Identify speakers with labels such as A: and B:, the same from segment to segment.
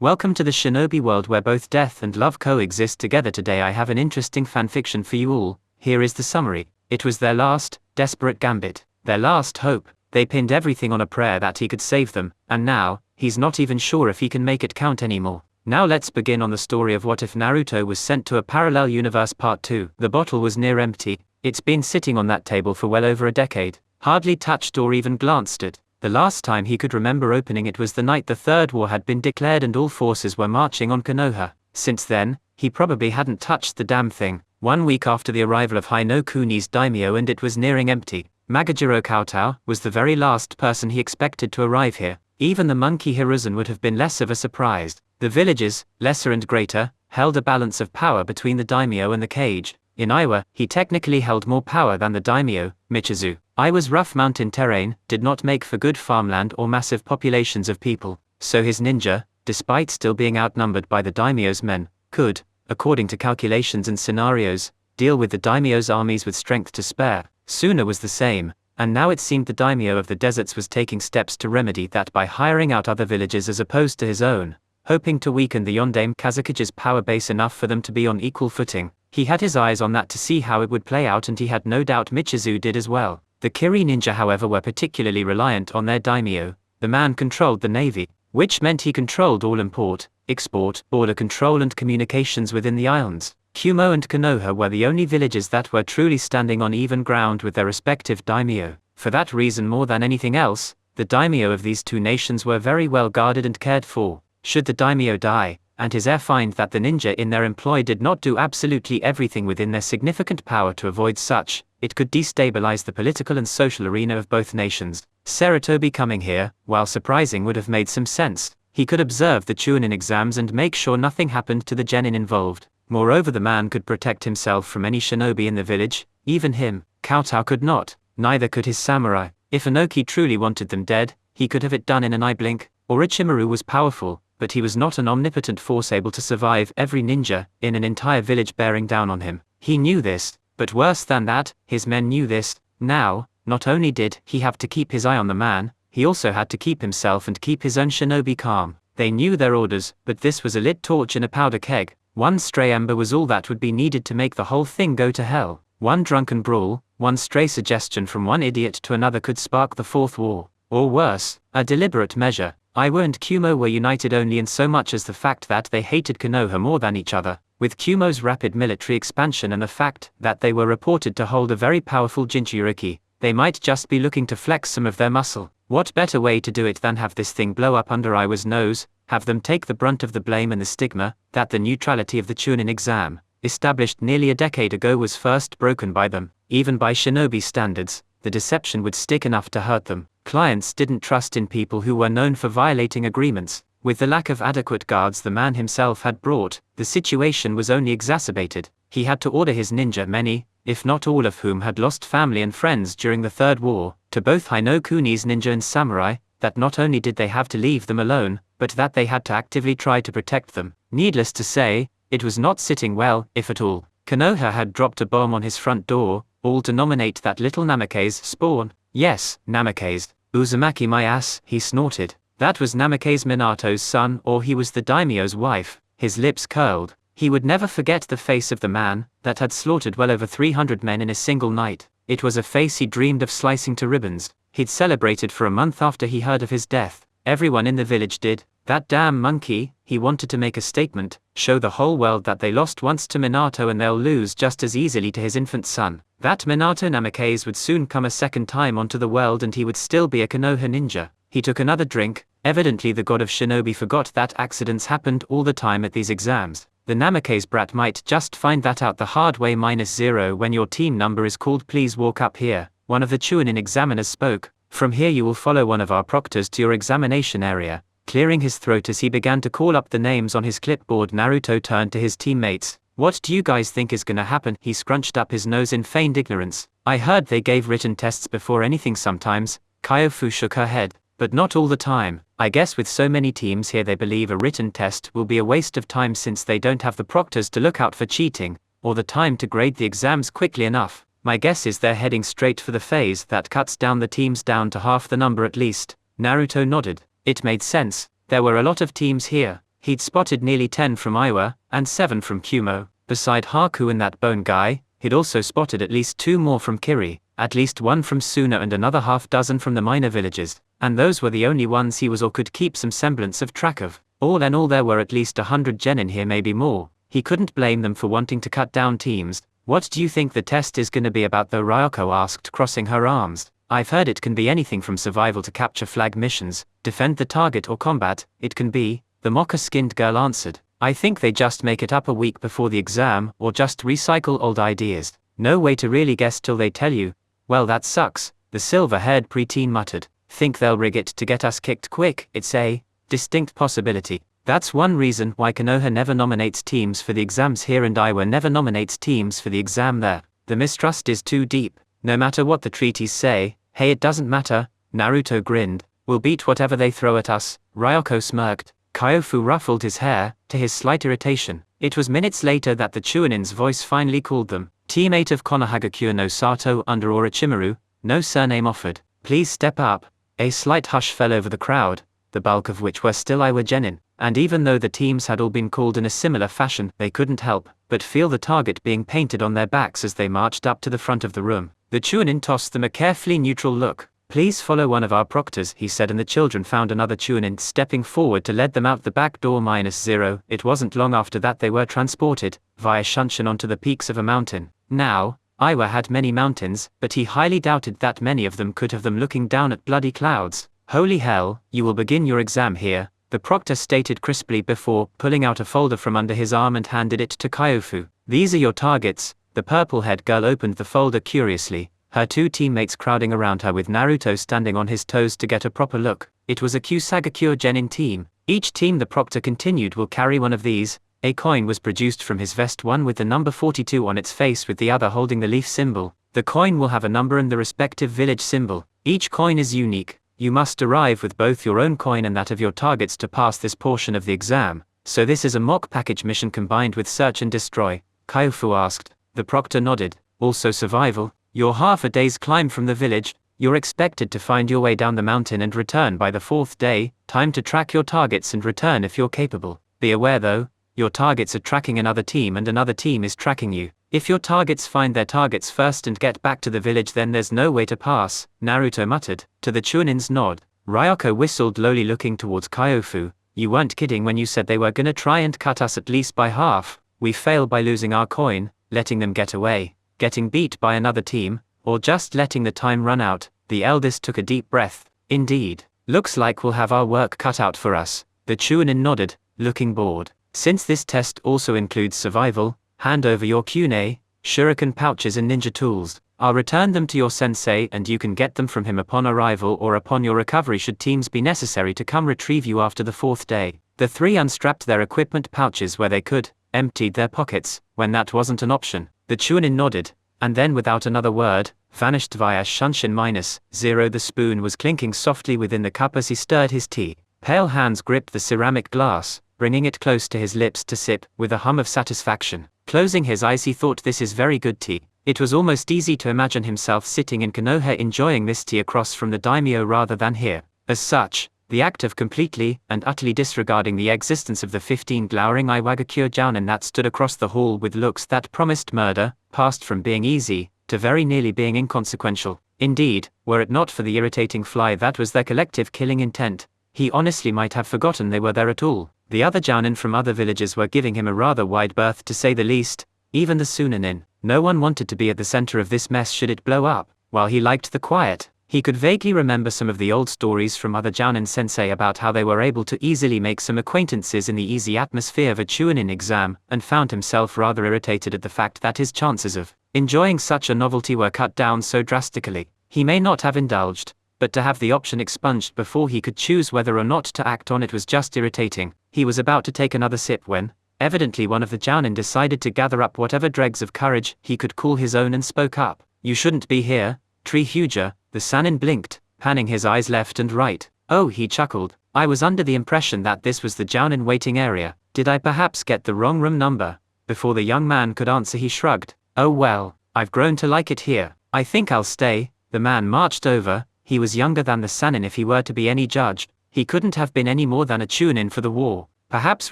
A: Welcome to the shinobi world where both death and love coexist together. Today I have an interesting fanfiction for you all. Here is the summary. It was their last, desperate gambit. Their last hope. They pinned everything on a prayer that he could save them, and now, he's not even sure if he can make it count anymore. Now let's begin on the story of what if Naruto was sent to a parallel universe part 2. The bottle was near empty. It's been sitting on that table for well over a decade. Hardly touched or even glanced at. The last time he could remember opening it was the night the Third War had been declared and all forces were marching on Konoha. Since then, he probably hadn't touched the damn thing. 1 week after the arrival of Hi-no-Kuni's daimyo and it was nearing empty. Magajiro Kotao was the very last person he expected to arrive here. Even the monkey Hiruzen would have been less of a surprise. The villages, lesser and greater, held a balance of power between the daimyo and the cage. In Iwa, he technically held more power than the daimyo, Michizu. Iwa's rough mountain terrain did not make for good farmland or massive populations of people, so his ninja, despite still being outnumbered by the daimyo's men, could, according to calculations and scenarios, deal with the daimyo's armies with strength to spare. Suna was the same, and now it seemed the daimyo of the deserts was taking steps to remedy that by hiring out other villages as opposed to his own, hoping to weaken the Yondaime Kazukige's power base enough for them to be on equal footing. He had his eyes on that to see how it would play out, and he had no doubt Michizu did as well. The Kiri ninja however were particularly reliant on their daimyo. The man controlled the navy, which meant he controlled all import, export, border control and communications within the islands. Kumo and Konoha were the only villages that were truly standing on even ground with their respective daimyo. For that reason more than anything else, the daimyo of these two nations were very well guarded and cared for. Should the daimyo die, and his heir find that the ninja in their employ did not do absolutely everything within their significant power to avoid such, it could destabilize the political and social arena of both nations. Sarutobi coming here, while surprising, would have made some sense. He could observe the Chunin exams and make sure nothing happened to the genin involved. Moreover, the man could protect himself from any shinobi in the village, even him. Kotao could not, neither could his samurai. If Inoki truly wanted them dead, he could have it done in an eye blink. Orochimaru was powerful, but he was not an omnipotent force able to survive every ninja in an entire village bearing down on him. He knew this, but worse than that, his men knew this. Now, not only did he have to keep his eye on the man, he also had to keep himself and keep his own shinobi calm. They knew their orders, but this was a lit torch in a powder keg. One stray ember was all that would be needed to make the whole thing go to hell. One drunken brawl, one stray suggestion from one idiot to another could spark the fourth war. Or worse, a deliberate measure. Iwa and Kumo were united only in so much as the fact that they hated Konoha more than each other. With Kumo's rapid military expansion and the fact that they were reported to hold a very powerful Jinchuriki, they might just be looking to flex some of their muscle. What better way to do it than have this thing blow up under Iwa's nose, have them take the brunt of the blame and the stigma that the neutrality of the Chunin exam, established nearly a decade ago, was first broken by them. Even by shinobi standards, the deception would stick enough to hurt them. Clients didn't trust in people who were known for violating agreements. With the lack of adequate guards the man himself had brought, the situation was only exacerbated. He had to order his ninja, many, if not all of whom had lost family and friends during the Third War, to both Hi-no-Kuni's ninja and samurai, that not only did they have to leave them alone, but that they had to actively try to protect them. Needless to say, it was not sitting well, if at all. Konoha had dropped a bomb on his front door, all to nominate that little Namake's spawn. Yes, Namake's. Uzumaki my ass, he snorted. That was Namake's Minato's son, or he was the daimyo's wife. His lips curled. He would never forget the face of the man that had slaughtered well over 300 men in a single night. It was a face he dreamed of slicing to ribbons. He'd celebrated for a month after he heard of his death. Everyone in the village did. That damn monkey, he wanted to make a statement, show the whole world that they lost once to Minato and they'll lose just as easily to his infant son. That Minato Namake's would soon come a second time onto the world and he would still be a Konoha ninja. He took another drink. Evidently the god of shinobi forgot that accidents happened all the time at these exams. The Namake's brat might just find that out the hard way. -0 when your team number is called, please walk up here. One of the Chunin examiners spoke. From here you will follow one of our proctors to your examination area. Clearing his throat as he began to call up the names on his clipboard, Naruto turned to his teammates. What do you guys think is gonna happen? He scrunched up his nose in feigned ignorance. I heard they gave written tests before anything sometimes. Kyofu shook her head. But not all the time. I guess with so many teams here they believe a written test will be a waste of time since they don't have the proctors to look out for cheating, or the time to grade the exams quickly enough. My guess is they're heading straight for the phase that cuts down the teams down to half the number at least. Naruto nodded. It made sense. There were a lot of teams here. He'd spotted nearly 10 from Iowa, and 7 from Kumo. Beside Haku and that bone guy, he'd also spotted at least 2 more from Kiri, at least 1 from Suna and another half dozen from the minor villages, and those were the only ones he was or could keep some semblance of track of. All in all there were at least 100 genin here, maybe more. He couldn't blame them for wanting to cut down teams. What do you think the test is gonna be about though? Ryoko asked, crossing her arms. I've heard it can be anything from survival to capture flag missions, defend the target or combat. It can be, the mocha-skinned girl answered. I think they just make it up a week before the exam, or just recycle old ideas. No way to really guess till they tell you. Well, that sucks, the silver-haired preteen muttered. Think they'll rig it to get us kicked quick? It's a distinct possibility. That's one reason why Konoha never nominates teams for the exams here and Iowa never nominates teams for the exam there. The mistrust is too deep. No matter what the treaties say, hey, it doesn't matter. Naruto grinned. We'll beat whatever they throw at us. Ryoko smirked. Kyofu ruffled his hair, to his slight irritation. It was minutes later that the Chunin's voice finally called them. Teammate of Konohagakure no Sato under Orochimaru, no surname offered. Please step up. A slight hush fell over the crowd, the bulk of which were still Iowa genin, and even though the teams had all been called in a similar fashion, they couldn't help but feel the target being painted on their backs as they marched up to the front of the room. The Chunin tossed them a carefully neutral look. Please follow one of our proctors, he said, and the children found another Chunin stepping forward to lead them out the back door. -0. It wasn't long after that they were transported, via Shunshin, onto the peaks of a mountain. Now, Iowa had many mountains, but he highly doubted that many of them could have them looking down at bloody clouds. Holy hell, you will begin your exam here, the proctor stated crisply before pulling out a folder from under his arm and handed it to Kyofu. These are your targets. The purple-haired girl opened the folder curiously, her 2 teammates crowding around her with Naruto standing on his toes to get a proper look. It was a Kusagakure genin team. Each team, the proctor continued, will carry one of these. A coin was produced from his vest, one with the number 42 on its face with the other holding the leaf symbol. The coin will have a number and the respective village symbol. Each coin is unique. You must arrive with both your own coin and that of your targets to pass this portion of the exam. So this is a mock package mission combined with search and destroy? Kyofu asked. The proctor nodded. Also survival. You're half a day's climb from the village. You're expected to find your way down the mountain and return by the 4th day. Time to track your targets and return if you're capable. Be aware though, your targets are tracking another team and another team is tracking you. If your targets find their targets first and get back to the village, then there's no way to pass, Naruto muttered. To the Chunin's nod, Ryoko whistled lowly, looking towards Kyofu. You weren't kidding when you said they were gonna try and cut us at least by half. We fail by losing our coin, letting them get away, getting beat by another team, or just letting the time run out. The eldest took a deep breath. Indeed. Looks like we'll have our work cut out for us. The Chunin nodded, looking bored. Since this test also includes survival, hand over your kunai, shuriken pouches and ninja tools. I'll return them to your sensei and you can get them from him upon arrival or upon your recovery should teams be necessary to come retrieve you after the 4th day. The 3 unstrapped their equipment pouches where they could, emptied their pockets, when that wasn't an option. The Chunin nodded, and then without another word, vanished via Shunshin -0. The spoon was clinking softly within the cup as he stirred his tea. Pale hands gripped the ceramic glass, bringing it close to his lips to sip, with a hum of satisfaction. Closing his eyes, he thought, this is very good tea. It was almost easy to imagine himself sitting in Konoha enjoying this tea across from the daimyo rather than here. As such, the act of completely and utterly disregarding the existence of the 15 glowering Iwagakure jounin that stood across the hall with looks that promised murder, passed from being easy, to very nearly being inconsequential. Indeed, were it not for the irritating fly that was their collective killing intent, he honestly might have forgotten they were there at all. The other jounin from other villages were giving him a rather wide berth to say the least, even the Sunanin. No one wanted to be at the center of this mess should it blow up. While he liked the quiet, he could vaguely remember some of the old stories from other jounin sensei about how they were able to easily make some acquaintances in the easy atmosphere of a Chunin exam, and found himself rather irritated at the fact that his chances of enjoying such a novelty were cut down so drastically. He may not have indulged, but to have the option expunged before he could choose whether or not to act on it was just irritating. He was about to take another sip when, evidently, one of the jounin decided to gather up whatever dregs of courage he could call his own and spoke up. You shouldn't be here, Tree Huger. The Sanin blinked, panning his eyes left and right. Oh, he chuckled. I was under the impression that this was the jounin waiting area. Did I perhaps get the wrong room number? Before the young man could answer, he shrugged. Oh well, I've grown to like it here. I think I'll stay. The man marched over. He was younger than the Sanin if he were to be any judge. He couldn't have been any more than a Chunin for the war. Perhaps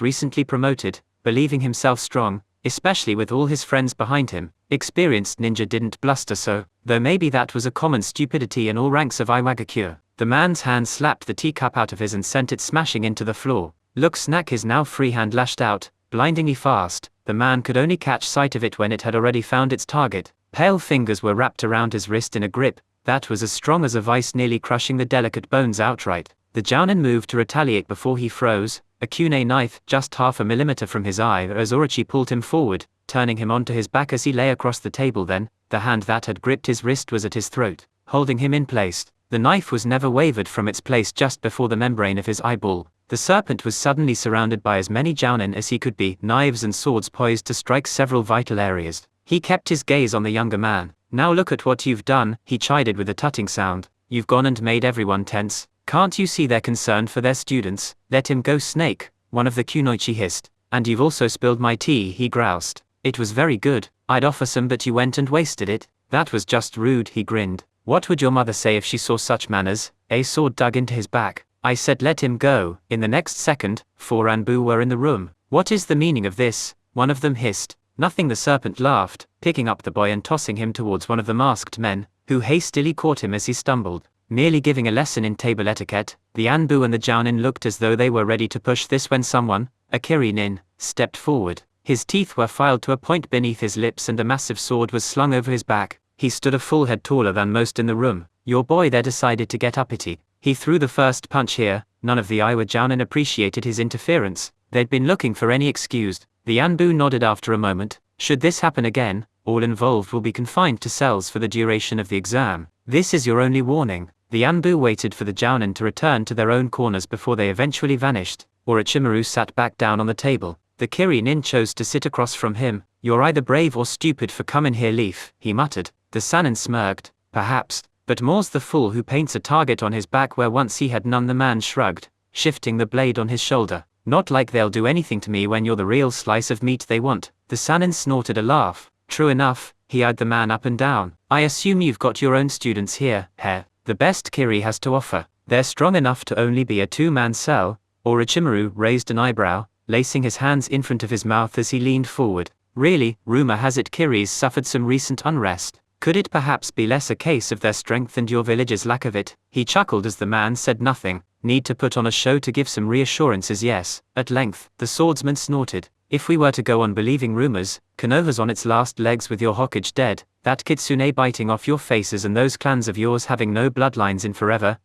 A: recently promoted, believing himself strong, especially with all his friends behind him. Experienced ninja didn't bluster so, though maybe that was a common stupidity in all ranks of Iwagakure. The man's hand slapped the teacup out of his and sent it smashing into the floor. Look, snack, his now free hand lashed out, blindingly fast. The man could only catch sight of it when it had already found its target. Pale fingers were wrapped around his wrist in a grip that was as strong as a vice, nearly crushing the delicate bones outright. The Jounin moved to retaliate before he froze, a kunai knife just half a millimeter from his eye as Orochi pulled him forward, turning him onto his back as he lay across the table. Then, the hand that had gripped his wrist was at his throat, holding him in place. The knife was never wavered from its place just before the membrane of his eyeball. The serpent was suddenly surrounded by as many Jounin as he could be, knives and swords poised to strike several vital areas. He kept his gaze on the younger man. Now look at what you've done, he chided with a tutting sound. You've gone and made everyone tense. Can't you see they're concerned for their students? Let him go, Snake, one of the kunoichi hissed. And you've also spilled my tea, he groused. It was very good. I'd offer some but you went and wasted it. That was just rude, he grinned. What would your mother say if she saw such manners? A sword dug into his back. I said let him go. In the next second, 4 Anbu were in the room. What is the meaning of this? One of them hissed. Nothing, the serpent laughed, picking up the boy and tossing him towards one of the masked men, who hastily caught him as he stumbled. Merely giving a lesson in table etiquette, the Anbu and the Jounin looked as though they were ready to push this when someone, a Kiri-nin, stepped forward. His teeth were filed to a point beneath his lips and a massive sword was slung over his back. He stood a full head taller than most in the room. Your boy there decided to get uppity. He threw the first punch here. None of the Iwa Jounin appreciated his interference. They'd been looking for any excuse. The Anbu nodded after a moment. Should this happen again, all involved will be confined to cells for the duration of the exam. This is your only warning. The Anbu waited for the Jounin to return to their own corners before they eventually vanished. Orochimaru sat back down on the table. The Kiri-nin chose to sit across from him. You're either brave or stupid for coming here, Leaf, he muttered. The Sannin smirked. Perhaps, but more's the fool who paints a target on his back where once he had none. The man shrugged, shifting the blade on his shoulder. Not like they'll do anything to me when you're the real slice of meat they want. The Sannin snorted a laugh. True enough, he eyed the man up and down. I assume you've got your own students here, Hare. The best Kiri has to offer. They're strong enough to only be a 2-man cell. Orochimaru raised an eyebrow, lacing his hands in front of his mouth as he leaned forward. Really, rumor has it Kiri's suffered some recent unrest. Could it perhaps be less a case of their strength and your village's lack of it? He chuckled as the man said nothing. Need to put on a show to give some reassurances, yes. At length, the swordsman snorted. If we were to go on believing rumors, Konoha's on its last legs with your Hokage dead, that kitsune biting off your faces and those clans of yours having no bloodlines in forever.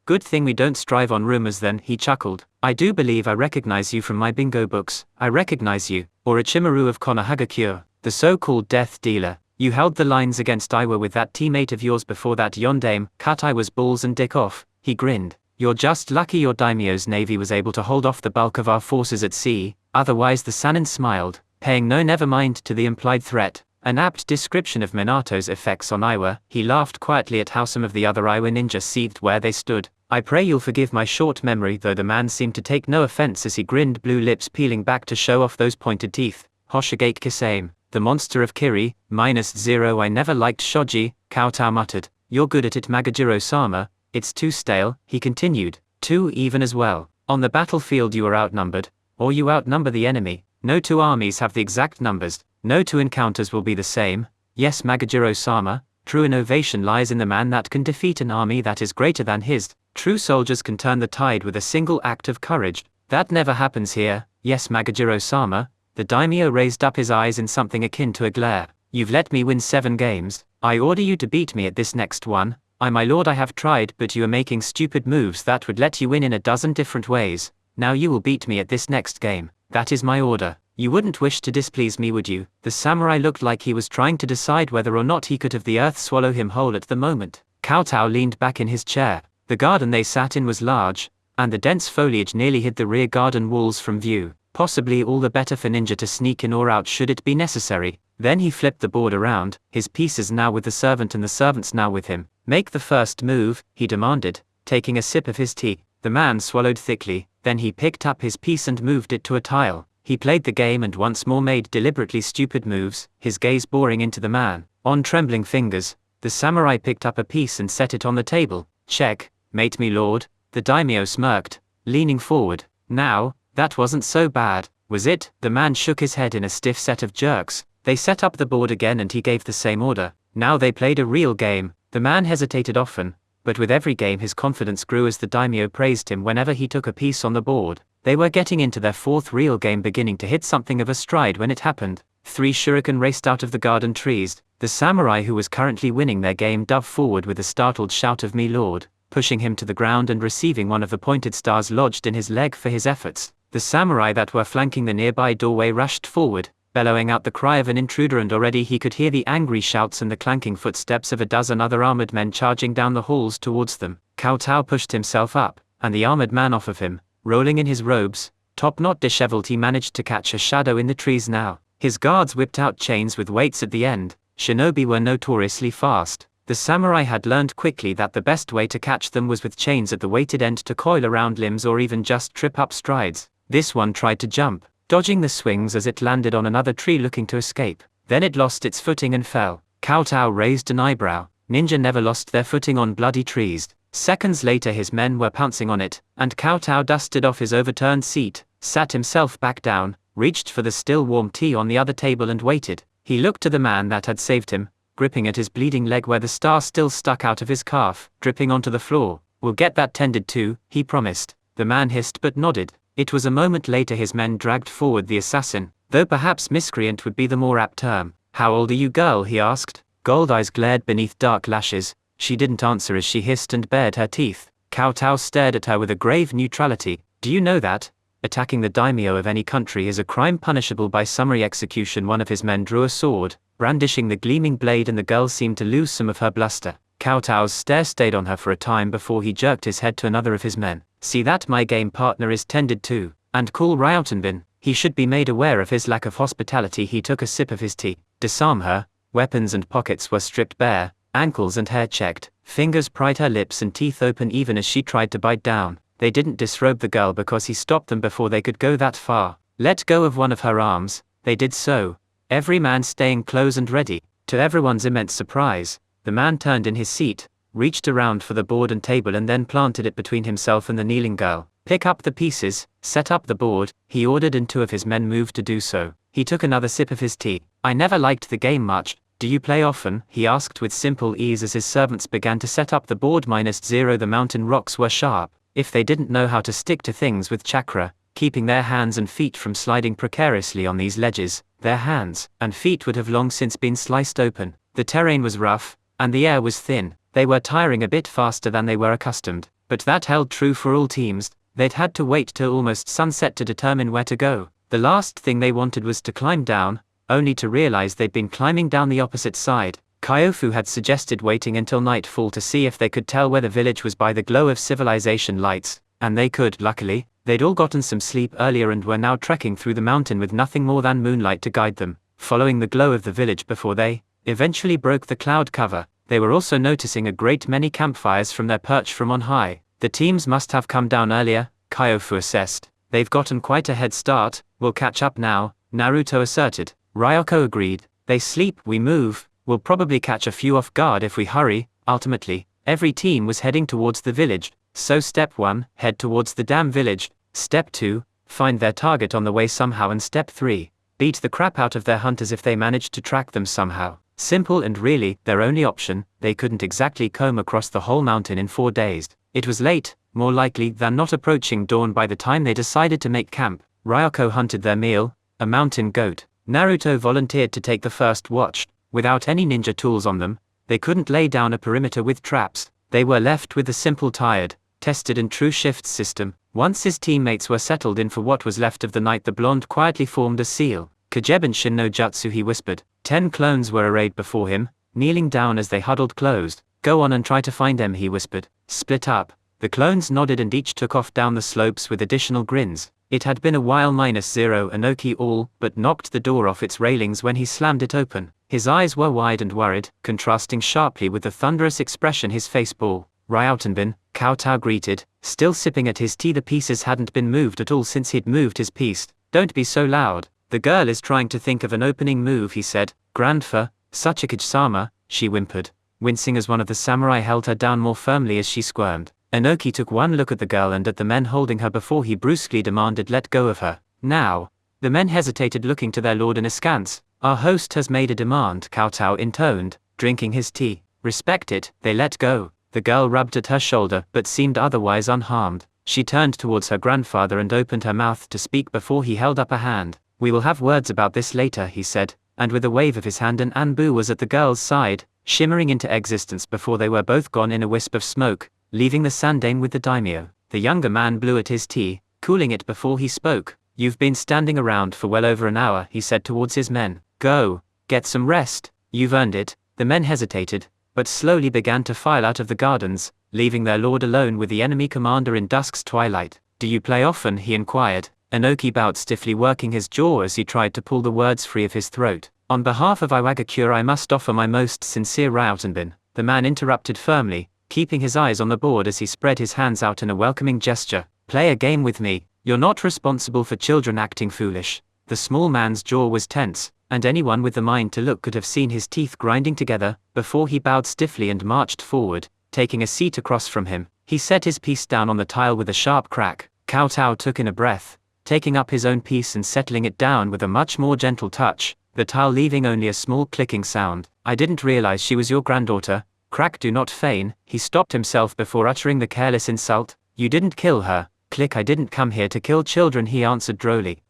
A: Good thing we don't strive on rumors then, he chuckled. I do believe I recognize you from my bingo books. I recognize you, Orochimaru of Konohagakure, the so-called death dealer. You held the lines against Iwa with that teammate of yours before that Yondaime cut Iwa's balls and dick off. He grinned. You're just lucky your daimyo's navy was able to hold off the bulk of our forces at sea, otherwise. The Sannin smiled, paying no never mind to the implied threat. An apt description of Minato's effects on Iwa. He laughed quietly at how some of the other Iwa ninja seethed where they stood. I pray you'll forgive my short memory, though the man seemed to take no offense as he grinned, blue lips peeling back to show off those pointed teeth. Hoshigake Kisame, the monster of Kiri, -0. I never liked shoji, Kowtow muttered. You're good at it, Magajiro-sama. It's too stale, he continued. Too even as well. On the battlefield you are outnumbered, or you outnumber the enemy. No 2 armies have the exact numbers. No 2 encounters will be the same. Yes, Magajiro-sama, true innovation lies in the man that can defeat an army that is greater than his. True soldiers can turn the tide with a single act of courage. That never happens here. Yes, Magajiro-sama. The daimyo raised up his eyes in something akin to a glare. You've let me win 7 games. I order you to beat me at this next one. My lord, I have tried, but you are making stupid moves that would let you win in a dozen different ways. Now you will beat me at this next game. That is my order. You wouldn't wish to displease me, would you? The samurai looked like he was trying to decide whether or not he could have the earth swallow him whole at the moment. Kowtow leaned back in his chair. The garden they sat in was large, and the dense foliage nearly hid the rear garden walls from view. Possibly all the better for ninja to sneak in or out should it be necessary. Then he flipped the board around, his pieces now with the servant and the servants now with him. Make the first move, he demanded, taking a sip of his tea. The man swallowed thickly, then he picked up his piece and moved it to a tile. He played the game and once more made deliberately stupid moves, his gaze boring into the man. On trembling fingers, the samurai picked up a piece and set it on the table. Check, mate me lord, the daimyo smirked, leaning forward. Now, That wasn't so bad, was it? The man shook his head in a stiff set of jerks. They set up the board again and he gave the same order. Now they played a real game. The man hesitated often, but with every game his confidence grew as the daimyo praised him whenever he took a piece on the board. They were getting into their fourth real game, beginning to hit something of a stride when it happened. 3 shuriken raced out of the garden trees. The samurai who was currently winning their game dove forward with a startled shout of "Me lord," pushing him to the ground and receiving one of the pointed stars lodged in his leg for his efforts. The samurai that were flanking the nearby doorway rushed forward, bellowing out the cry of an intruder, and already he could hear the angry shouts and the clanking footsteps of a dozen other armored men charging down the halls towards them. Kowtow pushed himself up, and the armored man off of him, rolling in his robes, top not disheveled. He managed to catch a shadow in the trees now. His guards whipped out chains with weights at the end. Shinobi were notoriously fast. The samurai had learned quickly that the best way to catch them was with chains at the weighted end to coil around limbs or even just trip up strides. This one tried to jump, dodging the swings as it landed on another tree looking to escape. Then it lost its footing and fell. Kowtow raised an eyebrow. Ninja never lost their footing on bloody trees. Seconds later his men were pouncing on it, and Kowtow dusted off his overturned seat, sat himself back down, reached for the still warm tea on the other table and waited. He looked to the man that had saved him, gripping at his bleeding leg where the star still stuck out of his calf, dripping onto the floor. "We'll get that tended to," he promised. The man hissed but nodded. It was a moment later his men dragged forward the assassin, though perhaps miscreant would be the more apt term. "How old are you, girl?" he asked. Gold eyes glared beneath dark lashes. She didn't answer as she hissed and bared her teeth. Kowtow stared at her with a grave neutrality. "Do you know that attacking the daimyo of any country is a crime punishable by summary execution?" One of his men drew a sword, brandishing the gleaming blade, and the girl seemed to lose some of her bluster. Kowtow's stare stayed on her for a time before he jerked his head to another of his men. "See that my game partner is tended to, and call Ryautenbin. He should be made aware of his lack of hospitality." He took a sip of his tea. "Disarm her." Weapons and pockets were stripped bare, ankles and hair checked, fingers pried her lips and teeth open even as she tried to bite down. They didn't disrobe the girl because he stopped them before they could go that far. Let go of one of her arms. They did so, every man staying close and ready. To everyone's immense surprise, the man turned in his seat, reached around for the board and table and then planted it between himself and the kneeling girl. "Pick up the pieces, set up the board," he ordered, and 2 of his men moved to do so. He took another sip of his tea. "I never liked the game much. Do you play often?" he asked with simple ease as his servants began to set up the board. -0 The mountain rocks were sharp. If they didn't know how to stick to things with chakra, keeping their hands and feet from sliding precariously on these ledges, their hands and feet would have long since been sliced open. The terrain was rough, and the air was thin. They were tiring a bit faster than they were accustomed, but that held true for all teams. They'd had to wait till almost sunset to determine where to go. The last thing they wanted was to climb down, only to realize they'd been climbing down the opposite side. Kyofu had suggested waiting until nightfall to see if they could tell where the village was by the glow of civilization lights, and they could. Luckily, they'd all gotten some sleep earlier and were now trekking through the mountain with nothing more than moonlight to guide them, following the glow of the village before they eventually broke the cloud cover. They were also noticing a great many campfires from their perch from on high. "The teams must have come down earlier," Kyofu assessed. "They've gotten quite a head start." "We'll catch up now," Naruto asserted. Ryoko agreed. "They sleep, we move. We'll probably catch a few off guard if we hurry." Ultimately, every team was heading towards the village. So step 1, head towards the damn village. Step 2, find their target on the way somehow, and step 3, beat the crap out of their hunters if they managed to track them somehow. Simple and really their only option. They couldn't exactly comb across the whole mountain in 4 days. It was late, more likely than not approaching dawn by the time they decided to make camp. Ryoko hunted their meal, a mountain goat. Naruto volunteered to take the first watch. Without any ninja tools on them, they couldn't lay down a perimeter with traps. They were left with the simple tired, tested and true shifts system. Once his teammates were settled in for what was left of the night, the blonde quietly formed a seal. "Kajebenshin no jutsu," he whispered. 10 clones were arrayed before him, kneeling down as they huddled closed. "Go on and try to find them," he whispered. "Split up." The clones nodded and each took off down the slopes with additional grins. It had been a while. -0 Inoki all but knocked the door off its railings when he slammed it open. His eyes were wide and worried, contrasting sharply with the thunderous expression his face bore. "Ryautenbin," Kowtow greeted, still sipping at his tea. The pieces hadn't been moved at all since he'd moved his piece. "Don't be so loud. The girl is trying to think of an opening move," he said. "Grandfa, Sachikage-sama," she whimpered, wincing as one of the samurai held her down more firmly as she squirmed. Inoki took one look at the girl and at the men holding her before he brusquely demanded let go of her. Now. The men hesitated, looking to their lord in askance. Our host has made a demand, Kowtow intoned, drinking his tea. Respect it. They let go. The girl rubbed at her shoulder but seemed otherwise unharmed. She turned towards her grandfather and opened her mouth to speak before he held up a hand. We will have words about this later, he said, and with a wave of his hand an Anbu was at the girl's side, shimmering into existence before they were both gone in a wisp of smoke, leaving the Sandaime with the daimyo. The younger man blew at his tea, cooling it before he spoke. You've been standing around for well over an hour, he said towards his men. Go. Get some rest. You've earned it. The men hesitated, but slowly began to file out of the gardens, leaving their lord alone with the enemy commander in dusk's twilight. Do you play often, he inquired. Inoki bowed stiffly, working his jaw as he tried to pull the words free of his throat. On behalf of Iwagakure I must offer my most sincere Ryutenbin. The man interrupted firmly, keeping his eyes on the board as he spread his hands out in a welcoming gesture. Play a game with me. You're not responsible for children acting foolish. The small man's jaw was tense, and anyone with the mind to look could have seen his teeth grinding together, before he bowed stiffly and marched forward, taking a seat across from him. He set his piece down on the tile with a sharp crack. Kowtow took in a breath, taking up his own piece and settling it down with a much more gentle touch, the tile leaving only a small clicking sound. I didn't realize she was your granddaughter. Crack, do not feign. He stopped himself before uttering the careless insult. You didn't kill her. Click. I didn't come here to kill children, he answered drolly.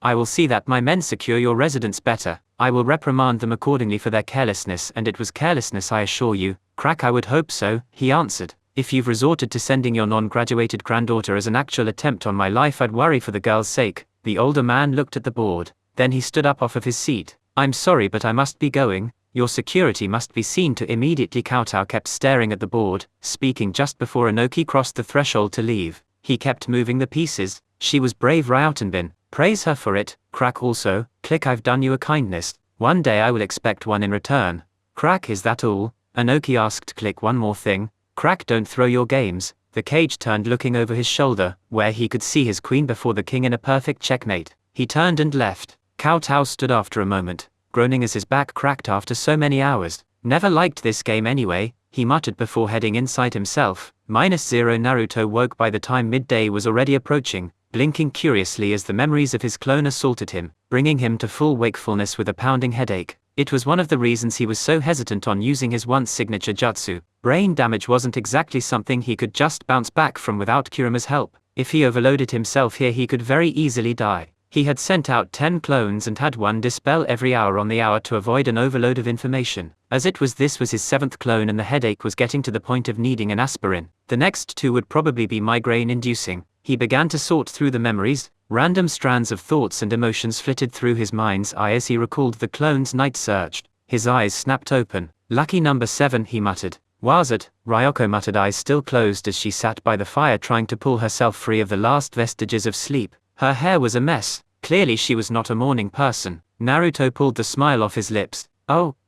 A: I will see that my men secure your residence better. I will reprimand them accordingly for their carelessness, and it was carelessness, I assure you. Crack, I would hope so, he answered. If you've resorted to sending your non-graduated granddaughter as an actual attempt on my life, I'd worry for the girl's sake. The older man looked at the board. Then he stood up off of his seat. I'm sorry, but I must be going. Your security must be seen to immediately. Kowtow kept staring at the board, speaking just before Inoki crossed the threshold to leave. He kept moving the pieces. She was brave, Ryutenbin. Praise her for it. Crack also. Click, I've done you a kindness. One day I will expect one in return. Crack, is that all? Inoki asked. Click, one more thing. Crack, don't throw your games. The cage turned, looking over his shoulder, where he could see his queen before the king in a perfect checkmate. He turned and left. Kowtow stood after a moment, groaning as his back cracked after so many hours. Never liked this game anyway, he muttered before heading inside himself. -0 Naruto woke by the time midday was already approaching, blinking curiously as the memories of his clone assaulted him, bringing him to full wakefulness with a pounding headache. It was one of the reasons he was so hesitant on using his once signature jutsu. Brain damage wasn't exactly something he could just bounce back from without Kurima's help. If he overloaded himself here, he could very easily die. He had sent out 10 clones and had one dispel every hour on the hour to avoid an overload of information. As it was, this was his 7th clone and the headache was getting to the point of needing an aspirin. The next 2 would probably be migraine-inducing. He began to sort through the memories. Random strands of thoughts and emotions flitted through his mind's eye as he recalled the clone's night surged. His eyes snapped open. Lucky number 7, he muttered. Wazit, Ryoko muttered, eyes still closed as she sat by the fire trying to pull herself free of the last vestiges of sleep. Her hair was a mess. Clearly she was not a morning person. Naruto pulled the smile off his lips.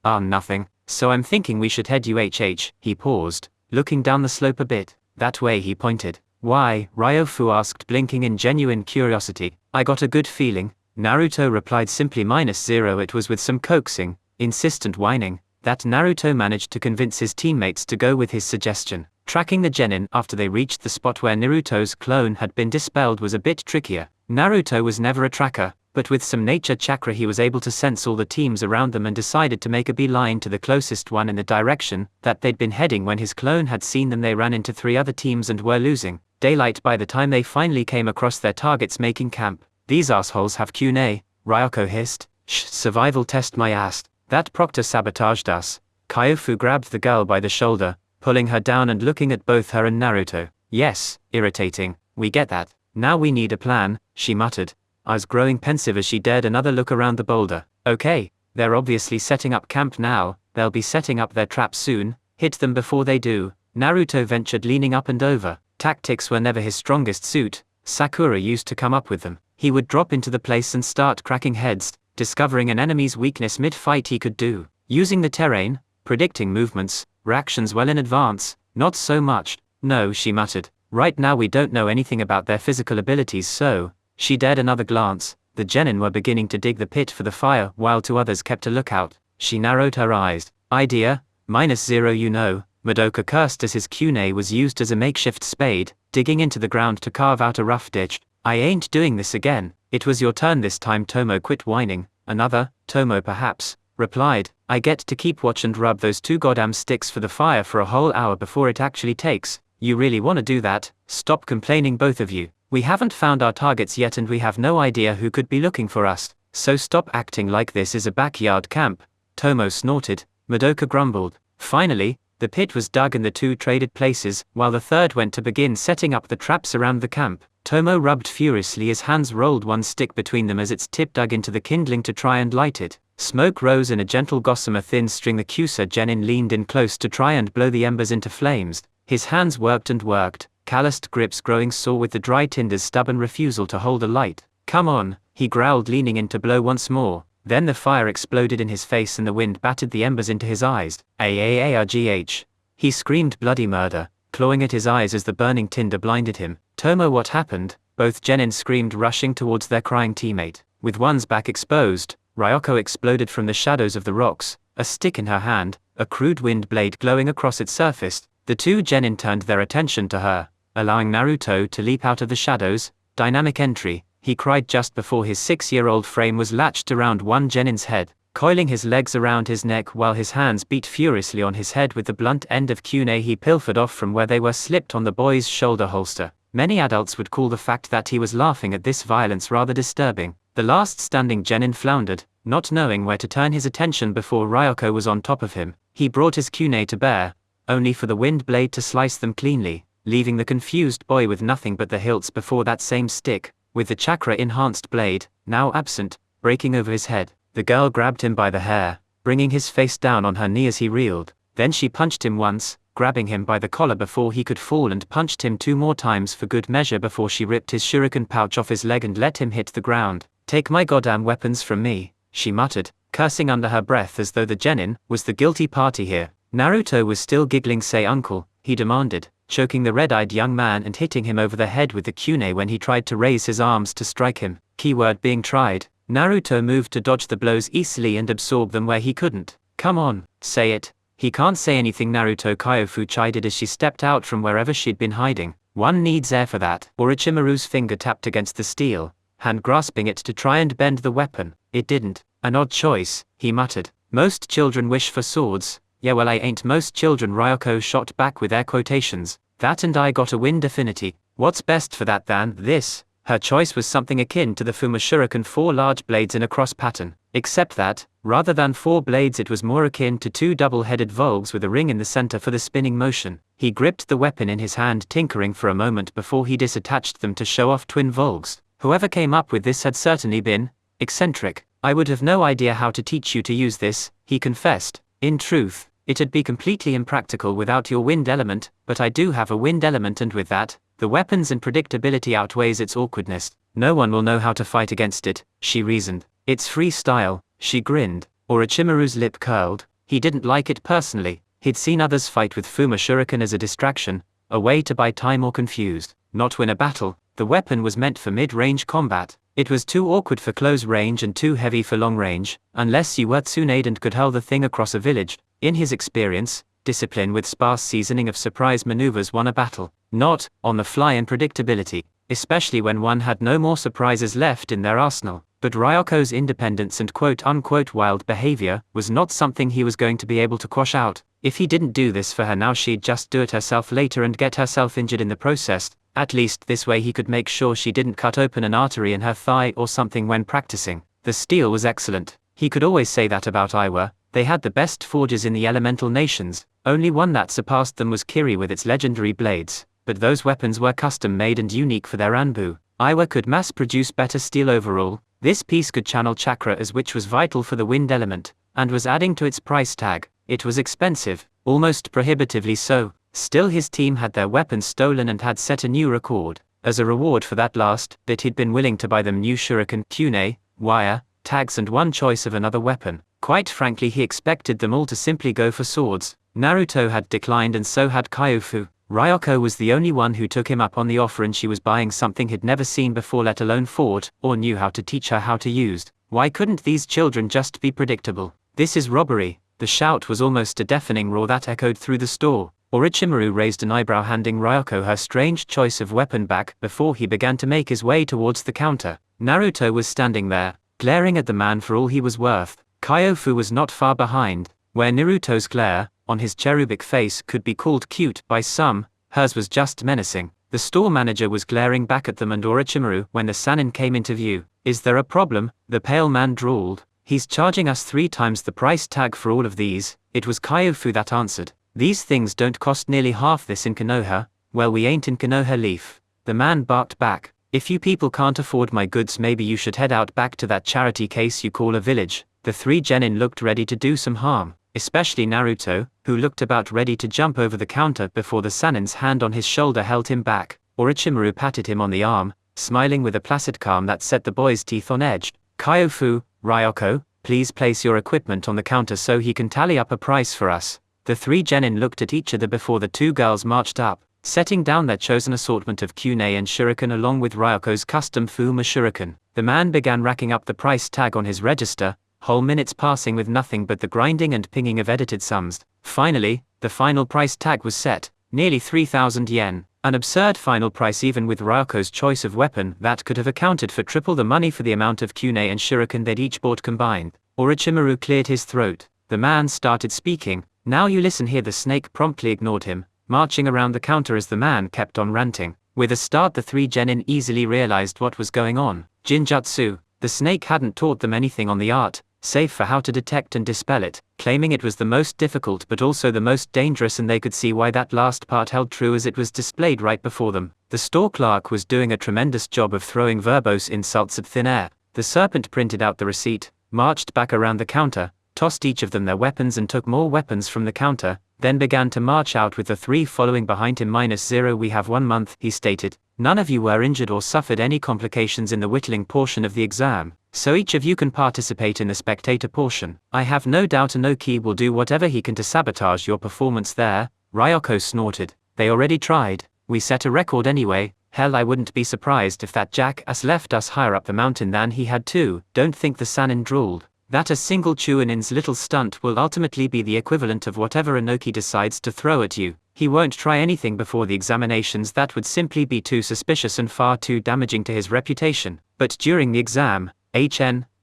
A: Nothing. So I'm thinking we should head UHH. He paused, looking down the slope a bit. That way, he pointed. Why? Ryofu asked, blinking in genuine curiosity. I got a good feeling. Naruto replied simply. -0 It was with some coaxing, insistent whining, that Naruto managed to convince his teammates to go with his suggestion. Tracking the genin after they reached the spot where Naruto's clone had been dispelled was a bit trickier. Naruto was never a tracker, but with some nature chakra he was able to sense all the teams around them and decided to make a beeline to the closest one in the direction that they'd been heading when his clone had seen them. They ran into 3 other teams and were losing daylight by the time they finally came across their targets making camp. These assholes have Q&A, Ryoko hissed. Shh, survival test my ass. That Proctor sabotaged us. Kyofu grabbed the girl by the shoulder, pulling her down and looking at both her and Naruto. Yes, irritating, we get that. Now we need a plan, she muttered, eyes growing pensive as she dared another look around the boulder. Okay, they're obviously setting up camp now, they'll be setting up their traps soon, hit them before they do. Naruto ventured, leaning up and over. Tactics were never his strongest suit. Sakura used to come up with them. He would drop into the place and start cracking heads, discovering an enemy's weakness mid-fight. He could do using the terrain, predicting movements, reactions well in advance. Not so much. No, she muttered. Right now we don't know anything about their physical abilities, so. She dared another glance. The genin were beginning to dig the pit for the fire, while 2 others kept a lookout. She narrowed her eyes. Idea? -0 you know. Madoka cursed as his kunai was used as a makeshift spade, digging into the ground to carve out a rough ditch. I ain't doing this again. It was your turn this time. Tomo quit whining. Another, Tomo perhaps, replied. I get to keep watch and rub those two goddamn sticks for the fire for a whole hour before it actually takes. You really wanna do that? Stop complaining both of you. We haven't found our targets yet and we have no idea who could be looking for us. So stop acting like this is a backyard camp. Tomo snorted. Madoka grumbled. Finally, the pit was dug and the two traded places, while the third went to begin setting up the traps around the camp. Tomo rubbed furiously. His hands rolled one stick between them as its tip dug into the kindling to try and light it. Smoke rose in a gentle gossamer thin string. The Kusa genin leaned in close to try and blow the embers into flames. His hands worked and worked, calloused grips growing sore with the dry tinder's stubborn refusal to hold a light. Come on, he growled, leaning in to blow once more. Then the fire exploded in his face and the wind battered the embers into his eyes. Aargh. He screamed bloody murder, clawing at his eyes as the burning tinder blinded him. Tomo, what happened? Both genin screamed, rushing towards their crying teammate. With one's back exposed, Ryoko exploded from the shadows of the rocks, a stick in her hand, a crude wind blade glowing across its surface. The two genin turned their attention to her, allowing Naruto to leap out of the shadows. Dynamic entry, he cried just before his 6-year-old frame was latched around one genin's head, coiling his legs around his neck while his hands beat furiously on his head with the blunt end of kunai he pilfered off from where they were slipped on the boy's shoulder holster. Many adults would call the fact that he was laughing at this violence rather disturbing. The last standing genin floundered, not knowing where to turn his attention before Ryoko was on top of him. He brought his kunai to bear, only for the wind blade to slice them cleanly, leaving the confused boy with nothing but the hilts before that same stick, with the chakra-enhanced blade, now absent, breaking over his head. The girl grabbed him by the hair, bringing his face down on her knee as he reeled. Then she punched him once, grabbing him by the collar before he could fall, and punched him 2 more times for good measure before she ripped his shuriken pouch off his leg and let him hit the ground. Take my goddamn weapons from me, she muttered, cursing under her breath as though the genin was the guilty party here. Naruto was still giggling. Say uncle, he demanded, choking the red-eyed young man and hitting him over the head with the kunai when he tried to raise his arms to strike him. Keyword being tried. Naruto moved to dodge the blows easily and absorb them where he couldn't. Come on, say it. He can't say anything, Naruto Kyofu chided as she stepped out from wherever she'd been hiding. One needs air for that. Orochimaru's finger tapped against the steel, hand grasping it to try and bend the weapon. It didn't. An odd choice, he muttered. Most children wish for swords. Yeah, well, I ain't most children, Ryoko shot back with air quotations. That and I got a wind affinity. What's best for that than this? Her choice was something akin to the Fuma Shuriken, 4 large blades in a cross pattern, except that, rather than 4 blades, it was more akin to 2 double-headed volgs with a ring in the center for the spinning motion. He gripped the weapon in his hand, tinkering for a moment before he disattached them to show off twin volgs. Whoever came up with this had certainly been eccentric. I would have no idea how to teach you to use this, he confessed. In truth, it'd be completely impractical without your wind element, but I do have a wind element, and with that, the weapon's unpredictability outweighs its awkwardness. No one will know how to fight against it, she reasoned. It's freestyle, she grinned. Orochimaru's lip curled. He didn't like it personally. He'd seen others fight with Fuma Shuriken as a distraction, a way to buy time or confuse, not win a battle. The weapon was meant for mid-range combat. It was too awkward for close range and too heavy for long range, unless you were Tsunade and could hurl the thing across a village. In his experience, discipline with sparse seasoning of surprise maneuvers won a battle, not on-the-fly unpredictability, especially when one had no more surprises left in their arsenal. But Ryoko's independence and quote-unquote wild behavior was not something he was going to be able to quash out. If he didn't do this for her now, she'd just do it herself later and get herself injured in the process. At least this way he could make sure she didn't cut open an artery in her thigh or something when practicing. The steel was excellent. He could always say that about Iwa. They had the best forges in the elemental nations. Only one that surpassed them was Kiri with its legendary blades, but those weapons were custom-made and unique for their Anbu. Iwa could mass-produce better steel overall. This piece could channel chakra, as which was vital for the wind element, and was adding to its price tag. It was expensive, almost prohibitively so. Still, his team had their weapons stolen and had set a new record. As a reward for that last bit, he'd been willing to buy them new shuriken, kunai, wire, tags and one choice of another weapon. Quite frankly, he expected them all to simply go for swords. Naruto had declined and so had Kyofu. Ryoko was the only one who took him up on the offer, and she was buying something he'd never seen before, let alone fought, or knew how to teach her how to use. Why couldn't these children just be predictable? This is robbery. The shout was almost a deafening roar that echoed through the store. Orochimaru raised an eyebrow, handing Ryoko her strange choice of weapon back before he began to make his way towards the counter. Naruto was standing there, glaring at the man for all he was worth. Kyofu was not far behind. Where Naruto's glare, on his cherubic face, could be called cute by some, hers was just menacing. The store manager was glaring back at them and Orochimaru when the Sannin came into view. "Is there a problem?" the pale man drawled. "He's charging us 3 times the price tag for all of these." It was Kyofu that answered. "These things don't cost nearly half this in Konoha." "Well, we ain't in Konoha, Leaf," the man barked back. "If you people can't afford my goods, maybe you should head out back to that charity case you call a village." The 3 genin looked ready to do some harm, especially Naruto, who looked about ready to jump over the counter before the Sannin's hand on his shoulder held him back. Orochimaru patted him on the arm, smiling with a placid calm that set the boy's teeth on edge. "Kyofu, Ryoko, please place your equipment on the counter so he can tally up a price for us." The 3 genin looked at each other before the 2 girls marched up, setting down their chosen assortment of kunai and shuriken along with Ryoko's custom Fuma shuriken. The man began racking up the price tag on his register, whole minutes passing with nothing but the grinding and pinging of edited sums. Finally, the final price tag was set, nearly 3,000 yen, an absurd final price even with Ryoko's choice of weapon that could have accounted for triple the money for the amount of kunai and shuriken they'd each bought combined. Orochimaru cleared his throat. The man started speaking. "Now you listen here." The snake promptly ignored him, marching around the counter as the man kept on ranting. With a start, the 3 genin easily realized what was going on. Jinjutsu. The snake hadn't taught them anything on the art, save for how to detect and dispel it, claiming it was the most difficult but also the most dangerous, and they could see why that last part held true as it was displayed right before them. The store clerk was doing a tremendous job of throwing verbose insults at thin air. The serpent printed out the receipt, marched back around the counter, tossed each of them their weapons and took more weapons from the counter, then began to march out with the 3 following behind him. -0 "We have 1 month," he stated. "None of you were injured or suffered any complications in the whittling portion of the exam, so each of you can participate in the spectator portion. I have no doubt Inoki will do whatever he can to sabotage your performance there." Ryoko snorted. "They already tried. We set a record anyway. Hell, I wouldn't be surprised if that jackass left us higher up the mountain than he had to." "Don't think," the Sannin drawled, "that a single Chunin's little stunt will ultimately be the equivalent of whatever Inoki decides to throw at you. He won't try anything before the examinations. That would simply be too suspicious and far too damaging to his reputation. But during the exam,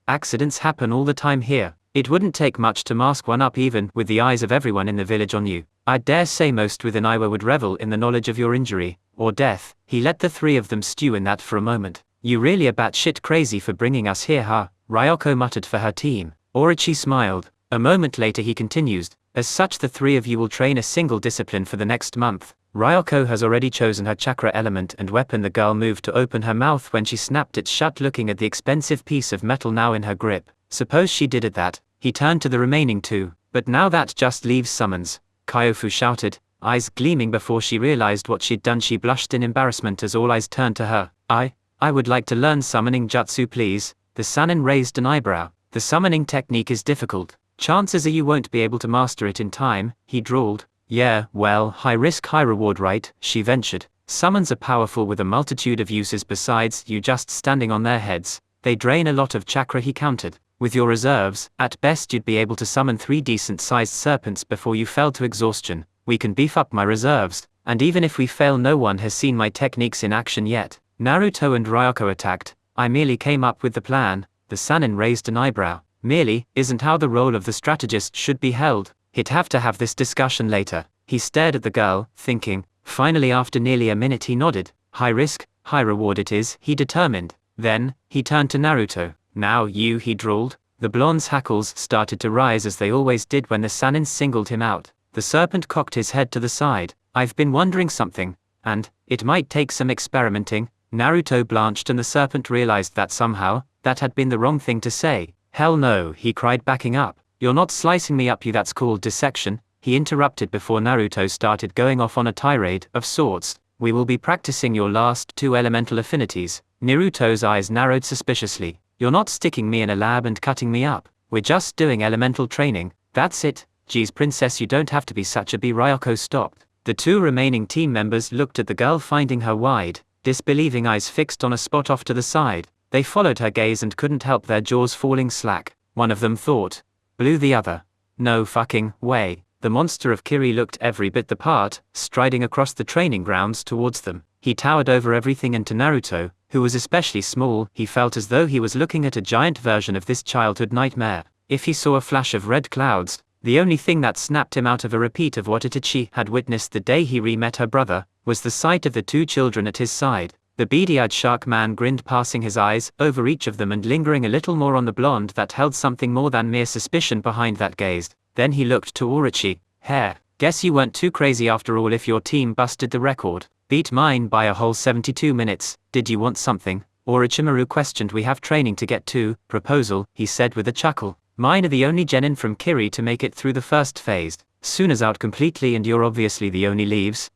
A: accidents happen all the time here. It wouldn't take much to mask one up even with the eyes of everyone in the village on you. I dare say most within Iowa would revel in the knowledge of your injury, or death." He let the 3 of them stew in that for a moment. "You really are batshit crazy for bringing us here, huh?" Ryoko muttered for her team. Orochi smiled. A moment later he continues, "As such, the 3 of you will train a single discipline for the next month. Ryoko has already chosen her chakra element and weapon." The girl moved to open her mouth when she snapped it shut, looking at the expensive piece of metal now in her grip. "Suppose she did at that." He turned to the remaining 2. "But now that just leaves summons," Kyofu shouted, eyes gleaming before she realized what she'd done. She blushed in embarrassment as all eyes turned to her. I would like to learn summoning jutsu, please." The Sannin raised an eyebrow. "The summoning technique is difficult. Chances are you won't be able to master it in time," he drawled. "Yeah, well, high risk, high reward, right?" she ventured. "Summons are powerful with a multitude of uses besides you just standing on their heads. They drain a lot of chakra," he countered. "With your reserves, at best you'd be able to summon 3 decent-sized serpents before you fell to exhaustion. We can beef up my reserves, and even if we fail, no one has seen my techniques in action yet." Naruto and Ryoko attacked. "I merely came up with the plan." The Sannin raised an eyebrow. "Merely isn't how the role of the strategist should be held. He'd have to have this discussion later." He stared at the girl, thinking. Finally, after nearly a minute, he nodded. "High risk, high reward it is," he determined. Then, he turned to Naruto. "Now you," he drawled. The blonde's hackles started to rise as they always did when the Sannin singled him out. The serpent cocked his head to the side. "I've been wondering something, and it might take some experimenting." Naruto blanched and the serpent realized that somehow, that had been the wrong thing to say. "Hell no," he cried, backing up. "You're not slicing me up, you. That's called dissection," he interrupted before Naruto started going off on a tirade of sorts. "We will be practicing your last 2 elemental affinities." Naruto's eyes narrowed suspiciously. "You're not sticking me in a lab and cutting me up. We're just doing elemental training, that's it." "Geez, princess, you don't have to be such a b." Ryoko stopped. The 2 remaining team members looked at the girl, finding her wide, disbelieving eyes fixed on a spot off to the side. They followed her gaze and couldn't help their jaws falling slack. One of them thought. Blew the other. "No fucking way." The monster of Kiri looked every bit the part, striding across the training grounds towards them. He towered over everything, and to Naruto, who was especially small, he felt as though he was looking at a giant version of this childhood nightmare. If he saw a flash of red clouds, the only thing that snapped him out of a repeat of what Itachi had witnessed the day he re-met her brother, was the sight of the two children at his side. The beady-eyed shark man grinned, passing his eyes over each of them and lingering a little more on the blonde that held something more than mere suspicion behind that gaze. Then he looked to Orochi. "Hair, guess you weren't too crazy after all if your team busted the record. Beat mine by a whole 72 minutes, did you want something?" Orochimaru questioned. "We have training to get to." "Proposal," he said with a chuckle. "Mine are the only genin from Kiri to make it through the first phase. Suna's out completely and you're obviously the only leaves."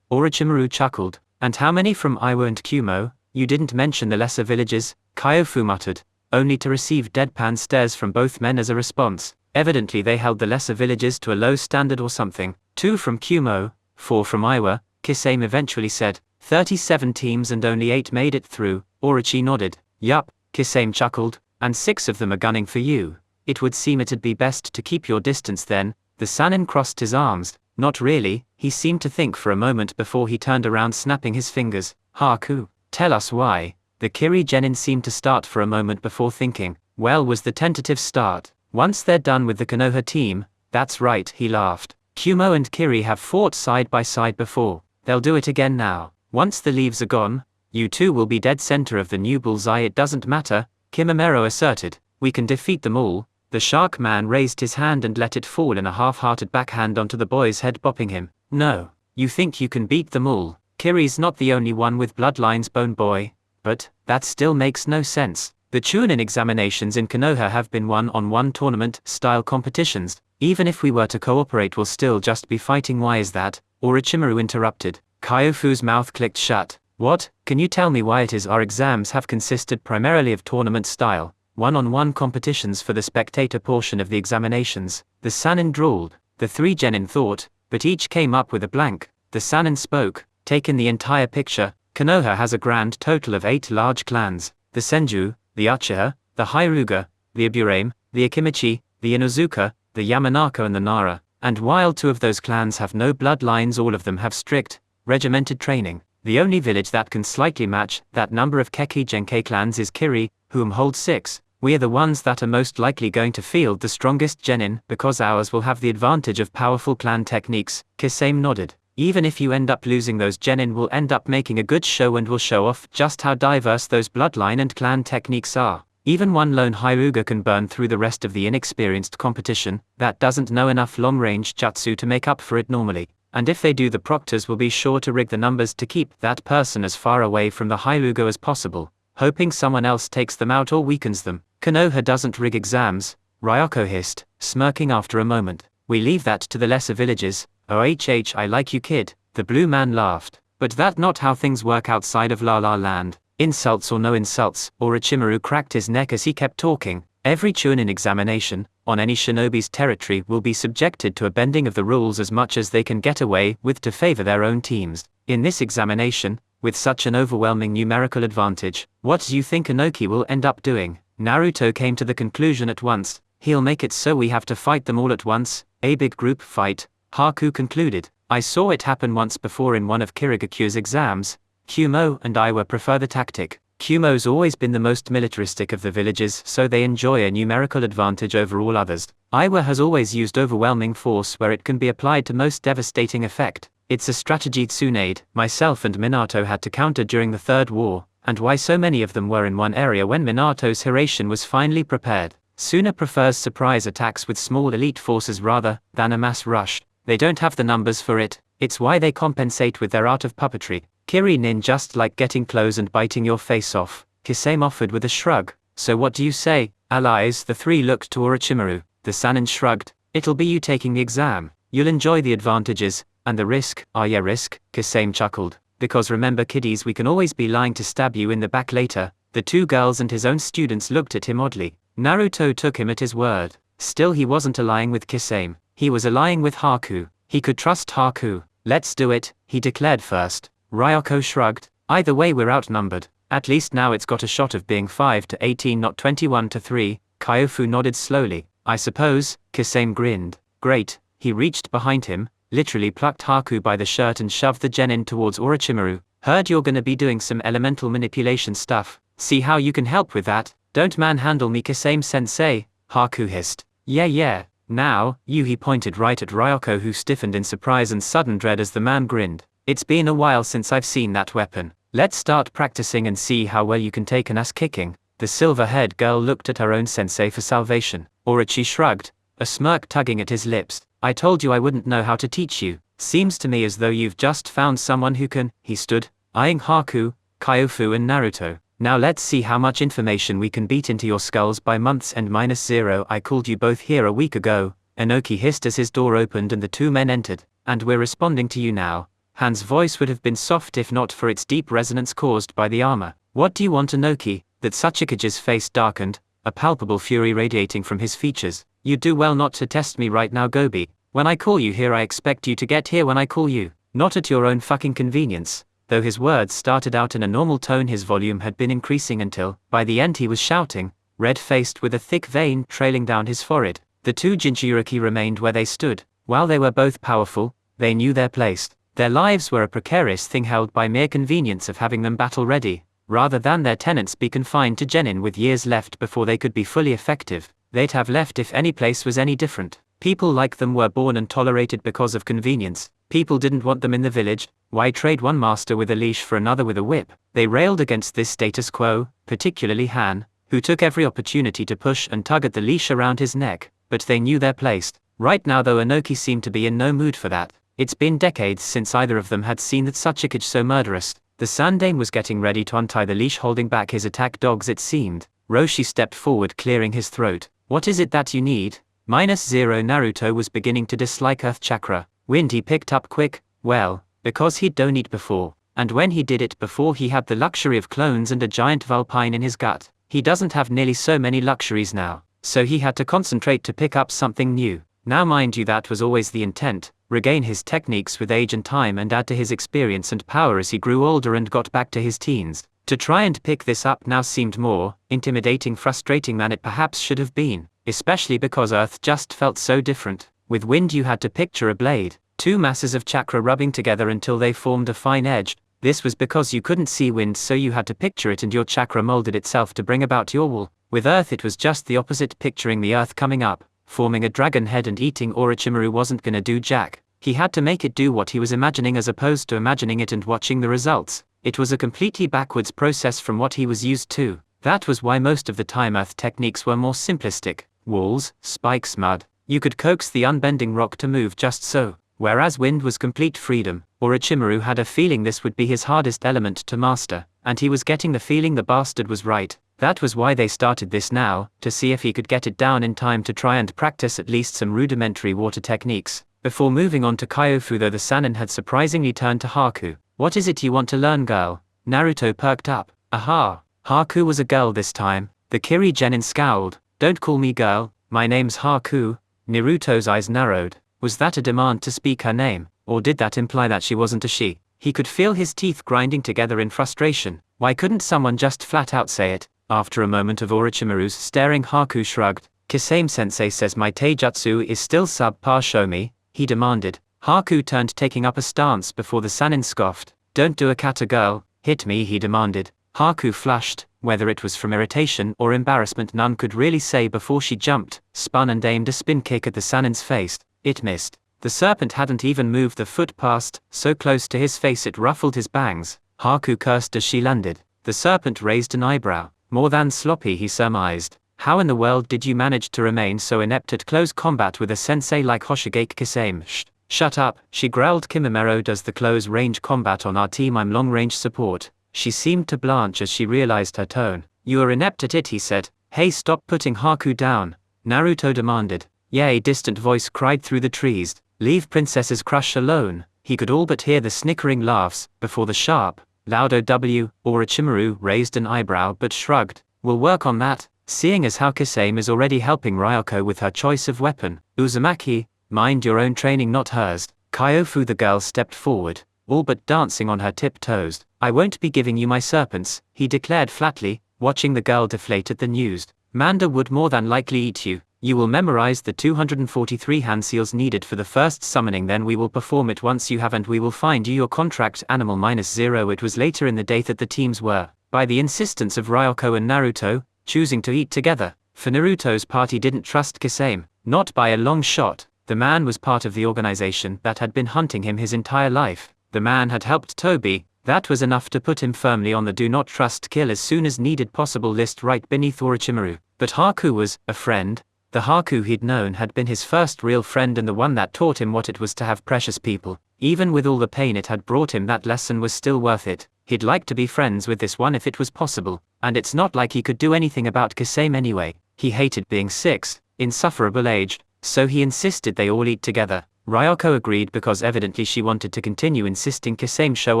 A: Orochimaru chuckled. "And how many from Iwa and Kumo?" "You didn't mention the lesser villages," Kyofu muttered, only to receive deadpan stares from both men as a response. Evidently they held the lesser villages to a low standard or something. 2 from Kumo, 4 from Iwa, Kisame eventually said. 37 teams and only 8 made it through. Orochi nodded. "Yup," Kisame chuckled, "and 6 of them are gunning for you. It would seem it'd be best to keep your distance then." The Sannin crossed his arms. "Not really," he seemed to think for a moment before he turned around, snapping his fingers. "Haku, tell us why." The Kiri genin seemed to start for a moment before thinking. "Well," was the tentative start. "Once they're done with the Konoha team." "That's right," he laughed. "Kumo and Kiri have fought side by side before. They'll do it again now. Once the leaves are gone, you two will be dead center of the new bullseye." "It doesn't matter," Kimimero asserted. "We can defeat them all." The shark man raised his hand and let it fall in a half-hearted backhand onto the boy's head, bopping him. "No. You think you can beat them all? Kiri's not the only one with bloodlines, Bone Boy." "But that still makes no sense. The Chunin examinations in Konoha have been one-on-one tournament-style competitions. Even if we were to cooperate, we'll still just be fighting." "Why is that?" Orochimaru interrupted. Kyofu's mouth clicked shut. "What? Can you tell me why it is our exams have consisted primarily of tournament-style, one-on-one competitions for the spectator portion of the examinations?" The Sannin drawled. The 3 genin thought, but each came up with a blank. The Sannin spoke. "Taking the entire picture, Konoha has a grand total of 8 large clans: the Senju, the Uchiha, the Hyruga, the Aburame, the Akimichi, the Inozuka, the Yamanaka and the Nara. And while 2 of those clans have no bloodlines, all of them have strict, regimented training. The only village that can slightly match that number of Keki Genkei clans is Kiri, whom holds 6. We are the ones that are most likely going to field the strongest genin, because ours will have the advantage of powerful clan techniques." Kisame nodded. "Even if you end up losing, those genin will end up making a good show and will show off just how diverse those bloodline and clan techniques are. Even one lone Hyruga can burn through the rest of the inexperienced competition that doesn't know enough long-range jutsu to make up for it normally. And if they do, the proctors will be sure to rig the numbers to keep that person as far away from the Hyruga as possible, hoping someone else takes them out or weakens them." "Konoha doesn't rig exams," Ryoko hissed, smirking after a moment. "We leave that to the lesser villages." "I like you, kid," the blue man laughed. "But that's not how things work outside of La La Land." Insults or no insults, Orochimaru cracked his neck as he kept talking. "Every Chunin examination, on any shinobi's territory, will be subjected to a bending of the rules as much as they can get away with to favor their own teams. In this examination, with such an overwhelming numerical advantage, what do you think Inoki will end up doing?" Naruto came to the conclusion at once. "He'll make it so we have to fight them all at once, a big group fight," Haku concluded. "I saw it happen once before in one of Kirigaku's exams. Kumo and Iwa prefer the tactic. Kumo's always been the most militaristic of the villages, so they enjoy a numerical advantage over all others. Iwa has always used overwhelming force where it can be applied to most devastating effect. It's a strategy Tsunade, myself and Minato had to counter during the Third War, and why so many of them were in one area when Minato's Hiration was finally prepared. Suna prefers surprise attacks with small elite forces rather than a mass rush. They don't have the numbers for it. It's why they compensate with their art of puppetry. Kiri nin just like getting close and biting your face off," Kisame offered with a shrug. "So what do you say, allies?" The 3 looked to Orochimaru. The Sannin shrugged. "It'll be you taking the exam. You'll enjoy the advantages, and the risk." "Ah yeah, risk," Kisame chuckled. "Because remember, kiddies, we can always be lying to stab you in the back later." The 2 girls and his own students looked at him oddly. Naruto took him at his word. Still, he wasn't allying with Kisame. He was allying with Haku. He could trust Haku. "Let's do it," he declared first. Ryoko shrugged. "Either way, we're outnumbered. At least now it's got a shot of being 5-18, not 21-3. Kyofu nodded slowly. "I suppose," Kisame grinned. "Great," he reached behind him, literally plucked Haku by the shirt and shoved the genin towards Orochimaru. Heard you're gonna be doing some elemental manipulation stuff. See how you can help with that? Don't manhandle me, Kisame-sensei, Haku hissed. Yeah. Now, you, he pointed right at Ryoko, who stiffened in surprise and sudden dread as the man grinned. It's been a while since I've seen that weapon. Let's start practicing and see how well you can take an ass kicking. The silver-haired girl looked at her own sensei for salvation. Orochi shrugged, a smirk tugging at his lips. I told you I wouldn't know how to teach you. Seems to me as though you've just found someone who can. He stood, eyeing Haku, Kyofu and Naruto. Now let's see how much information we can beat into your skulls by month's end -0. I called you both here a week ago, Inoki hissed as his door opened and the two men entered. And we're responding to you now. Han's voice would have been soft if not for its deep resonance caused by the armor. What do you want, Inoki? That Sachikage's face darkened, a palpable fury radiating from his features. You do well not to test me right now, Gobi. When I call you here I expect you to get here when I call you, not at your own fucking convenience. Though his words started out in a normal tone, his volume had been increasing until, by the end, he was shouting, red-faced with a thick vein trailing down his forehead. The two Jinchuriki remained where they stood. While they were both powerful, they knew their place. Their lives were a precarious thing held by mere convenience of having them battle-ready, rather than their tenants be confined to genin with years left before they could be fully effective. They'd have left if any place was any different. People like them were born and tolerated because of convenience. People didn't want them in the village. Why trade one master with a leash for another with a whip? They railed against this status quo, particularly Han, who took every opportunity to push and tug at the leash around his neck, but they knew their place. Right now though, Inoki seemed to be in no mood for that. It's been decades since either of them had seen that Sachikage so murderous. The Sandaime was getting ready to untie the leash, holding back his attack dogs it seemed. Roshi stepped forward, clearing his throat. What is it that you need? -0. Naruto was beginning to dislike Earth Chakra. Wind he picked up quick, well, because he'd done it before, and when he did it before he had the luxury of clones and a giant vulpine in his gut. He doesn't have nearly so many luxuries now, so he had to concentrate to pick up something new. Now mind you, that was always the intent, regain his techniques with age and time and add to his experience and power as he grew older and got back to his teens. To try and pick this up now seemed more intimidating, frustrating than it perhaps should have been, especially because Earth just felt so different. With wind you had to picture a blade, two masses of chakra rubbing together until they formed a fine edge. This was because you couldn't see wind, so you had to picture it and your chakra molded itself to bring about your will. With Earth it was just the opposite, picturing the Earth coming up, forming a dragon head and eating Orochimaru wasn't gonna do jack. He had to make it do what he was imagining as opposed to imagining it and watching the results. It was a completely backwards process from what he was used to. That was why most of the time Earth techniques were more simplistic. Walls, spikes, mud. You could coax the unbending rock to move just so. Whereas wind was complete freedom. Orochimaru had a feeling this would be his hardest element to master, and he was getting the feeling the bastard was right. That was why they started this now, to see if he could get it down in time to try and practice at least some rudimentary water techniques. Before moving on to Kyofu, though, the Sannin had surprisingly turned to Haku. What is it you want to learn, girl? Naruto perked up. Aha! Haku was a girl this time. The Kiri Genin scowled. Don't call me girl, my name's Haku. Naruto's eyes narrowed. Was that a demand to speak her name, or did that imply that she wasn't a she? He could feel his teeth grinding together in frustration. Why couldn't someone just flat out say it? After a moment of Orochimaru's staring, Haku shrugged. Kisame-sensei says my taijutsu is still subpar, show me, he demanded. Haku turned, taking up a stance before the Sannin scoffed. Don't do a kata, girl, hit me, he demanded. Haku flushed, whether it was from irritation or embarrassment none could really say, before she jumped, spun and aimed a spin kick at the Sannin's face. It missed. The serpent hadn't even moved the foot past, so close to his face it ruffled his bangs. Haku cursed as she landed. The serpent raised an eyebrow. More than sloppy, he surmised. How in the world did you manage to remain so inept at close combat with a sensei like Hoshigaki Kisame? Shut up, she growled. Kimimero does the close range combat on our team, I'm long range support. She seemed to blanch as she realized her tone. You are inept at it, he said. Hey, stop putting Haku down, Naruto demanded. Yeah, a distant voice cried through the trees. Leave Princess's crush alone. He could all but hear the snickering laughs, before the sharp, loud OW. Orochimaru raised an eyebrow but shrugged. We'll work on that, seeing as how Kisame is already helping Ryoko with her choice of weapon. Uzumaki, mind your own training, not hers. Kyofu, the girl, stepped forward, all but dancing on her tiptoes. I won't be giving you my serpents, he declared flatly, watching the girl deflate at the news. Manda would more than likely eat you. You will memorize the 243 hand seals needed for the first summoning, then we will perform it once you have and we will find you your contract animal -0. It was later in the day that the teams were, by the insistence of Ryoko and Naruto, choosing to eat together. For Naruto's party didn't trust Kisame, not by a long shot. The man was part of the organization that had been hunting him his entire life. The man had helped Toby. That was enough to put him firmly on the do not trust kill as soon as needed possible list right beneath Orochimaru. But Haku was a friend. The Haku he'd known had been his first real friend and the one that taught him what it was to have precious people. Even with all the pain it had brought him, that lesson was still worth it. He'd like to be friends with this one if it was possible, and it's not like he could do anything about Kisame anyway. He hated being 6, insufferable age, so he insisted they all eat together. Ryoko agreed because evidently she wanted to continue insisting Kisame show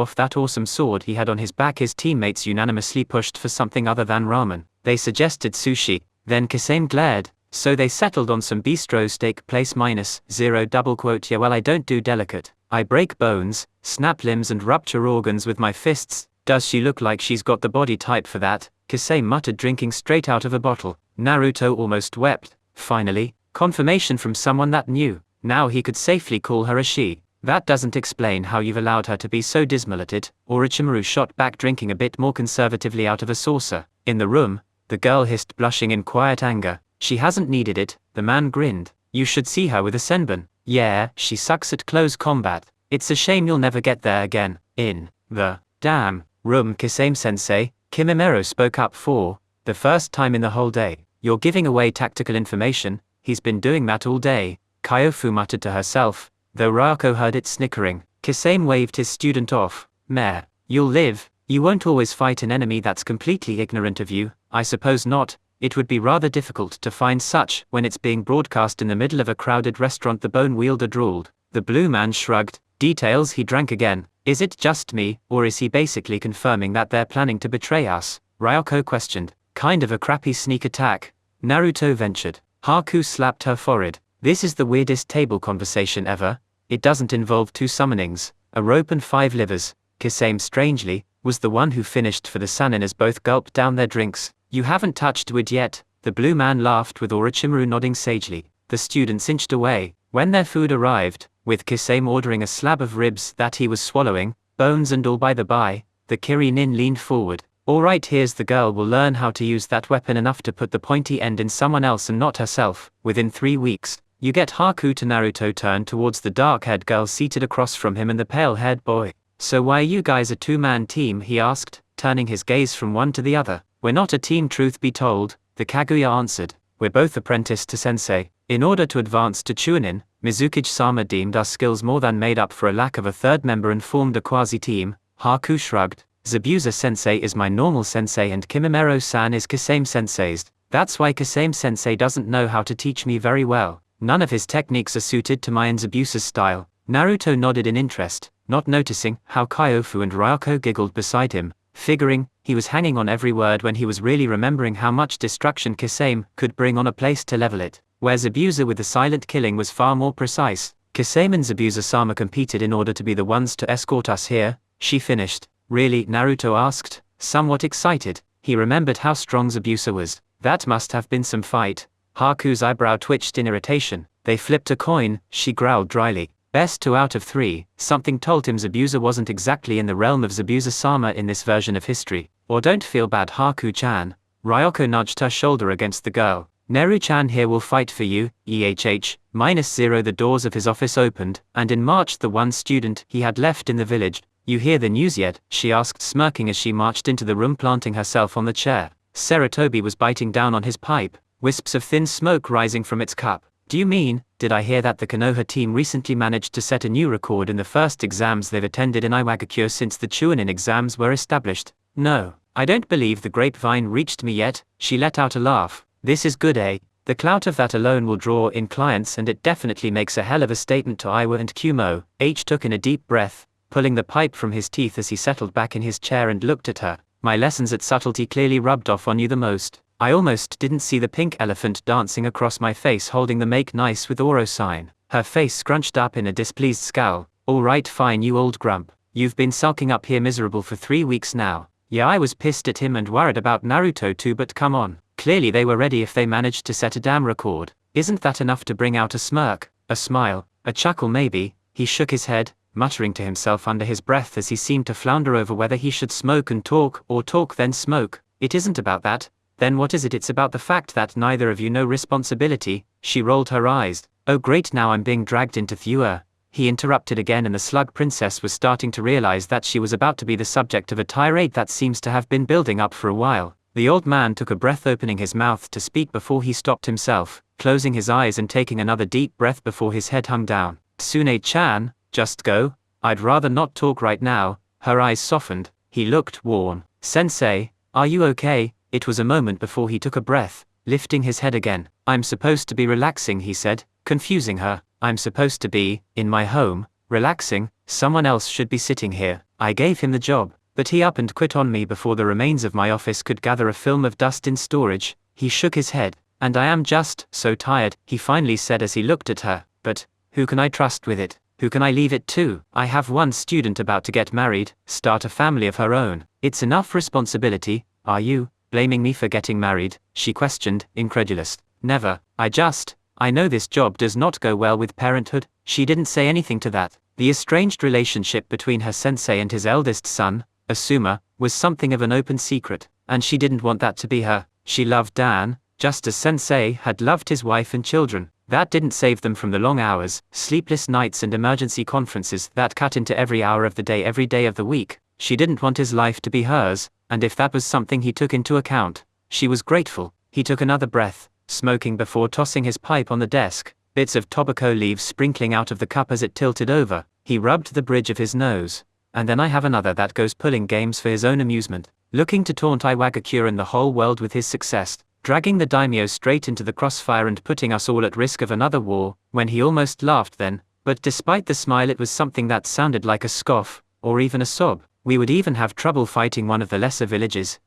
A: off that awesome sword he had on his back. His teammates unanimously pushed for something other than ramen. They suggested sushi, then Kisame glared, so they settled on some bistro steak place -0. Yeah, well, I don't do delicate. I break bones, snap limbs and rupture organs with my fists. Does she look like she's got the body type for that? Kisame muttered, drinking straight out of a bottle. Naruto almost wept. Finally, confirmation from someone that knew. Now he could safely call her a she. That doesn't explain how you've allowed her to be so dismal at it. Orochimaru shot back, drinking a bit more conservatively out of a saucer. In the room, the girl hissed, blushing in quiet anger. She hasn't needed it. The man grinned. You should see her with a senbon. Yeah, she sucks at close combat. It's a shame you'll never get there again. In the damn room, Kisame-sensei, Kimimero spoke up for the first time in the whole day. You're giving away tactical information. He's been doing that all day. Kyofu muttered to herself, though Ryoko heard it snickering. Kisame waved his student off. Meh. You'll live. You won't always fight an enemy that's completely ignorant of you. I suppose not. It would be rather difficult to find such when it's being broadcast in the middle of a crowded restaurant. The bone wielder drawled. The blue man shrugged. Details. He drank again. Is it just me, or is he basically confirming that they're planning to betray us? Ryoko questioned. Kind of a crappy sneak attack. Naruto ventured. Haku slapped her forehead. This is the weirdest table conversation ever. It doesn't involve 2 summonings, a rope and 5 livers. Kisame, strangely, was the one who finished for the Sannin as both gulped down their drinks. You haven't touched wood yet. The blue man laughed, with Orochimaru nodding sagely. The students inched away. When their food arrived, with Kisame ordering a slab of ribs that he was swallowing, bones and all by the by, the Kirinin leaned forward. Alright, here's the girl will learn how to use that weapon enough to put the pointy end in someone else and not herself, within 3 weeks. You get Haku to Naruto turned towards the dark-haired girl seated across from him and the pale-haired boy. So why are you guys a 2-man team? He asked, turning his gaze from one to the other. We're not a team, truth be told, the Kaguya answered. We're both apprenticed to sensei. In order to advance to Chunin, Mizukage-sama deemed our skills more than made up for a lack of a third member and formed a quasi-team. Haku shrugged. Zabuza-sensei is my normal sensei and Kimimero-san is Kisame-sensei's. That's why Kisame-sensei doesn't know how to teach me very well. None of his techniques are suited to my and Zabuza's style. Naruto nodded in interest, not noticing how Kyofu and Ryoko giggled beside him, figuring he was hanging on every word when he was really remembering how much destruction Kisame could bring on a place to level it, where Zabuza with the silent killing was far more precise. Kisame and Zabuza-sama competed in order to be the ones to escort us here, she finished. Really? Naruto asked, somewhat excited. He remembered how strong Zabuza was. That must have been some fight. Haku's eyebrow twitched in irritation. They flipped a coin, she growled dryly. Best 2 out of 3, something told him Zabuza wasn't exactly in the realm of Zabuza-sama in this version of history. Or don't feel bad, Haku-chan. Ryoko nudged her shoulder against the girl. Neru-chan here will fight for you, -0. The doors of his office opened, and in marched the one student he had left in the village. You hear the news yet? She asked, smirking as she marched into the room, planting herself on the chair. Sarutobi was biting down on his pipe, wisps of thin smoke rising from its cup. Do you mean, did I hear that the Konoha team recently managed to set a new record in the first exams they've attended in Iwagakure since the Chunin exams were established? No, I don't believe the grapevine reached me yet. She let out a laugh. This is good, eh? The clout of that alone will draw in clients, and it definitely makes a hell of a statement to Iwa and Kumo. H took in a deep breath, pulling the pipe from his teeth as he settled back in his chair and looked at her. My lessons at subtlety clearly rubbed off on you the most. I almost didn't see the pink elephant dancing across my face holding the make nice with Oro sign. Her face scrunched up in a displeased scowl. Alright, fine, you old grump. You've been sulking up here miserable for 3 weeks now. Yeah, I was pissed at him and worried about Naruto too, but come on. Clearly they were ready if they managed to set a damn record. Isn't that enough to bring out a smirk, a smile, a chuckle maybe? He shook his head, muttering to himself under his breath as he seemed to flounder over whether he should smoke and talk or talk then smoke. It isn't about that. Then what is it? It's about the fact that neither of you know responsibility. She rolled her eyes. Oh great, now I'm being dragged into theater. He interrupted again, and the slug princess was starting to realize that she was about to be the subject of a tirade that seems to have been building up for a while. The old man took a breath, opening his mouth to speak before he stopped himself, closing his eyes and taking another deep breath before his head hung down. Tsune-chan, just go. I'd rather not talk right now. Her eyes softened. He looked worn. Sensei, are you okay? It was a moment before he took a breath, lifting his head again. I'm supposed to be relaxing, he said, confusing her. I'm supposed to be in my home, relaxing. Someone else should be sitting here. I gave him the job, but he up and quit on me before the remains of my office could gather a film of dust in storage. He shook his head. And I am just so tired, he finally said as he looked at her. But who can I trust with it? Who can I leave it to? I have one student about to get married, start a family of her own. It's enough responsibility. Are you blaming me for getting married? She questioned, incredulous. Never. I know this job does not go well with parenthood. She didn't say anything to that. The estranged relationship between her sensei and his eldest son, Asuma, was something of an open secret, and she didn't want that to be her. She loved Dan, just as sensei had loved his wife and children. That didn't save them from the long hours, sleepless nights and emergency conferences that cut into every hour of the day every day of the week. She didn't want his life to be hers, and if that was something he took into account, she was grateful. He took another breath, smoking before tossing his pipe on the desk, bits of tobacco leaves sprinkling out of the cup as it tilted over. He rubbed the bridge of his nose. And then I have another that goes pulling games for his own amusement, looking to taunt Iwagakure and the whole world with his success, dragging the daimyo straight into the crossfire and putting us all at risk of another war. When he almost laughed then, but despite the smile it was something that sounded like a scoff, or even a sob. We would even have trouble fighting one of the lesser villages.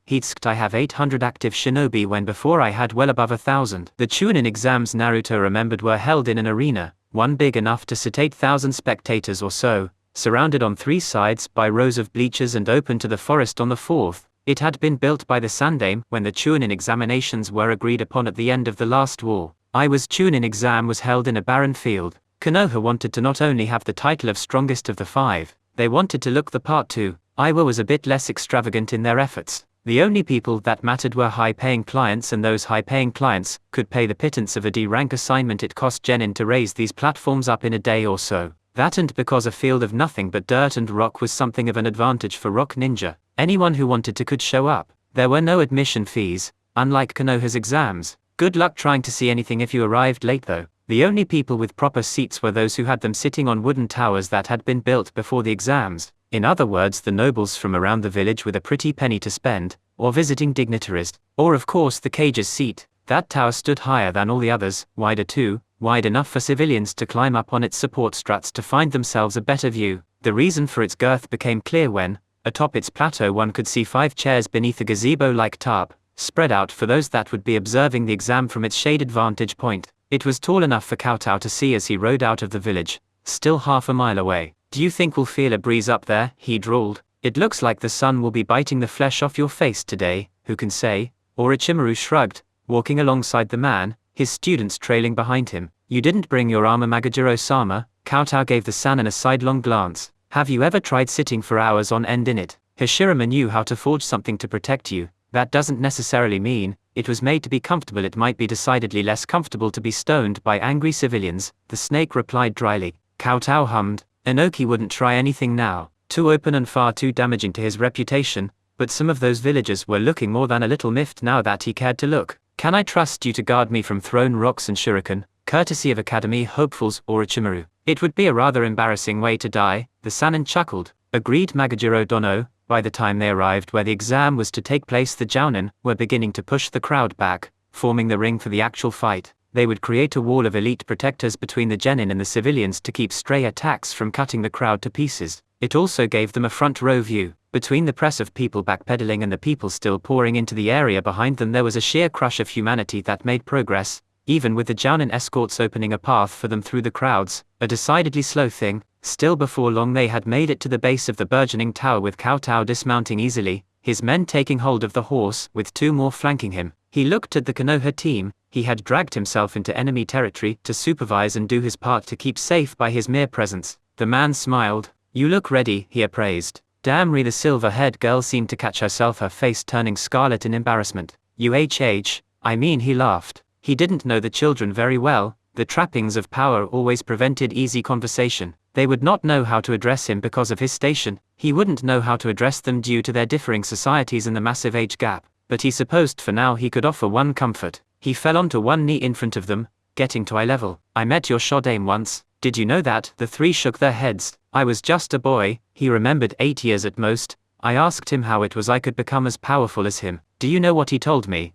A: I have 800 active shinobi when before I had well above 1,000. The Chunin exams Naruto remembered were held in an arena, one big enough to sit 8,000 spectators or so, surrounded on 3 sides by rows of bleachers and open to the forest on the 4th. It had been built by the Sandaime when the Chunin examinations were agreed upon at the end of the last war. Chunin exam was held in a barren field. Konoha wanted to not only have the title of strongest of the 5, they wanted to look the part too. Iwa was a bit less extravagant in their efforts. The only people that mattered were high-paying clients, and those high-paying clients could pay the pittance of a D-rank assignment it cost genin to raise these platforms up in a day or so. That, and because a field of nothing but dirt and rock was something of an advantage for Rock Ninja, anyone who wanted to could show up. There were no admission fees, unlike Konoha's exams. Good luck trying to see anything if you arrived late though. The only people with proper seats were those who had them sitting on wooden towers that had been built before the exams. In other words, the nobles from around the village with a pretty penny to spend, or visiting dignitaries, or of course the cage's seat. That tower stood higher than all the others, wider too, wide enough for civilians to climb up on its support struts to find themselves a better view. The reason for its girth became clear when, atop its plateau, one could see 5 chairs beneath a gazebo-like tarp, spread out for those that would be observing the exam from its shaded vantage point. It was tall enough for Kowtow to see as he rode out of the village, still half a mile away. Do you think we'll feel a breeze up there? He drawled. It looks like the sun will be biting the flesh off your face today, who can say? Orochimaru shrugged, walking alongside the man, his students trailing behind him. You didn't bring your armor, Magajiro-sama? Kowtow gave the Sannin a sidelong glance. Have you ever tried sitting for hours on end in it? Hashirama knew how to forge something to protect you. That doesn't necessarily mean it was made to be comfortable. It might be decidedly less comfortable to be stoned by angry civilians, the snake replied dryly. Kowtow hummed. Inoki wouldn't try anything now. Too open and far too damaging to his reputation, but some of those villagers were looking more than a little miffed now that he cared to look. Can I trust you to guard me from thrown rocks and shuriken, courtesy of Academy hopefuls Orochimaru? It would be a rather embarrassing way to die, the Sannin chuckled. Agreed Magajiro Dono. By the time they arrived where the exam was to take place, the Jounin were beginning to push the crowd back, forming the ring for the actual fight. They would create a wall of elite protectors between the genin and the civilians to keep stray attacks from cutting the crowd to pieces. It also gave them a front row view. Between the press of people backpedaling and the people still pouring into the area behind them, there was a sheer crush of humanity that made progress, even with the Jounin escorts opening a path for them through the crowds, a decidedly slow thing. Still, before long they had made it to the base of the burgeoning tower, with Kowtow dismounting easily, his men taking hold of the horse, with 2 more flanking him. He looked at the Konoha team, he had dragged himself into enemy territory to supervise and do his part to keep safe by his mere presence. The man smiled. "You look ready," he appraised. Damn, the silver-haired girl seemed to catch herself, her face turning scarlet in embarrassment. I mean, he laughed. He didn't know the children very well. The trappings of power always prevented easy conversation. They would not know how to address him because of his station. He wouldn't know how to address them due to their differing societies and the massive age gap. But he supposed for now he could offer one comfort. He fell onto one knee in front of them, getting to eye level. "I met your Shodaime once. Did you know that?" The three shook their heads. "I was just a boy," he remembered, 8 years at most. "I asked him how it was I could become as powerful as him. Do you know what he told me?"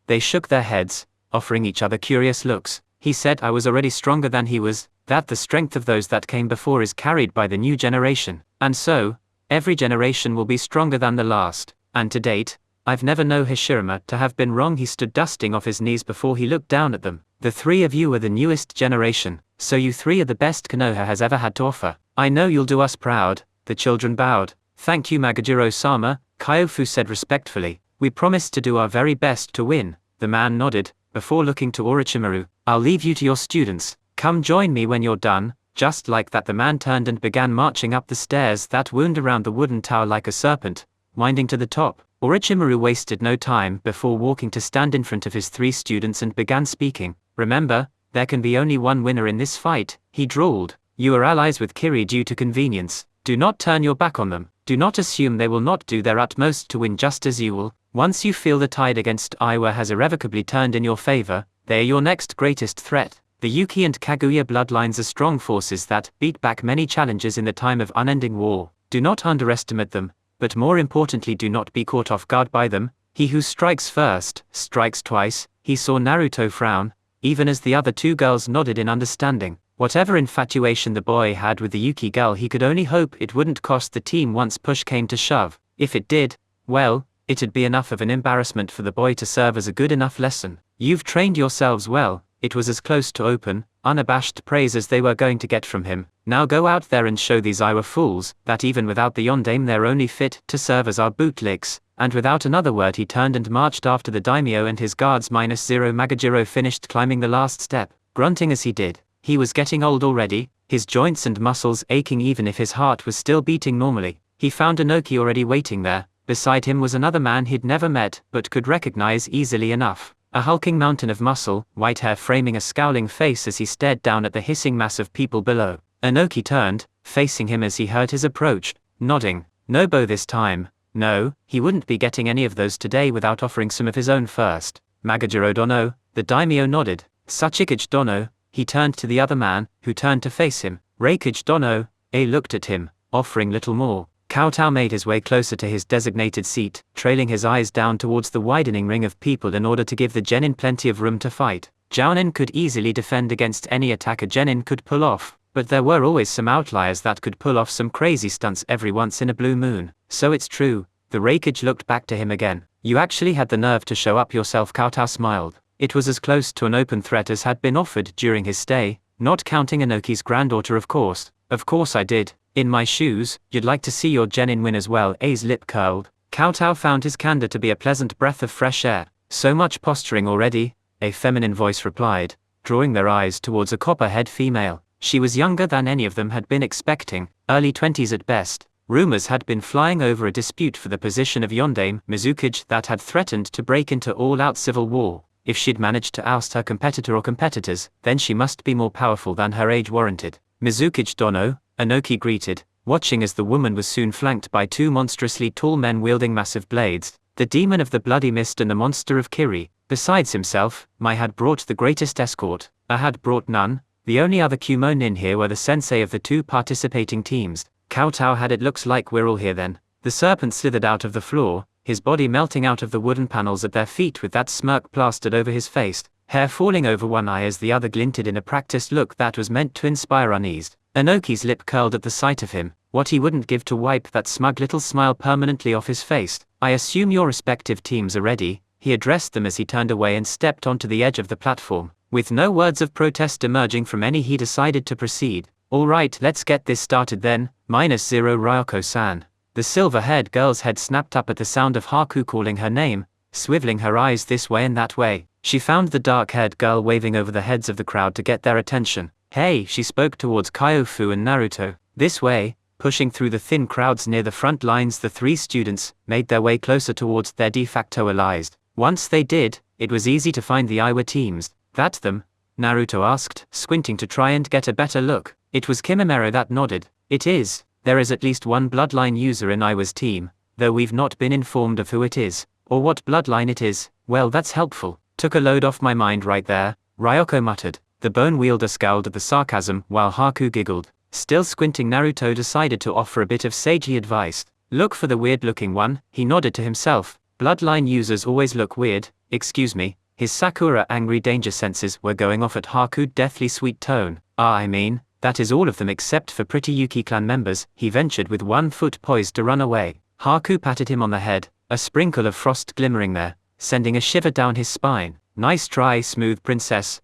A: They shook their heads, offering each other curious looks. "He said I was already stronger than he was, that the strength of those that came before is carried by the new generation. And so, every generation will be stronger than the last. And to date, I've never known Hashirama to have been wrong." He stood dusting off his knees before he looked down at them. "The three of you are the newest generation, so you three are the best Konoha has ever had to offer. I know you'll do us proud." The children bowed. "Thank you, Magajiro-sama," Kyofu said respectfully. "We promised to do our very best to win." The man nodded, before looking to Orochimaru. "I'll leave you to your students. Come join me when you're done." Just like that, the man turned and began marching up the stairs that wound around the wooden tower like a serpent, winding to the top. Orochimaru wasted no time before walking to stand in front of his three students and began speaking. "Remember, there can be only one winner in this fight," he drawled. "You are allies with Kiri due to convenience. Do not turn your back on them. Do not assume they will not do their utmost to win just as you will. Once you feel the tide against Iwa has irrevocably turned in your favor, they are your next greatest threat. The Yuki and Kaguya bloodlines are strong forces that beat back many challenges in the time of unending war. Do not underestimate them, but more importantly, do not be caught off guard by them. He who strikes first, strikes twice." He saw Naruto frown, even as the other two girls nodded in understanding. Whatever infatuation the boy had with the Yuki girl, he could only hope it wouldn't cost the team once push came to shove. If it did, well, it'd be enough of an embarrassment for the boy to serve as a good enough lesson. "You've trained yourselves well." It was as close to open, unabashed praise as they were going to get from him. "Now go out there and show these Iwa fools that even without the Yondaime they're only fit to serve as our bootlicks." And without another word he turned and marched after the daimyo and his guards. -0 Magajiro finished climbing the last step, grunting as he did. He was getting old already, his joints and muscles aching even if his heart was still beating normally. He found Inoki already waiting there. Beside him was another man he'd never met but could recognize easily enough. A hulking mountain of muscle, white hair framing a scowling face as he stared down at the hissing mass of people below. Inoki turned, facing him as he heard his approach, nodding. No bow this time. No, he wouldn't be getting any of those today without offering some of his own first. "Magajiro Dono," the daimyo nodded. "Sachikage Dono." He turned to the other man, who turned to face him. "Reikage Dono." Looked at him, offering little more. Kowtow made his way closer to his designated seat, trailing his eyes down towards the widening ring of people in order to give the genin plenty of room to fight. Jounin could easily defend against any attack a genin could pull off, but there were always some outliers that could pull off some crazy stunts every once in a blue moon. "So it's true." The Reikage looked back to him again. "You actually had the nerve to show up yourself." Kowtow smiled. It was as close to an open threat as had been offered during his stay, not counting Inoki's granddaughter of course. "Of course I did. In my shoes, you'd like to see your genin win as well." A's lip curled. Kowtow found his candor to be a pleasant breath of fresh air. "So much posturing already," a feminine voice replied, drawing their eyes towards a copper-haired female. She was younger than any of them had been expecting, early 20s at best. Rumors had been flying over a dispute for the position of Yondaime Mizukage that had threatened to break into all-out civil war. If she'd managed to oust her competitor or competitors, then she must be more powerful than her age warranted. "Mizukage Dono," Inoki greeted, watching as the woman was soon flanked by two monstrously tall men wielding massive blades. The demon of the bloody mist and the monster of Kiri. Besides himself, Mai had brought the greatest escort. I had brought none. The only other Kumonin here were the sensei of the two participating teams. Kowtow had. "It looks like we're all here then." The serpent slithered out of the floor, his body melting out of the wooden panels at their feet with that smirk plastered over his face, hair falling over one eye as the other glinted in a practiced look that was meant to inspire unease. Inoki's lip curled at the sight of him, what he wouldn't give to wipe that smug little smile permanently off his face. "I assume your respective teams are ready," he addressed them as he turned away and stepped onto the edge of the platform. With no words of protest emerging from any, he decided to proceed. "All right, let's get this started then, -0 Ryoko-san." The silver-haired girl's head snapped up at the sound of Haku calling her name, swiveling her eyes this way and that way. She found the dark-haired girl waving over the heads of the crowd to get their attention. Hey, she spoke towards Kyofu and Naruto. This way, pushing through the thin crowds near the front lines, the three students made their way closer towards their de facto allies. Once they did, it was easy to find the Iwa teams. That them? Naruto asked, squinting to try and get a better look. It was Kimimero that nodded. It is. There is at least one bloodline user in Iwa's team, though we've not been informed of who it is, or what bloodline it is. Well, that's helpful. Took a load off my mind right there, Ryoko muttered. The bone wielder scowled at the sarcasm, while Haku giggled. Still squinting, Naruto decided to offer a bit of sagely advice. Look for the weird-looking one, he nodded to himself. Bloodline users always look weird. Excuse me. His Sakura angry danger senses were going off at Haku's deathly sweet tone. I mean, that is all of them except for pretty Yuki clan members, he ventured with 1 foot poised to run away. Haku patted him on the head, a sprinkle of frost glimmering there, sending a shiver down his spine. Nice try, smooth princess.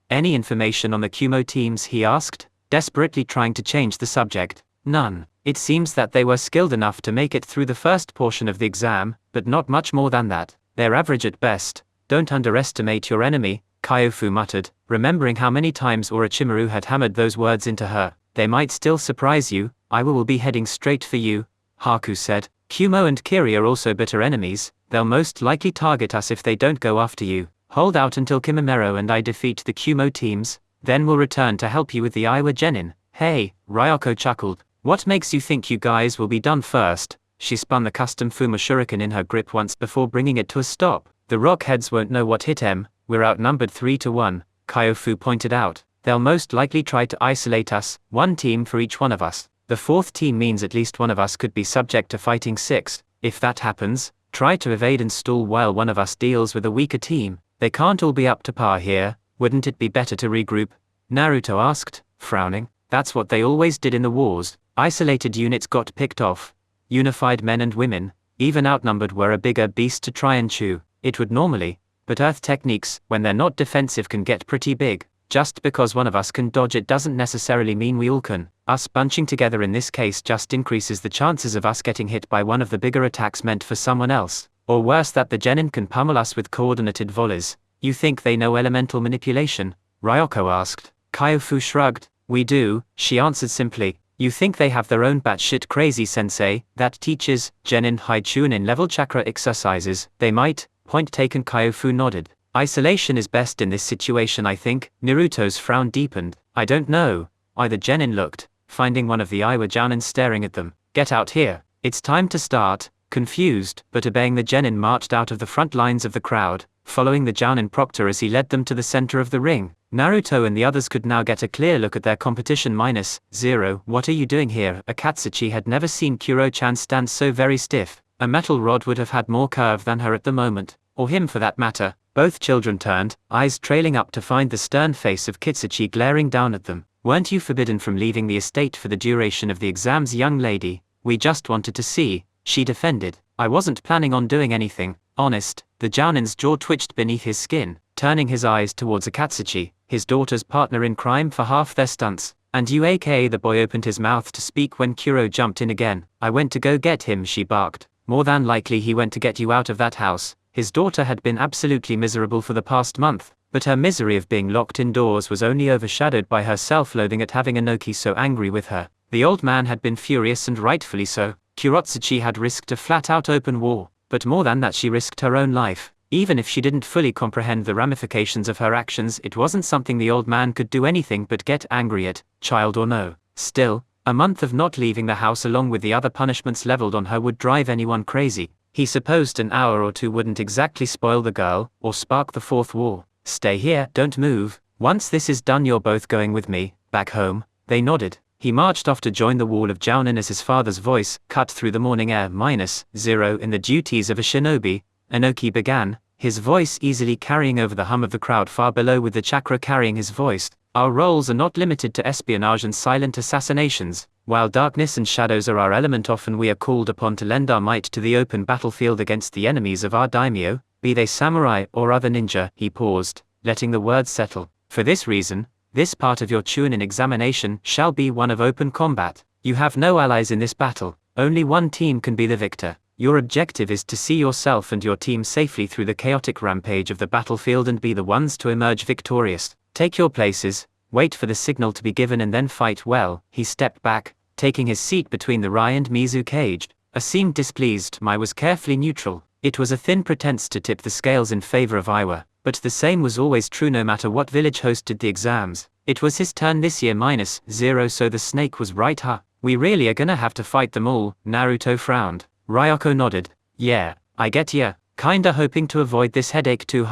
A: Any information on the Kumo teams, he asked, desperately trying to change the subject. None. It seems that they were skilled enough to make it through the first portion of the exam, but not much more than that. They're average at best. Don't underestimate your enemy, Kyofu muttered, remembering how many times Orochimaru had hammered those words into her. They might still surprise you. Iwa will be heading straight for you, Haku said. Kumo and Kiri are also bitter enemies. They'll most likely target us if they don't go after you. Hold out until Kimimero and I defeat the Kumo teams, then we'll return to help you with the Iwa Genin. Hey, Ryoko chuckled. What makes you think you guys will be done first? She spun the custom Fuma Shuriken in her grip once before bringing it to a stop. The rockheads won't know what hit them. We're outnumbered 3-1, Kyofu pointed out. They'll most likely try to isolate us, 1 team for each one of us. The 4th team means at least one of us could be subject to fighting 6. If that happens, try to evade and stall while one of us deals with a weaker team. They can't all be up to par here. Wouldn't it be better to regroup? Naruto asked, frowning. That's what they always did in the wars. Isolated units got picked off. Unified men and women, even outnumbered, were a bigger beast to try and chew. It would normally, but Earth techniques, when they're not defensive, can get pretty big. Just because one of us can dodge it doesn't necessarily mean we all can. Us bunching together in this case just increases the chances of us getting hit by one of the bigger attacks meant for someone else. Or worse, that the Genin can pummel us with coordinated volleys. You think they know elemental manipulation? Ryoko asked. Kyofu shrugged. We do, she answered simply. You think they have their own batshit crazy sensei that teaches Genin high Chunin level chakra exercises? They might. Point taken, Kyofu nodded. Isolation is best in this situation, I think. Naruto's frown deepened. I don't know. The Genin looked, finding one of the Iwa Jounin staring at them. Get out here. It's time to start. Confused, but obeying, the Genin marched out of the front lines of the crowd, following the Jounin proctor as he led them to the center of the ring. Naruto and the others could now get a clear look at their competition. -0. What are you doing here? Akatsuchi had never seen Kuro-chan stand so very stiff. A metal rod would have had more curve than her at the moment, or him for that matter. Both children turned, eyes trailing up to find the stern face of Kitsuchi glaring down at them. Weren't you forbidden from leaving the estate for the duration of the exams, young lady? We just wanted to see, she defended. I wasn't planning on doing anything, honest. The Jounin's jaw twitched beneath his skin, turning his eyes towards Akatsuchi, his daughter's partner in crime for half their stunts. And you, aka the boy, opened his mouth to speak when Kuro jumped in again. I went to go get him, she barked. More than likely he went to get you out of that house. His daughter had been absolutely miserable for the past month, but her misery of being locked indoors was only overshadowed by her self-loathing at having Inoki so angry with her. The old man had been furious, and rightfully so. Kurotsuchi had risked a flat-out open war, but more than that, she risked her own life. Even if she didn't fully comprehend the ramifications of her actions, it wasn't something the old man could do anything but get angry at, child or no. Still, a month of not leaving the house along with the other punishments leveled on her would drive anyone crazy. He supposed an hour or two wouldn't exactly spoil the girl, or spark the 4th war. Stay here, don't move. Once this is done, you're both going with me, back home. They nodded. He marched off to join the wall of Jounin as his father's voice cut through the morning air. -0 in the duties of a shinobi, Inoki began, his voice easily carrying over the hum of the crowd far below, with the chakra carrying his voice. Our roles are not limited to espionage and silent assassinations. While darkness and shadows are our element, often we are called upon to lend our might to the open battlefield against the enemies of our daimyo, be they samurai or other ninja. He paused, letting the words settle. For this reason, this part of your Chunin examination shall be one of open combat. You have no allies in this battle. Only one team can be the victor. Your objective is to see yourself and your team safely through the chaotic rampage of the battlefield and be the ones to emerge victorious. Take your places, wait for the signal to be given and then fight well. He stepped back, taking his seat between the Rai and Mizu cage. Seemed displeased. Mai was carefully neutral. It was a thin pretense to tip the scales in favor of Iwa, but the same was always true no matter what village hosted the exams. It was his turn this year -0, so the snake was right. We really are gonna have to fight them all. Naruto frowned. Ryoko nodded. Yeah, I get ya, kinda hoping to avoid this headache too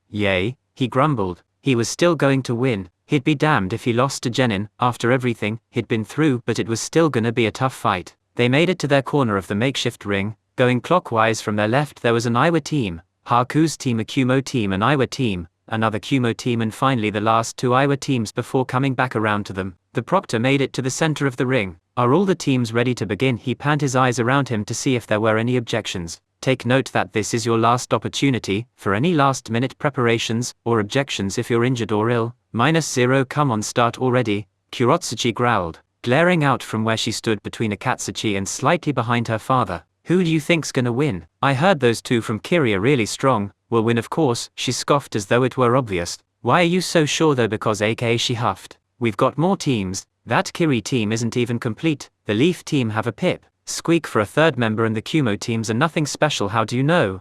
A: Yay, he grumbled. He was still going to win. He'd be damned if he lost to Genin, after everything he'd been through, but it was still gonna be a tough fight. They made it to their corner of the makeshift ring. Going clockwise from their left there was an Iwa team, Haku's team, a Kumo team, an Iwa team, another Kumo team, and finally the last two Iwa teams before coming back around to them. The proctor made it to the center of the ring. Are all the teams ready to begin? He panned his eyes around him to see if there were any objections. Take note that this is your last opportunity for any last-minute preparations or objections if you're injured or ill. -0, come on, start already, Kurotsuchi growled, glaring out from where she stood between Akatsuchi and slightly behind her father. Who do you think's gonna win? I heard those two from Kiri are really strong. Will win of course, she scoffed as though it were obvious. Why are you so sure though? Because aka she huffed. We've got more teams. That Kiri team isn't even complete. The Leaf team have a pip squeak for a third member and the Kumo teams are nothing special. How do you know?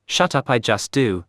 A: Shut up, I just do.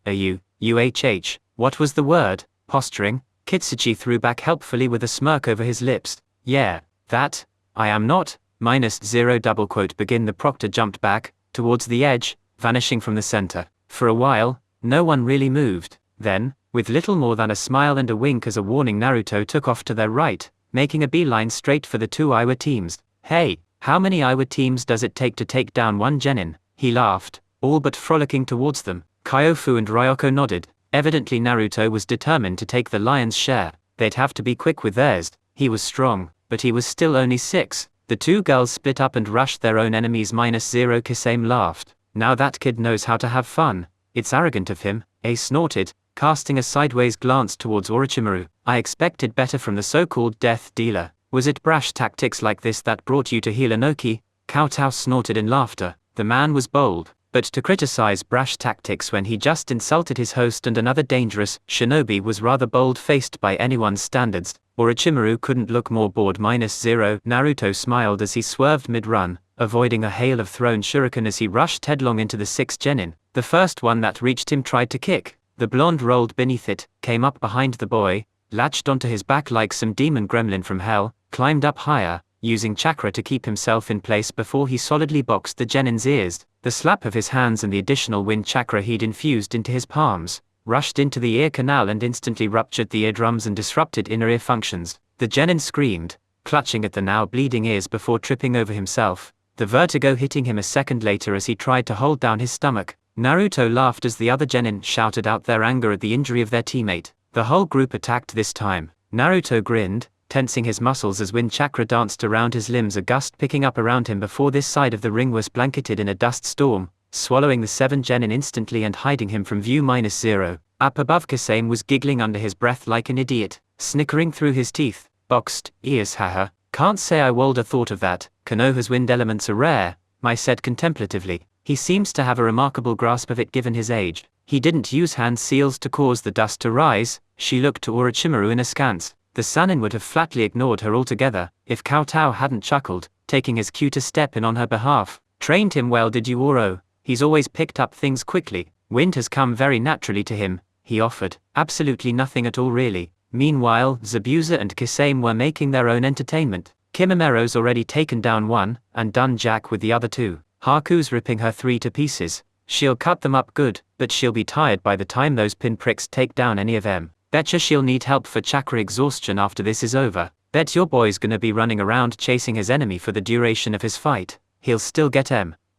A: What was the word? Posturing? Kitsuchi threw back helpfully with a smirk over his lips. Yeah, that, I am not. -0 double quote begin. The proctor jumped back, towards the edge, vanishing from the center. For a while, no one really moved. Then, with little more than a smile and a wink as a warning, Naruto took off to their right, making a beeline straight for the two Iwa teams. Hey, how many Iwa teams does it take to take down one Genin? He laughed, all but frolicking towards them. Kyofu and Ryoko nodded. Evidently Naruto was determined to take the lion's share. They'd have to be quick with theirs. He was strong, but he was still only 6. The two girls split up and rushed their own enemies. -0 Kisame laughed. Now that kid knows how to have fun. It's arrogant of him, snorted, casting a sideways glance towards Orochimaru. I expected better from the so-called death dealer. Was it brash tactics like this that brought you to heal Inoki? Kowtow snorted in laughter. The man was bold, but to criticize brash tactics when he just insulted his host and another dangerous shinobi was rather bold-faced by anyone's standards. Orochimaru couldn't look more bored. -0 Naruto smiled as he swerved mid-run, avoiding a hail of thrown shuriken as he rushed headlong into the 6 Genin. The first one that reached him tried to kick. The blonde rolled beneath it, came up behind the boy, latched onto his back like some demon gremlin from hell, climbed up higher, using chakra to keep himself in place before he solidly boxed the Genin's ears. The slap of his hands and the additional wind chakra he'd infused into his palms rushed into the ear canal and instantly ruptured the eardrums and disrupted inner ear functions. The Genin screamed, clutching at the now bleeding ears before tripping over himself, the vertigo hitting him a second later as he tried to hold down his stomach. Naruto laughed as the other Genin shouted out their anger at the injury of their teammate. The whole group attacked this time. Naruto grinned, tensing his muscles as wind chakra danced around his limbs, a gust picking up around him before this side of the ring was blanketed in a dust storm, swallowing the 7 Genin instantly and hiding him from view. -0. Up above, Kisame was giggling under his breath like an idiot, snickering through his teeth. Boxed ears, haha. Can't say I would have thought of that. Konoha's wind elements are rare, Mai said contemplatively. He seems to have a remarkable grasp of it given his age. He didn't use hand seals to cause the dust to rise. She looked to Orochimaru in askance. The Sannin would have flatly ignored her altogether, if Kowtow hadn't chuckled, taking his cue to step in on her behalf. Trained him well, did you, Oro? He's always picked up things quickly. Wind has come very naturally to him, he offered. Absolutely nothing at all really. Meanwhile, Zabuza and Kisame were making their own entertainment. Kimamero's already taken down one, and done Jack with the other 2. Haku's ripping her 3 to pieces. She'll cut them up good, but she'll be tired by the time those pinpricks take down any of them. Betcha she'll need help for chakra exhaustion after this is over. Bet your boy's gonna be running around chasing his enemy for the duration of his fight. He'll still get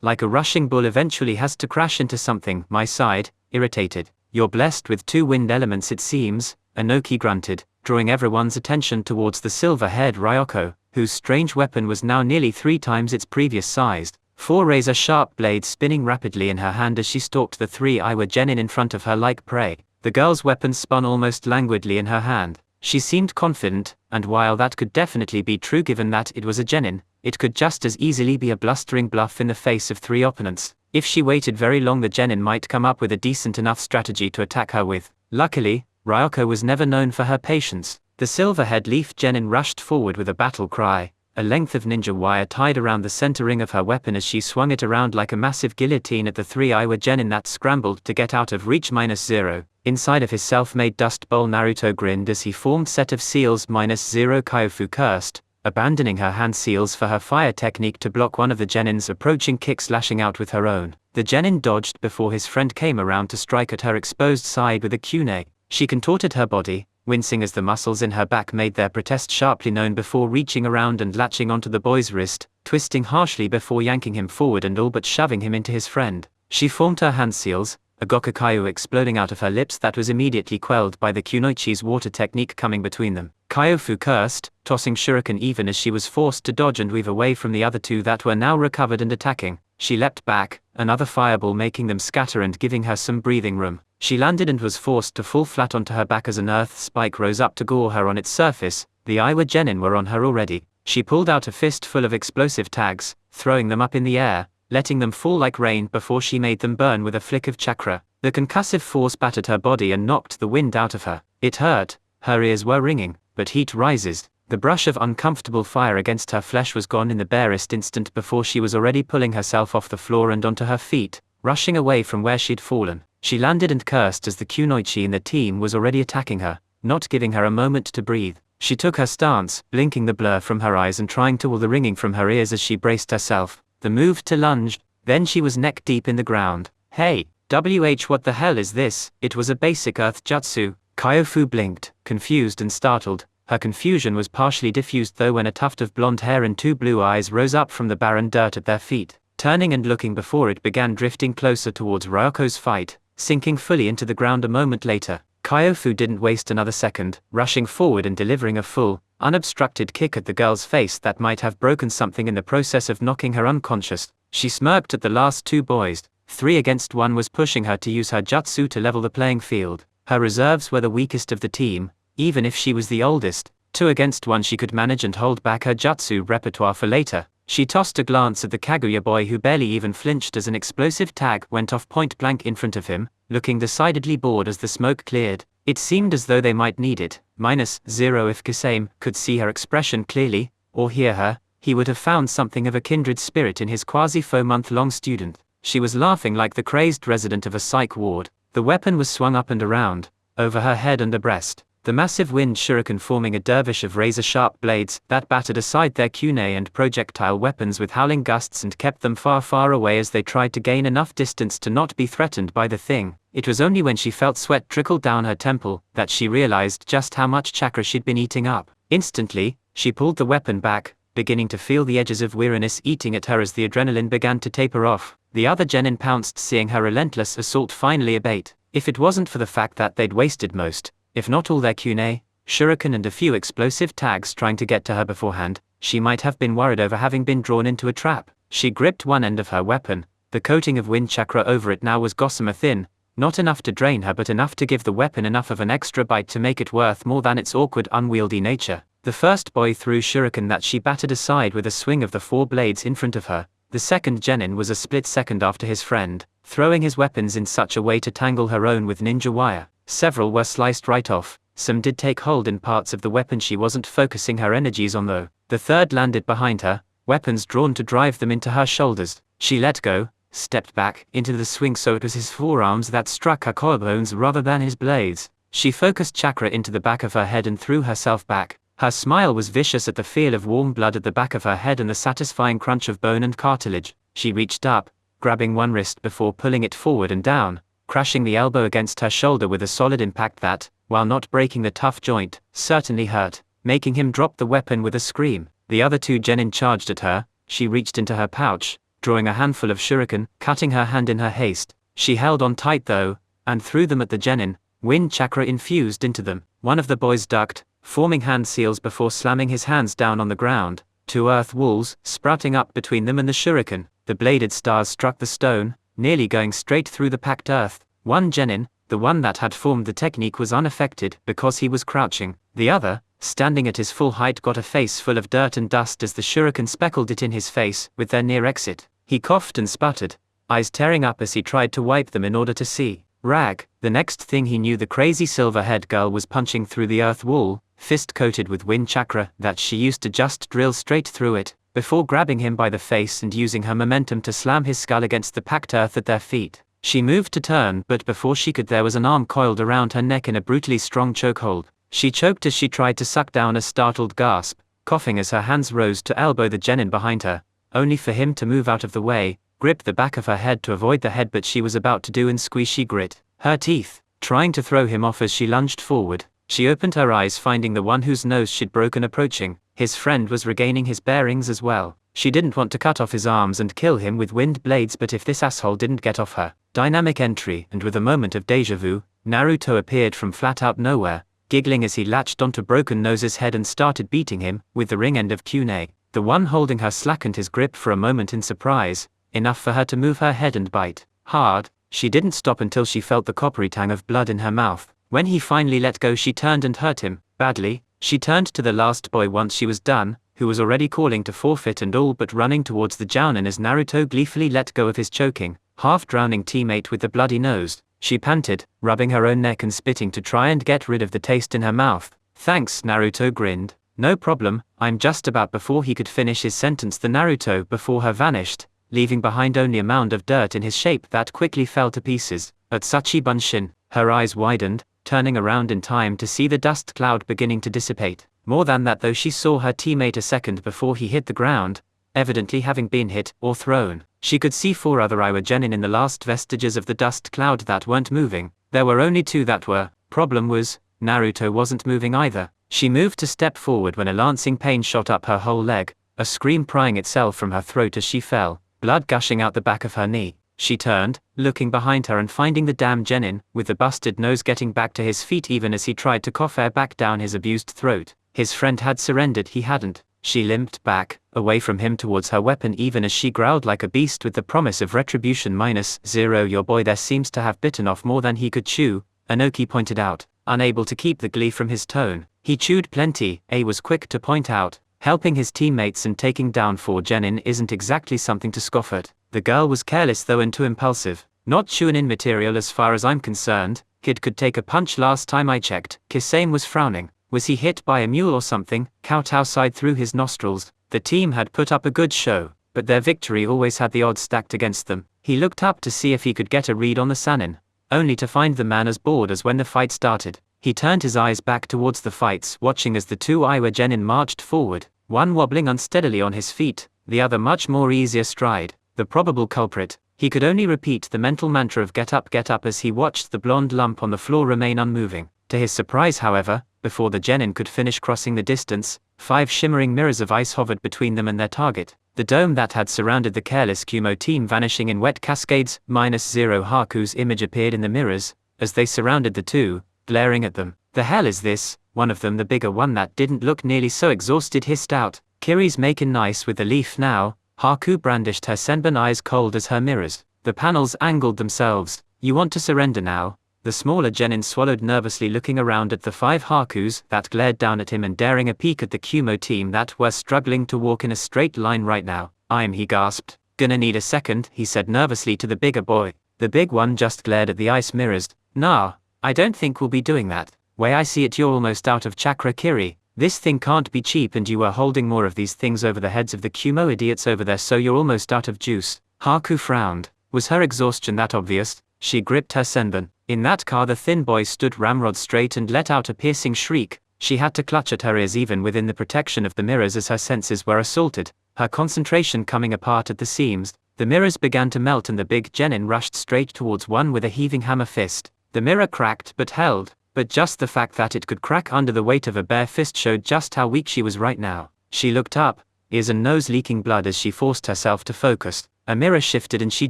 A: like a rushing bull eventually has to crash into something. My side, irritated. You're blessed with 2 wind elements it seems, Inoki grunted, drawing everyone's attention towards the silver-haired Ryoko, whose strange weapon was now nearly 3 times its previous size. 4 razor-sharp blades spinning rapidly in her hand as she stalked the 3 Iwa Genin in front of her like prey. The girl's weapon spun almost languidly in her hand. She seemed confident, and while that could definitely be true given that it was a genin, it could just as easily be a blustering bluff in the face of 3 opponents. If she waited very long, the genin might come up with a decent enough strategy to attack her with. Luckily, Ryoko was never known for her patience. The silver-head leaf genin rushed forward with a battle cry, a length of ninja wire tied around the center ring of her weapon as she swung it around like a massive guillotine at the 3 Iwa genin that scrambled to get out of reach. -0. Inside of his self-made dust bowl, Naruto grinned as he formed set of seals. -0. Kyofu cursed, abandoning her hand seals for her fire technique to block one of the genin's approaching kicks, lashing out with her own. The genin dodged before his friend came around to strike at her exposed side with a kunai. She contorted her body, wincing as the muscles in her back made their protest sharply known before reaching around and latching onto the boy's wrist, twisting harshly before yanking him forward and all but shoving him into his friend. She formed her hand seals, a gokukaiu exploding out of her lips that was immediately quelled by the kunoichi's water technique coming between them. Kyofu cursed, tossing shuriken even as she was forced to dodge and weave away from the other 2 that were now recovered and attacking. She leapt back, another fireball making them scatter and giving her some breathing room. She landed and was forced to fall flat onto her back as an earth spike rose up to gore her on its surface. The Iwa genin were on her already. She pulled out a fist full of explosive tags, throwing them up in the air, letting them fall like rain before she made them burn with a flick of chakra. The concussive force battered her body and knocked the wind out of her. It hurt, her ears were ringing, but heat rises. The brush of uncomfortable fire against her flesh was gone in the barest instant before she was already pulling herself off the floor and onto her feet, rushing away from where she'd fallen. She landed and cursed as the kunoichi in the team was already attacking her, not giving her a moment to breathe. She took her stance, blinking the blur from her eyes and trying to pull the ringing from her ears as she braced herself. The move to lunge, then she was neck deep in the ground. Hey, what the hell is this? It was a basic earth jutsu. Kyofu blinked, confused and startled. Her confusion was partially diffused though when a tuft of blonde hair and 2 blue eyes rose up from the barren dirt at their feet, turning and looking before it began drifting closer towards Ryoko's fight, sinking fully into the ground a moment later. Kyofu didn't waste another second, rushing forward and delivering a full, unobstructed kick at the girl's face that might have broken something in the process of knocking her unconscious. She smirked at the last 2 boys. 3 against 1 was pushing her to use her jutsu to level the playing field. Her reserves were the weakest of the team, even if she was the oldest. 2 against 1 she could manage and hold back her jutsu repertoire for later. She tossed a glance at the Kaguya boy who barely even flinched as an explosive tag went off point blank in front of him, looking decidedly bored as the smoke cleared. It seemed as though they might need it. -0 if Kasame could see her expression clearly, or hear her, he would have found something of a kindred spirit in his quasi-4-month-long student. She was laughing like the crazed resident of a psych ward. The weapon was swung up and around, over her head and breast. The massive wind shuriken forming a dervish of razor-sharp blades that battered aside their kunai and projectile weapons with howling gusts and kept them far, far away as they tried to gain enough distance to not be threatened by the thing. It was only when she felt sweat trickle down her temple that she realized just how much chakra she'd been eating up. Instantly, she pulled the weapon back, beginning to feel the edges of weariness eating at her as the adrenaline began to taper off. The other genin pounced, seeing her relentless assault finally abate. If it wasn't for the fact that they'd wasted most, if not all their kunai, shuriken and a few explosive tags trying to get to her beforehand, she might have been worried over having been drawn into a trap. She gripped one end of her weapon. The coating of wind chakra over it now was gossamer thin, not enough to drain her but enough to give the weapon enough of an extra bite to make it worth more than its awkward, unwieldy nature. The first boy threw shuriken that she battered aside with a swing of the 4 blades in front of her. The second genin was a split second after his friend, throwing his weapons in such a way to tangle her own with ninja wire. Several were sliced right off. Some did take hold in parts of the weapon she wasn't focusing her energies on though. The third landed behind her, weapons drawn to drive them into her shoulders. She let go, stepped back into the swing so it was his forearms that struck her collarbones rather than his blades. She focused chakra into the back of her head and threw herself back. Her smile was vicious at the feel of warm blood at the back of her head and the satisfying crunch of bone and cartilage. She reached up, grabbing one wrist before pulling it forward and down, crashing the elbow against her shoulder with a solid impact that, while not breaking the tough joint, certainly hurt, making him drop the weapon with a scream. The other 2 genin charged at her. She reached into her pouch, drawing a handful of shuriken, cutting her hand in her haste. She held on tight though, and threw them at the genin, wind chakra infused into them. One of the boys ducked, forming hand seals before slamming his hands down on the ground. 2 earth walls sprouting up between them and the shuriken. The bladed stars struck the stone, nearly going straight through the packed earth. One genin, The one that had formed the technique was unaffected because he was crouching. The other, standing at his full height, got a face full of dirt and dust as the shuriken speckled it in his face with their near exit. He coughed and sputtered, eyes tearing up as he tried to wipe them in order to see. Rag. The next thing he knew, the crazy silver-haired girl was punching through the earth wall, fist coated with wind chakra that she used to just drill straight through it, before grabbing him by the face and using her momentum to slam his skull against the packed earth at their feet. She moved to turn, but before she could, there was an arm coiled around her neck in a brutally strong chokehold. She choked as she tried to suck down a startled gasp, coughing as her hands rose to elbow the genin behind her, only for him to move out of the way, grip the back of her head to avoid the headbutt she was about to do, and squeeze grit her teeth, trying to throw him off as she lunged forward. She opened her eyes, finding the one whose nose she'd broken approaching. His friend was regaining his bearings as well. She didn't want to cut off his arms and kill him with wind blades, but if this asshole didn't get off her. Dynamic entry, and with a moment of deja vu, Naruto appeared from flat out nowhere, giggling as he latched onto Broken Nose's head and started beating him with the ring end of kunai. The one holding her slackened his grip for a moment in surprise, enough for her to move her head and bite hard. She didn't stop until she felt the coppery tang of blood in her mouth. When he finally let go, she turned and hurt him badly. She turned to the last boy once she was done, who was already calling to forfeit and all but running towards the jounin as Naruto gleefully let go of his choking, half-drowning teammate with the bloody nose. She panted, rubbing her own neck and spitting to try and get rid of the taste in her mouth. Thanks, Naruto grinned. No problem, I'm just about. Before he could finish his sentence, the Naruto before her vanished, leaving behind only a mound of dirt in his shape that quickly fell to pieces. Atsushi Bunshin, her eyes widened, turning around in time to see the dust cloud beginning to dissipate. More than that though, she saw her teammate a second before he hit the ground, evidently having been hit or thrown. She could see 4 other Iwa genin in the last vestiges of the dust cloud that weren't moving. There were only 2 that were. Problem was, Naruto wasn't moving either. She moved to step forward when a lancing pain shot up her whole leg, a scream prying itself from her throat as she fell, blood gushing out the back of her knee. She turned, looking behind her and finding the damn genin, with the busted nose, getting back to his feet even as he tried to cough air back down his abused throat. His friend had surrendered, he hadn't. She limped back, away from him towards her weapon even as she growled like a beast with the promise of retribution. -0 Your boy there seems to have bitten off more than he could chew, Anoki pointed out, unable to keep the glee from his tone. He chewed plenty, A was quick to point out. Helping his teammates and taking down 4 genin isn't exactly something to scoff at. The girl was careless though and too impulsive. Not chunin material as far as I'm concerned. Kid could take a punch last time I checked. Kisame was frowning. Was he hit by a mule or something? Kowtow sighed through his nostrils. The team had put up a good show, but their victory always had the odds stacked against them. He looked up to see if he could get a read on the Sannin, only to find the man as bored as when the fight started. He turned his eyes back towards the fights, watching as the 2 Iwa genin marched forward, one wobbling unsteadily on his feet, the other much more easier stride. The probable culprit. He could only repeat the mental mantra of get up as he watched the blonde lump on the floor remain unmoving. To his surprise, however, before the genin could finish crossing the distance, 5 shimmering mirrors of ice hovered between them and their target. The dome that had surrounded the careless Kumo team vanishing in wet cascades. -0 Haku's image appeared in the mirrors, as they surrounded the 2, glaring at them. The hell is this? One of them, the bigger one that didn't look nearly so exhausted, hissed out. Kiri's making nice with the leaf now. Haku brandished her senbon, eyes cold as her mirrors. The panels angled themselves. You want to surrender now? The smaller genin swallowed nervously, looking around at the 5 Hakus that glared down at him and daring a peek at the Kumo team that were struggling to walk in a straight line right now. He gasped. Gonna need a second, he said nervously to the bigger boy. The big one just glared at the ice mirrors. Nah, I don't think we'll be doing that. Way I see it, you're almost out of chakra, Kiri. This thing can't be cheap, and you were holding more of these things over the heads of the Kumo idiots over there, so you're almost out of juice. Haku frowned. Was her exhaustion that obvious? She gripped her senbon. In that car, the thin boy stood ramrod straight and let out a piercing shriek. She had to clutch at her ears even within the protection of the mirrors as her senses were assaulted, her concentration coming apart at the seams. The mirrors began to melt and the big genin rushed straight towards one with a heaving hammer fist. The mirror cracked but held. But just the fact that it could crack under the weight of a bare fist showed just how weak she was right now. She looked up, ears and nose leaking blood as she forced herself to focus. A mirror shifted and she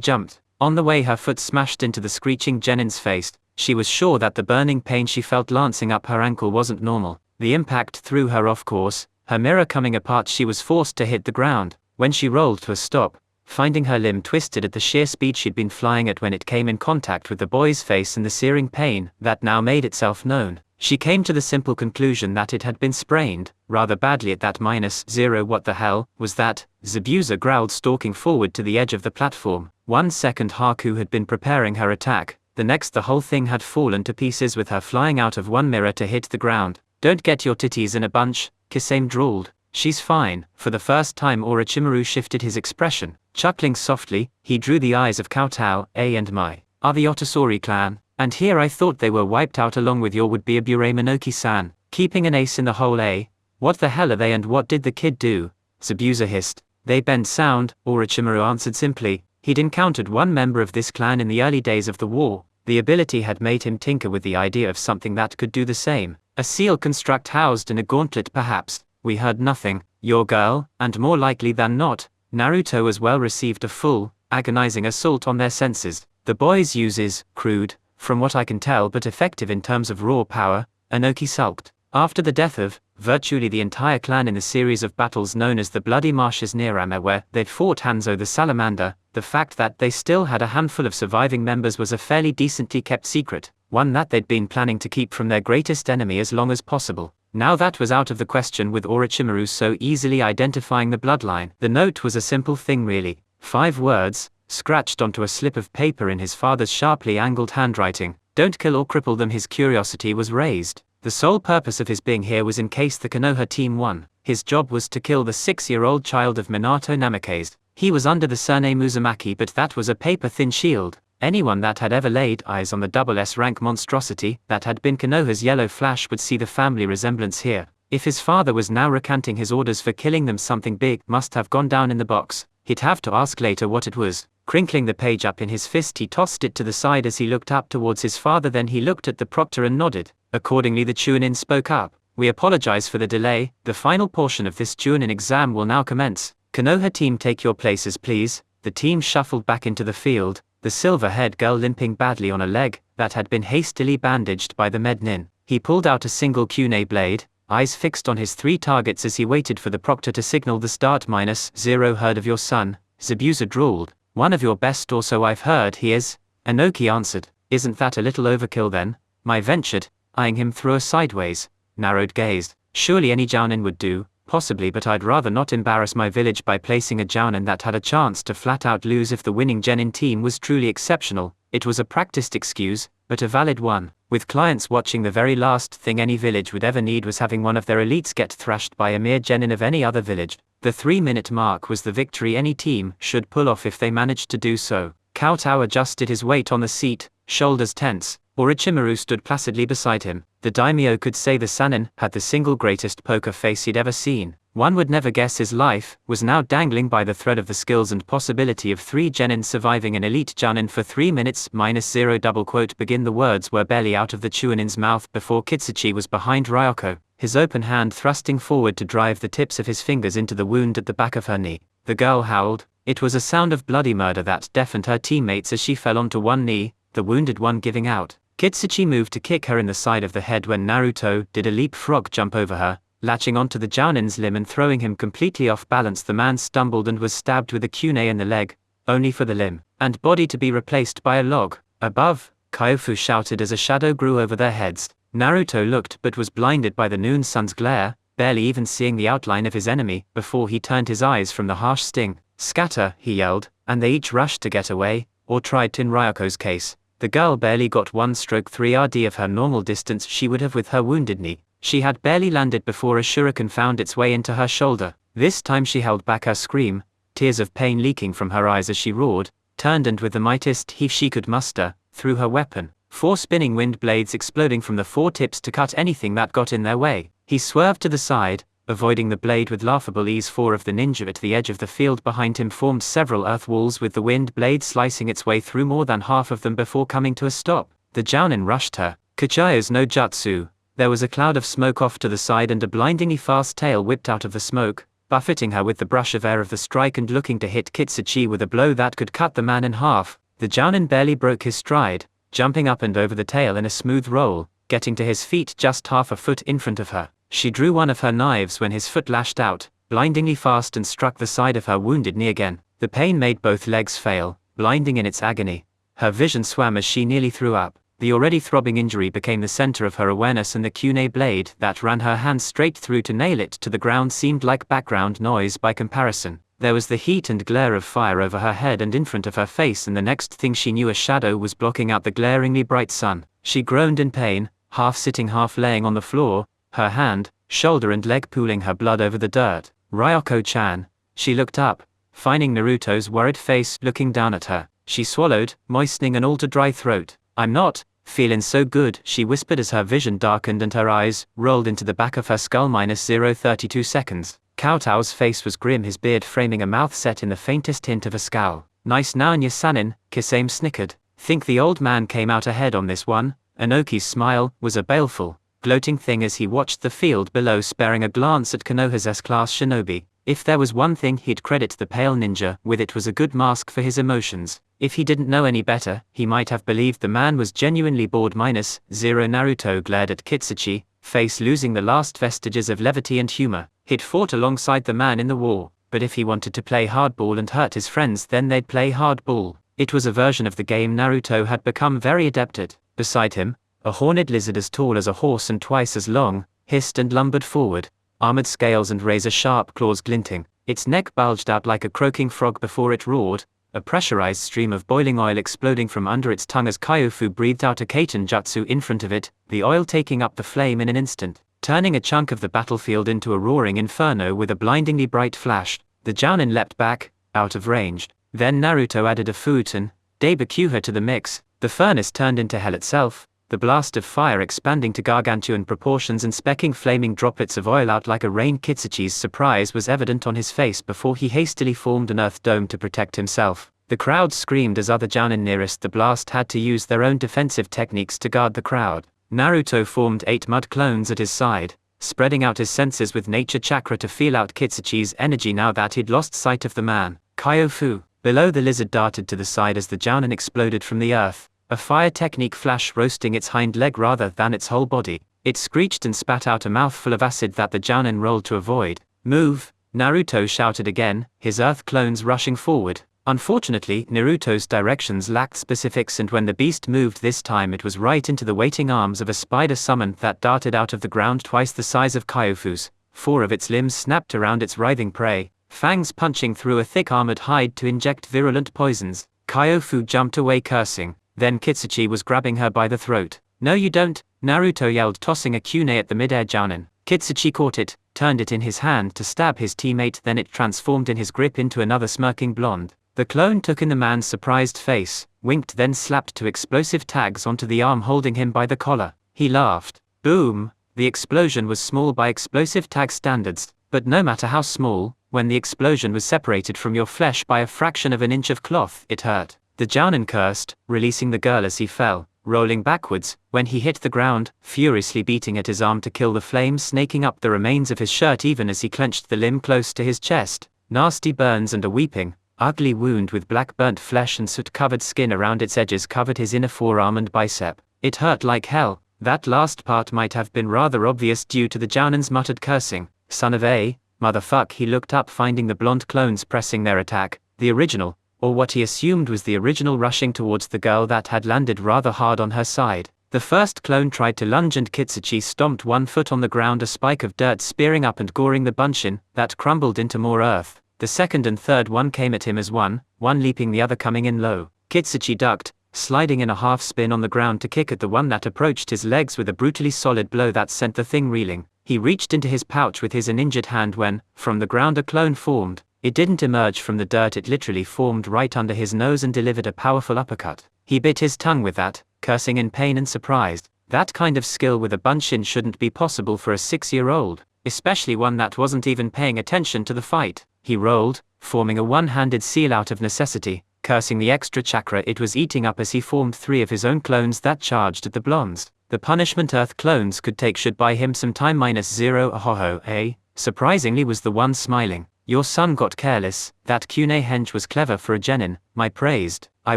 A: jumped. On the way, her foot smashed into the screeching genin's face. She was sure that the burning pain she felt lancing up her ankle wasn't normal. The impact threw her off course, her mirror coming apart. She was forced to hit the ground. When she rolled to a stop, finding her limb twisted at the sheer speed she'd been flying at when it came in contact with the boy's face and the searing pain that now made itself known. She came to the simple conclusion that it had been sprained, rather badly at that -0. What the hell was that? Zabuza growled, stalking forward to the edge of the platform. 1 second Haku had been preparing her attack, the next the whole thing had fallen to pieces with her flying out of one mirror to hit the ground. "Don't get your titties in a bunch," Kisame drawled. "She's fine." For the first time Orochimaru shifted his expression. Chuckling softly, he drew the eyes of Kowtow, A and Mai. "Are the Otasori clan? And here I thought they were wiped out along with your would-be Abure Minoki-san. Keeping an ace in the hole, eh? What the hell are they and what did the kid do?" Zabuza hissed. "They bend sound," Orochimaru answered simply. He'd encountered one member of this clan in the early days of the war. The ability had made him tinker with the idea of something that could do the same. A seal construct housed in a gauntlet perhaps. "We heard nothing. Your girl, and more likely than not, Naruto as well, received a full, agonizing assault on their senses. The boy's uses, crude, from what I can tell but effective in terms of raw power," Inoki sulked. After the death of virtually the entire clan in the series of battles known as the Bloody Marshes near Ame where they'd fought Hanzo the Salamander, the fact that they still had a handful of surviving members was a fairly decently kept secret, one that they'd been planning to keep from their greatest enemy as long as possible. Now that was out of the question with Orochimaru so easily identifying the bloodline. The note was a simple thing really. 5 words, scratched onto a slip of paper in his father's sharply angled handwriting. "Don't kill or cripple them." His curiosity was raised. The sole purpose of his being here was in case the Konoha team won. His job was to kill the 6-year-old child of Minato Namikaze. He was under the surname Uzumaki, but that was a paper-thin shield. Anyone that had ever laid eyes on the SS rank monstrosity that had been Konoha's Yellow Flash would see the family resemblance here. If his father was now recanting his orders for killing them, something big must have gone down in the box. He'd have to ask later what it was. Crinkling the page up in his fist, he tossed it to the side as he looked up towards his father. Then he looked at the proctor and nodded. Accordingly the Chunin spoke up. "We apologize for the delay. The final portion of this Chunin exam will now commence. Konoha team, take your places please." The team shuffled back into the field, the silver-haired girl limping badly on a leg that had been hastily bandaged by the mednin. He pulled out a single kunai blade, eyes fixed on his 3 targets as he waited for the proctor to signal the start. -0. "Heard of your son?" Zabuza drawled. "One of your best, or so I've heard he is," Inoki answered. "Isn't that a little overkill then?" Mai ventured, eyeing him through a sideways, narrowed gaze. "Surely any jounin would do." "Possibly, but I'd rather not embarrass my village by placing a jounin that had a chance to flat out lose. If the winning genin team was truly exceptional, it was a practiced excuse, but a valid one. With clients watching, the very last thing any village would ever need was having one of their elites get thrashed by a mere genin of any other village. The 3-minute mark was the victory any team should pull off if they managed to do so." Kowtow adjusted his weight on the seat, shoulders tense. Orochimaru stood placidly beside him. The daimyo could say the Sannin had the single greatest poker face he'd ever seen. One would never guess his life was now dangling by the thread of the skills and possibility of 3 genin surviving an elite jounin for 3 minutes. -0. Begin. The words were barely out of the Chunin's mouth before Kitsuchi was behind Ryoko, his open hand thrusting forward to drive the tips of his fingers into the wound at the back of her knee. The girl howled. It was a sound of bloody murder that deafened her teammates as she fell onto one knee, the wounded one giving out. Kitsuchi moved to kick her in the side of the head when Naruto did a leapfrog jump over her, latching onto the jounin's limb and throwing him completely off balance. The man stumbled and was stabbed with a kunai in the leg, only for the limb and body to be replaced by a log. Above, Kyofu shouted as a shadow grew over their heads. Naruto looked but was blinded by the noon sun's glare, barely even seeing the outline of his enemy before he turned his eyes from the harsh sting. "Scatter," he yelled, and they each rushed to get away, or tried to. In Ryoko's case, the girl barely got 1/3 RD of her normal distance she would have with her wounded knee. She had barely landed before a shuriken found its way into her shoulder. This time she held back her scream, tears of pain leaking from her eyes as she roared, turned and with the mightiest heave she could muster, threw her weapon. 4 spinning wind blades exploding from the 4 tips to cut anything that got in their way. He swerved to the side, avoiding the blade with laughable ease. 4 of the ninja at the edge of the field behind him formed several earth walls, with the wind blade slicing its way through more than half of them before coming to a stop. The jounin rushed her. Kachaya's no jutsu. There was a cloud of smoke off to the side and a blindingly fast tail whipped out of the smoke, buffeting her with the brush of air of the strike and looking to hit Kitsuchi with a blow that could cut the man in half. The jounin barely broke his stride, jumping up and over the tail in a smooth roll, getting to his feet just half a foot in front of her. She drew one of her knives when his foot lashed out, blindingly fast, and struck the side of her wounded knee again. The pain made both legs fail, blinding in its agony. Her vision swam as she nearly threw up. The already throbbing injury became the center of her awareness, and the kunai blade that ran her hand straight through to nail it to the ground seemed like background noise by comparison. There was the heat and glare of fire over her head and in front of her face, and the next thing she knew a shadow was blocking out the glaringly bright sun. She groaned in pain, half sitting half laying on the floor, her hand, shoulder and leg pooling her blood over the dirt. Ryoko-chan. She looked up, finding Naruto's worried face looking down at her. She swallowed, moistening an all-too-dry throat. "I'm not feelin' so good," she whispered as her vision darkened and her eyes rolled into the back of her skull. -032 seconds. Koutao's face was grim, his beard framing a mouth set in the faintest hint of a scowl. "Nice Naonya Sanin," Kisame snickered. "Think the old man came out ahead on this one?" Inoki's smile was a baleful, gloating thing as he watched the field below, sparing a glance at Konoha's S-class shinobi. If there was one thing he'd credit the pale ninja with, it was a good mask for his emotions. If he didn't know any better, he might have believed the man was genuinely bored. -0 Naruto glared at Kitsuchi, face losing the last vestiges of levity and humor. He'd fought alongside the man in the war, but if he wanted to play hardball and hurt his friends, then they'd play hardball. It was a version of the game Naruto had become very adept at. Beside him, a horned lizard as tall as a horse and twice as long, hissed and lumbered forward, armored scales and razor-sharp claws glinting. Its neck bulged out like a croaking frog before it roared, a pressurized stream of boiling oil exploding from under its tongue as Kyofu breathed out a Kaiten jutsu in front of it, the oil taking up the flame in an instant, turning a chunk of the battlefield into a roaring inferno with a blindingly bright flash. The Jounin leapt back, out of range. Then Naruto added a Futon, Daibakyuha to the mix. The furnace turned into hell itself, the blast of fire expanding to gargantuan proportions and specking flaming droplets of oil out like a rain. Kitsuchi's surprise was evident on his face before he hastily formed an earth dome to protect himself. The crowd screamed as other Jounin nearest the blast had to use their own defensive techniques to guard the crowd. Naruto formed 8 mud clones at his side, spreading out his senses with nature chakra to feel out Kitsuchi's energy now that he'd lost sight of the man. Kyofu. Below, the lizard darted to the side as the Jounin exploded from the earth, a fire technique flash roasting its hind leg rather than its whole body. It screeched and spat out a mouthful of acid that the Jounin rolled to avoid. "Move!" Naruto shouted again, his earth clones rushing forward. Unfortunately, Naruto's directions lacked specifics, and when the beast moved this time, it was right into the waiting arms of a spider summon that darted out of the ground twice the size of Kyofu's. 4 of its limbs snapped around its writhing prey, fangs punching through a thick armored hide to inject virulent poisons. Kyofu jumped away cursing. Then Kitsuchi was grabbing her by the throat. "No you don't," Naruto yelled, tossing a kunai at the mid-air Jounin. Kitsuchi caught it, turned it in his hand to stab his teammate, then it transformed in his grip into another smirking blonde. The clone took in the man's surprised face, winked, then slapped 2 explosive tags onto the arm holding him by the collar. He laughed. Boom! The explosion was small by explosive tag standards, but no matter how small, when the explosion was separated from your flesh by a fraction of an inch of cloth, it hurt. The Jounin cursed, releasing the girl as he fell, rolling backwards, when he hit the ground, furiously beating at his arm to kill the flames snaking up the remains of his shirt even as he clenched the limb close to his chest. Nasty burns and a weeping, ugly wound with black burnt flesh and soot-covered skin around its edges covered his inner forearm and bicep. It hurt like hell. That last part might have been rather obvious due to the Jounin's muttered cursing. "Son of a motherfuck," he looked up, finding the blonde clones pressing their attack, the original, or what he assumed was the original, rushing towards the girl that had landed rather hard on her side. The first clone tried to lunge and Kitsuchi stomped 1 foot on the ground, a spike of dirt spearing up and goring the bunshin, that crumbled into more earth. The second and third one came at him as one leaping, the other coming in low. Kitsuchi ducked, sliding in a half spin on the ground to kick at the one that approached his legs with a brutally solid blow that sent the thing reeling. He reached into his pouch with his uninjured hand when, from the ground, a clone formed. It didn't emerge from the dirt, it literally formed right under his nose and delivered a powerful uppercut. He bit his tongue with that, cursing in pain and surprise. That kind of skill with a bunshin shouldn't be possible for a 6-year-old, especially one that wasn't even paying attention to the fight. He rolled, forming a one-handed seal out of necessity, cursing the extra chakra it was eating up as he formed 3 of his own clones that charged at the blondes. The punishment Earth clones could take should buy him some time. -0 Ahoho, eh? Surprisingly was the one smiling. "Your son got careless. That kunai hench was clever for a genin," my praised. "I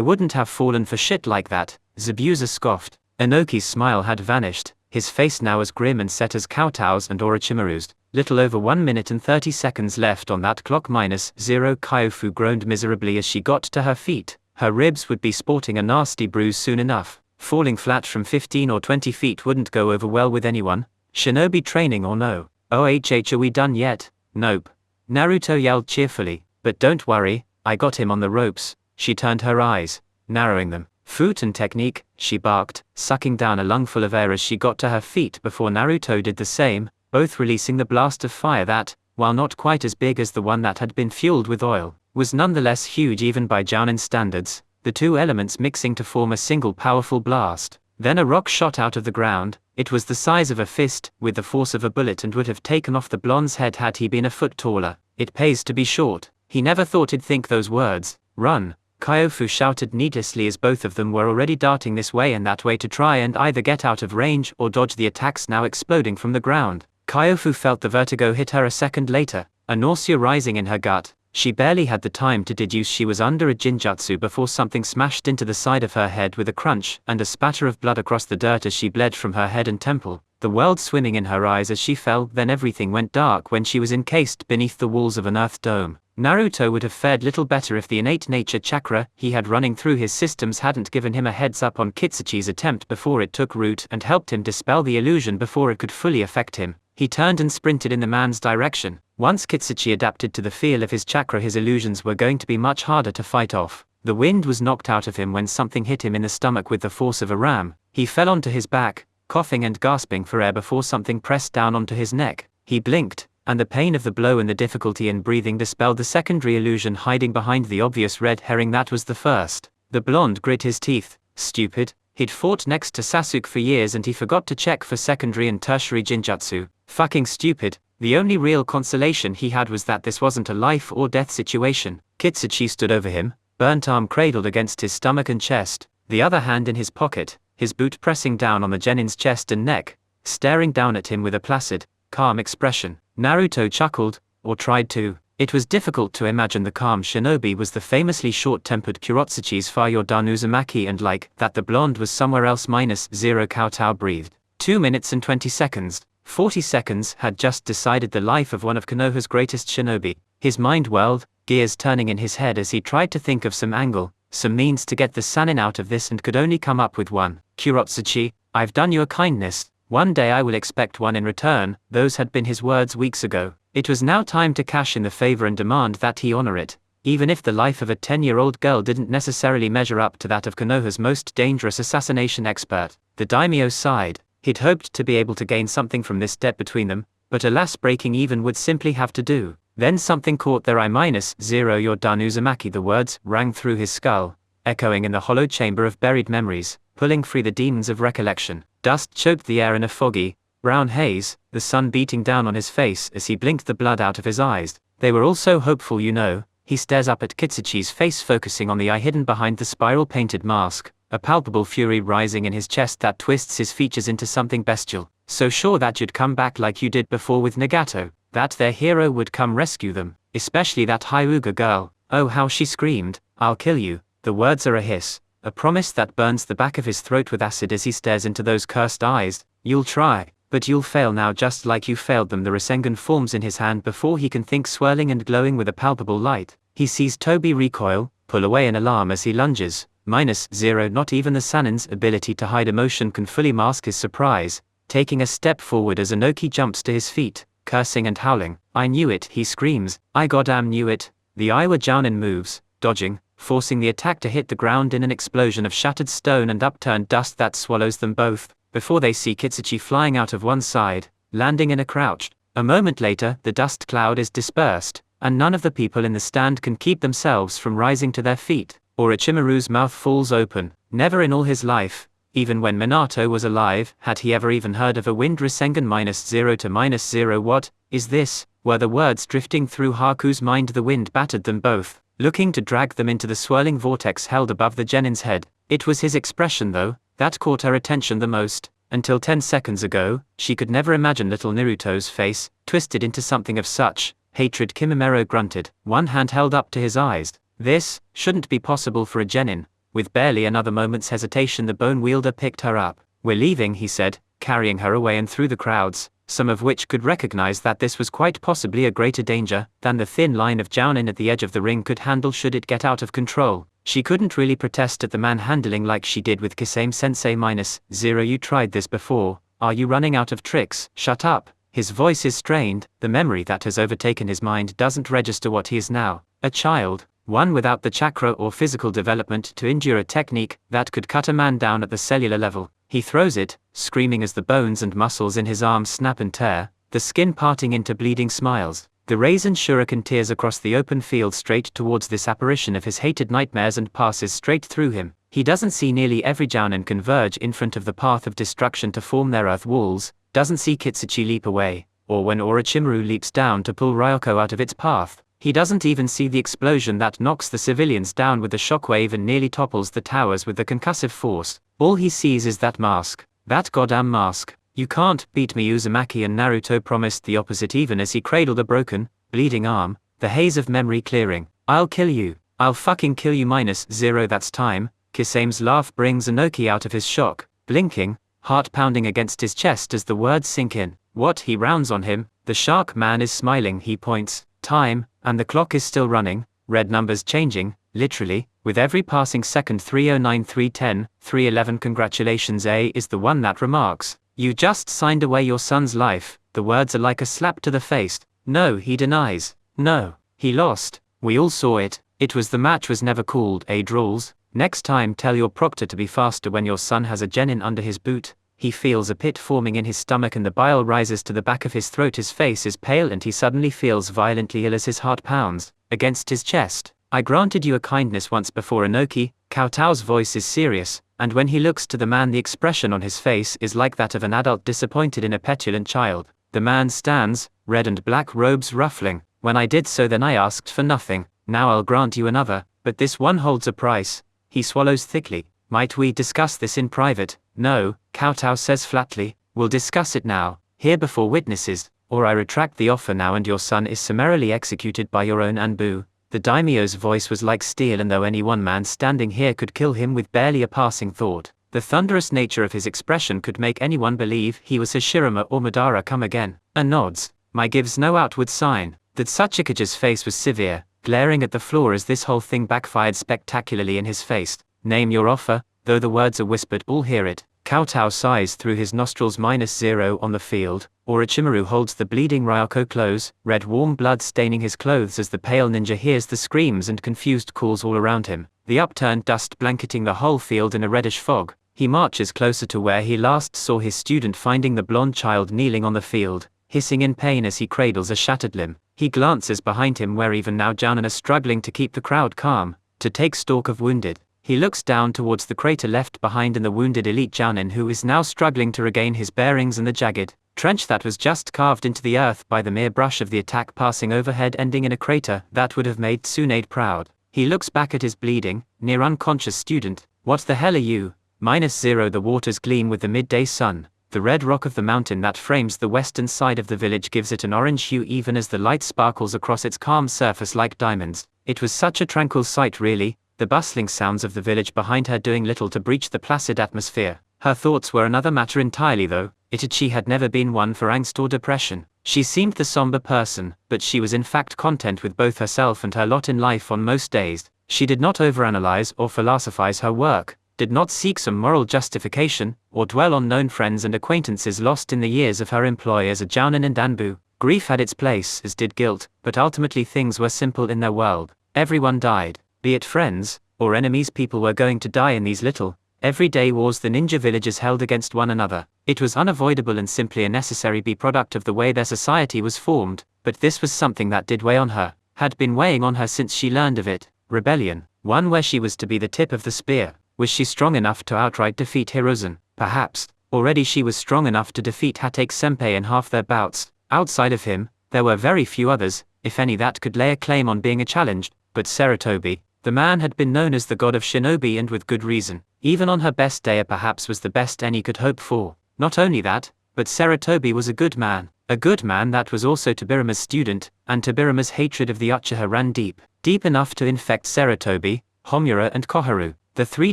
A: wouldn't have fallen for shit like that," Zabuza scoffed. Inoki's smile had vanished, his face now as grim and set as Kowtow's and Orochimaru's. Little over 1 minute and 30 seconds left on that clock. -0. Kyofu groaned miserably as she got to her feet. Her ribs would be sporting a nasty bruise soon enough. Falling flat from 15 or 20 feet wouldn't go over well with anyone, shinobi training or no. Are we done yet? Nope. Naruto yelled cheerfully. But don't worry, I got him on the ropes. She turned her eyes, narrowing them. Futon technique, she barked, sucking down a lungful of air as she got to her feet before Naruto did the same, both releasing the blast of fire that, while not quite as big as the one that had been fueled with oil, was nonetheless huge even by Jounin standards, the two elements mixing to form a single powerful blast. Then a rock shot out of the ground. It was the size of a fist, with the force of a bullet, and would have taken off the blonde's head had he been a foot taller. It pays to be short. He never thought he'd think those words. Run! Kyofu shouted needlessly as both of them were already darting this way and that way to try and either get out of range or dodge the attacks now exploding from the ground. Kyofu felt the vertigo hit her a second later, a nausea rising in her gut. She barely had the time to deduce she was under a jinjutsu before something smashed into the side of her head with a crunch and a spatter of blood across the dirt as she bled from her head and temple, the world swimming in her eyes as she fell. Then everything went dark when she was encased beneath the walls of an earth dome. Naruto would have fared little better if the innate nature chakra he had running through his systems hadn't given him a heads up on Kitsuchi's attempt before it took root and helped him dispel the illusion before it could fully affect him. He turned and sprinted in the man's direction. Once Kitsuchi adapted to the feel of his chakra, his illusions were going to be much harder to fight off. The wind was knocked out of him when something hit him in the stomach with the force of a ram. He fell onto his back, coughing and gasping for air before something pressed down onto his neck. He blinked, and the pain of the blow and the difficulty in breathing dispelled the secondary illusion hiding behind the obvious red herring that was the first. The blonde grit his teeth. Stupid. He'd fought next to Sasuke for years and he forgot to check for secondary and tertiary jinjutsu. Fucking stupid. The only real consolation he had was that this wasn't a life or death situation. Kitsuchi stood over him, burnt arm cradled against his stomach and chest, the other hand in his pocket, his boot pressing down on the genin's chest and neck, staring down at him with a placid, calm expression. Naruto chuckled, or tried to. It was difficult to imagine the calm shinobi was the famously short-tempered Kurotsuchi's Fayodar Uzumaki and like that the blonde was somewhere else. -0. Kowtow breathed. 2 minutes and 20 seconds. 40 seconds had just decided the life of one of Konoha's greatest shinobi. His mind whirled, gears turning in his head as he tried to think of some angle, some means to get the Sannin out of this and could only come up with one. Kurotsuchi, I've done you a kindness. One day I will expect one in return. Those had been his words weeks ago. It was now time to cash in the favor and demand that he honor it, even if the life of a 10-year-old girl didn't necessarily measure up to that of Konoha's most dangerous assassination expert. The daimyo sighed. He'd hoped to be able to gain something from this debt between them, but alas, breaking even would simply have to do. Then something caught their eye. -0. Your Dan Uzumaki. The words rang through his skull, echoing in the hollow chamber of buried memories, pulling free the demons of recollection. Dust choked the air in a foggy, brown haze, the sun beating down on his face as he blinked the blood out of his eyes. They were all so hopeful, you know. He stares up at Kitsuchi's face, focusing on the eye hidden behind the spiral-painted mask, a palpable fury rising in his chest that twists his features into something bestial. So sure that you'd come back like you did before with Nagato, that their hero would come rescue them, especially that Hyuga girl. Oh, how she screamed, "I'll kill you." The words are a hiss, a promise that burns the back of his throat with acid as he stares into those cursed eyes. You'll try, but you'll fail now, just like you failed them. The Rasengan forms in his hand before he can think, swirling and glowing with a palpable light. He sees Toby recoil, pull away in alarm as he lunges. -0. Not even the Sannin's ability to hide emotion can fully mask his surprise, taking a step forward as Inoki jumps to his feet, cursing and howling. "I knew it," he screams. "I goddamn knew it." The Iwa Jounin moves, dodging, forcing the attack to hit the ground in an explosion of shattered stone and upturned dust that swallows them both, before they see Kitsuchi flying out of one side, landing in a crouch. A moment later, the dust cloud is dispersed, and none of the people in the stand can keep themselves from rising to their feet. Orochimaru's mouth falls open. Never in all his life, even when Minato was alive, had he ever even heard of a wind Rasengan. -0 to -0. What is this? Were the words drifting through Haku's mind? The wind battered them both, looking to drag them into the swirling vortex held above the genin's head. It was his expression, though, that caught her attention the most. Until 10 seconds ago, she could never imagine little Naruto's face twisted into something of such hatred. Kimimero grunted, one hand held up to his eyes. This shouldn't be possible for a genin. With barely another moment's hesitation, the bone wielder picked her up. "We're leaving," he said, carrying her away and through the crowds, some of which could recognize that this was quite possibly a greater danger than the thin line of Jounin at the edge of the ring could handle should it get out of control. She couldn't really protest at the manhandling like she did with Kisame-sensei -0. You tried this before, are you running out of tricks? Shut up. His voice is strained, the memory that has overtaken his mind doesn't register what he is now, a child, one without the chakra or physical development to endure a technique that could cut a man down at the cellular level. He throws it, screaming as the bones and muscles in his arms snap and tear, the skin parting into bleeding smiles. The raisin shuriken tears across the open field straight towards this apparition of his hated nightmares and passes straight through him. He doesn't see nearly every Jounin converge in front of the path of destruction to form their earth walls, doesn't see Kitsuchi leap away, or when Orochimaru leaps down to pull Ryoko out of its path. He doesn't even see the explosion that knocks the civilians down with the shockwave and nearly topples the towers with the concussive force. All he sees is that mask. That goddamn mask. You can't beat me. Uzumaki and Naruto promised the opposite even as he cradled a broken, bleeding arm, the haze of memory clearing. I'll kill you. I'll fucking kill you -0. That's time. Kisame's laugh brings Inoki out of his shock, blinking, heart pounding against his chest as the words sink in. What? He rounds on him. The shark man is smiling. He points. Time, and the clock is still running, red numbers changing, literally, with every passing second. 3:09, 3:10, 3:11. Congratulations. A is the one that remarks, you just signed away your son's life. The words are like a slap to the face. No, he denies. No, he lost. We all saw it. It was the match was never called. A drawls. Next time tell your proctor to be faster when your son has a genin under his boot. He feels a pit forming in his stomach and the bile rises to the back of his throat. His face is pale and he suddenly feels violently ill as his heart pounds against his chest. I granted you a kindness once before, Inoki. Kowtow's voice is serious, and when he looks to the man the expression on his face is like that of an adult disappointed in a petulant child. The man stands, red and black robes ruffling. When I did so then I asked for nothing, now I'll grant you another, but this one holds a price. He swallows thickly. Might we discuss this in private? No, Kowtow says flatly, we'll discuss it now, here before witnesses, or I retract the offer now and your son is summarily executed by your own Anbu. The daimyo's voice was like steel, and though any one man standing here could kill him with barely a passing thought, the thunderous nature of his expression could make anyone believe he was Hashirama or Madara come again. A nods. My gives no outward sign. That Sachikage's face was severe, glaring at the floor as this whole thing backfired spectacularly in his face. Name your offer. Though the words are whispered, all hear it. Kowtow sighs through his nostrils. -0 on the field. Orochimaru holds the bleeding Ryoko close, red warm blood staining his clothes as the pale ninja hears the screams and confused calls all around him, the upturned dust blanketing the whole field in a reddish fog. He marches closer to where he last saw his student, finding the blonde child kneeling on the field, hissing in pain as he cradles a shattered limb. He glances behind him where even now Jounin are struggling to keep the crowd calm, to take stock of wounded. He looks down towards the crater left behind and the wounded elite Jounin who is now struggling to regain his bearings and the jagged trench that was just carved into the earth by the mere brush of the attack passing overhead, ending in a crater that would have made Tsunade proud. He looks back at his bleeding, near unconscious student. What the hell are you? -0. The waters gleam with the midday sun. The red rock of the mountain that frames the western side of the village gives it an orange hue even as the light sparkles across its calm surface like diamonds. It was such a tranquil sight really, the bustling sounds of the village behind her doing little to breach the placid atmosphere. Her thoughts were another matter entirely though. Itachi had never been one for angst or depression. She seemed the somber person, but she was in fact content with both herself and her lot in life on most days. She did not overanalyze or philosophize her work, did not seek some moral justification, or dwell on known friends and acquaintances lost in the years of her employ as a Jounin and Anbu. Grief had its place, as did guilt, but ultimately things were simple in their world. Everyone died. Be it friends, or enemies, people were going to die in these little, everyday wars the ninja villages held against one another. It was unavoidable and simply a necessary byproduct of the way their society was formed, but this was something that did weigh on her, had been weighing on her since she learned of it. Rebellion, one where she was to be the tip of the spear. Was she strong enough to outright defeat Hiruzen? Perhaps. Already she was strong enough to defeat Hatake-senpai in half their bouts. Outside of him, there were very few others, if any, that could lay a claim on being a challenge, but Sarutobi, the man, had been known as the god of shinobi, and with good reason. Even on her best day perhaps was the best any could hope for. Not only that, but Sarutobi was a good man that was also Tobirama's student, and Tobirama's hatred of the Uchiha ran deep enough to infect Sarutobi, Homura and Koharu. The three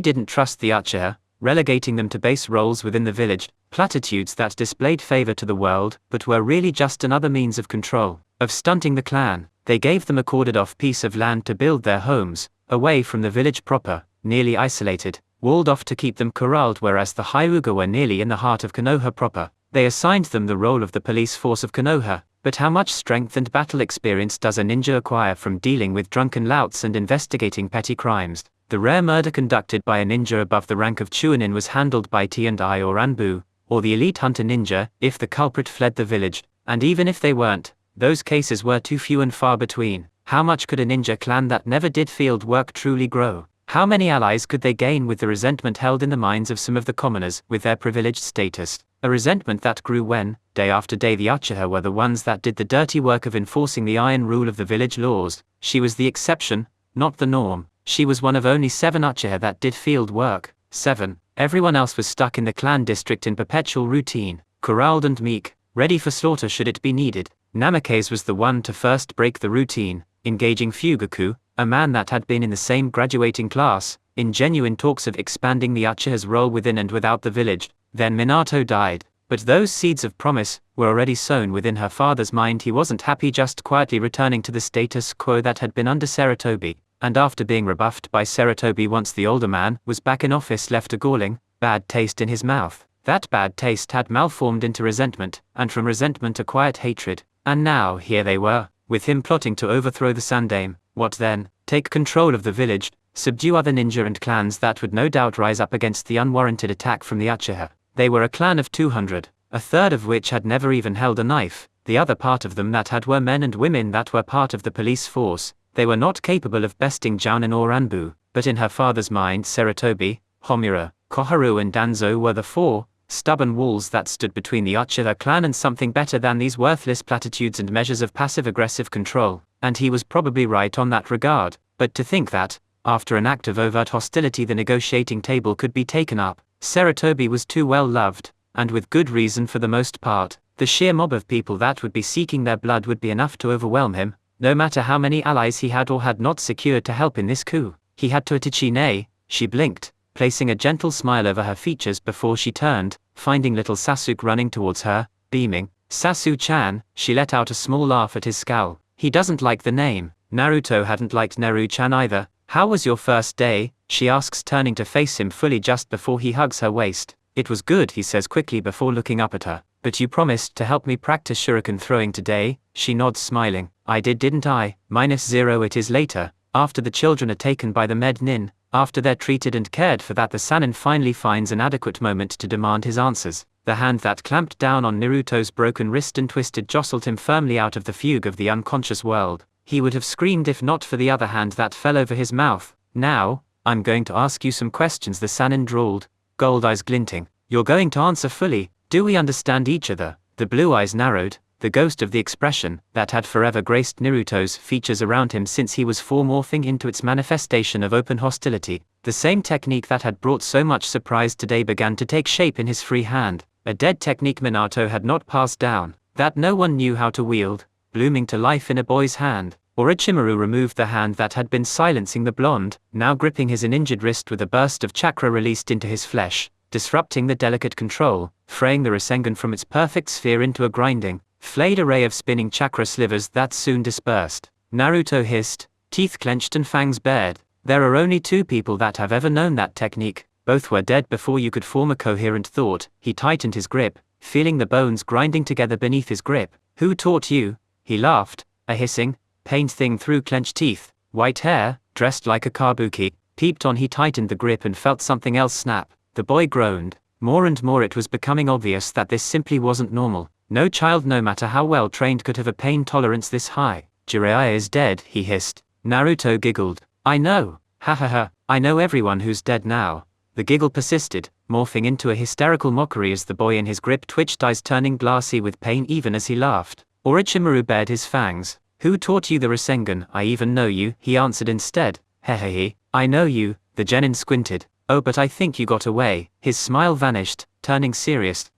A: didn't trust the Uchiha, relegating them to base roles within the village, Platitudes that displayed favor to the world, but were really just another means of control, of stunting the clan. They gave them a corded-off piece of land to build their homes, away from the village proper, nearly isolated, walled off to keep them corralled, whereas the Hyuga were nearly in the heart of Konoha proper. They assigned them the role of the police force of Konoha. But how much strength and battle experience does a ninja acquire from dealing with drunken louts and investigating petty crimes? The rare murder conducted by a ninja above the rank of Chunin was handled by T&I or Anbu, or the elite hunter ninja, if the culprit fled the village, and even if they weren't, those cases were too few and far between. How much could a ninja clan that never did field work truly grow? How many allies could they gain with the resentment held in the minds of some of the commoners with their privileged status? A resentment that grew when, day after day, the Uchiha were the ones that did the dirty work of enforcing the iron rule of the village laws. She was the exception, not the norm. She was one of only 7 Uchiha that did field work. 7. Everyone else was stuck in the clan district in perpetual routine, corralled and meek, ready for slaughter should it be needed. Namikaze was the one to first break the routine, engaging Fugaku, a man that had been in the same graduating class, in genuine talks of expanding the Uchiha's role within and without the village. Then Minato died, but those seeds of promise were already sown within her father's mind. He wasn't happy just quietly returning to the status quo that had been under Sarutobi. And after being rebuffed by Sarutobi once the older man was back in office, left a galling, bad taste in his mouth. That bad taste had malformed into resentment, and from resentment a quiet hatred. And now here they were, with him plotting to overthrow the Sandame. What then? Take control of the village, subdue other ninja and clans that would no doubt rise up against the unwarranted attack from the Uchiha. They were a clan of 200, a third of which had never even held a knife. The other part of them that had were men and women that were part of the police force. They were not capable of besting Jounin or Anbu, but in her father's mind Sarutobi, Homura, Koharu and Danzo were the 4 stubborn walls that stood between the Uchiha clan and something better than these worthless platitudes and measures of passive-aggressive control. And he was probably right on that regard. But to think that, after an act of overt hostility, the negotiating table could be taken up. Sarutobi was too well loved, and with good reason for the most part. The sheer mob of people that would be seeking their blood would be enough to overwhelm him, no matter how many allies he had or had not secured to help in this coup. He had to Itichi. She blinked, placing a gentle smile over her features before she turned, finding little Sasuke running towards her, beaming. Sasu-chan, she let out a small laugh at his scowl. He doesn't like the name. Naruto hadn't liked Naru-chan either. How was your first day? She asks, turning to face him fully just before he hugs her waist. It was good, he says quickly before looking up at her. But you promised to help me practice shuriken throwing today? She nods, smiling. I did, didn't I? -0 it is later, after the children are taken by the med nin, after they're treated and cared for, that the Sannin finally finds an adequate moment to demand his answers. The hand that clamped down on Naruto's broken wrist and twisted jostled him firmly out of the fugue of the unconscious world. He would have screamed if not for the other hand that fell over his mouth. Now, I'm going to ask you some questions, the Sannin drawled, gold eyes glinting. You're going to answer fully. Do we understand each other? The blue eyes narrowed, the ghost of the expression that had forever graced Naruto's features around him since he was morphing into its manifestation of open hostility. The same technique that had brought so much surprise today began to take shape in his free hand. A dead technique Minato had not passed down, that no one knew how to wield, blooming to life in a boy's hand. Orochimaru removed the hand that had been silencing the blonde, now gripping his uninjured wrist with a burst of chakra released into his flesh, disrupting the delicate control, fraying the Rasengan from its perfect sphere into a grinding, flayed array of spinning chakra slivers that soon dispersed. Naruto hissed, teeth clenched and fangs bared. There are only 2 people that have ever known that technique. Both were dead before you could form a coherent thought. He tightened his grip, feeling the bones grinding together beneath his grip. Who taught you? He laughed, a hissing, pained thing through clenched teeth. White hair, dressed like a kabuki, peeped on. He tightened the grip and felt something else snap. The boy groaned. More and more it was becoming obvious that this simply wasn't normal. No child, no matter how well trained, could have a pain tolerance this high. Jiraiya is dead, he hissed. Naruto giggled. I know. Ha ha ha, I know everyone who's dead now. The giggle persisted, morphing into a hysterical mockery as the boy in his grip twitched, eyes turning glassy with pain even as he laughed. Orochimaru bared his fangs. Who taught you the Rasengan? I even know you, he answered instead. Hehehe, I know you. The genin squinted. Oh, but I think you got away. His smile vanished, turning serious.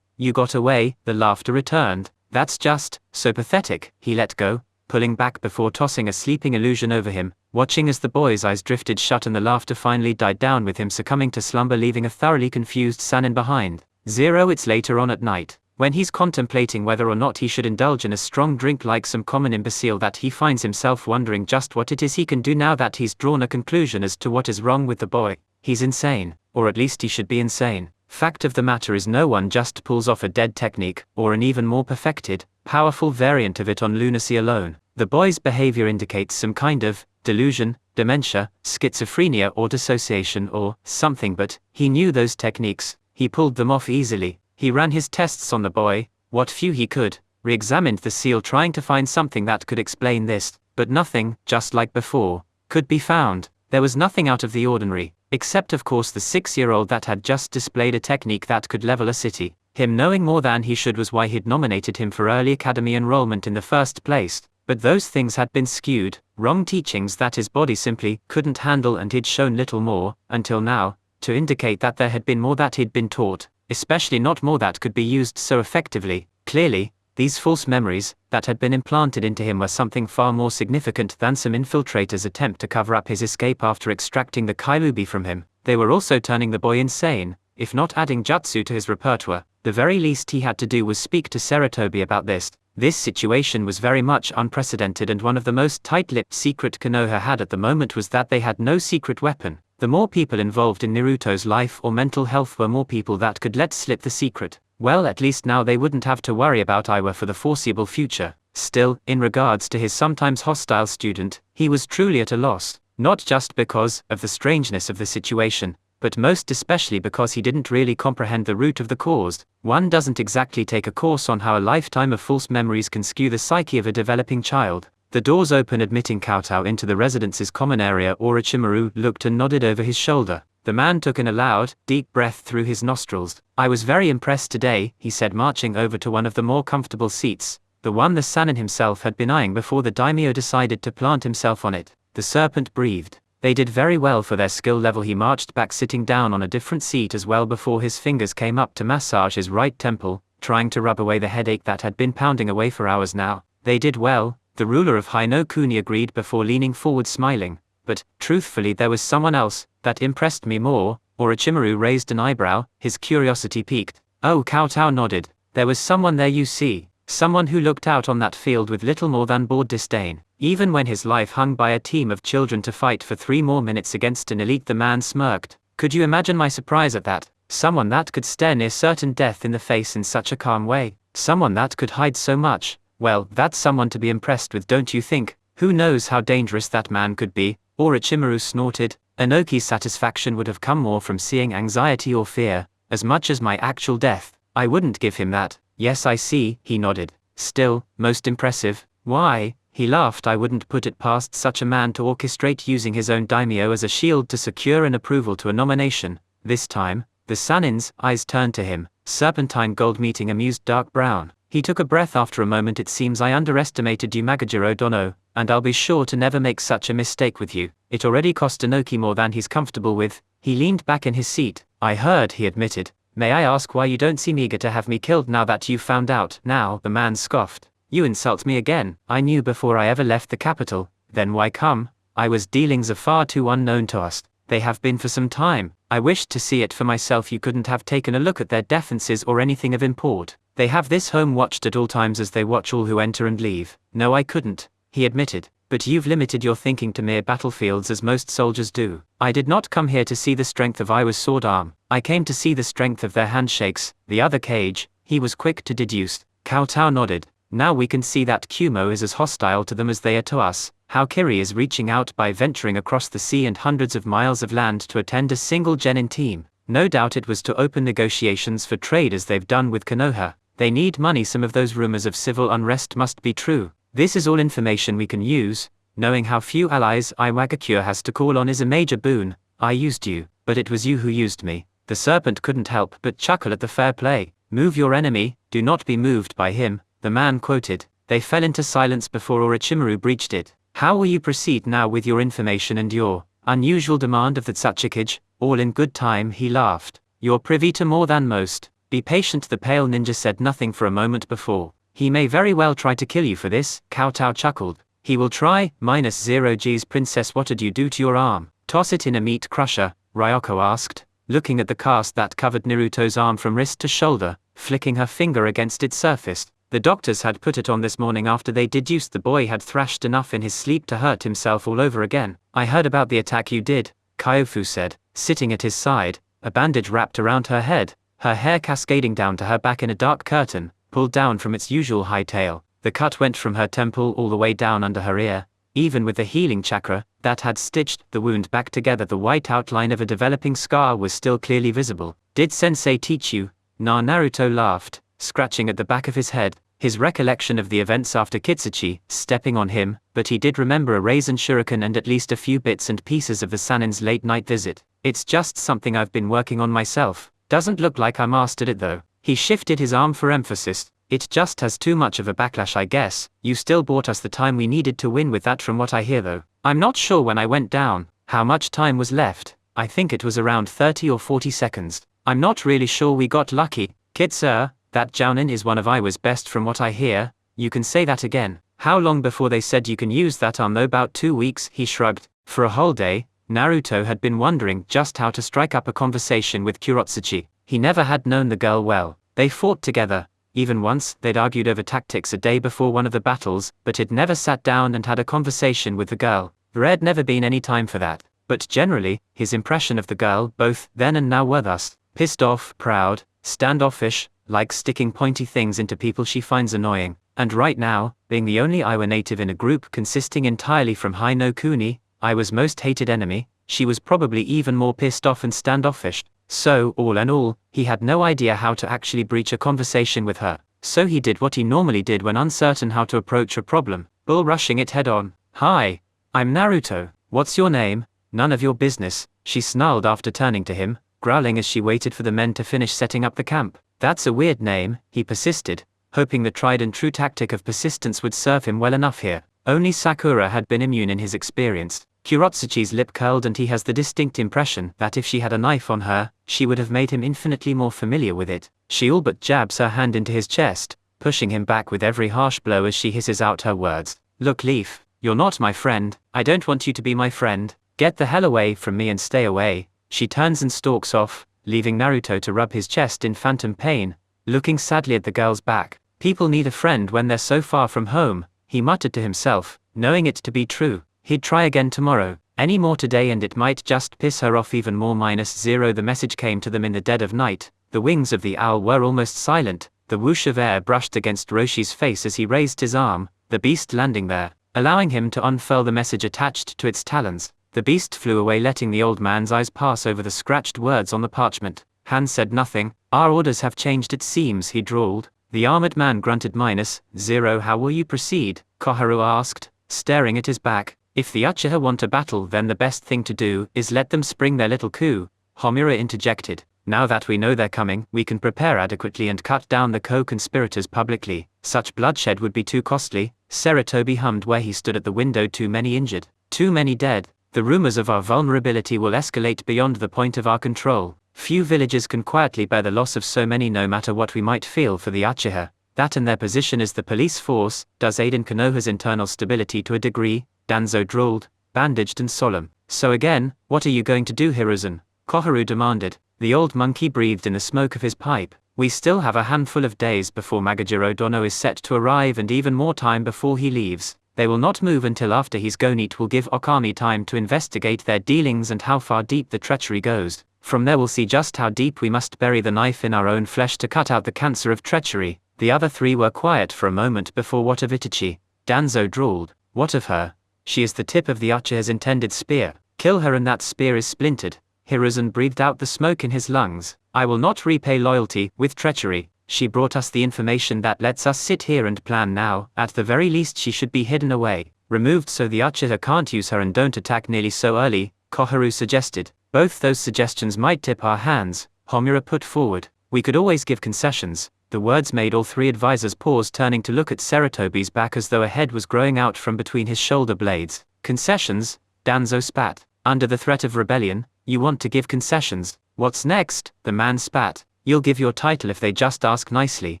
A: You got away. The laughter returned. That's just so pathetic. He let go, pulling back before tossing a sleeping illusion over him, watching as the boy's eyes drifted shut and the laughter finally died down with him succumbing to slumber, leaving a thoroughly confused Sannin behind. 0 It's later on at night, when he's contemplating whether or not he should indulge in a strong drink like some common imbecile, that he finds himself wondering just what it is he can do now that he's drawn a conclusion as to what is wrong with the boy. He's insane, or at least he should be insane. Fact of the matter is, no one just pulls off a dead technique, or an even more perfected, powerful variant of it on lunacy alone. The boy's behavior indicates some kind of delusion, dementia, schizophrenia or dissociation or something, but he knew those techniques, he pulled them off easily. He ran his tests on the boy, what few he could, re-examined the seal trying to find something that could explain this, but nothing, just like before, could be found. There was nothing out of the ordinary, except of course the 6-year-old that had just displayed a technique that could level a city. Him knowing more than he should was why he'd nominated him for early academy enrollment in the first place, but those things had been skewed, wrong teachings that his body simply couldn't handle, and he'd shown little more, until now, to indicate that there had been more that he'd been taught, especially not more that could be used so effectively. Clearly, these false memories that had been implanted into him were something far more significant than some infiltrator's attempt to cover up his escape after extracting the Kailubi from him. They were also turning the boy insane, if not adding jutsu to his repertoire. The very least he had to do was speak to Sarutobi about this. This situation was very much unprecedented, and one of the most tight-lipped secret Konoha had at the moment was that they had no secret weapon. The more people involved in Naruto's life or mental health were more people that could let slip the secret. Well, at least now they wouldn't have to worry about Iwa for the foreseeable future. Still, in regards to his sometimes hostile student, he was truly at a loss, not just because of the strangeness of the situation, but most especially because he didn't really comprehend the root of the cause. One doesn't exactly take a course on how a lifetime of false memories can skew the psyche of a developing child. The doors open, admitting Kowtow into the residence's common area. Orochimaru looked and nodded over his shoulder. The man took in a loud, deep breath through his nostrils. I was very impressed today, he said, marching over to one of the more comfortable seats, the one the Sannin himself had been eyeing before the daimyo decided to plant himself on it. The serpent breathed. They did very well for their skill level. He marched back, sitting down on a different seat as well before his fingers came up to massage his right temple, trying to rub away the headache that had been pounding away for hours now. They did well, the ruler of Haino Kuni agreed before leaning forward smiling. But, truthfully, there was someone else that impressed me more. Orochimaru raised an eyebrow, his curiosity piqued. Oh, Kowtow nodded. There was someone there, you see. Someone who looked out on that field with little more than bored disdain. Even when his life hung by a team of children to fight for 3 more minutes against an elite, the man smirked. Could you imagine my surprise at that? Someone that could stare near certain death in the face in such a calm way. Someone that could hide so much. Well, that's someone to be impressed with, don't you think? Who knows how dangerous that man could be? Orochimaru snorted. Inoki's satisfaction would have come more from seeing anxiety or fear, as much as my actual death. I wouldn't give him that. Yes, I see, he nodded. Still, most impressive. Why? He laughed. I wouldn't put it past such a man to orchestrate using his own daimyo as a shield to secure an approval to a nomination. This time, the Sannin's eyes turned to him, serpentine gold meeting amused dark brown. He took a breath after a moment. It seems I underestimated you, Magajiro Dono, and I'll be sure to never make such a mistake with you. It already cost Inoki more than he's comfortable with. He leaned back in his seat. I heard, he admitted. May I ask why you don't seem eager to have me killed now that you've found out? Now, the man scoffed. You insult me again. I knew before I ever left the capital. Then why come? Iwa's dealings are far too unknown to us. They have been for some time. I wished to see it for myself. You couldn't have taken a look at their defenses or anything of import. They have this home watched at all times as they watch all who enter and leave. No, I couldn't, he admitted. But you've limited your thinking to mere battlefields as most soldiers do. I did not come here to see the strength of Iwa's sword arm. I came to see the strength of their handshakes. The other cage, he was quick to deduce. Kowtow nodded. Now we can see that Kumo is as hostile to them as they are to us. How Kiri is reaching out by venturing across the sea and hundreds of miles of land to attend a single genin team. No doubt it was to open negotiations for trade as they've done with Konoha. They need money. Some of those rumors of civil unrest must be true. This is all information we can use. Knowing how few allies Iwagakure has to call on is a major boon. I used you, but it was you who used me. The serpent couldn't help but chuckle at the fair play. Move your enemy, do not be moved by him, the man quoted. They fell into silence before Orochimaru breached it. How will you proceed now with your information and your unusual demand of the Tsuchikage? All in good time, he laughed. You're privy to more than most. Be patient. The pale ninja said nothing for a moment before. He may very well try to kill you for this, Kowtow chuckled. He will try, -0 G's princess. What'd you do to your arm? Toss it in a meat crusher, Ryoko asked. looking at the cast that covered Naruto's arm from wrist to shoulder, flicking her finger against its surface. The doctors had put it on this morning after they deduced the boy had thrashed enough in his sleep to hurt himself all over again. I heard about the attack you did, Kyofu said, sitting at his side, a bandage wrapped around her head, her hair cascading down to her back in a dark curtain, pulled down from its usual high tail. The cut went from her temple all the way down under her ear. Even with the healing chakra that had stitched the wound back together, the white outline of a developing scar was still clearly visible. Did Sensei teach you? Naruto laughed, scratching at the back of his head, his recollection of the events after Kitsuchi stepping on him, but he did remember a raisin shuriken and at least a few bits and pieces of the Sanin's late-night visit. It's just something I've been working on myself. Doesn't look like I mastered it though. He shifted his arm for emphasis. It just has too much of a backlash, I guess. You still bought us the time we needed to win with that from what I hear though. I'm not sure when I went down, how much time was left. I think it was around 30 or 40 seconds. I'm not really sure we got lucky. Kid sir, that Jounin is one of Iwa's best from what I hear. You can say that again. How long before they said you can use that arm though? About 2 weeks, he shrugged. For a whole day, Naruto had been wondering just how to strike up a conversation with Kurotsuchi. He never had known the girl well. They fought together. Even once, they'd argued over tactics a day before one of the battles, but he'd never sat down and had a conversation with the girl. There'd never been any time for that. But generally, his impression of the girl, both then and now, were thus: pissed off, proud, standoffish, like sticking pointy things into people she finds annoying. And right now, being the only Iwa native in a group consisting entirely from Hai no Kuni, Iwa's most hated enemy, she was probably even more pissed off and standoffish. So, all in all, he had no idea how to actually breach a conversation with her. So he did what he normally did when uncertain how to approach a problem, bull rushing it head on. Hi, I'm Naruto. What's your name? None of your business, she snarled after turning to him, growling as she waited for the men to finish setting up the camp. That's a weird name, he persisted, hoping the tried and true tactic of persistence would serve him well enough here. Only Sakura had been immune in his experience. Kurotsuchi's lip curled, and he has the distinct impression that if she had a knife on her, she would have made him infinitely more familiar with it. She all but jabs her hand into his chest, pushing him back with every harsh blow as she hisses out her words. Look, Leaf, you're not my friend. I don't want you to be my friend. Get the hell away from me and stay away. She turns and stalks off, leaving Naruto to rub his chest in phantom pain, looking sadly at the girl's back. People need a friend when they're so far from home, he muttered to himself, knowing it to be true. He'd try again tomorrow. Any more today and it might just piss her off even more. -0 The message came to them in the dead of night. The wings of the owl were almost silent. The whoosh of air brushed against Roshi's face as he raised his arm, the beast landing there, allowing him to unfurl the message attached to its talons. The beast flew away, letting the old man's eyes pass over the scratched words on the parchment. Han said nothing. Our orders have changed it seems, he drawled. The armored man grunted. -0 How will you proceed? Koharu asked, staring at his back. If the Uchiha want a battle, then the best thing to do is let them spring their little coup, Homura interjected. Now that we know they're coming, we can prepare adequately and cut down the co-conspirators publicly. Such bloodshed would be too costly, Sarutobi hummed where he stood at the window. Too many injured, too many dead. The rumors of our vulnerability will escalate beyond the point of our control. Few villages can quietly bear the loss of so many, no matter what we might feel for the Uchiha. That and their position as the police force does aid in Konoha's internal stability to a degree, Danzo drawled, bandaged and solemn. So again, what are you going to do, Hiruzen? Koharu demanded. The old monkey breathed in the smoke of his pipe. We still have a handful of days before Magajiro Dono is set to arrive, and even more time before he leaves. They will not move until after his Gonit will give Okami time to investigate their dealings and how far deep the treachery goes. From there we'll see just how deep we must bury the knife in our own flesh to cut out the cancer of treachery. The other three were quiet for a moment before. What of Itachi? Danzo drawled. What of her? She is the tip of the Uchiha's intended spear. Kill her and that spear is splintered. Hiruzen breathed out the smoke in his lungs. I will not repay loyalty with treachery. She brought us the information that lets us sit here and plan now. At the very least she should be hidden away, removed so the Uchiha can't use her and don't attack nearly so early, Koharu suggested. Both those suggestions might tip our hands, Homura put forward. We could always give concessions. The words made all three advisors pause, turning to look at Sarutobi's back as though a head was growing out from between his shoulder blades. Concessions? Danzo spat. Under the threat of rebellion, you want to give concessions? What's next? The man spat. You'll give your title if they just ask nicely.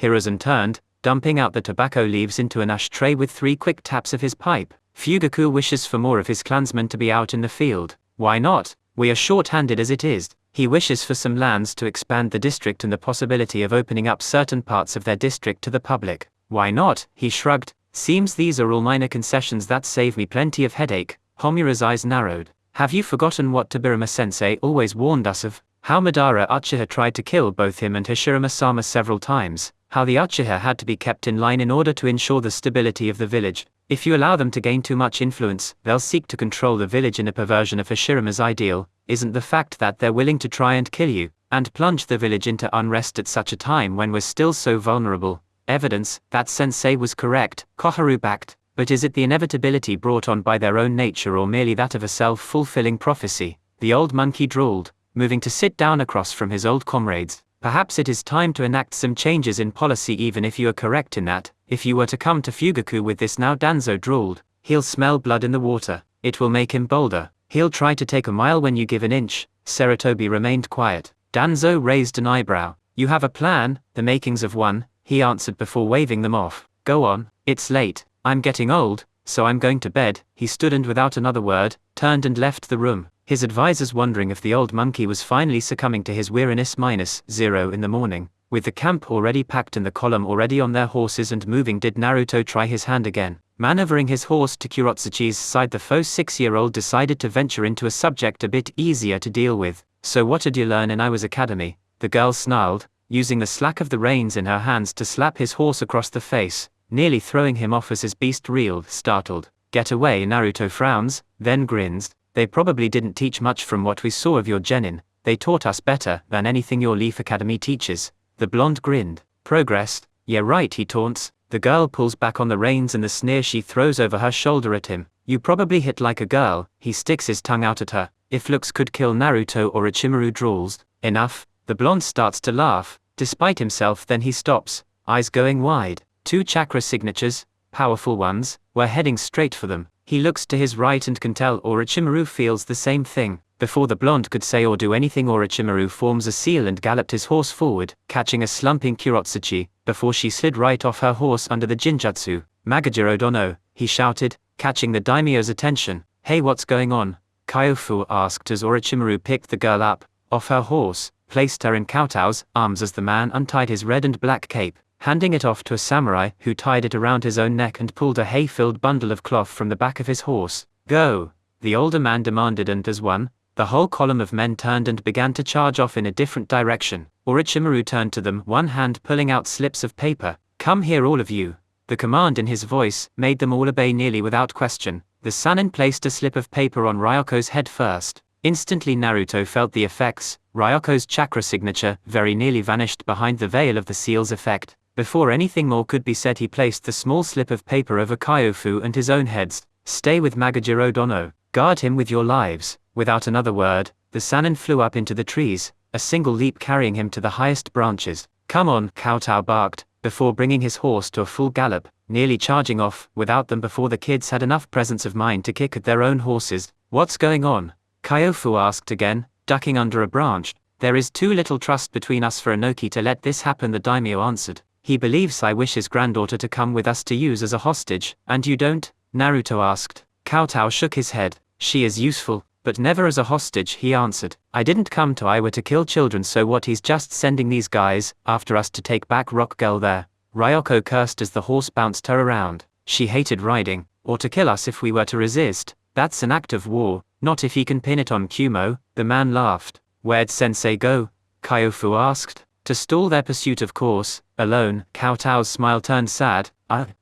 A: Hiruzen turned, dumping out the tobacco leaves into an ashtray with 3 quick taps of his pipe. Fugaku wishes for more of his clansmen to be out in the field. Why not? We are short-handed as it is. He wishes for some lands to expand the district and the possibility of opening up certain parts of their district to the public. Why not? He shrugged. Seems these are all minor concessions that save me plenty of headache. Homura's eyes narrowed. Have you forgotten what Tobirama-sensei always warned us of? How Madara Uchiha tried to kill both him and Hashirama-sama several times. How the Uchiha had to be kept in line in order to ensure the stability of the village. If you allow them to gain too much influence, they'll seek to control the village in a perversion of Hashirama's ideal. Isn't the fact that they're willing to try and kill you, and plunge the village into unrest at such a time when we're still so vulnerable, evidence that sensei was correct? Koharu backed. But is it the inevitability brought on by their own nature or merely that of a self-fulfilling prophecy? The old monkey drawled, moving to sit down across from his old comrades. Perhaps it is time to enact some changes in policy, even if you are correct in that. If you were to come to Fugaku with this now, Danzo drawled, he'll smell blood in the water. It will make him bolder. He'll try to take a mile when you give an inch. Sarutobi remained quiet. Danzo raised an eyebrow. You have a plan? The makings of one, he answered before waving them off. Go on. It's late. I'm getting old, so I'm going to bed. He stood and without another word, turned and left the room. His advisors wondering if the old monkey was finally succumbing to his weariness. -0 in the morning. With the camp already packed and the column already on their horses and moving, did Naruto try his hand again. Maneuvering his horse to Kurotsuchi's side, the faux 6-year-old decided to venture into a subject a bit easier to deal with. So what did you learn in Iwa's academy? The girl snarled, using the slack of the reins in her hands to slap his horse across the face, nearly throwing him off as his beast reeled, startled. Get away. Naruto frowns, then grins. They probably didn't teach much from what we saw of your genin. They taught us better than anything your Leaf Academy teaches. The blonde grinned. Progressed? Yeah right, he taunts. The girl pulls back on the reins and the sneer she throws over her shoulder at him. You probably hit like a girl. He sticks his tongue out at her. If looks could kill Naruto, or Ichimaru drawls. Enough. The blonde starts to laugh, despite himself, then he stops, eyes going wide. 2 chakra signatures, powerful ones, were heading straight for them. He looks to his right and can tell Orochimaru feels the same thing. Before the blonde could say or do anything, Orochimaru forms a seal and galloped his horse forward, catching a slumping Kurotsuchi, before she slid right off her horse under the Jinjutsu. Magajiro Dono, he shouted, catching the daimyo's attention. Hey, what's going on? Kyofu asked as Orochimaru picked the girl up, off her horse, placed her in Koutao's arms as the man untied his red and black cape, handing it off to a samurai who tied it around his own neck and pulled a hay-filled bundle of cloth from the back of his horse. Go! The older man demanded, and as one, the whole column of men turned and began to charge off in a different direction. Orochimaru turned to them, one hand pulling out slips of paper. Come here, all of you. The command in his voice made them all obey nearly without question. The Sannin placed a slip of paper on Ryoko's head first. Instantly Naruto felt the effects. Ryoko's chakra signature very nearly vanished behind the veil of the seal's effect. Before anything more could be said, he placed the small slip of paper over Kyofu and his own heads. Stay with Magajiro Dono. Guard him with your lives. Without another word, the Sannin flew up into the trees, a single leap carrying him to the highest branches. Come on, Koutao barked, before bringing his horse to a full gallop, nearly charging off without them before the kids had enough presence of mind to kick at their own horses. What's going on? Kyofu asked again, ducking under a branch. There is too little trust between us for Inoki to let this happen, the daimyo answered. He believes I wish his granddaughter to come with us to use as a hostage. And you don't? Naruto asked. Koutao shook his head. She is useful, but never as a hostage, he answered. I didn't come to Iwa to kill children, so what? He's just sending these guys after us to take back Rock Girl there. Ryoko cursed as the horse bounced her around. She hated riding, or to kill us if we were to resist. That's an act of war, not if he can pin it on Kumo. The man laughed. Where'd Sensei go? Kyofu asked. To stall their pursuit, of course. Alone. Koutao's smile turned sad.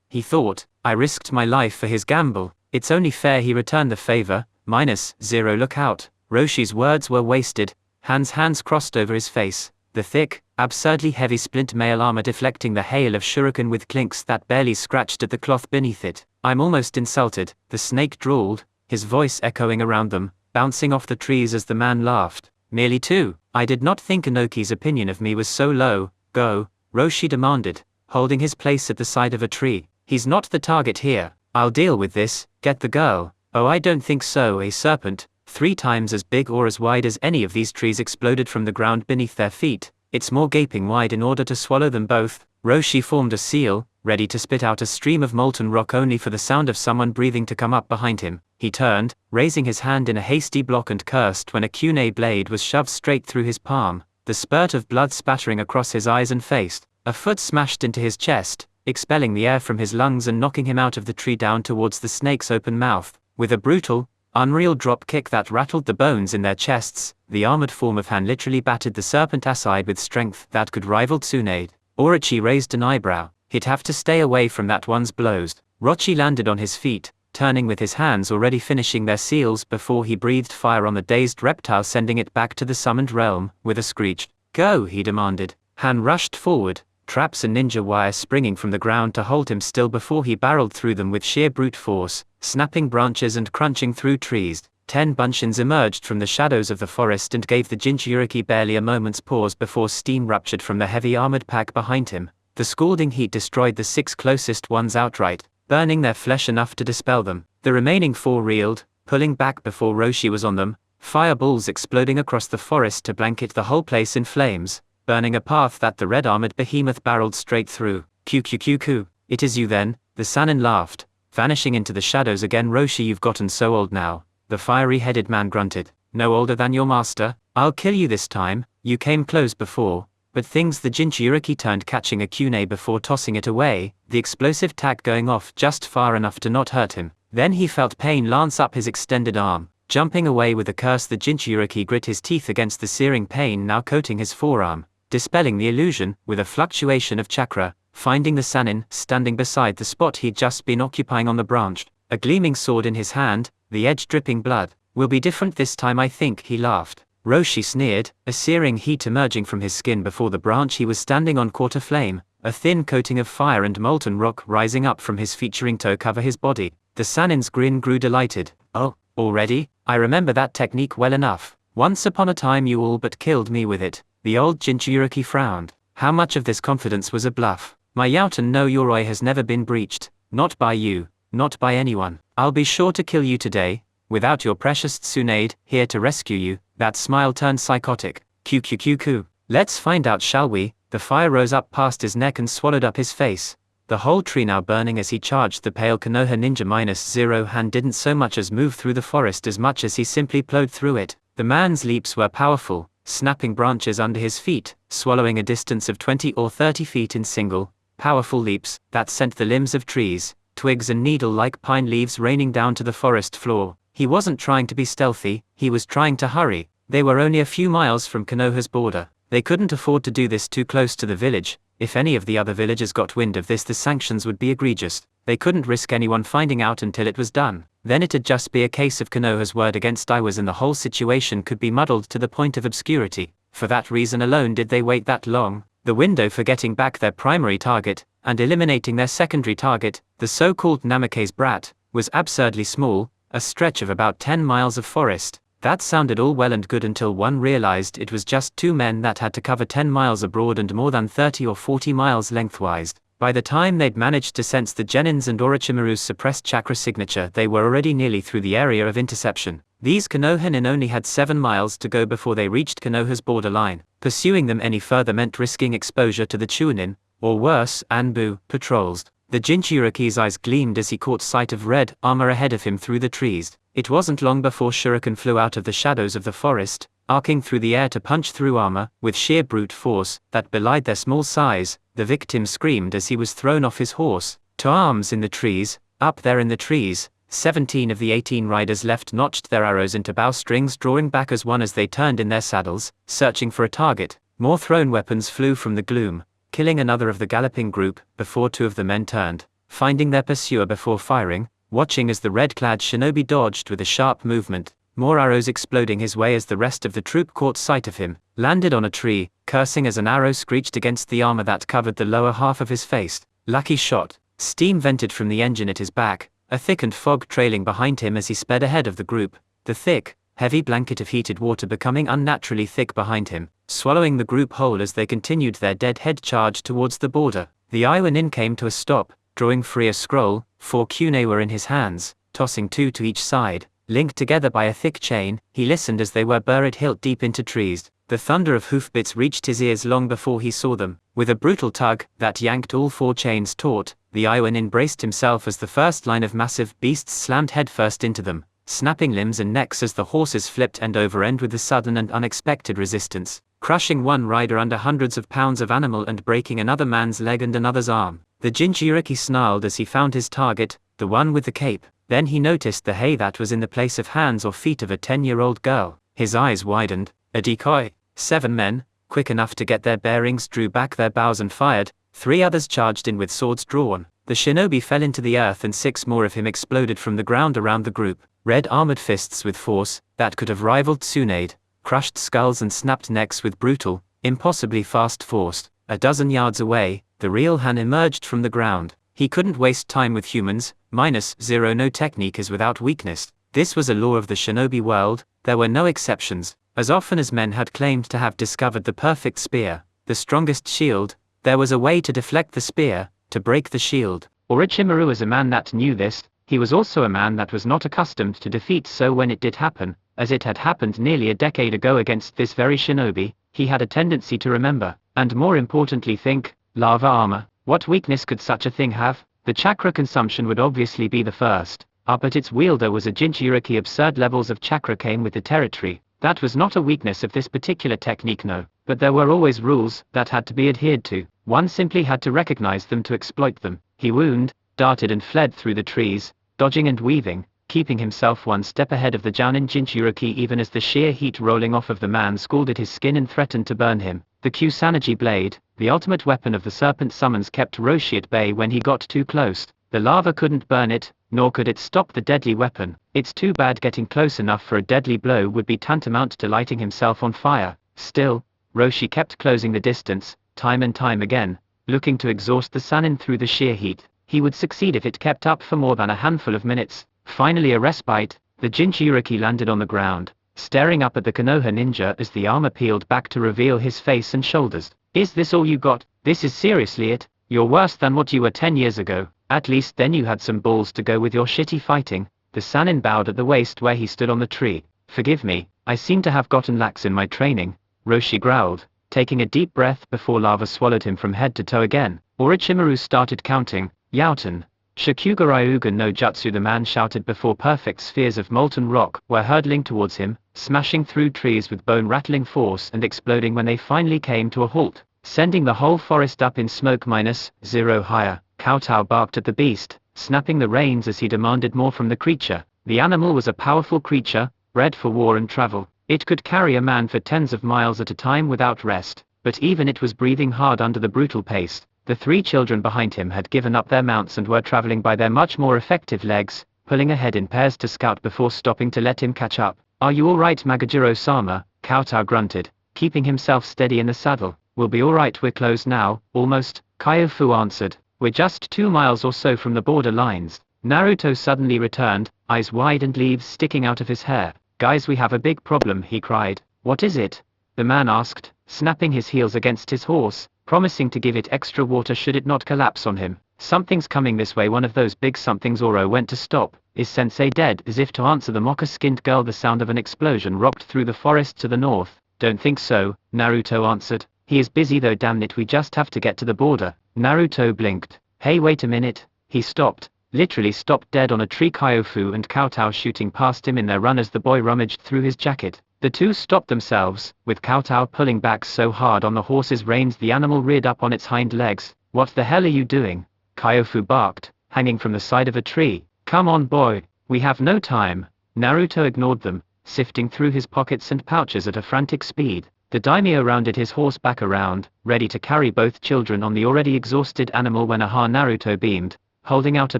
A: He thought, I risked my life for his gamble. It's only fair he returned the favor. -0 look out. Roshi's words were wasted. Hands crossed over his face. The thick, absurdly heavy splint mail armor deflecting the hail of shuriken with clinks that barely scratched at the cloth beneath it. I'm almost insulted, the snake drawled, his voice echoing around them, bouncing off the trees as the man laughed. Merely 2. I did not think Inoki's opinion of me was so low. Go, Roshi demanded, holding his place at the side of a tree. He's not the target here. I'll deal with this. Get the girl. Oh, I don't think so. A serpent, 3 times as big or as wide as any of these trees, exploded from the ground beneath their feet, its maw gaping wide in order to swallow them both. Roshi formed a seal, ready to spit out a stream of molten rock only for the sound of someone breathing to come up behind him. He turned, raising his hand in a hasty block and cursed when a kunai blade was shoved straight through his palm, the spurt of blood spattering across his eyes and face. A foot smashed into his chest, expelling the air from his lungs and knocking him out of the tree down towards the snake's open mouth. With a brutal, unreal drop kick that rattled the bones in their chests, the armored form of Han literally battered the serpent aside with strength that could rival Tsunade. Orochi raised an eyebrow. He'd have to stay away from that one's blows. Rochi landed on his feet, turning with his hands already finishing their seals before he breathed fire on the dazed reptile, sending it back to the summoned realm. With a screech, "Go!" he demanded. Han rushed forward, traps and ninja wire springing from the ground to hold him still before he barreled through them with sheer brute force, snapping branches and crunching through trees. 10 bunchins emerged from the shadows of the forest and gave the Jinchuriki barely a moment's pause before steam ruptured from the heavy armored pack behind him. The scalding heat destroyed the 6 closest ones outright, burning their flesh enough to dispel them. The remaining 4 reeled, pulling back before Roshi was on them, fireballs exploding across the forest to blanket the whole place in flames, burning a path that the red-armored behemoth barreled straight through. "QQQQ, it is you then," the Sannin laughed, vanishing into the shadows again. "Roshi, you've gotten so old now," the fiery-headed man grunted. "No older than your master. I'll kill you this time. You came close before." But things the Jinchuriki turned, catching a kunai before tossing it away, the explosive tag going off just far enough to not hurt him. Then he felt pain lance up his extended arm. Jumping away with a curse, the Jinchuriki grit his teeth against the searing pain now coating his forearm, dispelling the illusion with a fluctuation of chakra, finding the Sannin standing beside the spot he'd just been occupying on the branch, a gleaming sword in his hand, the edge dripping blood. "Will be different this time, I think," he laughed. Roshi sneered, a searing heat emerging from his skin before the branch he was standing on caught aflame, a thin coating of fire and molten rock rising up from his featuring toe cover his body. The Sannin's grin grew delighted. "Oh, already? I remember that technique well enough. Once upon a time you all but killed me with it." The old Jinchuriki frowned. How much of this confidence was a bluff? "My Yauten no Yoroi has never been breached. Not by you, not by anyone. I'll be sure to kill you today, without your precious Tsunade here to rescue you." That smile turned psychotic. "QQQQ. Let's find out, shall we?" The fire rose up past his neck and swallowed up his face, the whole tree now burning as he charged the pale Konoha ninja. -0 Han didn't so much as move through the forest as much as he simply plowed through it. The man's leaps were powerful, snapping branches under his feet, swallowing a distance of 20 or 30 feet in single, powerful leaps that sent the limbs of trees, twigs and needle-like pine leaves raining down to the forest floor. He wasn't trying to be stealthy, he was trying to hurry. They were only a few miles from Konoha's border. They couldn't afford to do this too close to the village. If any of the other villagers got wind of this, the sanctions would be egregious. They couldn't risk anyone finding out until it was done. Then it'd just be a case of Konoha's word against Iwa's, and the whole situation could be muddled to the point of obscurity. For that reason alone did they wait that long. The window for getting back their primary target, and eliminating their secondary target, the so-called Namake's brat, was absurdly small, a stretch of about 10 miles of forest. That sounded all well and good until one realized it was just 2 men that had to cover 10 miles abroad and more than 30 or 40 miles lengthwise. By the time they'd managed to sense the Genin's and Orochimaru's suppressed chakra signature, they were already nearly through the area of interception. These Konohanin only had 7 miles to go before they reached Konoha's borderline. Pursuing them any further meant risking exposure to the Chunin, or worse, Anbu, patrols. The Jinchuriki's eyes gleamed as he caught sight of red armor ahead of him through the trees. It wasn't long before Shuriken flew out of the shadows of the forest, arcing through the air to punch through armor, with sheer brute force that belied their small size. The victim screamed as he was thrown off his horse, to arms in the trees. Up there in the trees, 17 of the 18 riders left notched their arrows into bowstrings, drawing back as one as they turned in their saddles, searching for a target. More thrown weapons flew from the gloom, killing another of the galloping group, before 2 of the men turned, finding their pursuer before firing, watching as the red-clad shinobi dodged with a sharp movement, more arrows exploding his way as the rest of the troop caught sight of him, landed on a tree, cursing as an arrow screeched against the armor that covered the lower half of his face. Lucky shot. Steam vented from the engine at his back, a thickened fog trailing behind him as he sped ahead of the group, the thick, heavy blanket of heated water becoming unnaturally thick behind him, swallowing the group whole as they continued their deadhead charge towards the border. The Iwanin came to a stop, drawing free a scroll. 4 kunai were in his hands, tossing 2 to each side, linked together by a thick chain. He listened as they were buried hilt deep into trees. The thunder of hoofbeats reached his ears long before he saw them. With a brutal tug that yanked all 4 chains taut, the Iowanin braced himself as the first line of massive beasts slammed headfirst into them, snapping limbs and necks as the horses flipped end over end with the sudden and unexpected resistance, crushing one rider under hundreds of pounds of animal and breaking another man's leg and another's arm. The Jinchuriki snarled as he found his target, the one with the cape. Then he noticed the hay that was in the place of hands or feet of a 10-year-old girl. His eyes widened. A decoy. 7 men, quick enough to get their bearings, drew back their bows and fired. 3 others charged in with swords drawn. The shinobi fell into the earth and 6 more of him exploded from the ground around the group. Red armored fists with force that could have rivaled Tsunade, crushed skulls and snapped necks with brutal, impossibly fast force. A dozen yards away, the real Han emerged from the ground. He couldn't waste time with humans. -0 No technique is without weakness. This was a law of the shinobi world. There were no exceptions. As often as men had claimed to have discovered the perfect spear, the strongest shield, there was a way to deflect the spear, to break the shield. Orochimaru was a man that knew this. He was also a man that was not accustomed to defeat, so when it did happen, as it had happened nearly a decade ago against this very shinobi, he had a tendency to remember, and more importantly think, lava armor. What weakness could such a thing have? The chakra consumption would obviously be the first. Up at its wielder was a Jinchuriki. Absurd levels of chakra came with the territory. That was not a weakness of this particular technique, no, but there were always rules that had to be adhered to. One simply had to recognize them to exploit them. He wound, darted and fled through the trees, dodging and weaving, keeping himself one step ahead of the Jounin Jinchuriki even as the sheer heat rolling off of the man scalded his skin and threatened to burn him. The Kusanagi blade, the ultimate weapon of the serpent summons, kept Roshi at bay when he got too close. The lava couldn't burn it, nor could it stop the deadly weapon. It's too bad getting close enough for a deadly blow would be tantamount to lighting himself on fire. Still, Roshi kept closing the distance, time and time again, looking to exhaust the Sannin through the sheer heat. He would succeed if it kept up for more than a handful of minutes. Finally a respite, the Jinchuriki landed on the ground, staring up at the Konoha ninja as the armor peeled back to reveal his face and shoulders. Is this all you got? This is seriously it? You're worse than what you were 10 years ago. At least then you had some balls to go with your shitty fighting. The Sannin bowed at the waist where he stood on the tree. Forgive me, I seem to have gotten lax in my training, Roshi growled, taking a deep breath before lava swallowed him from head to toe again. Orochimaru started counting. Yauten. Shakuga Ryuga no Jutsu, the man shouted before perfect spheres of molten rock were hurtling towards him, smashing through trees with bone-rattling force and exploding when they finally came to a halt, sending the whole forest up in smoke. -0 higher. Kowtow barked at the beast, snapping the reins as he demanded more from the creature. The animal was a powerful creature, bred for war and travel. It could carry a man for tens of miles at a time without rest, but even it was breathing hard under the brutal pace. The 3 children behind him had given up their mounts and were traveling by their much more effective legs, pulling ahead in pairs to scout before stopping to let him catch up. Are you alright, Magajiro-sama? Kowtow grunted, keeping himself steady in the saddle. We'll be alright, we're close now, almost, Kyofu answered. We're just 2 miles or so from the border lines. Naruto suddenly returned, eyes wide and leaves sticking out of his hair. Guys, we have a big problem, he cried. What is it? The man asked, snapping his heels against his horse, promising to give it extra water should it not collapse on him. Something's coming this way, one of those big somethings. Oro went to stop. Is Sensei dead? As if to answer the mocha-skinned girl, the sound of an explosion rocked through the forest to the north. Don't think so, Naruto answered. He is busy though, damn it, we just have to get to the border. Naruto blinked. Hey, wait a minute. He stopped. Literally stopped dead on a tree. Kyofu and Kowtow shooting past him in their run as the boy rummaged through his jacket. The two stopped themselves, with Kowtow pulling back so hard on the horse's reins the animal reared up on its hind legs. What the hell are you doing? Kyofu barked, hanging from the side of a tree. Come on, boy, we have no time. Naruto ignored them, sifting through his pockets and pouches at a frantic speed. The daimyo rounded his horse back around, ready to carry both children on the already exhausted animal when aha, Naruto beamed, holding out a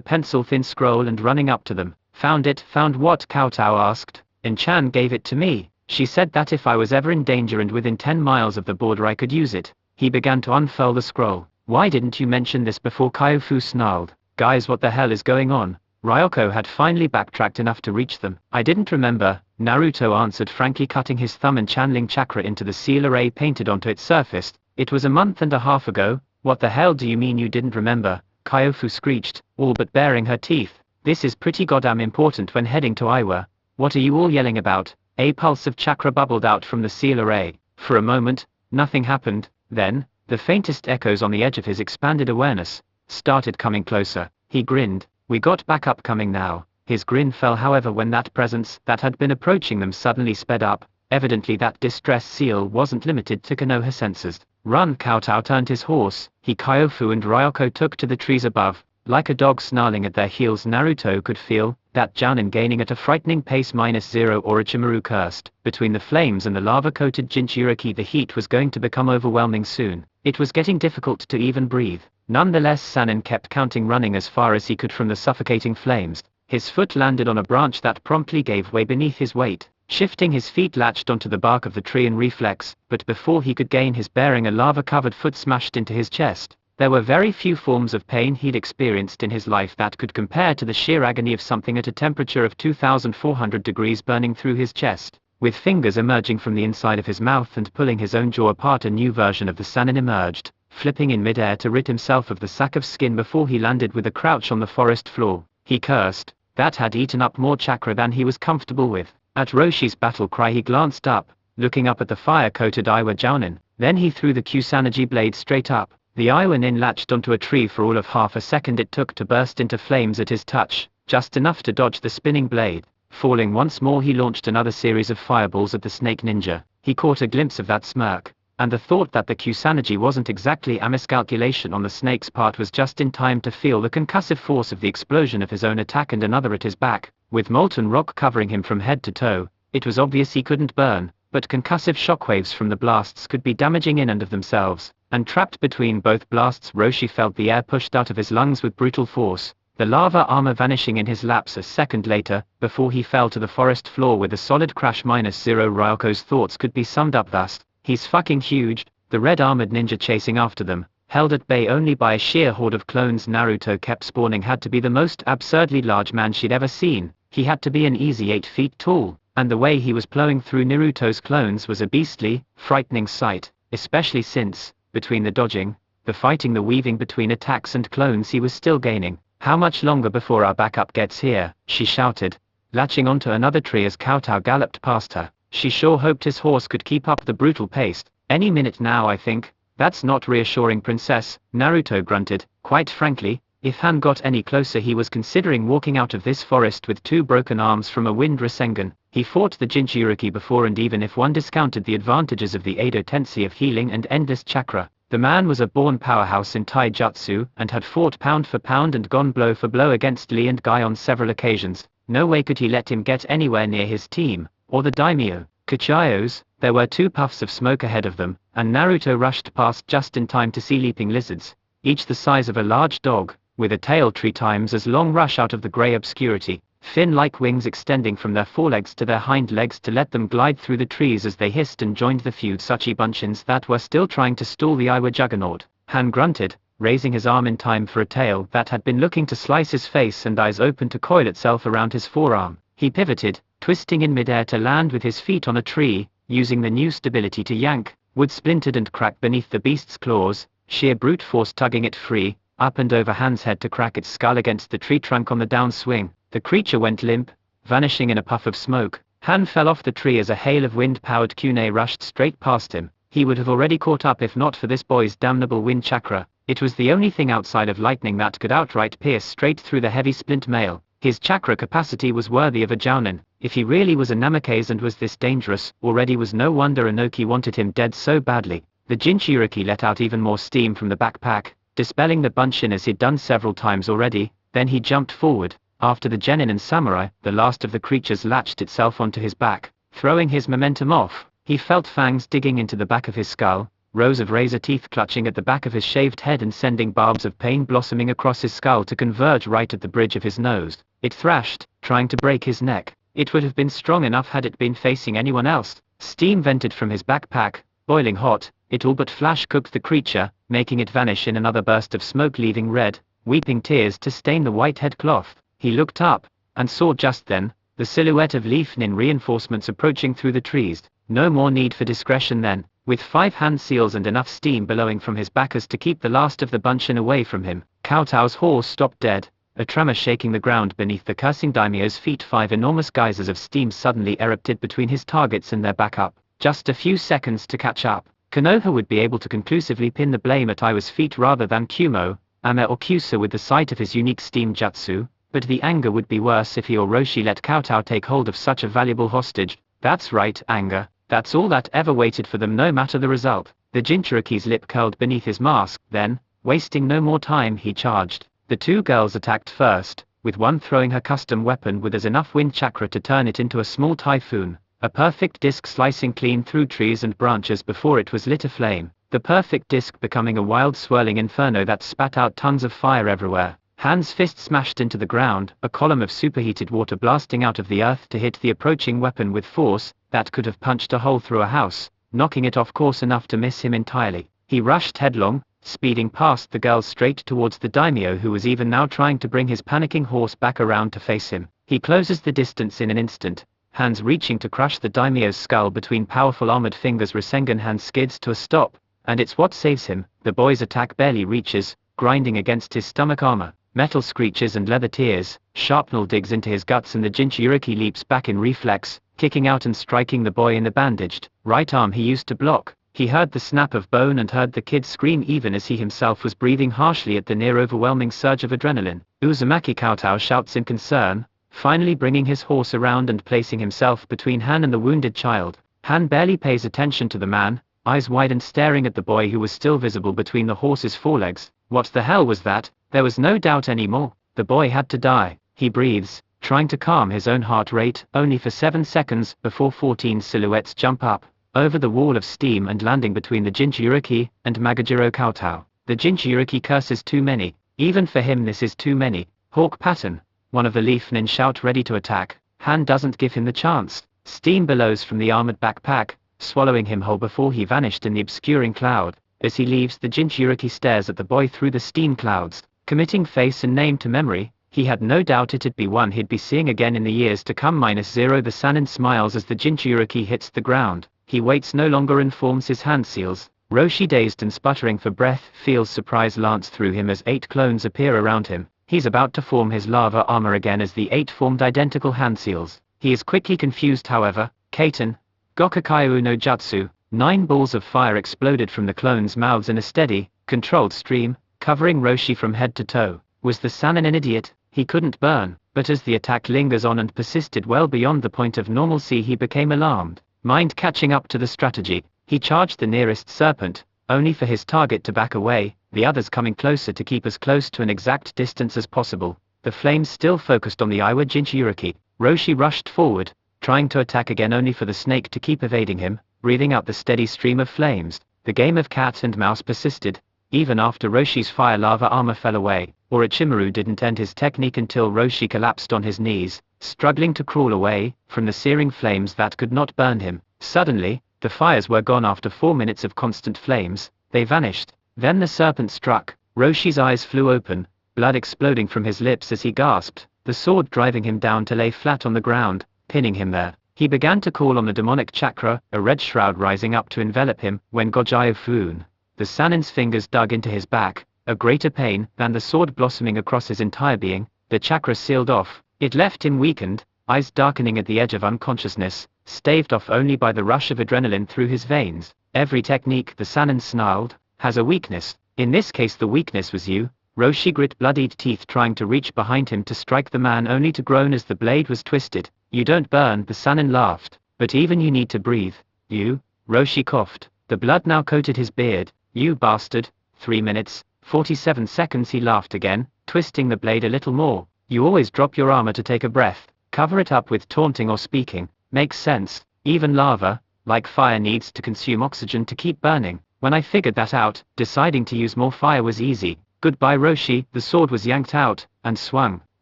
A: pencil-thin scroll and running up to them. Found it? Found what? Kowtow asked. En-chan gave it to me. She said that if I was ever in danger and within 10 miles of the border I could use it. He began to unfurl the scroll. Why didn't you mention this before? Kyofu snarled. Guys, what the hell is going on? Ryoko had finally backtracked enough to reach them. I didn't remember, Naruto answered, frankly cutting his thumb and channeling chakra into the seal array painted onto its surface. It was a month and a half ago. What the hell do you mean you didn't remember? Kyofu screeched, all but baring her teeth. This is pretty goddamn important when heading to Iwa. What are you all yelling about? A pulse of chakra bubbled out from the seal array. For a moment, nothing happened. Then, the faintest echoes on the edge of his expanded awareness started coming closer. He grinned. We got backup coming now. His grin fell, however, when that presence that had been approaching them suddenly sped up. Evidently that distressed seal wasn't limited to Konoha sensors. Run! Kowtow turned his horse. Kyofu and Ryoko took to the trees above. Like a dog snarling at their heels, Naruto could feel that Jounin gaining at a frightening pace. -0 Orochimaru cursed. Between the flames and the lava-coated Jinchuriki, the heat was going to become overwhelming soon. It was getting difficult to even breathe. Nonetheless, Sannin kept counting, running as far as he could from the suffocating flames. His foot landed on a branch that promptly gave way beneath his weight. Shifting, his feet latched onto the bark of the tree in reflex, but before he could gain his bearing, a lava-covered foot smashed into his chest. There were very few forms of pain he'd experienced in his life that could compare to the sheer agony of something at a temperature of 2,400 degrees burning through his chest. With fingers emerging from the inside of his mouth and pulling his own jaw apart, a new version of the Sannin emerged, flipping in midair to rid himself of the sack of skin before he landed with a crouch on the forest floor. He cursed. That had eaten up more chakra than he was comfortable with. At Roshi's battle cry, he glanced up, looking up at the fire-coated Iwa Jounin. Then he threw the Kusanagi blade straight up. The Iwa Nin latched onto a tree. For all of half a second it took to burst into flames at his touch, just enough to dodge the spinning blade. Falling once more, he launched another series of fireballs at the snake ninja. He caught a glimpse of that smirk, and the thought that the Kusanagi wasn't exactly a miscalculation on the snake's part was just in time to feel the concussive force of the explosion of his own attack and another at his back. With molten rock covering him from head to toe, it was obvious he couldn't burn, but concussive shockwaves from the blasts could be damaging in and of themselves. And trapped between both blasts, Roshi felt the air pushed out of his lungs with brutal force, the lava armor vanishing in his laps a second later, before he fell to the forest floor with a solid crash. -0 Ryoko's thoughts could be summed up thus: he's fucking huge. The red-armored ninja chasing after them, held at bay only by a sheer horde of clones Naruto kept spawning, had to be the most absurdly large man she'd ever seen. He had to be an easy 8 feet tall, and the way he was plowing through Naruto's clones was a beastly, frightening sight, especially since, between the dodging, the fighting, the weaving between attacks and clones, he was still gaining. How much longer before our backup gets here? She shouted, latching onto another tree as Kowtow galloped past her. She sure hoped his horse could keep up the brutal pace. Any minute now, I think. That's not reassuring, princess, Naruto grunted. Quite frankly, if Han got any closer, he was considering walking out of this forest with 2 broken arms from a wind Rasengan. He fought the Jinchuriki before, and even if one discounted the advantages of the Edo Tensei of healing and endless chakra, the man was a born powerhouse in taijutsu and had fought pound for pound and gone blow for blow against Lee and Guy on several occasions. No way could he let him get anywhere near his team, or the daimyo. Kuchiyos. There were 2 puffs of smoke ahead of them, and Naruto rushed past just in time to see leaping lizards, each the size of a large dog, with a tail 3 times as long, rush out of the grey obscurity, fin-like wings extending from their forelegs to their hind legs to let them glide through the trees as they hissed and joined the few Suchi bunchins that were still trying to stall the Iwa juggernaut. Han grunted, raising his arm in time for a tail that had been looking to slice his face and eyes open to coil itself around his forearm. He pivoted, twisting in midair to land with his feet on a tree, using the new stability to yank. Wood splintered and cracked beneath the beast's claws, sheer brute force tugging it free, up and over Han's head to crack its skull against the tree trunk on the downswing. The creature went limp, vanishing in a puff of smoke. Han fell off the tree as a hail of wind-powered kunai rushed straight past him. He would have already caught up if not for this boy's damnable wind chakra. It was the only thing outside of lightning that could outright pierce straight through the heavy splint mail. His chakra capacity was worthy of a Jounin. If he really was a Namikaze and was this dangerous already, was no wonder Inoki wanted him dead so badly. The Jinchuriki let out even more steam from the backpack, dispelling the bunchin as he'd done several times already. Then he jumped forward. After the genin and samurai, the last of the creatures latched itself onto his back, throwing his momentum off. He felt fangs digging into the back of his skull, rows of razor teeth clutching at the back of his shaved head and sending barbs of pain blossoming across his skull to converge right at the bridge of his nose. It thrashed, trying to break his neck. It would have been strong enough had it been facing anyone else. Steam vented from his backpack, boiling hot. It all but flash cooked the creature, making it vanish in another burst of smoke, leaving red, weeping tears to stain the white headcloth. He looked up, and saw just then, the silhouette of Leaf Nin reinforcements approaching through the trees. No more need for discretion then. With 5 hand seals and enough steam billowing from his backers to keep the last of the bunchin away from him, Kowtow's horse stopped dead, a tremor shaking the ground beneath the cursing daimyo's feet. 5 enormous geysers of steam suddenly erupted between his targets and their backup. Just a few seconds to catch up. Konoha would be able to conclusively pin the blame at Iwa's feet rather than Kumo, Ame or Kyusa with the sight of his unique steam jutsu, but the anger would be worse if he or Roshi let Kowtow take hold of such a valuable hostage. That's right, anger. That's all that ever waited for them, no matter the result. The Jinchuriki's lip curled beneath his mask, then, wasting no more time, he charged. The two girls attacked first, with one throwing her custom weapon with as enough wind chakra to turn it into a small typhoon, a perfect disc slicing clean through trees and branches before it was lit aflame, the perfect disc becoming a wild swirling inferno that spat out tons of fire everywhere. Han's fist smashed into the ground, a column of superheated water blasting out of the earth to hit the approaching weapon with force that could have punched a hole through a house, knocking it off course enough to miss him entirely. He rushed headlong, speeding past the girls straight towards the daimyo, who was even now trying to bring his panicking horse back around to face him. He closes the distance in an instant, hands reaching to crush the daimyo's skull between powerful armored fingers. Rasengan hand skids to a stop, and it's what saves him. The boy's attack barely reaches, grinding against his stomach armor. Metal screeches and leather tears. Sharpnel digs into his guts and the Jinchuriki leaps back in reflex, kicking out and striking the boy in the bandaged right arm he used to block. He heard the snap of bone and heard the kid scream even as he himself was breathing harshly at the near-overwhelming surge of adrenaline. Uzumaki Kowtow shouts in concern, finally bringing his horse around and placing himself between Han and the wounded child. Han barely pays attention to the man, eyes wide and staring at the boy who was still visible between the horse's forelegs. What the hell was that? There was no doubt anymore. The boy had to die. He breathes, trying to calm his own heart rate, only for 7 seconds before 14 silhouettes jump up over the wall of steam and landing between the Jinchuriki and Magajiro Kowtow. The Jinchuriki curses too many. Even for him this is too many. Hawk pattern. One of the Leaf Nin shout ready to attack. Han doesn't give him the chance. Steam billows from the armored backpack, swallowing him whole before he vanished in the obscuring cloud. As he leaves, the Jinchuriki stares at the boy through the steam clouds. Committing face and name to memory, he had no doubt it'd be one he'd be seeing again in the years to come. -0 The Sannin smiles as the Jinchuriki hits the ground. He waits no longer and forms his hand seals. Roshi, dazed and sputtering for breath, feels surprise lance through him as 8 clones appear around him. He's about to form his lava armor again as the 8 formed identical hand seals. He is quickly confused, however. Kaiten, Gokukaiu no Jutsu. 9 balls of fire exploded from the clones' mouths in a steady, controlled stream, covering Roshi from head to toe. Was the Sannin an idiot? He couldn't burn, but as the attack lingers on and persisted well beyond the point of normalcy, he became alarmed. Mind catching up to the strategy, he charged the nearest serpent, only for his target to back away, the others coming closer to keep as close to an exact distance as possible. The flames still focused on the Iwa Jinchuriki. Roshi rushed forward, trying to attack again, only for the snake to keep evading him, breathing out the steady stream of flames. The game of cat and mouse persisted, even after Roshi's fire lava armor fell away. Orochimaru didn't end his technique until Roshi collapsed on his knees, struggling to crawl away from the searing flames that could not burn him. Suddenly, the fires were gone. After 4 minutes of constant flames, they vanished. Then the serpent struck. Roshi's eyes flew open, blood exploding from his lips as he gasped, the sword driving him down to lay flat on the ground, pinning him there. He began to call on the demonic chakra, a red shroud rising up to envelop him, when Gojayo Fun. The Sannin's fingers dug into his back, a greater pain than the sword blossoming across his entire being. The chakra sealed off. It left him weakened, eyes darkening at the edge of unconsciousness, staved off only by the rush of adrenaline through his veins. Every technique, the Sannin snarled, has a weakness. In this case the weakness was you. Roshi grit bloodied teeth, trying to reach behind him to strike the man, only to groan as the blade was twisted. You don't burn, the Sannin laughed. But even you need to breathe. You? Roshi coughed. The blood now coated his beard. You bastard. 3 minutes, 47 seconds, he laughed again, twisting the blade a little more. You always drop your armor to take a breath, cover it up with taunting or speaking. Makes sense. Even lava, like fire, needs to consume oxygen to keep burning. When I figured that out, deciding to use more fire was easy. Goodbye Roshi. The sword was yanked out, and swung.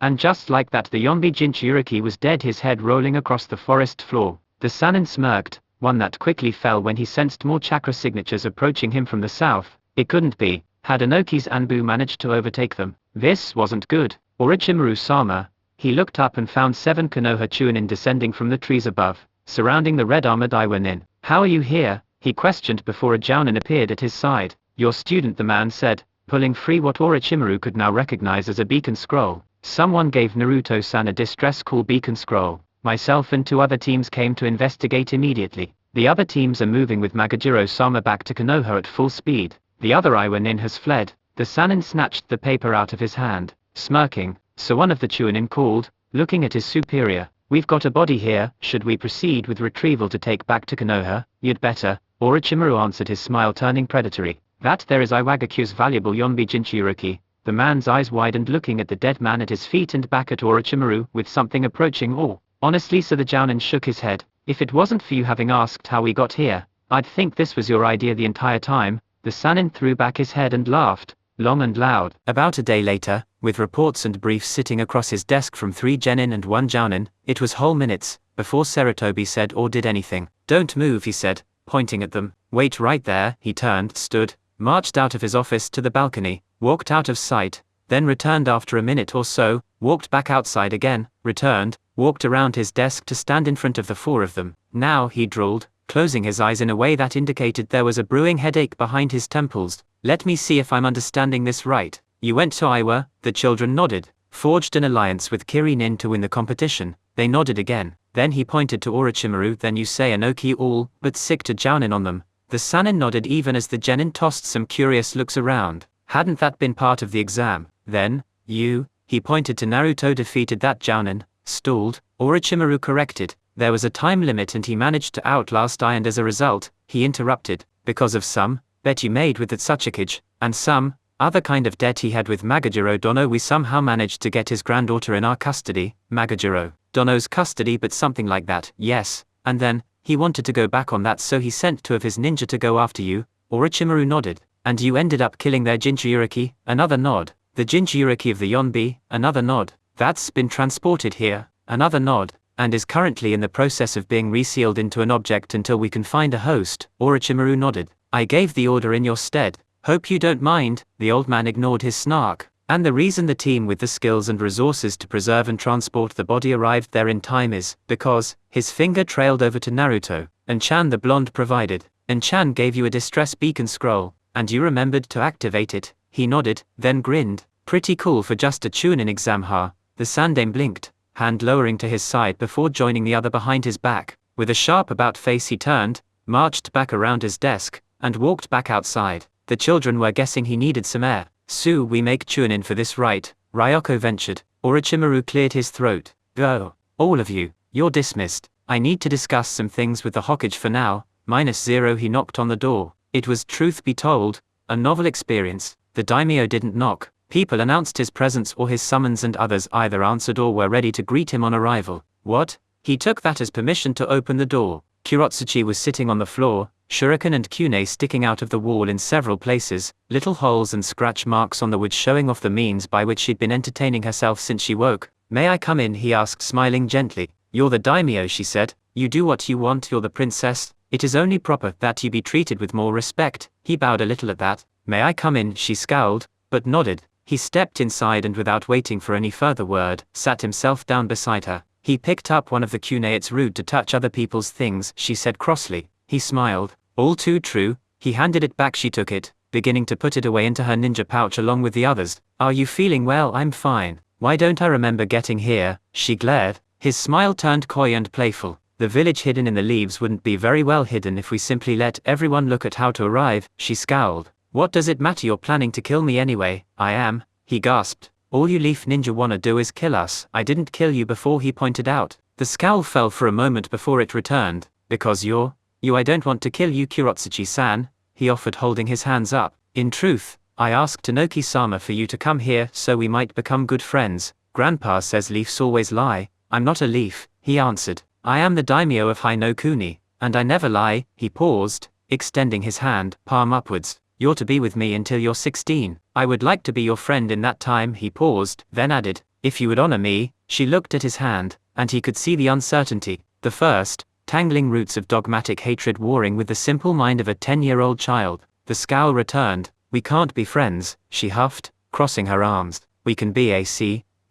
A: And just like that the Yonbi Jinchuriki was dead, his head rolling across the forest floor. The Sannin smirked, one that quickly fell when he sensed more chakra signatures approaching him from the south. It couldn't be. Had Inoki's Anbu managed to overtake them? This wasn't good. Orochimaru-sama. He looked up and found 7 Konoha Chunin descending from the trees above, surrounding the red-armored Iwa Nin. How are you here? He questioned before a Jounin appeared at his side. Your student, the man said, pulling free what Orochimaru could now recognize as a beacon scroll. Someone gave Naruto-san a distress call beacon scroll. Myself and 2 other teams came to investigate immediately. The other teams are moving with Magajiro-sama back to Konoha at full speed. The other Iwa nin has fled. The Sannin snatched the paper out of his hand, smirking, so one of the Chunin called, looking at his superior. We've got a body here, should we proceed with retrieval to take back to Konoha? You'd better, Orochimaru answered, his smile turning predatory. That there is Iwagaku's valuable Yonbi Jinchuriki. The man's eyes widened, looking at the dead man at his feet and back at Orochimaru with something approaching awe. Honestly, so the Jounin shook his head. If it wasn't for you having asked how we got here, I'd think this was your idea the entire time. The Sannin threw back his head and laughed, long and loud. About a day later, with reports and briefs sitting across his desk from 3 genin and 1 jounin, it was whole minutes before Sarutobi said or did anything. Don't move, he said, pointing at them. Wait right there. He turned, stood, marched out of his office to the balcony, walked out of sight, then returned after a minute or so, walked back outside again, returned, walked around his desk to stand in front of the 4 of them. Now, he drawled, closing his eyes in a way that indicated there was a brewing headache behind his temples. Let me see if I'm understanding this right. You went to Iowa, the children nodded. Forged an alliance with Kirinin to win the competition. They nodded again. Then he pointed to Orochimaru. Then you say Inoki all but sick to Jounin on them. The Sannin nodded even as the genin tossed some curious looks around. Hadn't that been part of the exam? Then, you, he pointed to Naruto, defeated that Jounin, stalled. Orochimaru corrected. There was a time limit and he managed to outlast I, and as a result, he interrupted, because of some bet you made with the Tsuchikage, and some other kind of debt he had with Magajiro Dono, we somehow managed to get his granddaughter in our custody, Magajiro Dono's custody, but something like that, yes, and then, he wanted to go back on that, so he sent 2 of his ninja to go after you. Orochimaru nodded. And you ended up killing their Jinchuriki? Another nod. The Jinchuriki of the Yonbi? Another nod. That's been transported here? Another nod. And is currently in the process of being resealed into an object until we can find a host. Orochimaru nodded. I gave the order in your stead. Hope you don't mind. The old man ignored his snark. And the reason the team with the skills and resources to preserve and transport the body arrived there in time is because his finger trailed over to Naruto. And Chan the blonde provided. And Chan gave you a distress beacon scroll, and you remembered to activate it. He nodded, then grinned. Pretty cool for just a Chunin exam, huh? The Sandaime blinked, hand lowering to his side before joining the other behind his back. With a sharp about face he turned, marched back around his desk, and walked back outside. The children were guessing he needed some air. So we make Chunin for this, right? Ryoko ventured. Orochimaru cleared his throat. Go. All of you, you're dismissed. I need to discuss some things with the Hokage for now. -0. He knocked on the door. It was, truth be told, a novel experience. The daimyo didn't knock. People announced his presence or his summons, and others either answered or were ready to greet him on arrival. What? He took that as permission to open the door. Kurotsuchi was sitting on the floor, shuriken and kunai sticking out of the wall in several places, little holes and scratch marks on the wood showing off the means by which she'd been entertaining herself since she woke. May I come in? He asked, smiling gently. You're the daimyo, she said. You do what you want, you're the princess. It is only proper that you be treated with more respect. He bowed a little at that. May I come in? She scowled, but nodded. He stepped inside and without waiting for any further word, sat himself down beside her. He picked up one of the kunai. It's rude to touch other people's things, she said crossly. He smiled. All too true. He handed it back. She took it, beginning to put it away into her ninja pouch along with the others. Are you feeling well? I'm fine. Why don't I remember getting here? She glared. His smile turned coy and playful. The village hidden in the leaves wouldn't be very well hidden if we simply let everyone look at how to arrive, she scowled. What does it matter? You're planning to kill me anyway. I am, he gasped. All you leaf ninja wanna do is kill us. I didn't kill you before, he pointed out. The scowl fell for a moment before it returned. Because you, I don't want to kill you, Kurotsuchi-san, he offered, holding his hands up. In truth, I asked Tanoki-sama for you to come here so we might become good friends. Grandpa says leafs always lie. I'm not a leaf, he answered. I am the daimyo of Hainokuni, and I never lie. He paused, extending his hand, palm upwards. You're to be with me until you're 16. I would like to be your friend in that time. He paused, then added, if you would honor me. She looked at his hand, and he could see the uncertainty, the first, tangling roots of dogmatic hatred warring with the simple mind of a 10-year-old child. The scowl returned. We can't be friends, she huffed, crossing her arms. We can be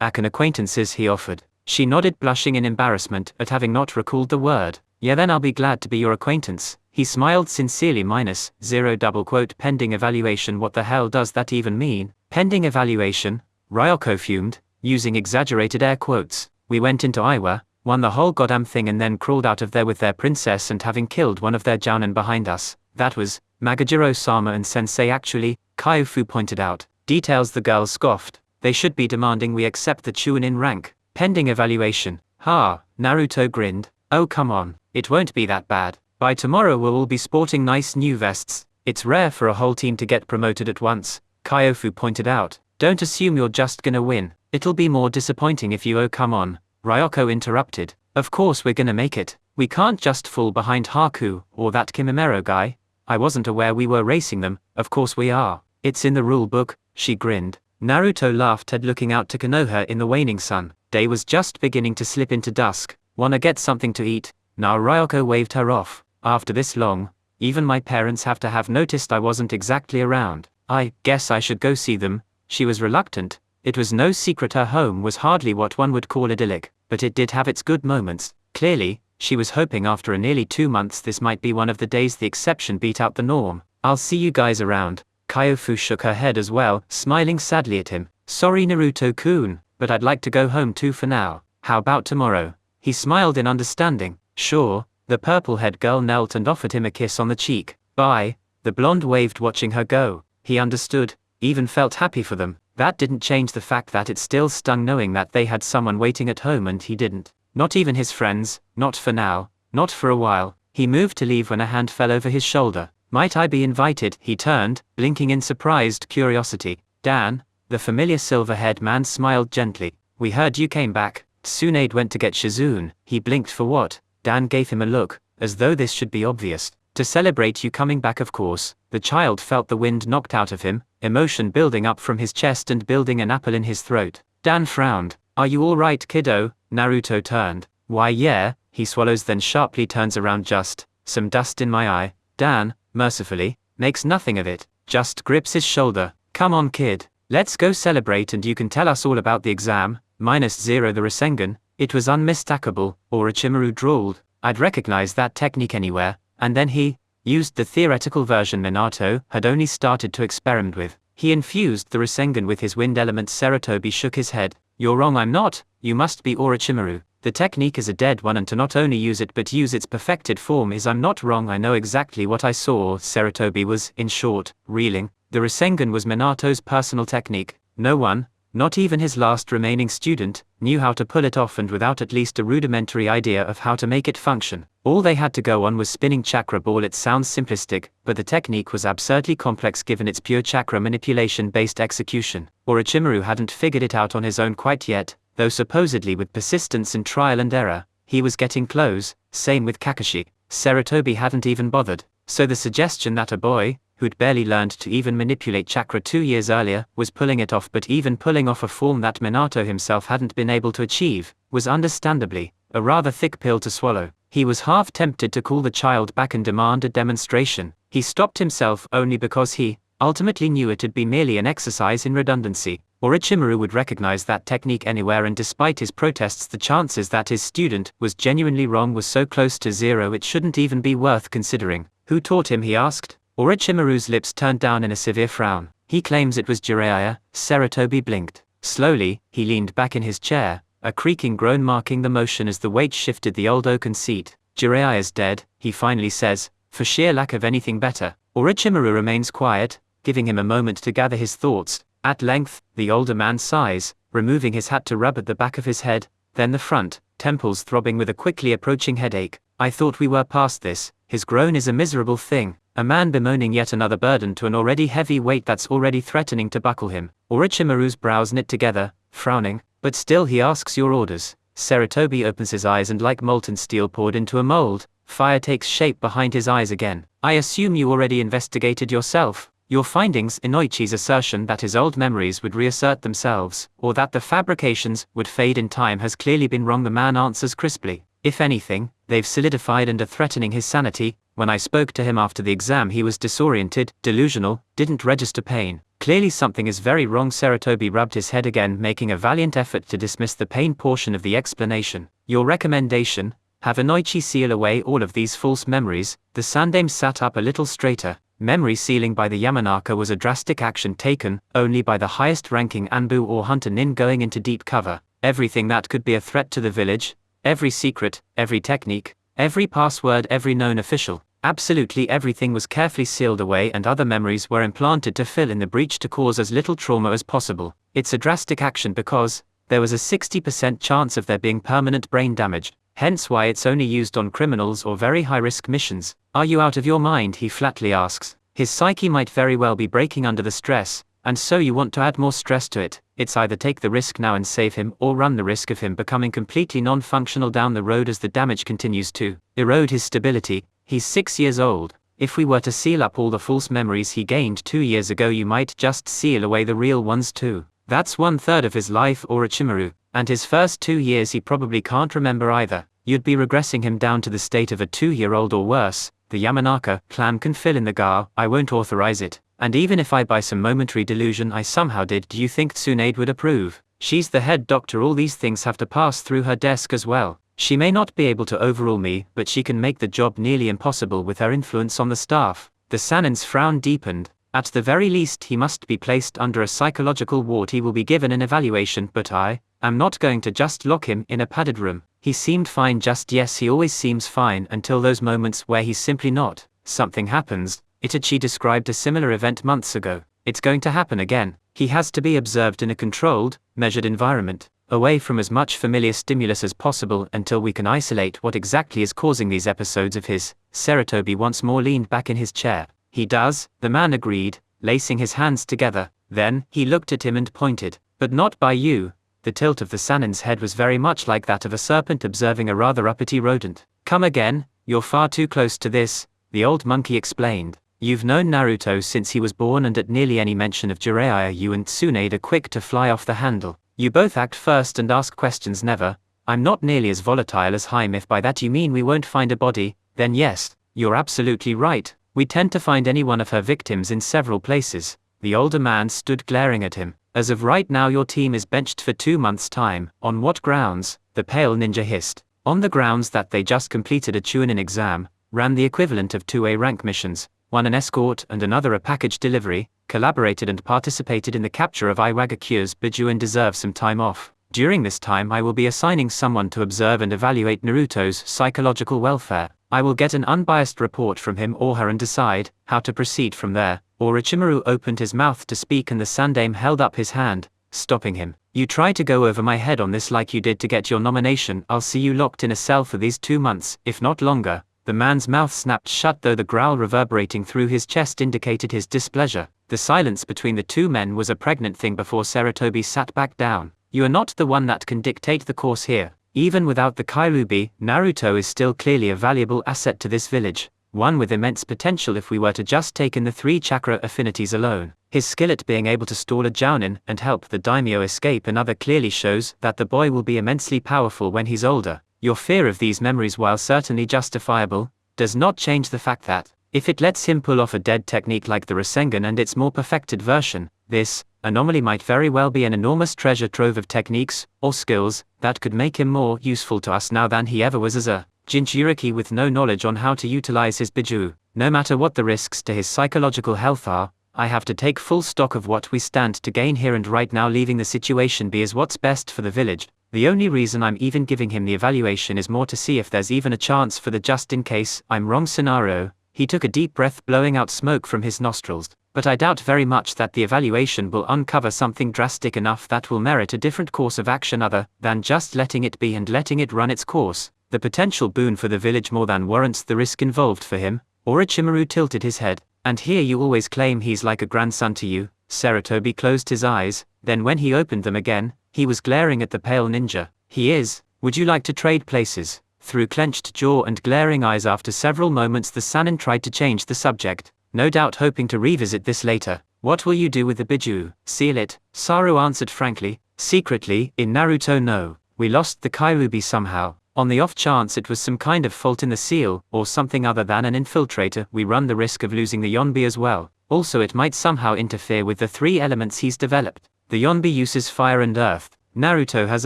A: akan acquaintances, he offered. She nodded, blushing in embarrassment at having not recalled the word. Yeah, then I'll be glad to be your acquaintance. He smiled sincerely. -0 pending evaluation. What the hell does that even mean? Pending evaluation? Ryoko fumed. using exaggerated air quotes. We went into Iowa, won the whole goddamn thing and then crawled out of there with their princess and having killed one of their jounin behind us. That was Magajiro-sama and sensei actually, Kyofu pointed out. Details the girls scoffed. They should be demanding we accept the Chunin rank, pending evaluation. Ha, Naruto grinned. Oh come on, it won't be that bad. By tomorrow we'll all be sporting nice new vests. It's rare for a whole team to get promoted at once, Kyofu pointed out. Don't assume you're just gonna win. It'll be more disappointing if you. Oh come on, Ryoko interrupted. Of course we're gonna make it. We can't just fall behind Haku, or that Kimimero guy. I wasn't aware we were racing them. Of course we are. It's in the rule book, she grinned. Naruto laughed head looking out to Konoha in the waning sun. Day was just beginning to slip into dusk. Wanna get something to eat? Now Ryoko waved her off. After this long, even my parents have to have noticed I wasn't exactly around. I guess I should go see them. She was reluctant. It was no secret her home was hardly what one would call idyllic, but it did have its good moments. Clearly, she was hoping after a nearly 2 months this might be one of the days the exception beat out the norm. I'll see you guys around. Kyofu shook her head as well, smiling sadly at him. Sorry Naruto-kun, but I'd like to go home too for now. How about tomorrow? He smiled in understanding. Sure. The purple-haired girl knelt and offered him a kiss on the cheek. Bye. The blonde waved watching her go. He understood, even felt happy for them. That didn't change the fact that it still stung knowing that they had someone waiting at home and he didn't. Not even his friends, not for now, not for a while. He moved to leave when a hand fell over his shoulder. Might I be invited? He turned, blinking in surprised curiosity. Dan, the familiar silver-haired man smiled gently. We heard you came back. Tsunade went to get Shizune. He blinked for what? Dan gave him a look, as though this should be obvious. To celebrate you coming back of course. The child felt the wind knocked out of him, emotion building up from his chest and building an apple in his throat. Dan frowned. Are you alright kiddo? Naruto turned. Why yeah, he swallows then sharply turns around just, some dust in my eye. Dan, mercifully, makes nothing of it, just grips his shoulder. Come on kid, let's go celebrate and you can tell us all about the exam. -0 the Rasengan, it was unmistakable, Orochimaru drawled. I'd recognize that technique anywhere, and then he used the theoretical version Minato had only started to experiment with. He infused the Rasengan with his wind element. Sarutobi shook his head. You're wrong, I'm not, you must be Orochimaru. The technique is a dead one and to not only use it but use its perfected form is. I'm not wrong, I know exactly what I saw. Sarutobi was, in short, reeling. The Rasengan was Minato's personal technique. No one, not even his last remaining student, knew how to pull it off and without at least a rudimentary idea of how to make it function. All they had to go on was spinning chakra ball. It sounds simplistic, but the technique was absurdly complex given its pure chakra manipulation-based execution. Orochimaru hadn't figured it out on his own quite yet, though supposedly with persistence and trial and error, he was getting close. Same with Kakashi. Sarutobi hadn't even bothered. So the suggestion that a boy, who'd barely learned to even manipulate chakra 2 years earlier, was pulling it off, but even pulling off a form that Minato himself hadn't been able to achieve, was understandably a rather thick pill to swallow. He was half tempted to call the child back and demand a demonstration. He stopped himself only because he ultimately knew it'd be merely an exercise in redundancy. Orochimaru would recognize that technique anywhere, and despite his protests the chances that his student was genuinely wrong was so close to 0 it shouldn't even be worth considering. Who taught him? He asked. Orochimaru's lips turned down in a severe frown. He claims it was Jiraiya. Sarutobi blinked. Slowly, he leaned back in his chair, a creaking groan marking the motion as the weight shifted the old oaken seat. Jiraiya's dead, he finally says, for sheer lack of anything better. Orochimaru remains quiet, giving him a moment to gather his thoughts. At length, the older man sighs, removing his hat to rub at the back of his head, then the front, temples throbbing with a quickly approaching headache. I thought we were past this. His groan is a miserable thing. A man bemoaning yet another burden to an already heavy weight that's already threatening to buckle him. Orochimaru's brows knit together, frowning, but still he asks your orders. Sarutobi opens his eyes and like molten steel poured into a mold, fire takes shape behind his eyes again. I assume you already investigated yourself. Your findings. Inoichi's assertion that his old memories would reassert themselves, or that the fabrications would fade in time has clearly been wrong. The man answers crisply. If anything, they've solidified and are threatening his sanity. When I spoke to him after the exam he was disoriented, delusional, didn't register pain. Clearly something is very wrong. Sarutobi rubbed his head again, making a valiant effort to dismiss the pain portion of the explanation. Your recommendation? Have Inoichi seal away all of these false memories. The Sandaime sat up a little straighter. Memory sealing by the Yamanaka was a drastic action taken only by the highest-ranking Anbu or Hunter Nin going into deep cover. Everything that could be a threat to the village, every secret, every technique, every password, every known official, absolutely everything was carefully sealed away, and other memories were implanted to fill in the breach to cause as little trauma as possible. It's a drastic action because there was a 60% chance of there being permanent brain damage, hence why it's only used on criminals or very high-risk missions. Are you out of your mind? He flatly asks. His psyche might very well be breaking under the stress, and so you want to add more stress to it. It's either take the risk now and save him, or run the risk of him becoming completely non-functional down the road as the damage continues to erode his stability. He's 6 years old. If we were to seal up all the false memories he gained 2 years ago, you might just seal away the real ones too. That's 1/3 of his life, Orochimaru, and his first 2 years he probably can't remember either. You'd be regressing him down to the state of a 2-year-old or worse. The Yamanaka clan can fill in the gap. I won't authorize it. And even if I by some momentary delusion I somehow did, do you think Tsunade would approve? She's the head doctor. All these things have to pass through her desk as well. She may not be able to overrule me, but she can make the job nearly impossible with her influence on the staff. The Sanin's frown deepened. At the very least he must be placed under a psychological ward. He will be given an evaluation, but I am not going to just lock him in a padded room. He seemed fine yes, he always seems fine until those moments where he's simply not. Something happens. Itachi described a similar event months ago. It's going to happen again. He has to be observed in a controlled, measured environment, away from as much familiar stimulus as possible until we can isolate what exactly is causing these episodes of his. Sarutobi once more leaned back in his chair. He does, the man agreed, lacing his hands together. Then, he looked at him and pointed. But not by you. The tilt of the Sanin's head was very much like that of a serpent observing a rather uppity rodent. Come again, you're far too close to this, the old monkey explained. You've known Naruto since he was born, and at nearly any mention of Jiraiya you and Tsunade are quick to fly off the handle. You both act first and ask questions never. I'm not nearly as volatile as Haim. If by that you mean we won't find a body, then yes, you're absolutely right. We tend to find any one of her victims in several places. The older man stood glaring at him. As of right now your team is benched for 2 months' time. On what grounds? The pale ninja hissed. On the grounds that they just completed a Chunin exam, ran the equivalent of 2A rank missions, one an escort and another a package delivery, collaborated and participated in the capture of Iwagakure's Biju, and deserve some time off. During this time I will be assigning someone to observe and evaluate Naruto's psychological welfare. I will get an unbiased report from him or her and decide how to proceed from there. Orochimaru opened his mouth to speak, and the Sandaime held up his hand, stopping him. You try to go over my head on this like you did to get your nomination. I'll see you locked in a cell for these 2 months, if not longer. The man's mouth snapped shut, though the growl reverberating through his chest indicated his displeasure. The silence between the two men was a pregnant thing before Sarutobi sat back down. You are not the one that can dictate the course here. Even without the Kairubi, Naruto is still clearly a valuable asset to this village, one with immense potential if we were to just take in the 3 chakra affinities alone. His skill at being able to stall a jounin and help the daimyo escape another clearly shows that the boy will be immensely powerful when he's older. Your fear of these memories, while certainly justifiable, does not change the fact that, if it lets him pull off a dead technique like the Rasengan and its more perfected version, this anomaly might very well be an enormous treasure trove of techniques or skills that could make him more useful to us now than he ever was as a Jinchuriki with no knowledge on how to utilize his Biju. No matter what the risks to his psychological health are, I have to take full stock of what we stand to gain here and right now. Leaving the situation be is what's best for the village. The only reason I'm even giving him the evaluation is more to see if there's even a chance for the just in case I'm wrong scenario. He took a deep breath, blowing out smoke from his nostrils. But I doubt very much that the evaluation will uncover something drastic enough that will merit a different course of action other than just letting it be and letting it run its course. The potential boon for the village more than warrants the risk involved for him. Orochimaru tilted his head. And here you always claim he's like a grandson to you. Sarutobi closed his eyes, then when he opened them again, he was glaring at the pale ninja. He is. Would you like to trade places? Through clenched jaw and glaring eyes, after several moments the Sannin tried to change the subject, no doubt hoping to revisit this later. What will you do with the Biju? Seal it, Saru answered frankly. Secretly, in Naruto, no. We lost the Kairubi somehow. On the off chance it was some kind of fault in the seal, or something other than an infiltrator, we run the risk of losing the Yonbi as well. Also it might somehow interfere with the 3 elements he's developed. The Yonbi uses fire and earth. Naruto has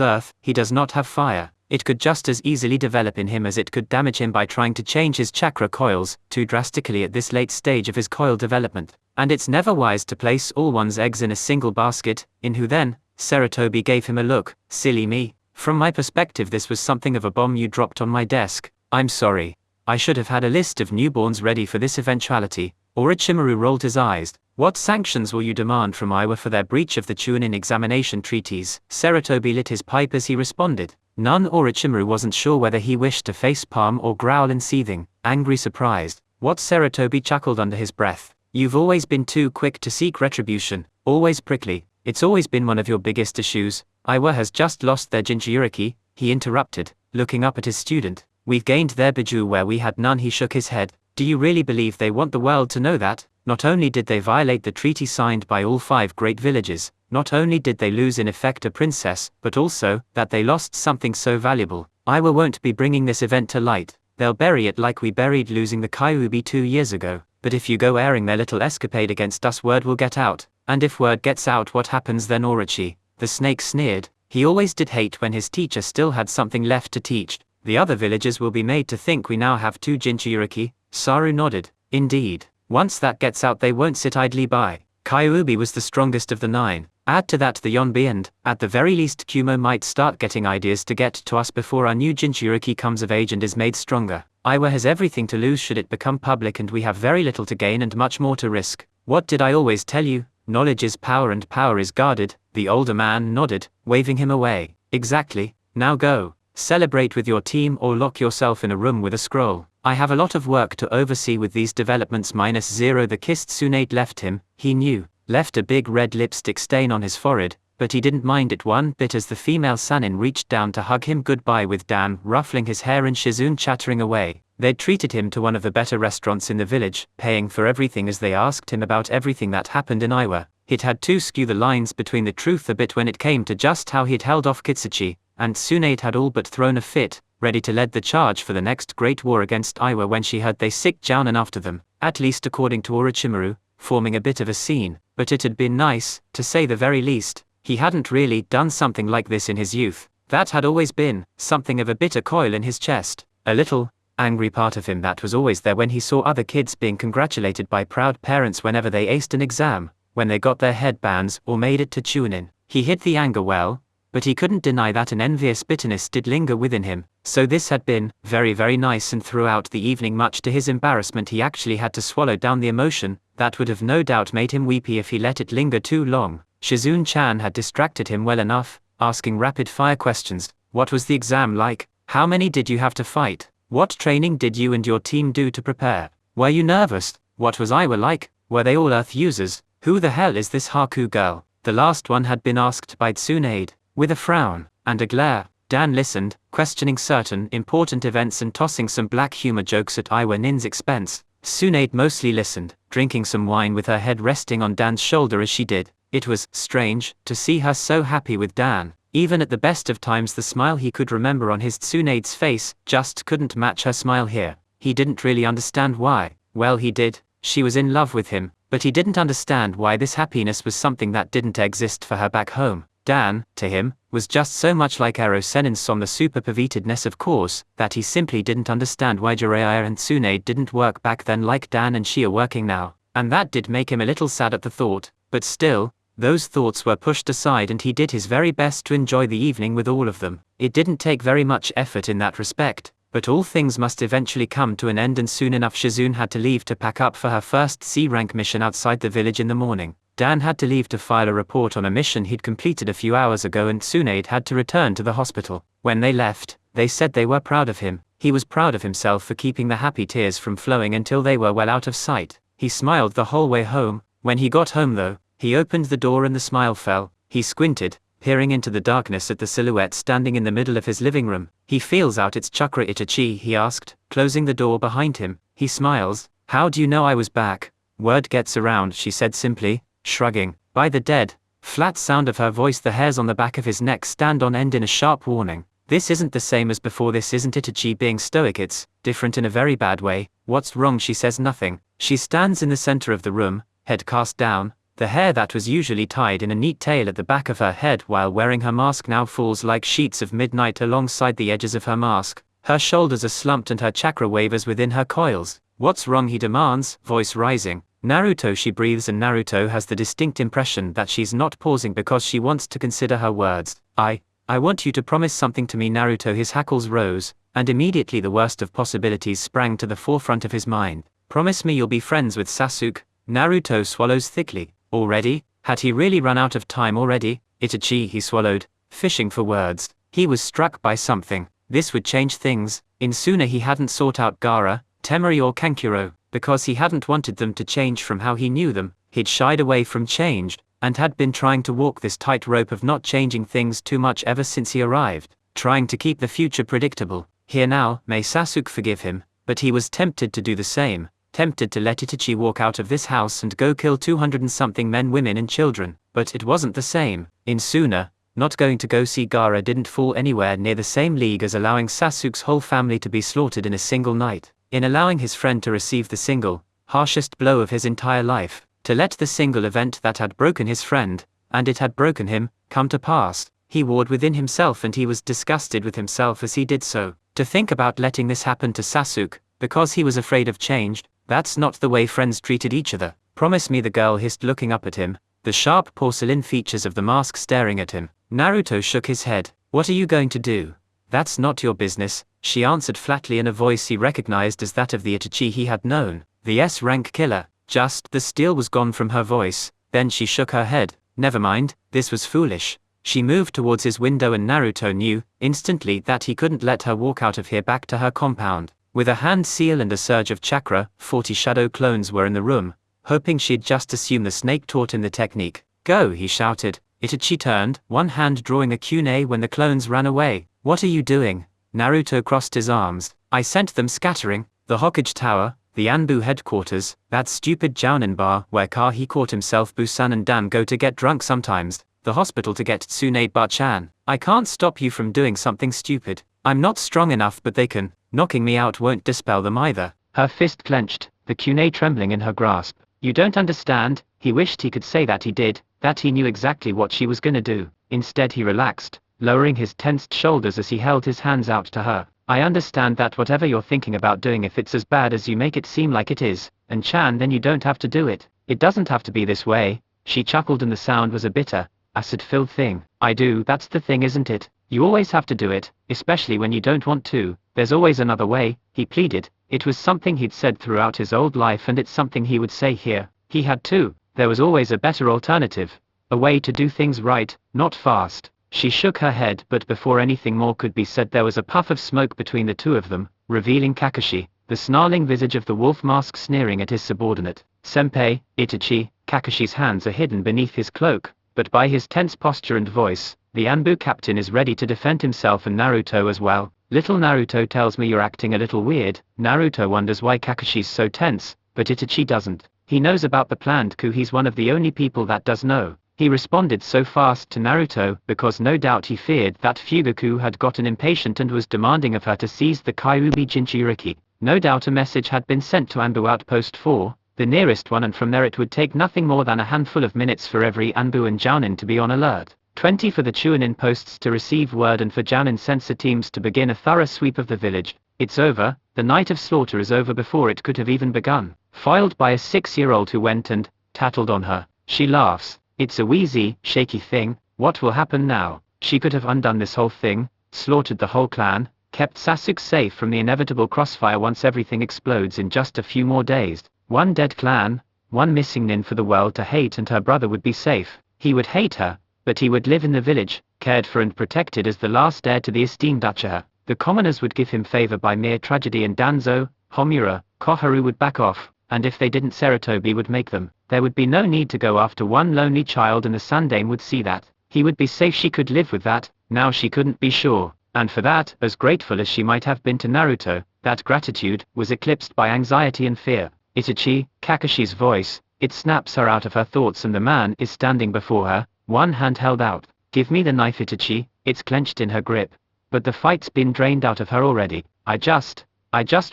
A: earth, he does not have fire. It could just as easily develop in him as it could damage him by trying to change his chakra coils too drastically at this late stage of his coil development. And it's never wise to place all one's eggs in a single basket. In who then? Sarutobi gave him a look. Silly me. From my perspective this was something of a bomb you dropped on my desk. I'm sorry. I should have had a list of newborns ready for this eventuality. Orochimaru rolled his eyes. What sanctions will you demand from Iwa for their breach of the Chunin examination treaties? Sarutobi lit his pipe as he responded. None. Orochimaru wasn't sure whether he wished to face palm or growl in seething, angry surprised. What? Sarutobi chuckled under his breath. You've always been too quick to seek retribution, always prickly. It's always been one of your biggest issues. Iwa has just lost their Jinchuriki, he interrupted, looking up at his student. We've gained their Biju where we had none. He shook his head. Do you really believe they want the world to know that? Not only did they violate the treaty signed by all 5 great villages, not only did they lose in effect a princess, but also that they lost something so valuable. Iwa won't be bringing this event to light. They'll bury it like we buried losing the Kyuubi 2 years ago. But if you go airing their little escapade against us, word will get out. And if word gets out, what happens then? Orochi, the snake, sneered. He always did hate when his teacher still had something left to teach. The other villagers will be made to think we now have 2 Jinchuriki. Saru nodded. Indeed. Once that gets out they won't sit idly by. Kyuubi was the strongest of the 9. Add to that the Yonbi and, at the very least, Kumo might start getting ideas to get to us before our new Jinchuriki comes of age and is made stronger. Iwa has everything to lose should it become public, and we have very little to gain and much more to risk. What did I always tell you? Knowledge is power and power is guarded. The older man nodded, waving him away. Exactly. Now go. Celebrate with your team or lock yourself in a room with a scroll. I have a lot of work to oversee with these developments. -0. The kissed Tsunade left him, he knew, left a big red lipstick stain on his forehead, but he didn't mind it one bit as the female Sanin reached down to hug him goodbye with Dan ruffling his hair and Shizune chattering away. They'd treated him to one of the better restaurants in the village, paying for everything as they asked him about everything that happened in Iwa. He'd had to skew the lines between the truth a bit when it came to just how he'd held off Kitsuchi, and Tsunade had all but thrown a fit, ready to lead the charge for the next great war against Iwa when she heard they sicked Jounin after them, at least according to Orochimaru, forming a bit of a scene. But it had been nice, to say the very least. He hadn't really done something like this in his youth. That had always been something of a bitter coil in his chest, a little angry part of him that was always there when he saw other kids being congratulated by proud parents whenever they aced an exam, when they got their headbands or made it to Chunin. He hid the anger well, but he couldn't deny that an envious bitterness did linger within him. So this had been very, very nice, and throughout the evening, much to his embarrassment, he actually had to swallow down the emotion that would have no doubt made him weepy if he let it linger too long. Shizune-chan had distracted him well enough, asking rapid-fire questions. What was the exam like? How many did you have to fight? What training did you and your team do to prepare? Were you nervous? What was Iwa like? Were they all Earth users? Who the hell is this Haku girl? The last one had been asked by Tsunade, with a frown and a glare. Dan listened, questioning certain important events and tossing some black humor jokes at Iwa Nin's expense. Tsunade mostly listened, drinking some wine with her head resting on Dan's shoulder as she did. It was strange to see her so happy with Dan. Even at the best of times, the smile he could remember on his Tsunade's face just couldn't match her smile here. He didn't really understand why. Well, he did. She was in love with him, but he didn't understand why this happiness was something that didn't exist for her back home. Dan, to him, was just so much like Ero Senin's on the super pervertedness of course, that he simply didn't understand why Jiraiya and Tsunade didn't work back then like Dan and she are working now. And that did make him a little sad at the thought, but still, those thoughts were pushed aside and he did his very best to enjoy the evening with all of them. It didn't take very much effort in that respect, but all things must eventually come to an end, and soon enough Shizune had to leave to pack up for her first C-rank mission outside the village in the morning. Dan had to leave to file a report on a mission he'd completed a few hours ago, and Tsunade had to return to the hospital. When they left, they said they were proud of him. He was proud of himself for keeping the happy tears from flowing until they were well out of sight. He smiled the whole way home. When he got home though, he opened the door and the smile fell. He squinted, peering into the darkness at the silhouette standing in the middle of his living room. He feels out its chakra Itachi, he asked, closing the door behind him. He smiles. How do you know I was back? Word gets around, she said simply, shrugging. By the dead. Flat sound of her voice, the hairs on the back of his neck stand on end in a sharp warning. This isn't the same as before, this isn't Itachi being stoic, it's different in a very bad way. What's wrong? She says nothing. She stands in the center of the room, head cast down, The hair that was usually tied in a neat tail at the back of her head while wearing her mask now falls like sheets of midnight alongside the edges of her mask. Her shoulders are slumped and her chakra wavers within her coils. What's wrong, he demands, voice rising. Naruto, she breathes, and Naruto has the distinct impression that she's not pausing because she wants to consider her words. I want you to promise something to me, Naruto. His hackles rose, and immediately the worst of possibilities sprang to the forefront of his mind. Promise me you'll be friends with Sasuke. Naruto swallows thickly. Already? Had he really run out of time already? Itachi, he swallowed, fishing for words. He was struck by something. This would change things. In sooner he hadn't sought out Gaara, Temari or Kankuro, because he hadn't wanted them to change from how he knew them. He'd shied away from change, and had been trying to walk this tightrope of not changing things too much ever since he arrived, trying to keep the future predictable. Here now, may Sasuke forgive him, but he was tempted to do the same, tempted to let Itachi walk out of this house and go kill 200 and something men, women and children, but it wasn't the same. In Suna, not going to go see Gaara didn't fall anywhere near the same league as allowing Sasuke's whole family to be slaughtered in a single night, in allowing his friend to receive the single, harshest blow of his entire life, to let the single event that had broken his friend, and it had broken him, come to pass. He warred within himself and he was disgusted with himself as he did so. To think about letting this happen to Sasuke, because he was afraid of change, that's not the way friends treated each other. Promise me, the girl hissed, looking up at him, the sharp porcelain features of the mask staring at him. Naruto shook his head. What are you going to do? That's not your business, she answered flatly in a voice he recognized as that of the Itachi he had known, the S-rank killer. Just, the steel was gone from her voice. Then she shook her head. Never mind, this was foolish. She moved towards his window and Naruto knew, instantly, that he couldn't let her walk out of here back to her compound. With a hand seal and a surge of chakra, 40 shadow clones were in the room, hoping she'd just assume the snake taught him the technique. Go, he shouted. Itachi turned, one hand drawing a kunai when the clones ran away. What are you doing? Naruto crossed his arms. I sent them scattering. The Hokage Tower, the Anbu headquarters, that stupid Jounin bar where Kahi caught himself, Busan and Dan go to get drunk sometimes, the hospital to get Tsunade Bachan. I can't stop you from doing something stupid. I'm not strong enough, but they can. Knocking me out won't dispel them either. Her fist clenched, the kunai trembling in her grasp. You don't understand. He wished he could say that he did, that he knew exactly what she was gonna do. Instead he relaxed, lowering his tensed shoulders as he held his hands out to her. I understand that whatever you're thinking about doing, if it's as bad as you make it seem like it is, and Chan, then you don't have to do it. It doesn't have to be this way. She chuckled and the sound was a bitter, acid-filled thing. I do, that's the thing, isn't it? You always have to do it, especially when you don't want to. There's always another way, he pleaded. It was something he'd said throughout his old life and it's something he would say here. He had to. There was always a better alternative. A way to do things right, not fast. She shook her head, but before anything more could be said there was a puff of smoke between the two of them, revealing Kakashi, the snarling visage of the wolf mask sneering at his subordinate. Senpai, Itachi. Kakashi's hands are hidden beneath his cloak, but by his tense posture and voice, the Anbu captain is ready to defend himself and Naruto as well. Little Naruto tells me you're acting a little weird. Naruto wonders why Kakashi's so tense, but Itachi doesn't. He knows about the planned coup. He's one of the only people that does know. He responded so fast to Naruto because no doubt he feared that Fugaku had gotten impatient and was demanding of her to seize the Kyuubi Jinchuriki. No doubt a message had been sent to Anbu Outpost 4, the nearest one, and from there it would take nothing more than a handful of minutes for every Anbu and Jounin to be on alert. 20 for the Chunin posts to receive word and for Jounin sensor teams to begin a thorough sweep of the village. It's over, the night of slaughter is over before it could have even begun. Foiled by a 6-year-old who went and tattled on her. She laughs. It's a wheezy, shaky thing. What will happen now? She could have undone this whole thing, slaughtered the whole clan, kept Sasuke safe from the inevitable crossfire once everything explodes in just a few more days. One dead clan, one missing nin for the world to hate, and her brother would be safe. He would hate her, but he would live in the village, cared for and protected as the last heir to the esteemed Uchiha. The commoners would give him favor by mere tragedy, and Danzo, Homura, Koharu would back off, and if they didn't, Sarutobi would make them. There would be no need to go after one lonely child, and the Sandane would see that. He would be safe. She could live with that. Now she couldn't be sure. And for that, as grateful as she might have been to Naruto, that gratitude was eclipsed by anxiety and fear. Itachi, Kakashi's voice, it snaps her out of her thoughts, and the man is standing before her, one hand held out. Give me the knife, Itachi. It's clenched in her grip. But the fight's been drained out of her already. I just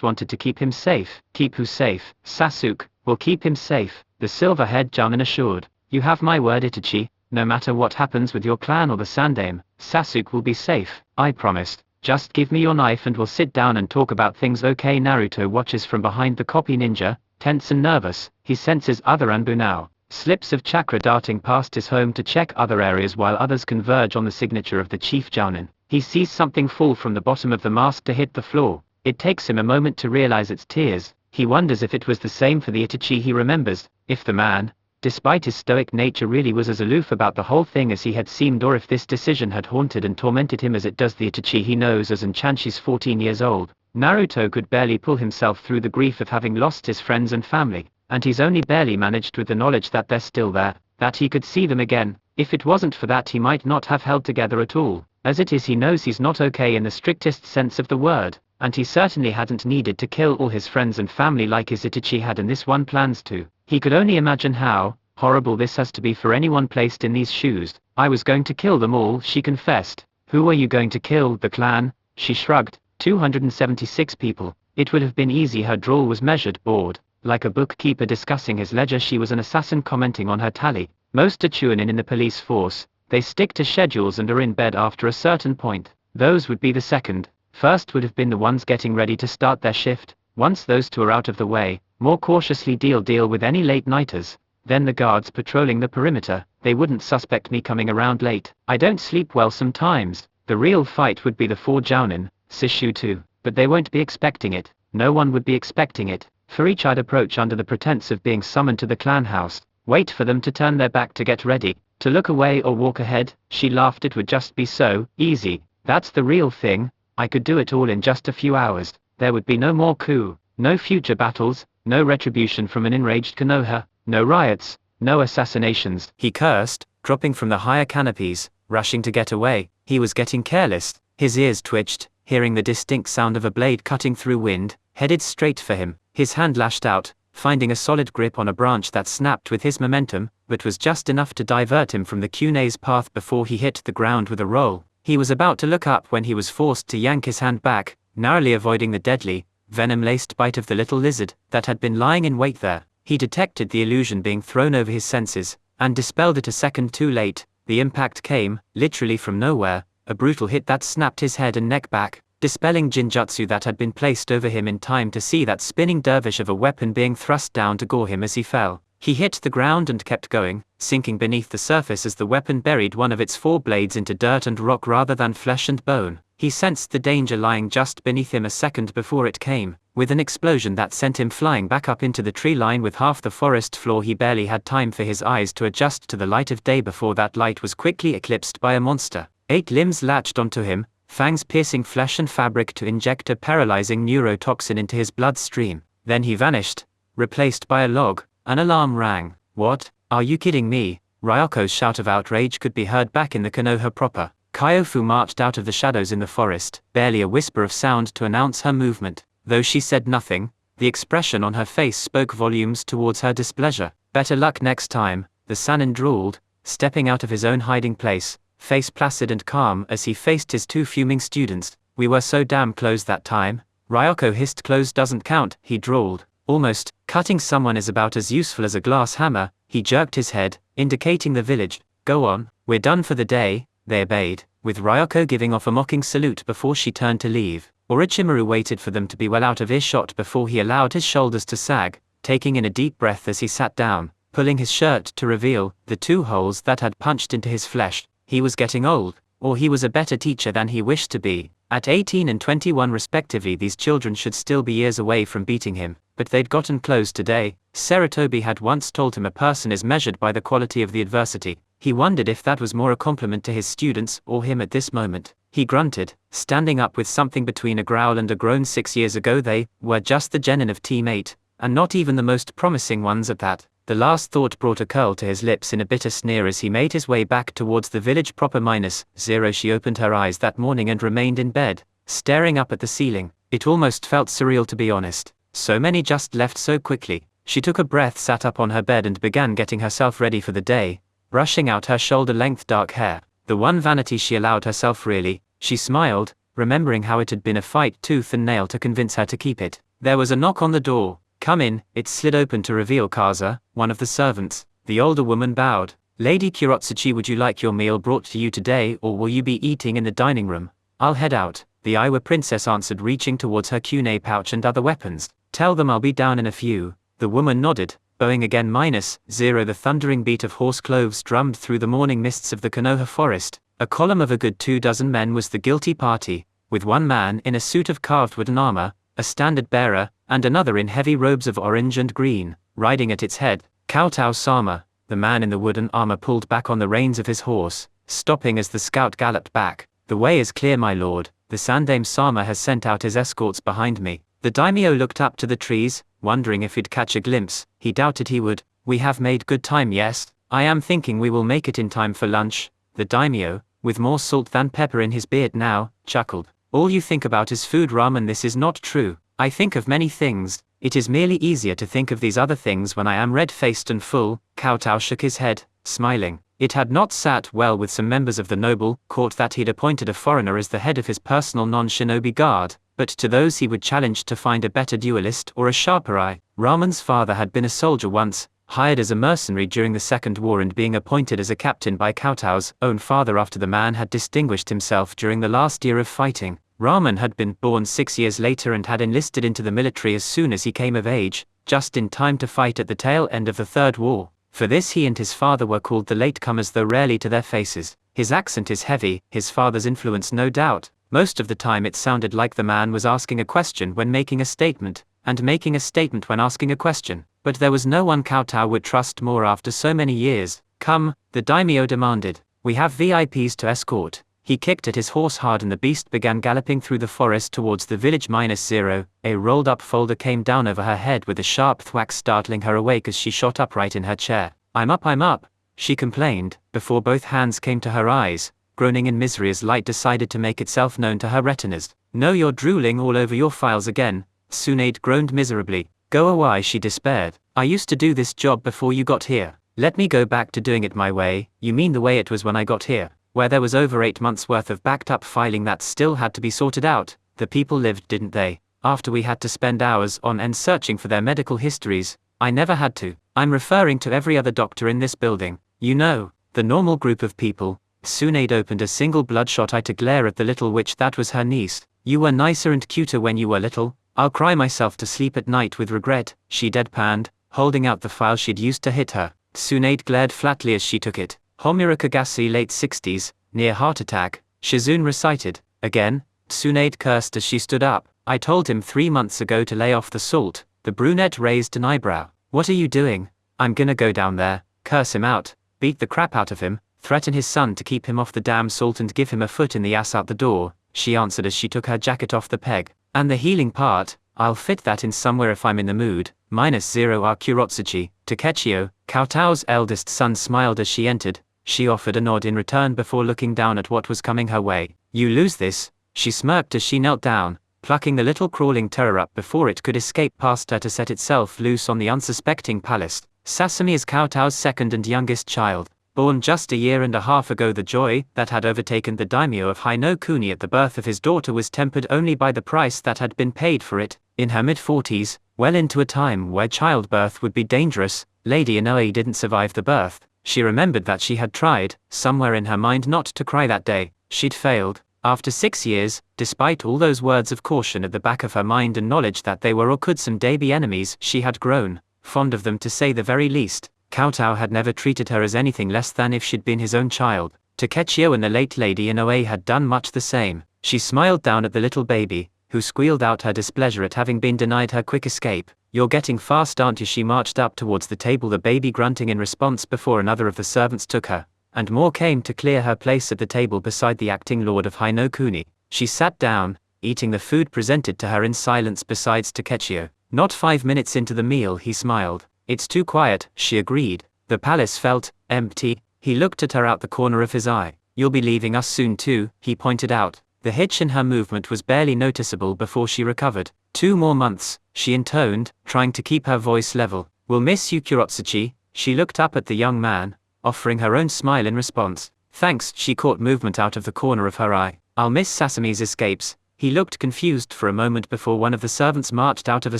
A: wanted to keep him safe. Keep who safe? Sasuke, will keep him safe, the silver-haired Jounin assured. You have my word, Itachi. No matter what happens with your clan or the Sandaime, Sasuke will be safe, I promised. Just give me your knife and we'll sit down and talk about things. Okay. Naruto watches from behind the copy ninja, tense and nervous. He senses other Anbu now. Slips of chakra darting past his home to check other areas while others converge on the signature of the chief Jounin. He sees something fall from the bottom of the mask to hit the floor. It takes him a moment to realize it's tears. He wonders if it was the same for the Itachi he remembers, if the man, despite his stoic nature, really was as aloof about the whole thing as he had seemed, or if this decision had haunted and tormented him as it does the Itachi he knows as. And Chanshi's 14 years old. Naruto could barely pull himself through the grief of having lost his friends and family, and he's only barely managed with the knowledge that they're still there, that he could see them again. If it wasn't for that, he might not have held together at all. As it is, he knows he's not okay in the strictest sense of the word, and he certainly hadn't needed to kill all his friends and family like his Itachi had in this one plans to. He could only imagine how horrible this has to be for anyone placed in these shoes. I was going to kill them all, she confessed. Who were you going to kill? The clan? She shrugged. 276 people. It would have been easy. Her drawl was measured, bored, like a bookkeeper discussing his ledger. She was an assassin commenting on her tally. Most are Chunin in the police force. They stick to schedules and are in bed after a certain point. Those would be the second. First would have been the ones getting ready to start their shift. Once those two are out of the way, more cautiously deal with any late-nighters. Then the guards patrolling the perimeter. They wouldn't suspect me coming around late. I don't sleep well sometimes. The real fight would be the 4 Jounin, Sishu too. But they won't be expecting it. No one would be expecting it. For each I'd approach under the pretense of being summoned to the clan house. Wait for them to turn their back to get ready, to look away or walk ahead. She laughed. It would just be so easy. That's the real thing. I could do it all in just a few hours. There would be no more coup, no future battles, no retribution from an enraged Konoha, no riots, no assassinations. He cursed, dropping from the higher canopies, rushing to get away. He was getting careless. His ears twitched, hearing the distinct sound of a blade cutting through wind, headed straight for him. His hand lashed out, finding a solid grip on a branch that snapped with his momentum, but was just enough to divert him from the Kune's path before he hit the ground with a roll. He was about to look up when he was forced to yank his hand back, narrowly avoiding the deadly, venom-laced bite of the little lizard that had been lying in wait there. He detected the illusion being thrown over his senses, and dispelled it a second too late. The impact came, literally from nowhere, a brutal hit that snapped his head and neck back, dispelling Jinjutsu that had been placed over him in time to see that spinning dervish of a weapon being thrust down to gore him as he fell. He hit the ground and kept going, sinking beneath the surface as the weapon buried one of its 4 blades into dirt and rock rather than flesh and bone. He sensed the danger lying just beneath him a second before it came, with an explosion that sent him flying back up into the tree line with half the forest floor. He barely had time for his eyes to adjust to the light of day before that light was quickly eclipsed by a monster. 8 limbs latched onto him, fangs piercing flesh and fabric to inject a paralyzing neurotoxin into his bloodstream. Then he vanished, replaced by a log. An alarm rang. What? Are you kidding me? Ryoko's shout of outrage could be heard back in the Konoha proper. Kyofu marched out of the shadows in the forest, barely a whisper of sound to announce her movement. Though she said nothing, the expression on her face spoke volumes towards her displeasure. Better luck next time, the Sannin drawled, stepping out of his own hiding place, face placid and calm as he faced his 2 fuming students. We were so damn close that time. Ryoko hissed. Close doesn't count, he drawled. Almost, cutting someone is about as useful as a glass hammer. He jerked his head, indicating the village. Go on, we're done for the day, they obeyed, with Ryoko giving off a mocking salute before she turned to leave. Orochimaru waited for them to be well out of earshot before he allowed his shoulders to sag, taking in a deep breath as he sat down, pulling his shirt to reveal the 2 holes that had punched into his flesh. He was getting old, or he was a better teacher than he wished to be. At 18 and 21 respectively, these children should still be years away from beating him, but they'd gotten close today. Sarutobi had once told him a person is measured by the quality of the adversity. He wondered if that was more a compliment to his students or him at this moment. He grunted, standing up with something between a growl and a groan. 6 years ago they were just the genin of Team 8, and not even the most promising ones at that. The last thought brought a curl to his lips in a bitter sneer as he made his way back towards the village proper. -0. She opened her eyes that morning and remained in bed, staring up at the ceiling. It almost felt surreal, to be honest. So many just left so quickly. She took a breath, sat up on her bed and began getting herself ready for the day, brushing out her shoulder-length dark hair. The one vanity she allowed herself, really. She smiled, remembering how it had been a fight tooth and nail to convince her to keep it. There was a knock on the door. Come in. It slid open to reveal Kaza, one of the servants. The older woman bowed. Lady Kurotsuchi, would you like your meal brought to you today, or will you be eating in the dining room? I'll head out, the Iowa princess answered, reaching towards her kunai pouch and other weapons. Tell them I'll be down in a few. The woman nodded, bowing again. -0 The thundering beat of horse cloves drummed through the morning mists of the Konoha forest. A column of a good 24 men was the guilty party, with one man in a suit of carved wooden armor, a standard bearer, and another in heavy robes of orange and green, riding at its head, Kowtow-sama. The man in the wooden armor pulled back on the reins of his horse, stopping as the scout galloped back. The way is clear, my lord. The Sandaime-sama has sent out his escorts behind me. The daimyo looked up to the trees, wondering if he'd catch a glimpse. He doubted he would. We have made good time, yes? I am thinking we will make it in time for lunch. The daimyo, with more salt than pepper in his beard now, chuckled. All you think about is food, ramen. This is not true. I think of many things. It is merely easier to think of these other things when I am red-faced and full. Kowtow shook his head, smiling. It had not sat well with some members of the noble court that he'd appointed a foreigner as the head of his personal non-shinobi guard, but to those he would challenge to find a better duelist or a sharper eye. Ramen's father had been a soldier once, hired as a mercenary during the Second War and being appointed as a captain by Kowtow's own father after the man had distinguished himself during the last year of fighting. Ramen had been born 6 years later and had enlisted into the military as soon as he came of age, just in time to fight at the tail end of the Third War. For this he and his father were called the latecomers, though rarely to their faces. His accent is heavy, his father's influence no doubt. Most of the time it sounded like the man was asking a question when making a statement, and making a statement when asking a question. But there was no one Kowtow would trust more after so many years. Come, the daimyo demanded. We have VIPs to escort. He kicked at his horse hard and the beast began galloping through the forest towards the village. -0 A rolled-up folder came down over her head with a sharp thwack, startling her awake as she shot upright in her chair. I'm up, she complained, before both hands came to her eyes, groaning in misery as light decided to make itself known to her retinas. No, you're drooling all over your files again. Tsunade groaned miserably. Go away, she despaired. I used to do this job before you got here. Let me go back to doing it my way. You mean the way it was when I got here, where there was over 8 months worth of backed up filing that still had to be sorted out? The people lived, didn't they? After we had to spend hours on end searching for their medical histories. I never had to. I'm referring to every other doctor in this building. You know, the normal group of people. Tsunade opened a single bloodshot eye to glare at the little witch that was her niece. You were nicer and cuter when you were little. I'll cry myself to sleep at night with regret, she deadpanned, holding out the file she'd used to hit her. Tsunade glared flatly as she took it. Homura Kagase, late 60s, near heart attack, Shizune recited. Again, Tsunade cursed as she stood up. I told him 3 months ago to lay off the salt. The brunette raised an eyebrow. What are you doing? I'm gonna go down there, curse him out, beat the crap out of him, threaten his son to keep him off the damn salt and give him a foot in the ass out the door, she answered as she took her jacket off the peg. And the healing part, I'll fit that in somewhere if I'm in the mood. -0 R Kurotsuchi. Takechio, Kowtow's eldest son, smiled as she entered. She offered a nod in return before looking down at what was coming her way. You lose this, she smirked as she knelt down, plucking the little crawling terror up before it could escape past her to set itself loose on the unsuspecting palace. Sasami is Kowtow's second and youngest child. Born just a year and a half ago, the joy that had overtaken the daimyo of Hainokuni at the birth of his daughter was tempered only by the price that had been paid for it. In her mid-40s, well into a time where childbirth would be dangerous, Lady Inoue didn't survive the birth. She remembered that she had tried, somewhere in her mind, not to cry that day. She'd failed. After 6 years, despite all those words of caution at the back of her mind and knowledge that they were or could someday be enemies, she had grown fond of them, to say the very least. Kowtow had never treated her as anything less than if she'd been his own child. Takechio and the late Lady Inoue had done much the same. She smiled down at the little baby, who squealed out her displeasure at having been denied her quick escape. You're getting fast, aren't you? She marched up towards the table, the baby grunting in response before another of the servants took her, and more came to clear her place at the table beside the acting lord of Hainokuni. She sat down, eating the food presented to her in silence besides Takechio. Not 5 minutes into the meal he smiled. It's too quiet, she agreed. The palace felt empty. He looked at her out the corner of his eye. You'll be leaving us soon too, he pointed out. The hitch in her movement was barely noticeable before she recovered. 2 more months, she intoned, trying to keep her voice level. We'll miss you, Kurotsuchi. She looked up at the young man, offering her own smile in response. Thanks, she caught movement out of the corner of her eye. I'll miss Sasami's escapes. He looked confused for a moment before one of the servants marched out of a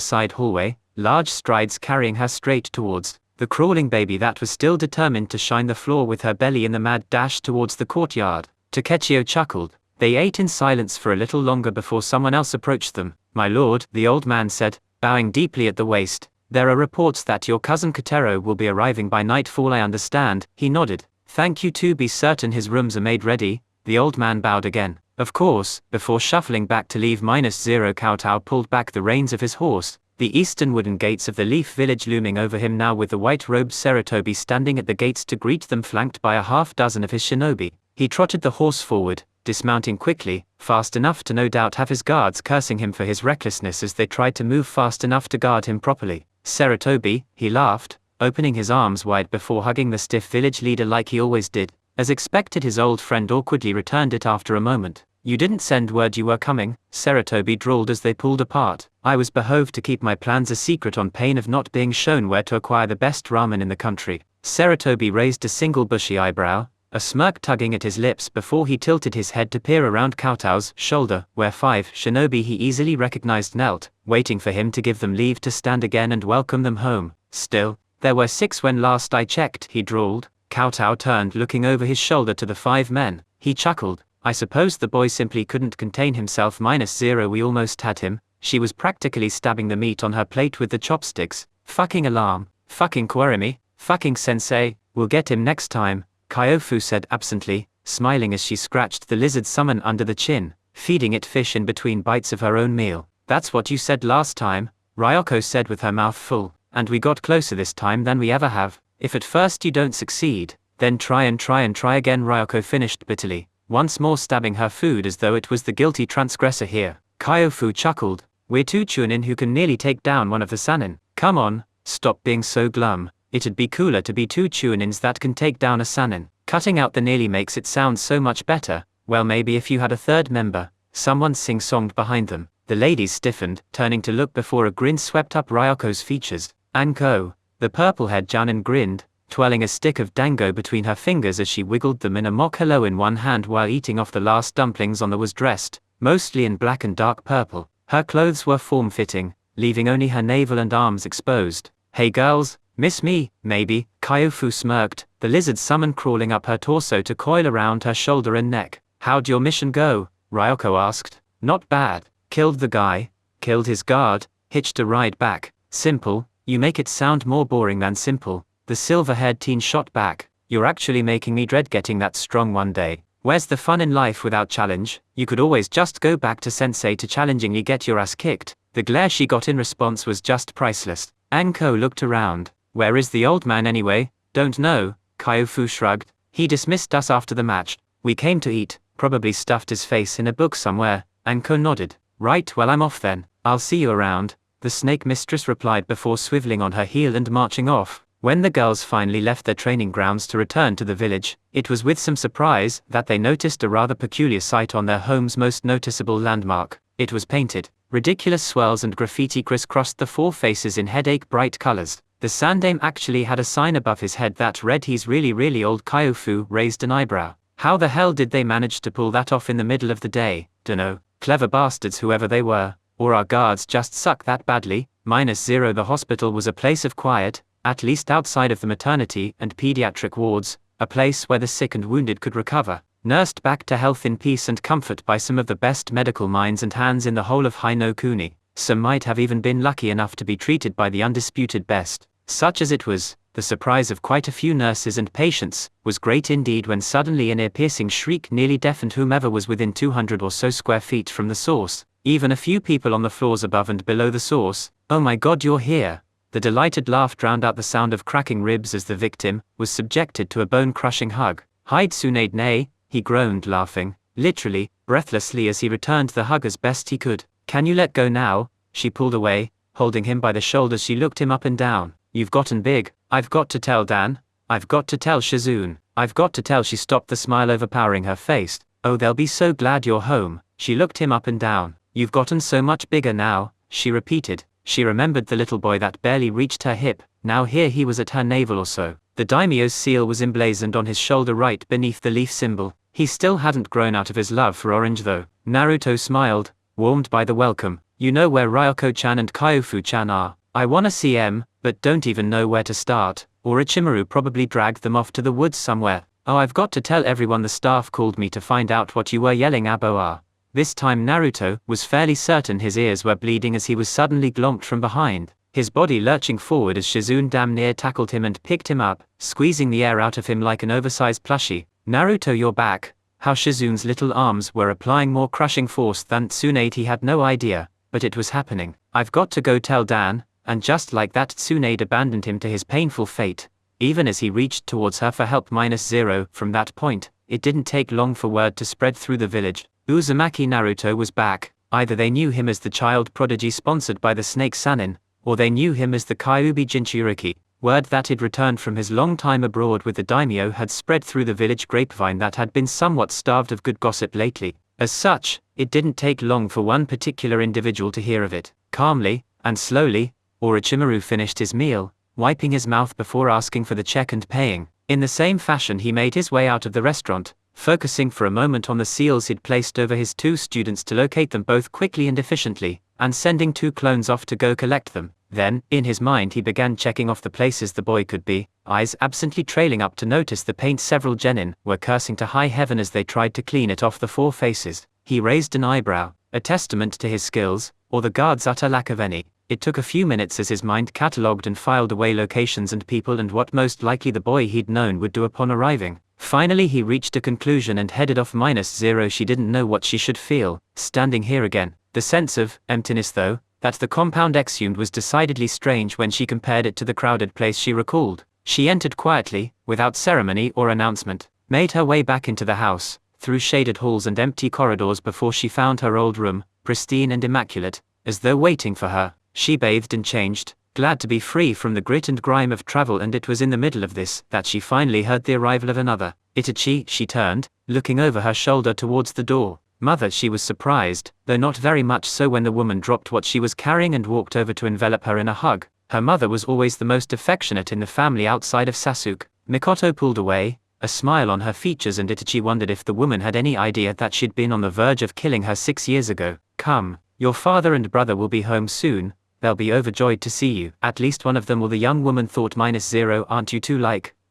A: side hallway, large strides carrying her straight towards the crawling baby that was still determined to shine the floor with her belly in the mad dash towards the courtyard. Takechio chuckled. They ate in silence for a little longer before someone else approached them. "My lord," the old man said, bowing deeply at the waist, "there are reports that your cousin Kotaro will be arriving by nightfall." "I understand," he nodded. "Thank you. To be certain his rooms are made ready." The old man bowed again. "Of course." Before shuffling back to leave -0, Kotaro pulled back the reins of his horse, the eastern wooden gates of the Leaf Village looming over him now, with the white-robed Sarutobi standing at the gates to greet them, flanked by a half-dozen of his shinobi. He trotted the horse forward, dismounting quickly, fast enough to no doubt have his guards cursing him for his recklessness as they tried to move fast enough to guard him properly. "Sarutobi," he laughed, opening his arms wide before hugging the stiff village leader like he always did. As expected, his old friend awkwardly returned it after a moment. "You didn't send word you were coming," Sarutobi drawled as they pulled apart. "I was behoved to keep my plans a secret on pain of not being shown where to acquire the best ramen in the country." Sarutobi raised a single bushy eyebrow, a smirk tugging at his lips before he tilted his head to peer around Kotao's shoulder, where 5 shinobi he easily recognized knelt, waiting for him to give them leave to stand again and welcome them home. "Still, there were 6 when last I checked," he drawled. Kotao turned, looking over his shoulder to the 5 men. He chuckled. "I suppose the boy simply couldn't contain himself. -0, we almost had him." She was practically stabbing the meat on her plate with the chopsticks. "Fucking alarm. Fucking Kwarimi. Fucking sensei. We'll get him next time," Kyofu said absently, smiling as she scratched the lizard summon under the chin, feeding it fish in between bites of her own meal. "That's what you said last time," Ryoko said with her mouth full, "and we got closer this time than we ever have. If at first you don't succeed, then try and try and try again," Ryoko finished bitterly, once more stabbing her food as though it was the guilty transgressor here. Kyofu chuckled. "We're 2 chunin who can nearly take down one of the Sannin. Come on, stop being so glum. It'd be cooler to be 2 chuninins that can take down a Sannin. Cutting out the nearly makes it sound so much better." "Well, maybe if you had a third member," someone sing-songed behind them. The ladies stiffened, turning to look before a grin swept up Ryoko's features. "Anko." The purple-haired Janin grinned, twirling a stick of dango between her fingers as she wiggled them in a mock hello in one hand while eating off the last dumplings on the was dressed, mostly in black and dark purple. Her clothes were form-fitting, leaving only her navel and arms exposed. "Hey girls, miss me, maybe?" Kyofu smirked, the lizard summon crawling up her torso to coil around her shoulder and neck. "How'd your mission go?" Ryoko asked. "Not bad. Killed the guy, killed his guard, hitched a ride back." "Simple. You make it sound more boring than simple," the silver-haired teen shot back. "You're actually making me dread getting that strong one day. Where's the fun in life without challenge? You could always just go back to sensei to challengingly get your ass kicked." The glare she got in response was just priceless. Anko looked around. "Where is the old man anyway?" "Don't know," Kyofu shrugged. "He dismissed us after the match. We came to eat, probably stuffed his face in a book somewhere." Anko nodded. "Right, well I'm off then. I'll see you around," the snake mistress replied before swiveling on her heel and marching off. When the girls finally left their training grounds to return to the village, it was with some surprise that they noticed a rather peculiar sight on their home's most noticeable landmark. It was painted. Ridiculous swirls and graffiti crisscrossed the 4 faces in headache bright colors. The Sandame actually had a sign above his head that read "He's really really old." Kyofu raised an eyebrow. How the hell did they manage to pull that off in the middle of the day? Dunno. Clever bastards whoever they were. Or our guards just suck that badly? -0. The hospital was a place of quiet, at least outside of the maternity and pediatric wards, a place where the sick and wounded could recover, nursed back to health in peace and comfort by some of the best medical minds and hands in the whole of Hinokuni. Some might have even been lucky enough to be treated by the undisputed best. Such as it was, the surprise of quite a few nurses and patients was great indeed when suddenly an ear-piercing shriek nearly deafened whomever was within 200 or so square feet from the source, even a few people on the floors above and below the source. "Oh my god, you're here!" The delighted laugh drowned out the sound of cracking ribs as the victim was subjected to a bone-crushing hug. "Hide Tsunade," he groaned, laughing, literally, breathlessly as he returned the hug as best he could. "Can you let go now?" She pulled away, holding him by the shoulders. She looked him up and down. "You've gotten big. I've got to tell Dan. I've got to tell Shizune. I've got to tell." She stopped, the smile overpowering her face. "Oh, they'll be so glad you're home." She looked him up and down. "You've gotten so much bigger now," she repeated. She remembered the little boy that barely reached her hip. Now here he was at her navel or so. The daimyo's seal was emblazoned on his shoulder right beneath the leaf symbol. He still hadn't grown out of his love for orange though. Naruto smiled, warmed by the welcome. "You know where Ryoko-chan and Kyofu-chan are?" I wanna see em, but don't even know where to start. Orochimaru probably dragged them off to the woods somewhere. Oh, I've got to tell everyone the staff called me to find out what you were yelling Aboa. This time Naruto was fairly certain his ears were bleeding as he was suddenly glomped from behind, his body lurching forward as Shizune damn near tackled him and picked him up, squeezing the air out of him like an oversized plushie. Naruto, you're back. How Shizune's little arms were applying more crushing force than Tsunade, he had no idea, but it was happening. I've got to go tell Dan, and just like that Tsunade abandoned him to his painful fate. Even as he reached towards her for help -0, from that point, it didn't take long for word to spread through the village. Uzumaki Naruto was back. Either they knew him as the child prodigy sponsored by the Snake Sanin, or they knew him as the Kyuubi Jinchuriki. Word that he'd returned from his long time abroad with the daimyo had spread through the village grapevine that had been somewhat starved of good gossip lately. As such, it didn't take long for one particular individual to hear of it. Calmly, and slowly, Orochimaru finished his meal, wiping his mouth before asking for the check and paying. In the same fashion he made his way out of the restaurant, focusing for a moment on the seals he'd placed over his 2 students to locate them both quickly and efficiently, and sending 2 clones off to go collect them. Then, in his mind he began checking off the places the boy could be, eyes absently trailing up to notice the paint several genin were cursing to high heaven as they tried to clean it off the 4 faces. He raised an eyebrow, a testament to his skills, or the guard's utter lack of any. It took a few minutes as his mind catalogued and filed away locations and people and what most likely the boy he'd known would do upon arriving. Finally he reached a conclusion and headed off -0. She didn't know what she should feel, standing here again. The sense of emptiness though, that the compound exhumed was decidedly strange when she compared it to the crowded place she recalled. She entered quietly, without ceremony or announcement, made her way back into the house, through shaded halls and empty corridors before she found her old room, pristine and immaculate, as though waiting for her. She bathed and changed, glad to be free from the grit and grime of travel, and it was in the middle of this that she finally heard the arrival of another. Itachi, she turned, looking over her shoulder towards the door. Mother, she was surprised, though not very much so when the woman dropped what she was carrying and walked over to envelop her in a hug. Her mother was always the most affectionate in the family outside of Sasuke. Mikoto pulled away, a smile on her features, and Itachi wondered if the woman had any idea that she'd been on the verge of killing her 6 years ago. Come, your father and brother will be home soon. They'll be overjoyed to see you. At least one of them will, the young woman thought. -0, aren't you two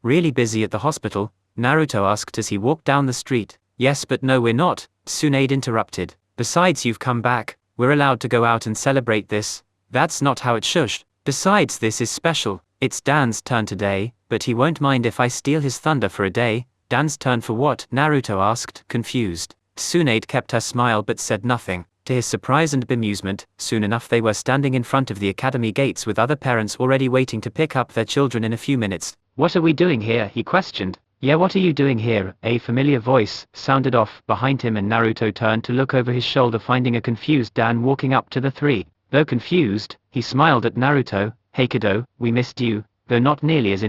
A: really busy at the hospital? Naruto asked as he walked down the street. Yes, but no, we're not, Tsunade interrupted. Besides, you've come back, we're allowed to go out and celebrate this. That's not how it should. Besides, this is special. It's Dan's turn today, but he won't mind if I steal his thunder for a day. Dan's turn for what? Naruto asked, confused. Tsunade kept her smile but said nothing. To his surprise and bemusement, soon enough they were standing in front of the academy gates with other parents already waiting to pick up their children in a few minutes. What are we doing here? He questioned. Yeah, what are you doing here? A familiar voice sounded off behind him, and Naruto turned to look over his shoulder, finding a confused Dan walking up to the 3. Though confused, he smiled at Naruto. Hey kiddo, we missed you. Though not nearly as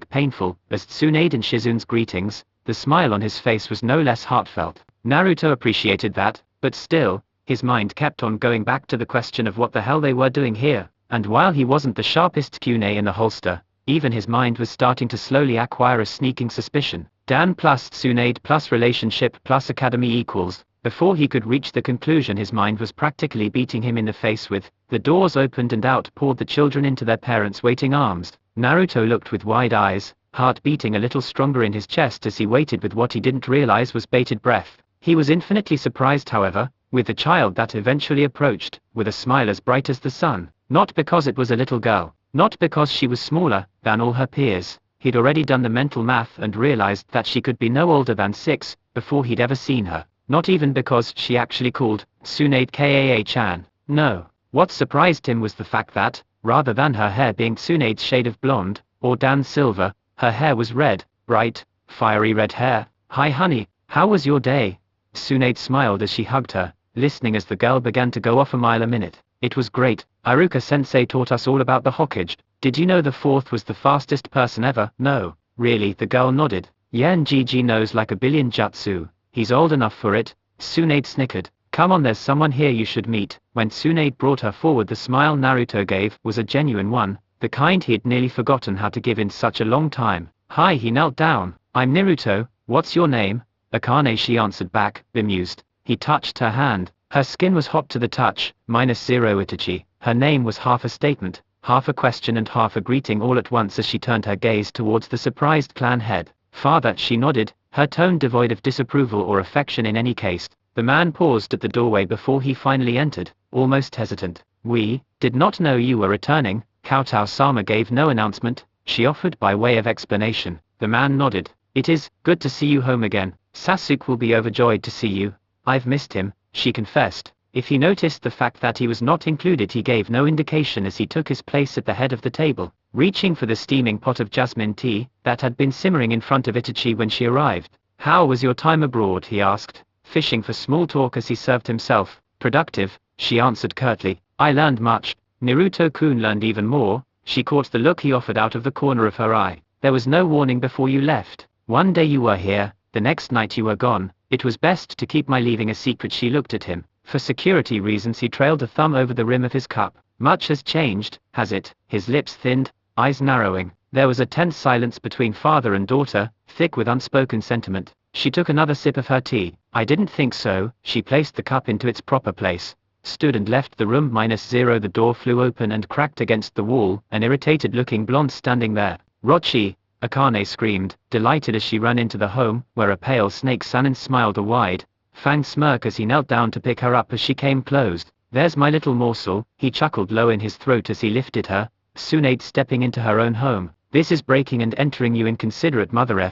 A: painful as Tsunade and Shizune's greetings, the smile on his face was no less heartfelt. Naruto appreciated that, but still, his mind kept on going back to the question of what the hell they were doing here, and while he wasn't the sharpest kunai in the holster, even his mind was starting to slowly acquire a sneaking suspicion. Dan plus Tsunade plus relationship plus academy equals. Before he could reach the conclusion, his mind was practically beating him in the face with. The doors opened and out poured the children into their parents' waiting arms. Naruto looked with wide eyes, heart beating a little stronger in his chest as he waited with what he didn't realize was bated breath. He was infinitely surprised, however, with the child that eventually approached, with a smile as bright as the sun. Not because it was a little girl, not because she was smaller than all her peers. He'd already done the mental math and realized that she could be no older than 6, before he'd ever seen her. Not even because she actually called Tsunade Kaa-chan. No. What surprised him was the fact that, rather than her hair being Tsunade's shade of blonde, or Dan's silver, her hair was red, bright, fiery red hair. Hi honey, how was your day? Tsunade smiled as she hugged her, listening as the girl began to go off a mile a minute. It was great. Iruka-sensei taught us all about the Hokage. Did you know the 4th was the fastest person ever? No. Really? The girl nodded. Yeah, and Gigi knows like a billion jutsu. He's old enough for it. Tsunade snickered. Come on, there's someone here you should meet. When Tsunade brought her forward, the smile Naruto gave was a genuine one, the kind he'd nearly forgotten how to give in such a long time. Hi, he knelt down. I'm Naruto. What's your name? Akane, she answered back, bemused. He touched her hand. Her skin was hot to the touch. -0 Itachi. Her name was half a statement. half a question and half a greeting all at once as she turned her gaze towards the surprised clan head. "Father," she nodded, her tone devoid of disapproval or affection in any case. The man paused at the doorway before he finally entered, almost hesitant. "We did not know you were returning." Kowtow-sama gave no announcement, she offered by way of explanation. The man nodded. "It is good to see you home again. Sasuke will be overjoyed to see you." "I've missed him," she confessed. If he noticed the fact that he was not included, he gave no indication as he took his place at the head of the table, reaching for the steaming pot of jasmine tea that had been simmering in front of Itachi when she arrived. "How was your time abroad?" he asked, fishing for small talk as he served himself. "Productive," she answered curtly. "I learned much." Naruto-kun learned even more. She caught the look he offered out of the corner of her eye. "There was no warning before you left. One day you were here, the next night you were gone. It was best to keep my leaving a secret." She looked at him. For security reasons he trailed a thumb over the rim of his cup. "Much has changed, has it?" His lips thinned, eyes narrowing. There was a tense silence between father and daughter, thick with unspoken sentiment. She took another sip of her tea. "I didn't think so." She placed the cup into its proper place, stood and left the room. -0 The door flew open and cracked against the wall, an irritated-looking blonde standing there. "Rochi!" Akane screamed, delighted as she ran into the home, where a pale snake Sanin smiled a wide, fanged smirk as he knelt down to pick her up as she came close. "There's my little morsel," he chuckled low in his throat as he lifted her, Tsunade stepping into her own home. "This is breaking and entering, you inconsiderate mother."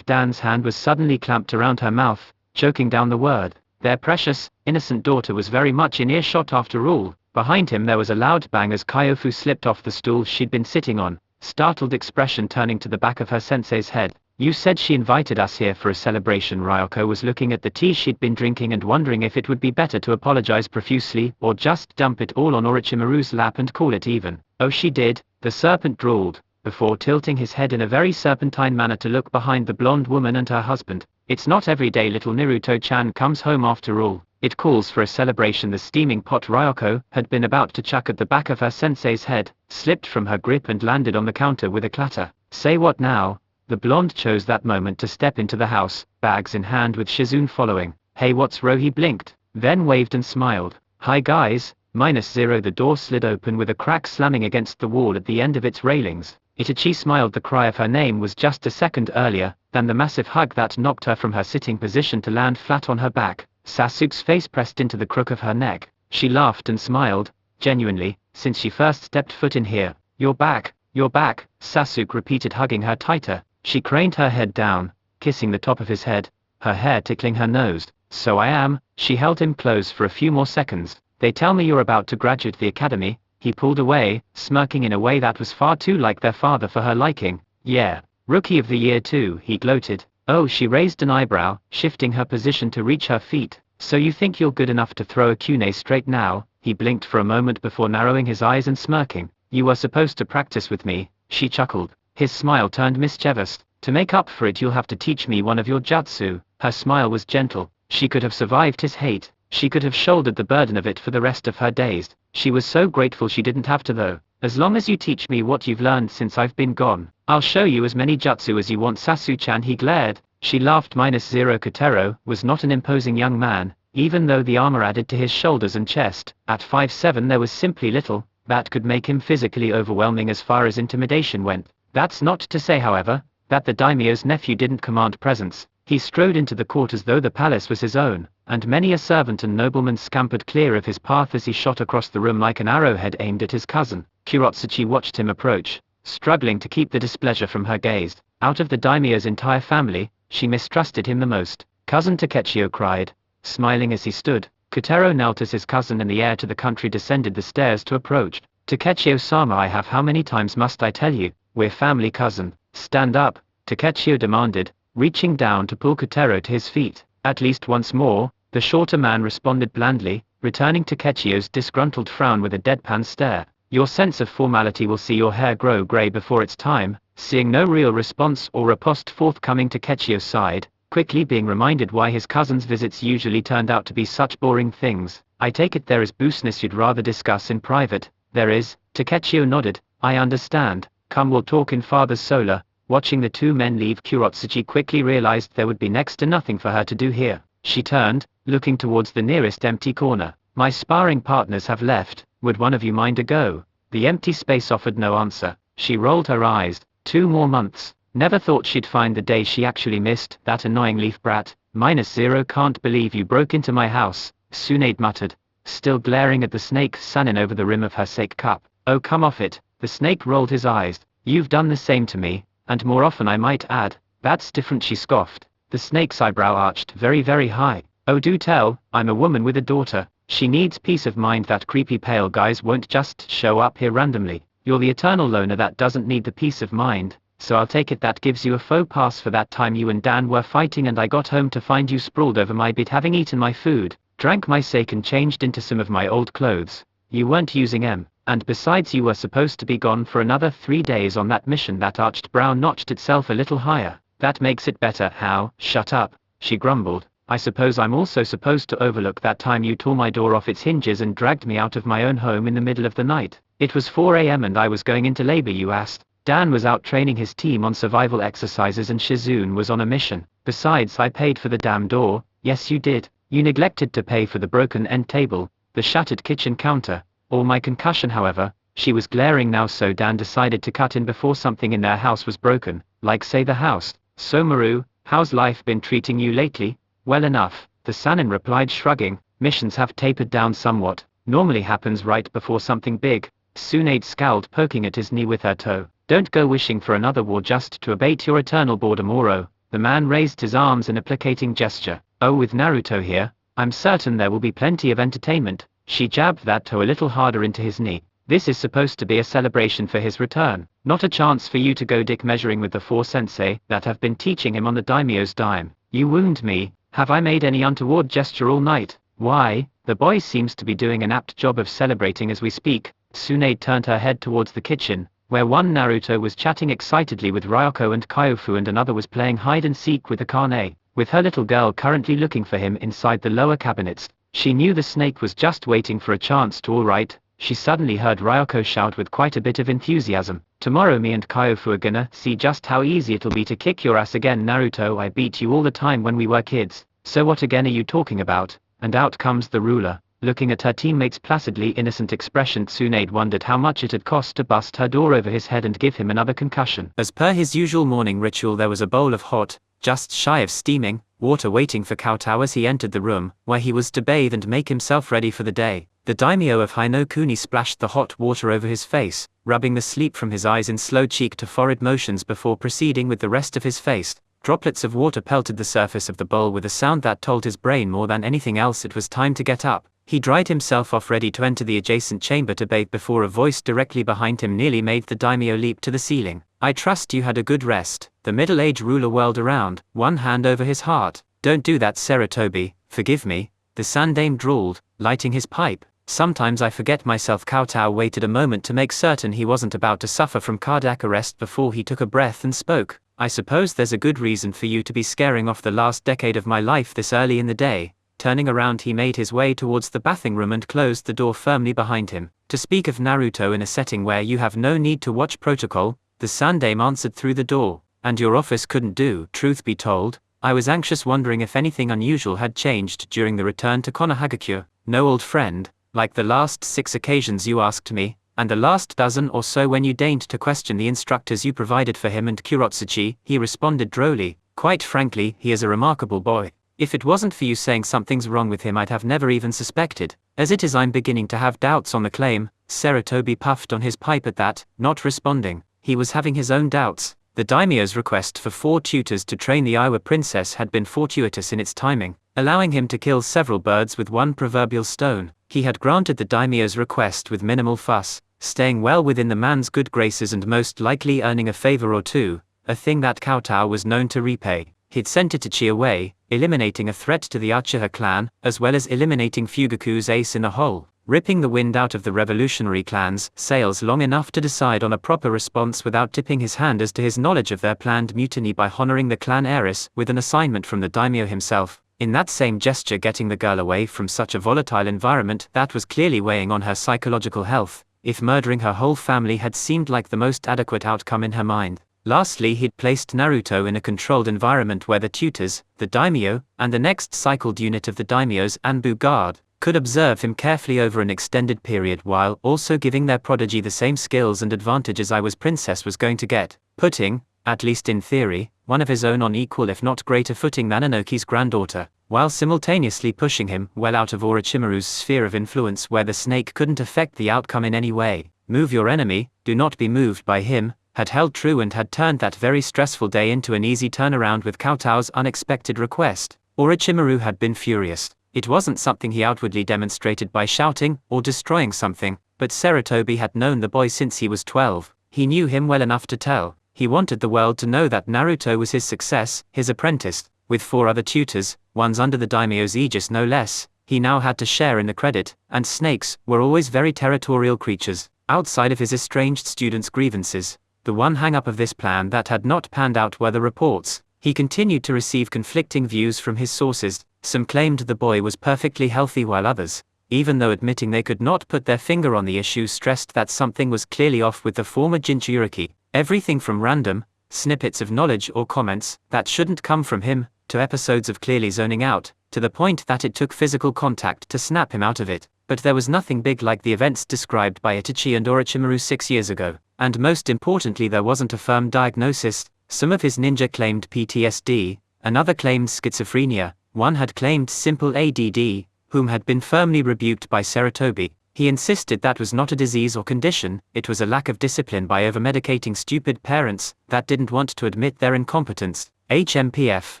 A: Dan's hand was suddenly clamped around her mouth, choking down the word. Their precious, innocent daughter was very much in earshot after all. Behind him there was a loud bang as Kyofu slipped off the stool she'd been sitting on, startled expression turning to the back of her sensei's head. "You said she invited us here for a celebration." Ryoko was looking at the tea she'd been drinking and wondering if it would be better to apologize profusely or just dump it all on Orochimaru's lap and call it even. "Oh, she did," the serpent drawled, before tilting his head in a very serpentine manner to look behind the blonde woman and her husband. "It's not every day little Naruto-chan comes home after all. It calls for a celebration." The steaming pot Ryoko had been about to chuck at the back of her sensei's head, slipped from her grip and landed on the counter with a clatter. "Say what now?" The blonde chose that moment to step into the house, bags in hand with Shizune following. "Hey, what's Ro?" He blinked, then waved and smiled. "Hi guys." -0 The door slid open with a crack slamming against the wall at the end of its railings. Itachi smiled. The cry of her name was just a second earlier than the massive hug that knocked her from her sitting position to land flat on her back. Sasuke's face pressed into the crook of her neck. She laughed and smiled, genuinely, since she first stepped foot in here. "You're back, you're back," Sasuke repeated, hugging her tighter. She craned her head down, kissing the top of his head, her hair tickling her nose. "So I am." She held him close for a few more seconds. "They tell me you're about to graduate the academy." He pulled away, smirking in a way that was far too like their father for her liking. "Yeah, rookie of the year too," he gloated. "Oh." She raised an eyebrow, shifting her position to reach her feet. "So you think you're good enough to throw a kunai straight now?" He blinked for a moment before narrowing his eyes and smirking. "You were supposed to practice with me," she chuckled. His smile turned mischievous. "To make up for it you'll have to teach me one of your jutsu." Her smile was gentle. She could have survived his hate. She could have shouldered the burden of it for the rest of her days. She was so grateful she didn't have to though. "As long as you teach me what you've learned since I've been gone, I'll show you as many jutsu as you want." "Sasuke-chan," he glared. She laughed. -0 Kotaro was not an imposing young man, even though the armor added to his shoulders and chest. At 5'7" there was simply little that could make him physically overwhelming as far as intimidation went. That's not to say, however, that the daimyo's nephew didn't command presence. He strode into the court as though the palace was his own, and many a servant and nobleman scampered clear of his path as he shot across the room like an arrowhead aimed at his cousin. Kurotsuchi watched him approach, struggling to keep the displeasure from her gaze. Out of the daimyo's entire family, she mistrusted him the most. "Cousin Takechio," cried, smiling as he stood. Kotaro knelt as his cousin and the heir to the country descended the stairs to approach. "Takechio-sama, I have how many times must I tell you? We're family, cousin." "Stand up," Takechio demanded, reaching down to pull Kotaro to his feet. "At least once more," the shorter man responded blandly, returning Takechio's disgruntled frown with a deadpan stare. "Your sense of formality will see your hair grow gray before its time." Seeing no real response or riposte forthcoming, Takechio sighed, quickly being reminded why his cousin's visits usually turned out to be such boring things. "I take it there is business you'd rather discuss in private." "There is." Takechio nodded. "I understand. Come, we'll talk in father's solar." Watching the two men leave, Kurotsuchi quickly realized there would be next to nothing for her to do here. She turned, looking towards the nearest empty corner. "My sparring partners have left, would one of you mind a go?" The empty space offered no answer. She rolled her eyes. 2 more months. Never thought she'd find the day she actually missed. That annoying leaf brat. -0 Can't believe you broke into my house, Tsunade muttered, still glaring at the snake sunning over the rim of her sake cup. Oh, come off it. The snake rolled his eyes. You've done the same to me, and more often I might add. That's different, she scoffed. The snake's eyebrow arched very, very high. Oh, do tell. I'm a woman with a daughter. She needs peace of mind. That creepy pale guys won't just show up here randomly. You're the eternal loner that doesn't need the peace of mind, so I'll take it that gives you a faux pass for that time you and Dan were fighting and I got home to find you sprawled over my bed having eaten my food, drank my sake and changed into some of my old clothes. You weren't using M, and besides you were supposed to be gone for another 3 days on that mission. That arched brow notched itself a little higher. That makes it better. How? Shut up, she grumbled. I suppose I'm also supposed to overlook that time you tore my door off its hinges and dragged me out of my own home in the middle of the night. It was 4 a.m. and I was going into labor, you asked. Dan was out training his team on survival exercises and Shizune was on a mission. Besides, I paid for the damn door. Yes, you did. You neglected to pay for the broken end table, the shattered kitchen counter, or my concussion. However, she was glaring now, so Dan decided to cut in before something in their house was broken, like say the house. So Maru, how's life been treating you lately? Well enough, the Sanin replied, shrugging. Missions have tapered down somewhat. Normally happens right before something big. Tsunade scowled, poking at his knee with her toe. Don't go wishing for another war just to abate your eternal boredom, Oro. The man raised his arms in a placating gesture. Oh, with Naruto here, I'm certain there will be plenty of entertainment. She jabbed that toe a little harder into his knee. This is supposed to be a celebration for his return, not a chance for you to go dick measuring with the 4 sensei that have been teaching him on the daimyo's dime. You wound me. Have I made any untoward gesture all night? Why, the boy seems to be doing an apt job of celebrating as we speak. Tsunade turned her head towards the kitchen, where one Naruto was chatting excitedly with Ryoko and Kyofu and another was playing hide and seek with Akane, with her little girl currently looking for him inside the lower cabinets. She knew the snake was just waiting for a chance to. All right, she suddenly heard Ryoko shout with quite a bit of enthusiasm. Tomorrow me and Kyofu are gonna see just how easy it'll be to kick your ass again. Naruto, I beat you all the time when we were kids. So what again are you talking about? And out comes the ruler, looking at her teammate's placidly innocent expression. Tsunade wondered how much it had cost to bust her door over his head and give him another concussion. As per his usual morning ritual, there was a bowl of hot, just shy of steaming, water waiting for Kowtow as he entered the room, where he was to bathe and make himself ready for the day. The daimyo of Hinokuni splashed the hot water over his face, rubbing the sleep from his eyes in slow cheek-to-forehead motions before proceeding with the rest of his face. Droplets of water pelted the surface of the bowl with a sound that told his brain more than anything else it was time to get up. He dried himself off, ready to enter the adjacent chamber to bathe, before a voice directly behind him nearly made the daimyo leap to the ceiling. I trust you had a good rest. The middle-aged ruler whirled around, one hand over his heart. Don't do that, Sarutobi, forgive me, the sandame drawled, lighting his pipe. Sometimes I forget myself. Kowtow waited a moment to make certain he wasn't about to suffer from cardiac arrest before he took a breath and spoke. I suppose there's a good reason for you to be scaring off the last decade of my life this early in the day. Turning around, he made his way towards the bathing room and closed the door firmly behind him. To speak of Naruto in a setting where you have no need to watch protocol, the sandame answered through the door. And your office couldn't do. Truth be told, I was anxious, wondering if anything unusual had changed during the return to Konohagakure. No, old friend, like the last 6 occasions you asked me, and the last dozen or so when you deigned to question the instructors you provided for him and Kurotsuchi, he responded drolly. Quite frankly, he is a remarkable boy. If it wasn't for you saying something's wrong with him, I'd have never even suspected. As it is, I'm beginning to have doubts on the claim. Sarutobi puffed on his pipe at that, not responding. He was having his own doubts. The daimyo's request for 4 tutors to train the Iowa princess had been fortuitous in its timing, allowing him to kill several birds with one proverbial stone. He had granted the daimyo's request with minimal fuss, staying well within the man's good graces and most likely earning a favor or two, a thing that Kowtow was known to repay. He'd sent Itachi away, eliminating a threat to the Uchiha clan, as well as eliminating Fugaku's ace in the hole, ripping the wind out of the revolutionary clan's sails long enough to decide on a proper response without tipping his hand as to his knowledge of their planned mutiny by honoring the clan heiress with an assignment from the daimyo himself. In that same gesture, getting the girl away from such a volatile environment that was clearly weighing on her psychological health, if murdering her whole family had seemed like the most adequate outcome in her mind. Lastly, he'd placed Naruto in a controlled environment where the tutors, the daimyo, and the next cycled unit of the daimyo's Anbu guard, could observe him carefully over an extended period while also giving their prodigy the same skills and advantages I was princess was going to get, putting, at least in theory, one of his own on equal if not greater footing than Inoki's granddaughter, while simultaneously pushing him well out of Orochimaru's sphere of influence where the snake couldn't affect the outcome in any way. Move your enemy, do not be moved by him, had held true and had turned that very stressful day into an easy turnaround with Kowtow's unexpected request. Orochimaru had been furious. It wasn't something he outwardly demonstrated by shouting or destroying something, but Sarutobi had known the boy since he was 12. He knew him well enough to tell. He wanted the world to know that Naruto was his success, his apprentice, with 4 other tutors, ones under the daimyo's aegis no less. He now had to share in the credit, and snakes were always very territorial creatures. Outside of his estranged students' grievances, the one hang-up of this plan that had not panned out were the reports. He continued to receive conflicting views from his sources. Some claimed the boy was perfectly healthy while others, even though admitting they could not put their finger on the issue, stressed that something was clearly off with the former Jinchuriki. Everything from random snippets of knowledge or comments that shouldn't come from him, to episodes of clearly zoning out, to the point that it took physical contact to snap him out of it. But there was nothing big like the events described by Itachi and Orochimaru 6 years ago, and most importantly there wasn't a firm diagnosis. Some of his ninja claimed PTSD, another claimed schizophrenia, one had claimed simple ADD, whom had been firmly rebuked by Sarutobi. He insisted that was not a disease or condition, it was a lack of discipline by over-medicating stupid parents that didn't want to admit their incompetence. HMPF.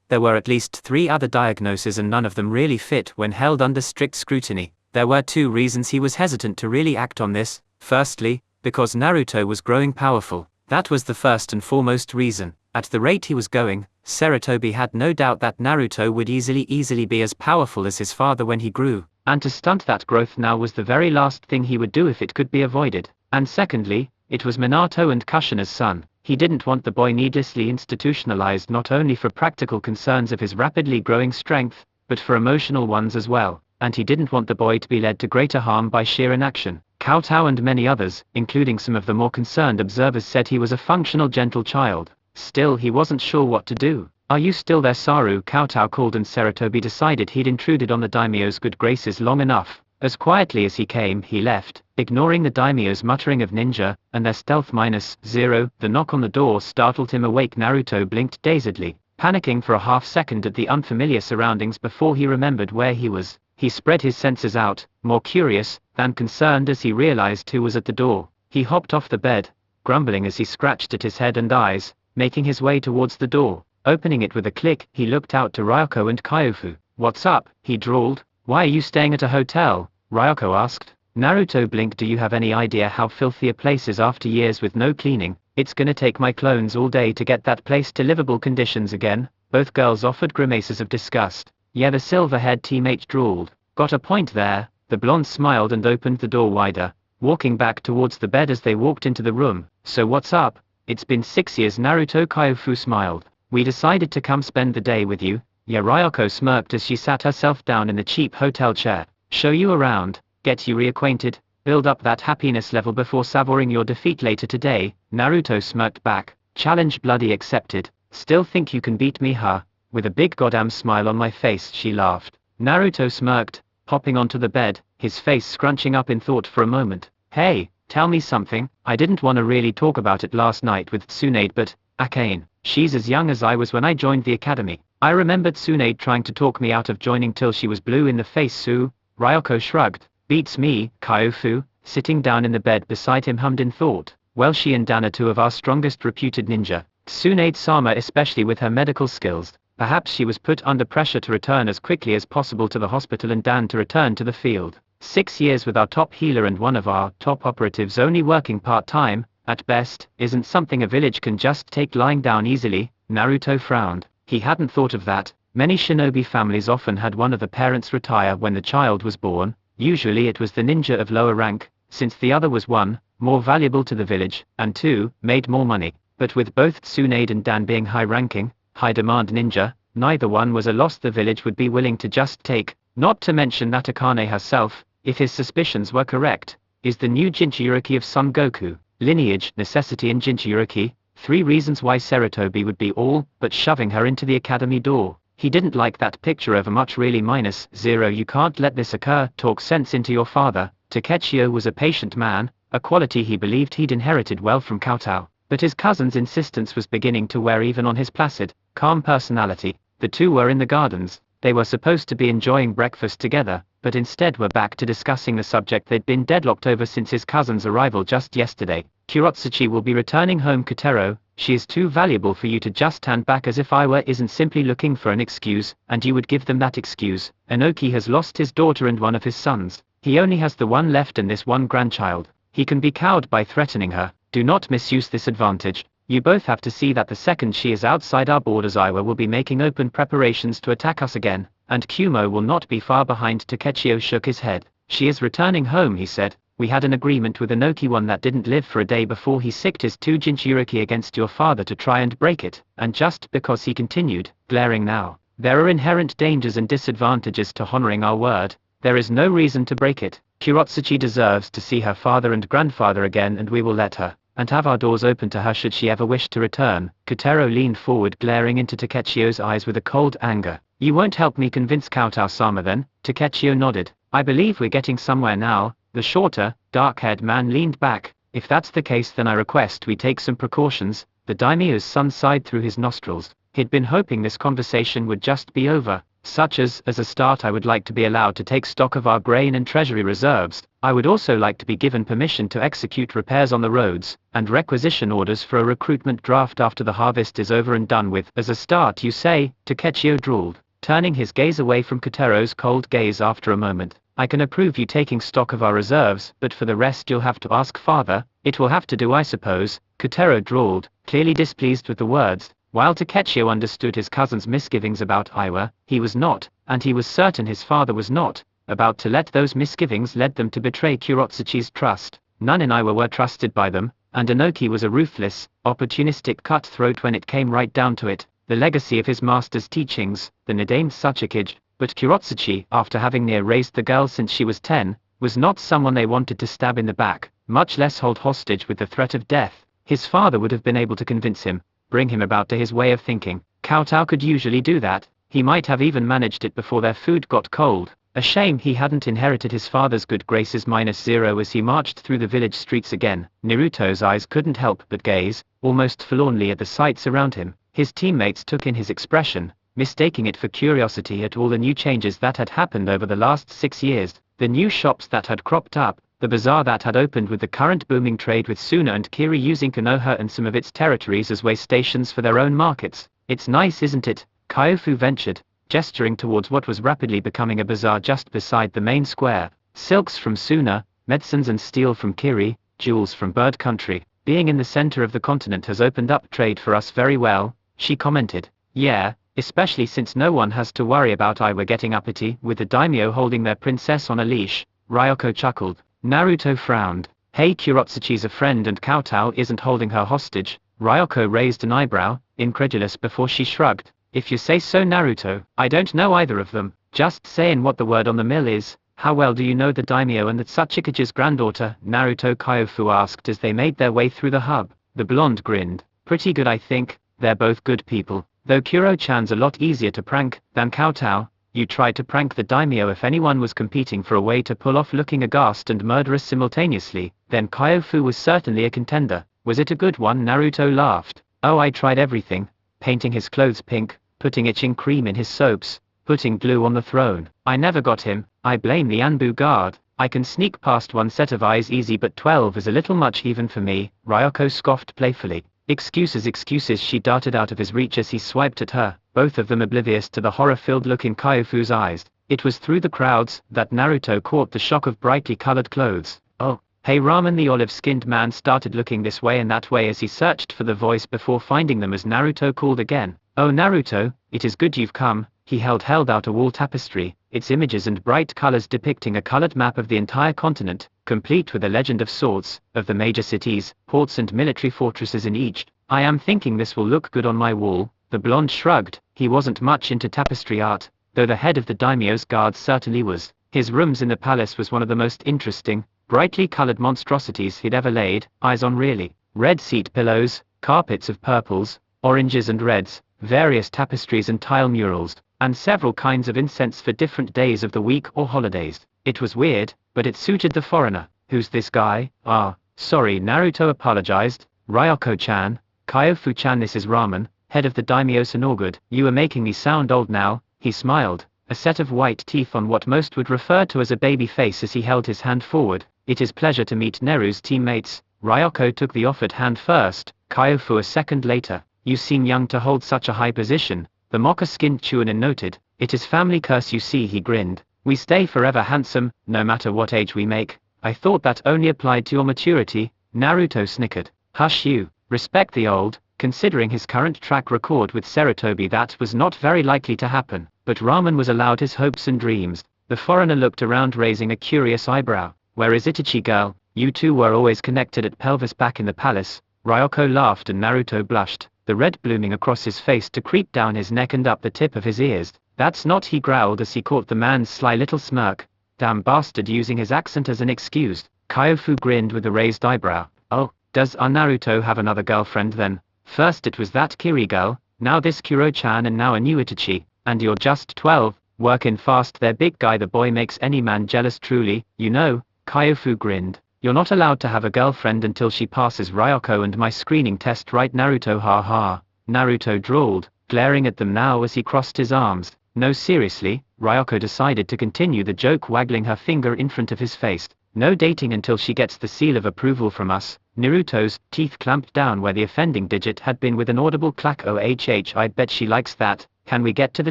A: There were at least 3 other diagnoses and none of them really fit when held under strict scrutiny. There were 2 reasons he was hesitant to really act on this. Firstly, because Naruto was growing powerful. That was the first and foremost reason. At the rate he was going, Sarutobi had no doubt that Naruto would easily be as powerful as his father when he grew, and to stunt that growth now was the very last thing he would do if it could be avoided. And secondly, it was Minato and Kushina's son. He didn't want the boy needlessly institutionalized not only for practical concerns of his rapidly growing strength, but for emotional ones as well, and he didn't want the boy to be led to greater harm by sheer inaction. Kowtow and many others, including some of the more concerned observers, said he was a functional gentle child. Still he wasn't sure what to do. "Are you still there, Saru?" Kowtow called, and Sarutobi decided he'd intruded on the daimyo's good graces long enough. As quietly as he came he left, ignoring the daimyo's muttering of ninja, and their stealth -0. The knock on the door startled him awake. Naruto blinked dazedly, panicking for a half-second at the unfamiliar surroundings before he remembered where he was. He spread his senses out, more curious than concerned as he realized who was at the door. He hopped off the bed, grumbling as he scratched at his head and eyes, making his way towards the door. Opening it with a click, he looked out to Ryoko and Kyofu. "What's up?" he drawled. "Why are you staying at a hotel?" Ryoko asked. Naruto blinked. "Do you have any idea how filthy a place is after years with no cleaning? It's gonna take my clones all day to get that place to livable conditions again." Both girls offered grimaces of disgust. "Yeah," the silver-haired teammate drawled. "Got a point there." The blonde smiled and opened the door wider, walking back towards the bed as they walked into the room. "So what's up?" "It's been 6 years, Naruto." Kyofu smiled. "We decided to come spend the day with you." "Yeah," Ryoko smirked as she sat herself down in the cheap hotel chair. "Show you around, get you reacquainted, build up that happiness level before savoring your defeat later today." Naruto smirked back. "Challenge bloody accepted. Still think you can beat me, huh?" With a big goddamn smile on my face, she laughed. Naruto smirked, hopping onto the bed, his face scrunching up in thought for a moment. "Hey, tell me something. I didn't want to really talk about it last night with Tsunade, but Akane, she's as young as I was when I joined the academy. I remembered Tsunade trying to talk me out of joining till she was blue in the face." "Sue?" Ryoko shrugged. "Beats me." Kyofu, sitting down in the bed beside him, hummed in thought. "Well, she and Dan are 2 of our strongest reputed ninja. Tsunade-sama, especially with her medical skills. Perhaps she was put under pressure to return as quickly as possible to the hospital and Dan to return to the field. 6 years with our top healer and one of our top operatives only working part-time, at best, isn't something a village can just take lying down easily." Naruto frowned. He hadn't thought of that. Many shinobi families often had one of the parents retire when the child was born. Usually it was the ninja of lower rank, since the other was 1, more valuable to the village, and 2, made more money. But with both Tsunade and Dan being high-ranking, high-demand ninja, neither one was a loss the village would be willing to just take. Not to mention that Akane herself, if his suspicions were correct, is the new Jinchuriki of Son Goku. Lineage, necessity, and Jinchuriki, 3 reasons why Sarutobi would be all but shoving her into the academy door. He didn't like that picture over much really -0 you can't let this occur, talk sense into your father. Takechio was a patient man, a quality he believed he'd inherited well from Kowtow, but his cousin's insistence was beginning to wear even on his placid, calm personality. The two were in the gardens. They were supposed to be enjoying breakfast together, but instead were back to discussing the subject they'd been deadlocked over since his cousin's arrival just yesterday. Kurotsuchi will be returning home, Kotaro. She is too valuable for you to just stand back as if Iwa isn't simply looking for an excuse, and you would give them that excuse. Enoki has lost his daughter and one of his sons. He only has the one left and this one grandchild. He can be cowed by threatening her. Do not misuse this advantage. You both have to see that the second she is outside our borders, Iwa will be making open preparations to attack us again, and Kumo will not be far behind. Takechio shook his head. She is returning home, he said. We had an agreement with Enoki, one that didn't live for a day before he sicked his 2 Jinchuriki against your father to try and break it, and just because he continued, glaring now, there are inherent dangers and disadvantages to honoring our word. There is no reason to break it. Kurotsuchi deserves to see her father and grandfather again, and we will let her, and have our doors open to her should she ever wish to return. Kotaro leaned forward, glaring into Takechio's eyes with a cold anger. You won't help me convince Kowtow-sama then? Takechio nodded. I believe we're getting somewhere now. The shorter, dark-haired man leaned back. If that's the case, then I request we take some precautions. The daimyo's son sighed through his nostrils. He'd been hoping this conversation would just be over. Such as a start, I would like to be allowed to take stock of our grain and treasury reserves. I would also like to be given permission to execute repairs on the roads, and requisition orders for a recruitment draft after the harvest is over and done with. As a start, you say? Takechio drawled, turning his gaze away from Kotaro's cold gaze after a moment. I can approve you taking stock of our reserves, but for the rest you'll have to ask father. It will have to do, I suppose, Kotaro drawled, clearly displeased with the words. While Takechio understood his cousin's misgivings about Iwa, he was not, and he was certain his father was not, about to let those misgivings lead them to betray Kurotsuchi's trust. None in Iwa were trusted by them, and Enoki was a ruthless, opportunistic cutthroat when it came right down to it. The legacy of his master's teachings, the Nidaime Tsuchikage. But Kurotsuchi, after having near raised the girl since she was 10, was not someone they wanted to stab in the back, much less hold hostage with the threat of death. His father would have been able to convince him, bring him about to his way of thinking. Kowtow could usually do that. He might have even managed it before their food got cold. A shame he hadn't inherited his father's good graces. -0 as he marched through the village streets again. Naruto's eyes couldn't help but gaze, almost forlornly, at the sights around him. His teammates took in his expression, mistaking it for curiosity at all the new changes that had happened over the last 6 years, the new shops that had cropped up, the bazaar that had opened with the current booming trade with Suna and Kiri using Konoha and some of its territories as way stations for their own markets. It's nice, isn't it? Kyofu ventured, gesturing towards what was rapidly becoming a bazaar just beside the main square. Silks from Suna, medicines and steel from Kiri, jewels from Bird Country. Being in the center of the continent has opened up trade for us very well, she commented. Yeah, especially since no one has to worry about Iwa getting uppity with the daimyo holding their princess on a leash. Ryoko chuckled. Naruto frowned. Hey, Kurotsuchi's a friend and Kowtow isn't holding her hostage. Ryoko raised an eyebrow, incredulous before she shrugged. If you say so, Naruto. I don't know either of them. Just saying what the word on the mill is. How well do you know the daimyo and the Tsuchikage's granddaughter? Naruto Kyofu asked as they made their way through the hub. The blonde grinned. Pretty good, I think. They're both good people. Though Kuro-chan's a lot easier to prank than Kowtow. You tried to prank the daimyo. If anyone was competing for a way to pull off looking aghast and murderous simultaneously, then Kyofu was certainly a contender. Was it a good one? Naruto laughed. Oh, I tried everything. Painting his clothes pink, putting itching cream in his soaps, putting glue on the throne. I never got him. I blame the Anbu guard. I can sneak past one set of eyes easy, but 12 is a little much even for me. Ryoko scoffed playfully. Excuses, excuses. She darted out of his reach as he swiped at her, both of them oblivious to the horror-filled look in Kyofu's eyes. It was through the crowds that Naruto caught the shock of brightly colored clothes. Oh, hey Ramen. The olive-skinned man started looking this way and that way as he searched for the voice before finding them as Naruto called again. Oh Naruto, it is good you've come. He held out a wall tapestry, its images and bright colors depicting a colored map of the entire continent, complete with a legend of sorts, of the major cities, ports and military fortresses in each. I am thinking this will look good on my wall. The blonde shrugged. He wasn't much into tapestry art, though the head of the daimyo's guards certainly was. His rooms in the palace was one of the most interesting, brightly colored monstrosities he'd ever laid eyes on. Really. Red seat pillows, carpets of purples, oranges and reds, various tapestries and tile murals, and several kinds of incense for different days of the week or holidays. It was weird, but it suited the foreigner. Who's this guy? Ah, sorry, Naruto apologized. Ryoko-chan, Kyofu-chan, this is Ramen, head of the daimyo Sonogood. You are making me sound old now, he smiled, a set of white teeth on what most would refer to as a baby face as he held his hand forward. It is pleasure to meet Neru's teammates. Ryoko took the offered hand first, Kyofu a second later. You seem young to hold such a high position, the mocha-skinned Chunin noted. It is family curse, you see, he grinned. We stay forever handsome, no matter what age we make. I thought that only applied to your maturity, Naruto snickered. Hush you, respect the old. Considering his current track record with Sarutobi, that was not very likely to happen, but Ramen was allowed his hopes and dreams. The foreigner looked around, raising a curious eyebrow. Where is Itachi, girl? You two were always connected at pelvis back in the palace. Ryoko laughed and Naruto blushed, the red blooming across his face to creep down his neck and up the tip of his ears. That's not, he growled as he caught the man's sly little smirk. Damn bastard, using his accent as an excuse. Kyofu grinned with a raised eyebrow. Oh, does our Naruto have another girlfriend then? First it was that Kiri girl, now this Kuro-chan, and now a new Itachi. And you're just 12, workin' fast there, big guy. The boy makes any man jealous truly, you know. Kyofu grinned. You're not allowed to have a girlfriend until she passes Ryoko and my screening test, right Naruto? Ha ha. Naruto drawled, glaring at them now as he crossed his arms. No, seriously, Ryoko decided to continue the joke, waggling her finger in front of his face. No dating until she gets the seal of approval from us. Naruto's teeth clamped down where the offending digit had been with an audible clack. Oh, I bet she likes that. Can we get to the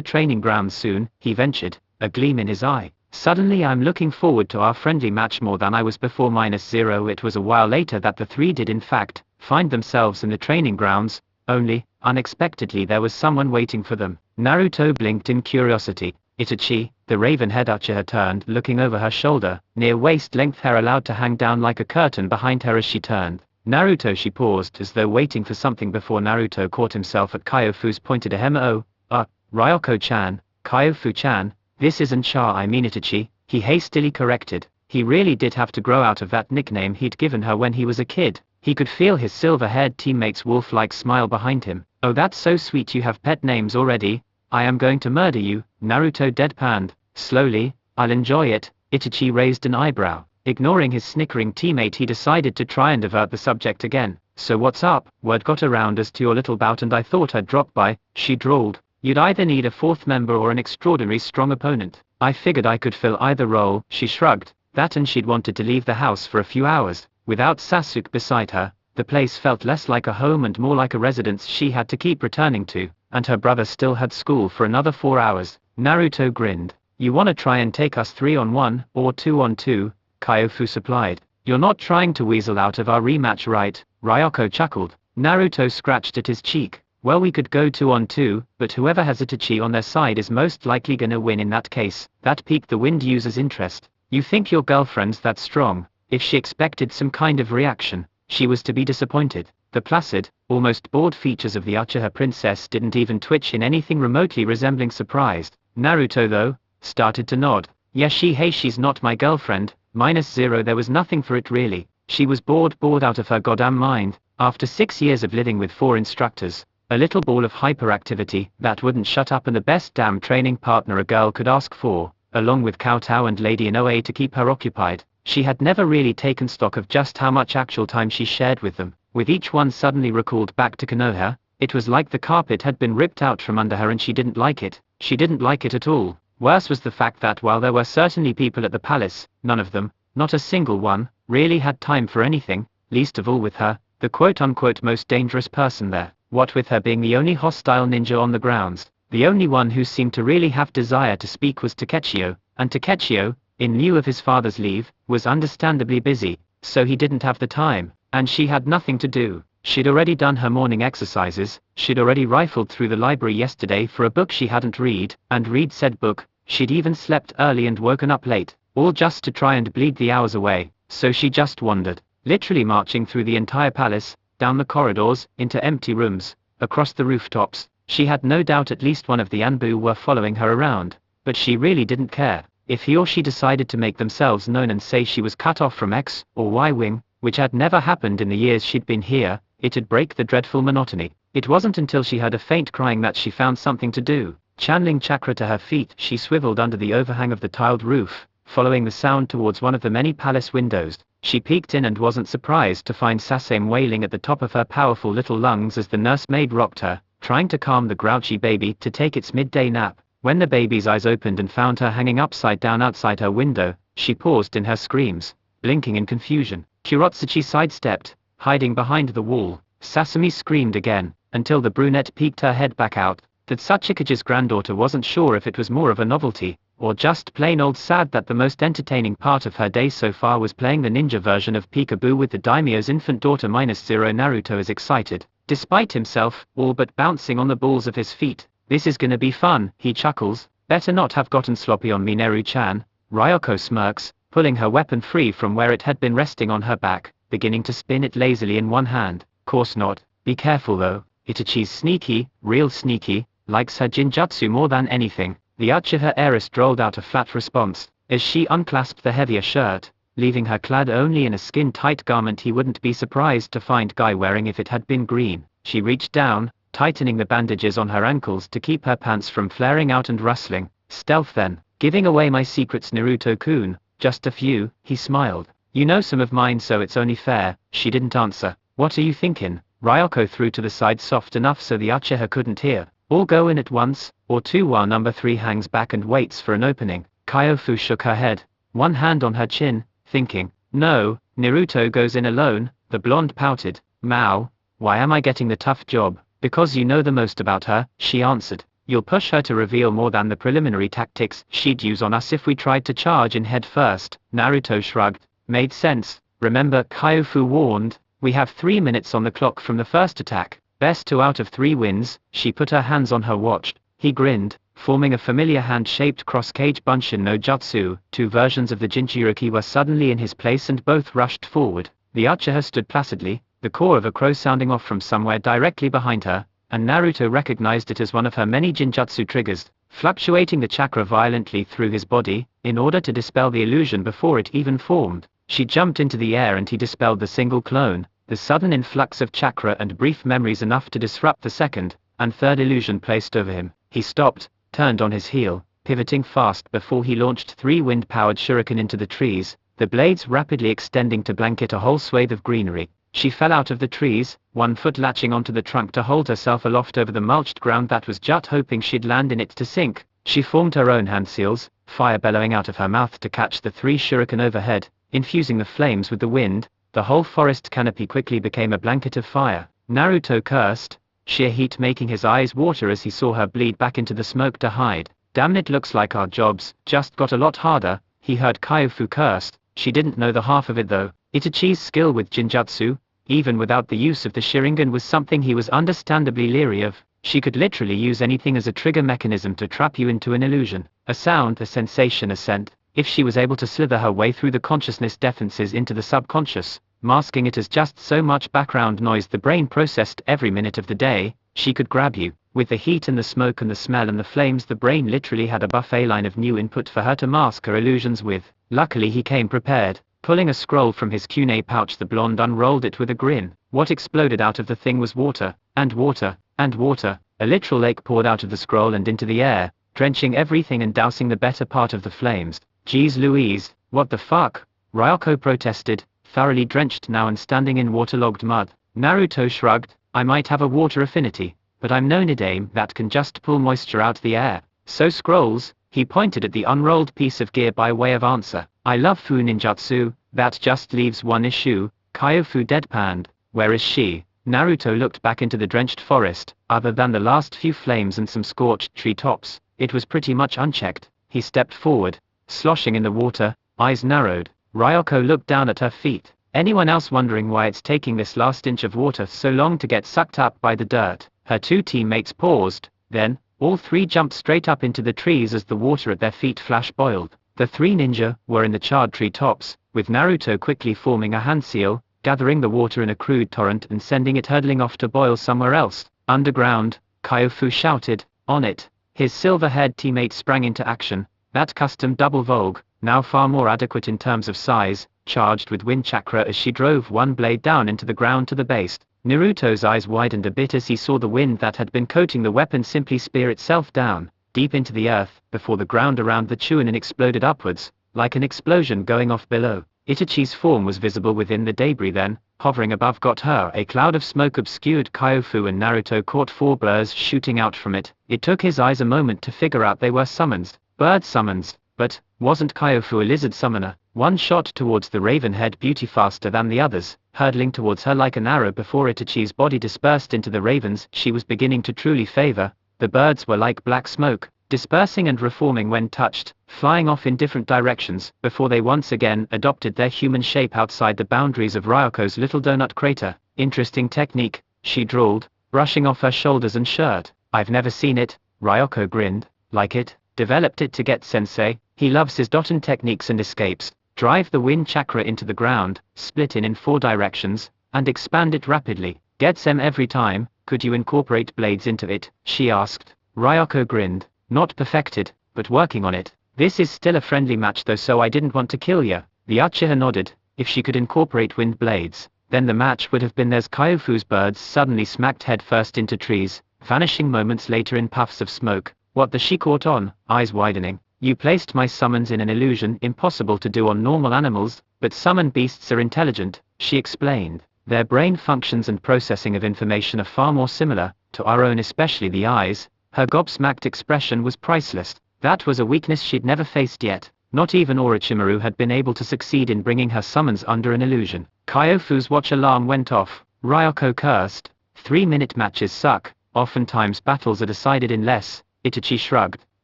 A: training grounds soon? He ventured, a gleam in his eye. Suddenly I'm looking forward to our friendly match more than I was before. -0. It was a while later that the three did in fact find themselves in the training grounds, only, unexpectedly, there was someone waiting for them. Naruto blinked in curiosity. Itachi, the raven-haired Uchiha, turned, looking over her shoulder, near waist-length hair allowed to hang down like a curtain behind her as she turned. Naruto, she paused as though waiting for something before Naruto caught himself at Kyofu's pointed ahem. Oh, Ryoko-chan, Kyofu-chan, this isn't Cha, I mean Itachi, he hastily corrected. He really did have to grow out of that nickname he'd given her when he was a kid. He could feel his silver-haired teammate's wolf-like smile behind him. Oh, that's so sweet, you have pet names already. I am going to murder you, Naruto deadpanned. Slowly, I'll enjoy it. Itachi raised an eyebrow. Ignoring his snickering teammate, he decided to try and divert the subject again. So what's up? Word got around as to your little bout and I thought I'd drop by, she drawled. You'd either need a fourth member or an extraordinary strong opponent. I figured I could fill either role, she shrugged. That and she'd wanted to leave the house for a few hours. Without Sasuke beside her, the place felt less like a home and more like a residence she had to keep returning to, and her brother still had school for another 4 hours. Naruto grinned. You wanna try and take us 3-on-1, or 2-on-2, Kyofu supplied. You're not trying to weasel out of our rematch, right? Ryoko chuckled. Naruto scratched at his cheek. Well, we could go 2-on-2, but whoever has Itachi on their side is most likely gonna win in that case. That piqued the wind user's interest. You think your girlfriend's that strong? If she expected some kind of reaction, she was to be disappointed. The placid, almost bored features of the Uchiha princess didn't even twitch in anything remotely resembling surprise. Naruto, though, started to nod. Yeah, she's not my girlfriend. -0. There was nothing for it really. She was bored out of her goddamn mind. After 6 years of living with 4 instructors, a little ball of hyperactivity that wouldn't shut up, and the best damn training partner a girl could ask for, along with kowtow and Lady in OA to keep her occupied. She had never really taken stock of just how much actual time she shared with them. With each one suddenly recalled back to Konoha, it was like the carpet had been ripped out from under her and she didn't like it. She didn't like it at all. Worse was the fact that while there were certainly people at the palace, none of them, not a single one, really had time for anything, least of all with her, the quote-unquote most dangerous person there. What with her being the only hostile ninja on the grounds, the only one who seemed to really have desire to speak was Takechio, and Takechio, in lieu of his father's leave, was understandably busy, so he didn't have the time, and she had nothing to do. She'd already done her morning exercises, she'd already rifled through the library yesterday for a book she hadn't read, and read said book, she'd even slept early and woken up late, all just to try and bleed the hours away. So she just wandered, literally marching through the entire palace, down the corridors, into empty rooms, across the rooftops. She had no doubt at least one of the Anbu were following her around, but she really didn't care. If he or she decided to make themselves known and say she was cut off from X or Y wing, which had never happened in the years she'd been here, it'd break the dreadful monotony. It wasn't until she heard a faint crying that she found something to do. Channeling chakra to her feet, she swiveled under the overhang of the tiled roof, following the sound towards one of the many palace windows. She peeked in and wasn't surprised to find Sasame wailing at the top of her powerful little lungs as the nursemaid rocked her, trying to calm the grouchy baby to take its midday nap. When the baby's eyes opened and found her hanging upside down outside her window, she paused in her screams, blinking in confusion. Kurotsuchi sidestepped, hiding behind the wall. Sasame screamed again, until the brunette peeked her head back out. That Sachikage's granddaughter wasn't sure if it was more of a novelty, or just plain old sad that the most entertaining part of her day so far was playing the ninja version of Peekaboo with the daimyo's infant daughter -0. Naruto is excited, despite himself, all but bouncing on the balls of his feet. This is gonna be fun, he chuckles. Better not have gotten sloppy on me, Neru-chan. Ryoko smirks, pulling her weapon free from where it had been resting on her back, beginning to spin it lazily in one hand. Course not. Be careful though. Itachi's sneaky, real sneaky, likes her jinjutsu more than anything. The Uchiha heiress drawled out a flat response, as she unclasped the heavier shirt, leaving her clad only in a skin-tight garment he wouldn't be surprised to find Guy wearing if it had been green. She reached down, tightening the bandages on her ankles to keep her pants from flaring out and rustling. Stealth then. Giving away my secrets, Naruto-kun. Just a few, he smiled. You know some of mine, so it's only fair. She didn't answer. What are you thinking? Ryoko threw to the side soft enough so the Uchiha couldn't hear. All go in at once, or two while number 3 hangs back and waits for an opening. Kyofu shook her head, one hand on her chin, thinking. No, Naruto goes in alone. The blonde pouted. Mao, why am I getting the tough job? Because you know the most about her, she answered. You'll push her to reveal more than the preliminary tactics she'd use on us if we tried to charge in head first. Naruto shrugged. Made sense. Remember, Kyofu warned, we have 3 minutes on the clock from the first attack. Best 2 out of 3 wins. She put her hands on her watch. He grinned, forming a familiar hand-shaped cross-cage bunshin no jutsu. 2 versions of the Jinchuriki were suddenly in his place and both rushed forward. The Uchiha stood placidly, the caw of a crow sounding off from somewhere directly behind her, and Naruto recognized it as one of her many jinjutsu triggers, fluctuating the chakra violently through his body, in order to dispel the illusion before it even formed. She jumped into the air and he dispelled the single clone, the sudden influx of chakra and brief memories enough to disrupt the second and third illusion placed over him. He stopped, turned on his heel, pivoting fast before he launched 3 wind-powered shuriken into the trees, the blades rapidly extending to blanket a whole swathe of greenery. She fell out of the trees, 1 foot latching onto the trunk to hold herself aloft over the mulched ground that was just hoping she'd land in it to sink. She formed her own hand seals, fire bellowing out of her mouth to catch the 3 shuriken overhead, infusing the flames with the wind. The whole forest canopy quickly became a blanket of fire. Naruto cursed, sheer heat making his eyes water as he saw her bleed back into the smoke to hide. Damn, it looks like our jobs just got a lot harder. He heard Kyofu curse. She didn't know the half of it though. Itachi's skill with jinjutsu, even without the use of the Sharingan, was something he was understandably leery of. She could literally use anything as a trigger mechanism to trap you into an illusion. A sound, a sensation, a scent. If she was able to slither her way through the consciousness defenses into the subconscious, masking it as just so much background noise the brain processed every minute of the day, she could grab you. With the heat and the smoke and the smell and the flames, the brain literally had a buffet line of new input for her to mask her illusions with. Luckily he came prepared. Pulling a scroll from his kunai pouch, the blonde unrolled it with a grin. What exploded out of the thing was water, and water, and water. A literal lake poured out of the scroll and into the air, drenching everything and dousing the better part of the flames. Geez Louise, what the fuck? Ryoko protested, thoroughly drenched now and standing in waterlogged mud. Naruto shrugged. I might have a water affinity, but I'm no Nidame that can just pull moisture out the air. So scrolls, he pointed at the unrolled piece of gear by way of answer. I love Fu ninjutsu. That just leaves one issue. Kyofu deadpanned. Where is she? Naruto looked back into the drenched forest. Other than the last few flames and some scorched tree tops, it was pretty much unchecked. He stepped forward, sloshing in the water, eyes narrowed. Ryoko looked down at her feet. Anyone else wondering why it's taking this last inch of water so long to get sucked up by the dirt? Her 2 teammates paused, then, all 3 jumped straight up into the trees as the water at their feet flash boiled. The 3 ninja were in the charred tree tops, with Naruto quickly forming a hand seal, gathering the water in a crude torrent and sending it hurtling off to boil somewhere else. Underground, Kyofu shouted, on it. His silver-haired teammate sprang into action. That custom double Vogue, now far more adequate in terms of size, charged with wind chakra as she drove one blade down into the ground to the base. Naruto's eyes widened a bit as he saw the wind that had been coating the weapon simply spear itself down, deep into the earth, before the ground around the Chunin exploded upwards, like an explosion going off below. Itachi's form was visible within the debris then, hovering above got her. A cloud of smoke obscured Kyofu and Naruto caught 4 blurs shooting out from it. It took his eyes a moment to figure out they were summons, bird summons, but wasn't Kyofu a lizard summoner? One shot towards the raven-haired beauty faster than the others, hurtling towards her like an arrow before Itachi's body dispersed into the ravens she was beginning to truly favor. The birds were like black smoke, dispersing and reforming when touched, flying off in different directions, before they once again adopted their human shape outside the boundaries of Ryoko's little donut crater. Interesting technique, she drawled, brushing off her shoulders and shirt. I've never seen it, Ryoko grinned. Like it? Developed it to get sensei. He loves his Doton techniques and escapes. Drive the wind chakra into the ground, split in 4 directions, and expand it rapidly. Gets em every time. Could you incorporate blades into it? She asked. Ryoko grinned. Not perfected, but working on it. This is still a friendly match though, so I didn't want to kill ya. The Uchiha nodded. If she could incorporate wind blades, then the match would have been theirs. Kyofu's birds suddenly smacked headfirst into trees, vanishing moments later in puffs of smoke. What the she caught on, eyes widening. You placed my summons in an illusion impossible to do on normal animals, but summon beasts are intelligent, she explained. Their brain functions and processing of information are far more similar to our own, especially the eyes. Her gobsmacked expression was priceless. That was a weakness she'd never faced yet. Not even Orochimaru had been able to succeed in bringing her summons under an illusion. Kyofu's watch alarm went off. Ryoko cursed. 3-minute matches suck. Oftentimes battles are decided in less. Itachi shrugged.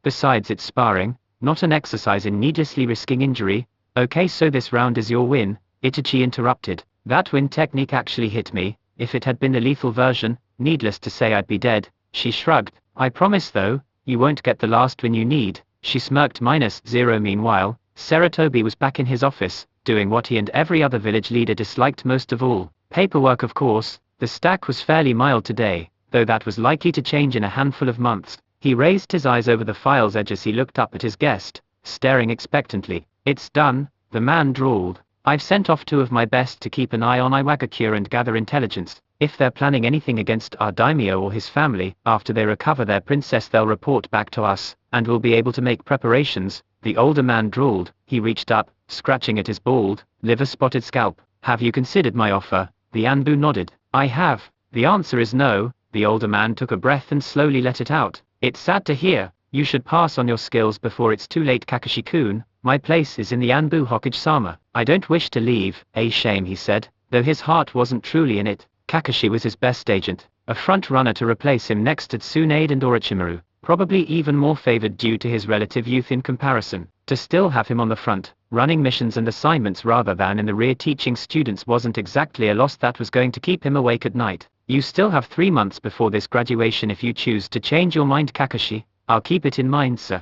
A: Besides, it's sparring, not an exercise in needlessly risking injury. Okay, so this round is your win, Itachi interrupted. That wind technique actually hit me. If it had been the lethal version, needless to say I'd be dead. She shrugged. I promise though, you won't get the last win you need. She smirked. -0. Meanwhile, Sarutobi was back in his office, doing what he and every other village leader disliked most of all. Paperwork, of course. The stack was fairly mild today, though that was likely to change in a handful of months. He raised his eyes over the file's edge as he looked up at his guest, staring expectantly. It's done, the man drawled. I've sent off 2 of my best to keep an eye on Iwagakure and gather intelligence. If they're planning anything against our daimyo or his family, after they recover their princess they'll report back to us, and we'll be able to make preparations. The older man drawled. He reached up, scratching at his bald, liver-spotted scalp. Have you considered my offer? The Anbu nodded. I have. The answer is no. The older man took a breath and slowly let it out. It's sad to hear. You should pass on your skills before it's too late, Kakashi-kun. My place is in the Anbu Hokage-sama. I don't wish to leave. A shame, he said, though his heart wasn't truly in it. Kakashi was his best agent, a front-runner to replace him next to Tsunade and Orochimaru, probably even more favored due to his relative youth in comparison. To still have him on the front, running missions and assignments rather than in the rear teaching students wasn't exactly a loss that was going to keep him awake at night. You still have 3 months before this graduation if you choose to change your mind, Kakashi. I'll keep it in mind, sir.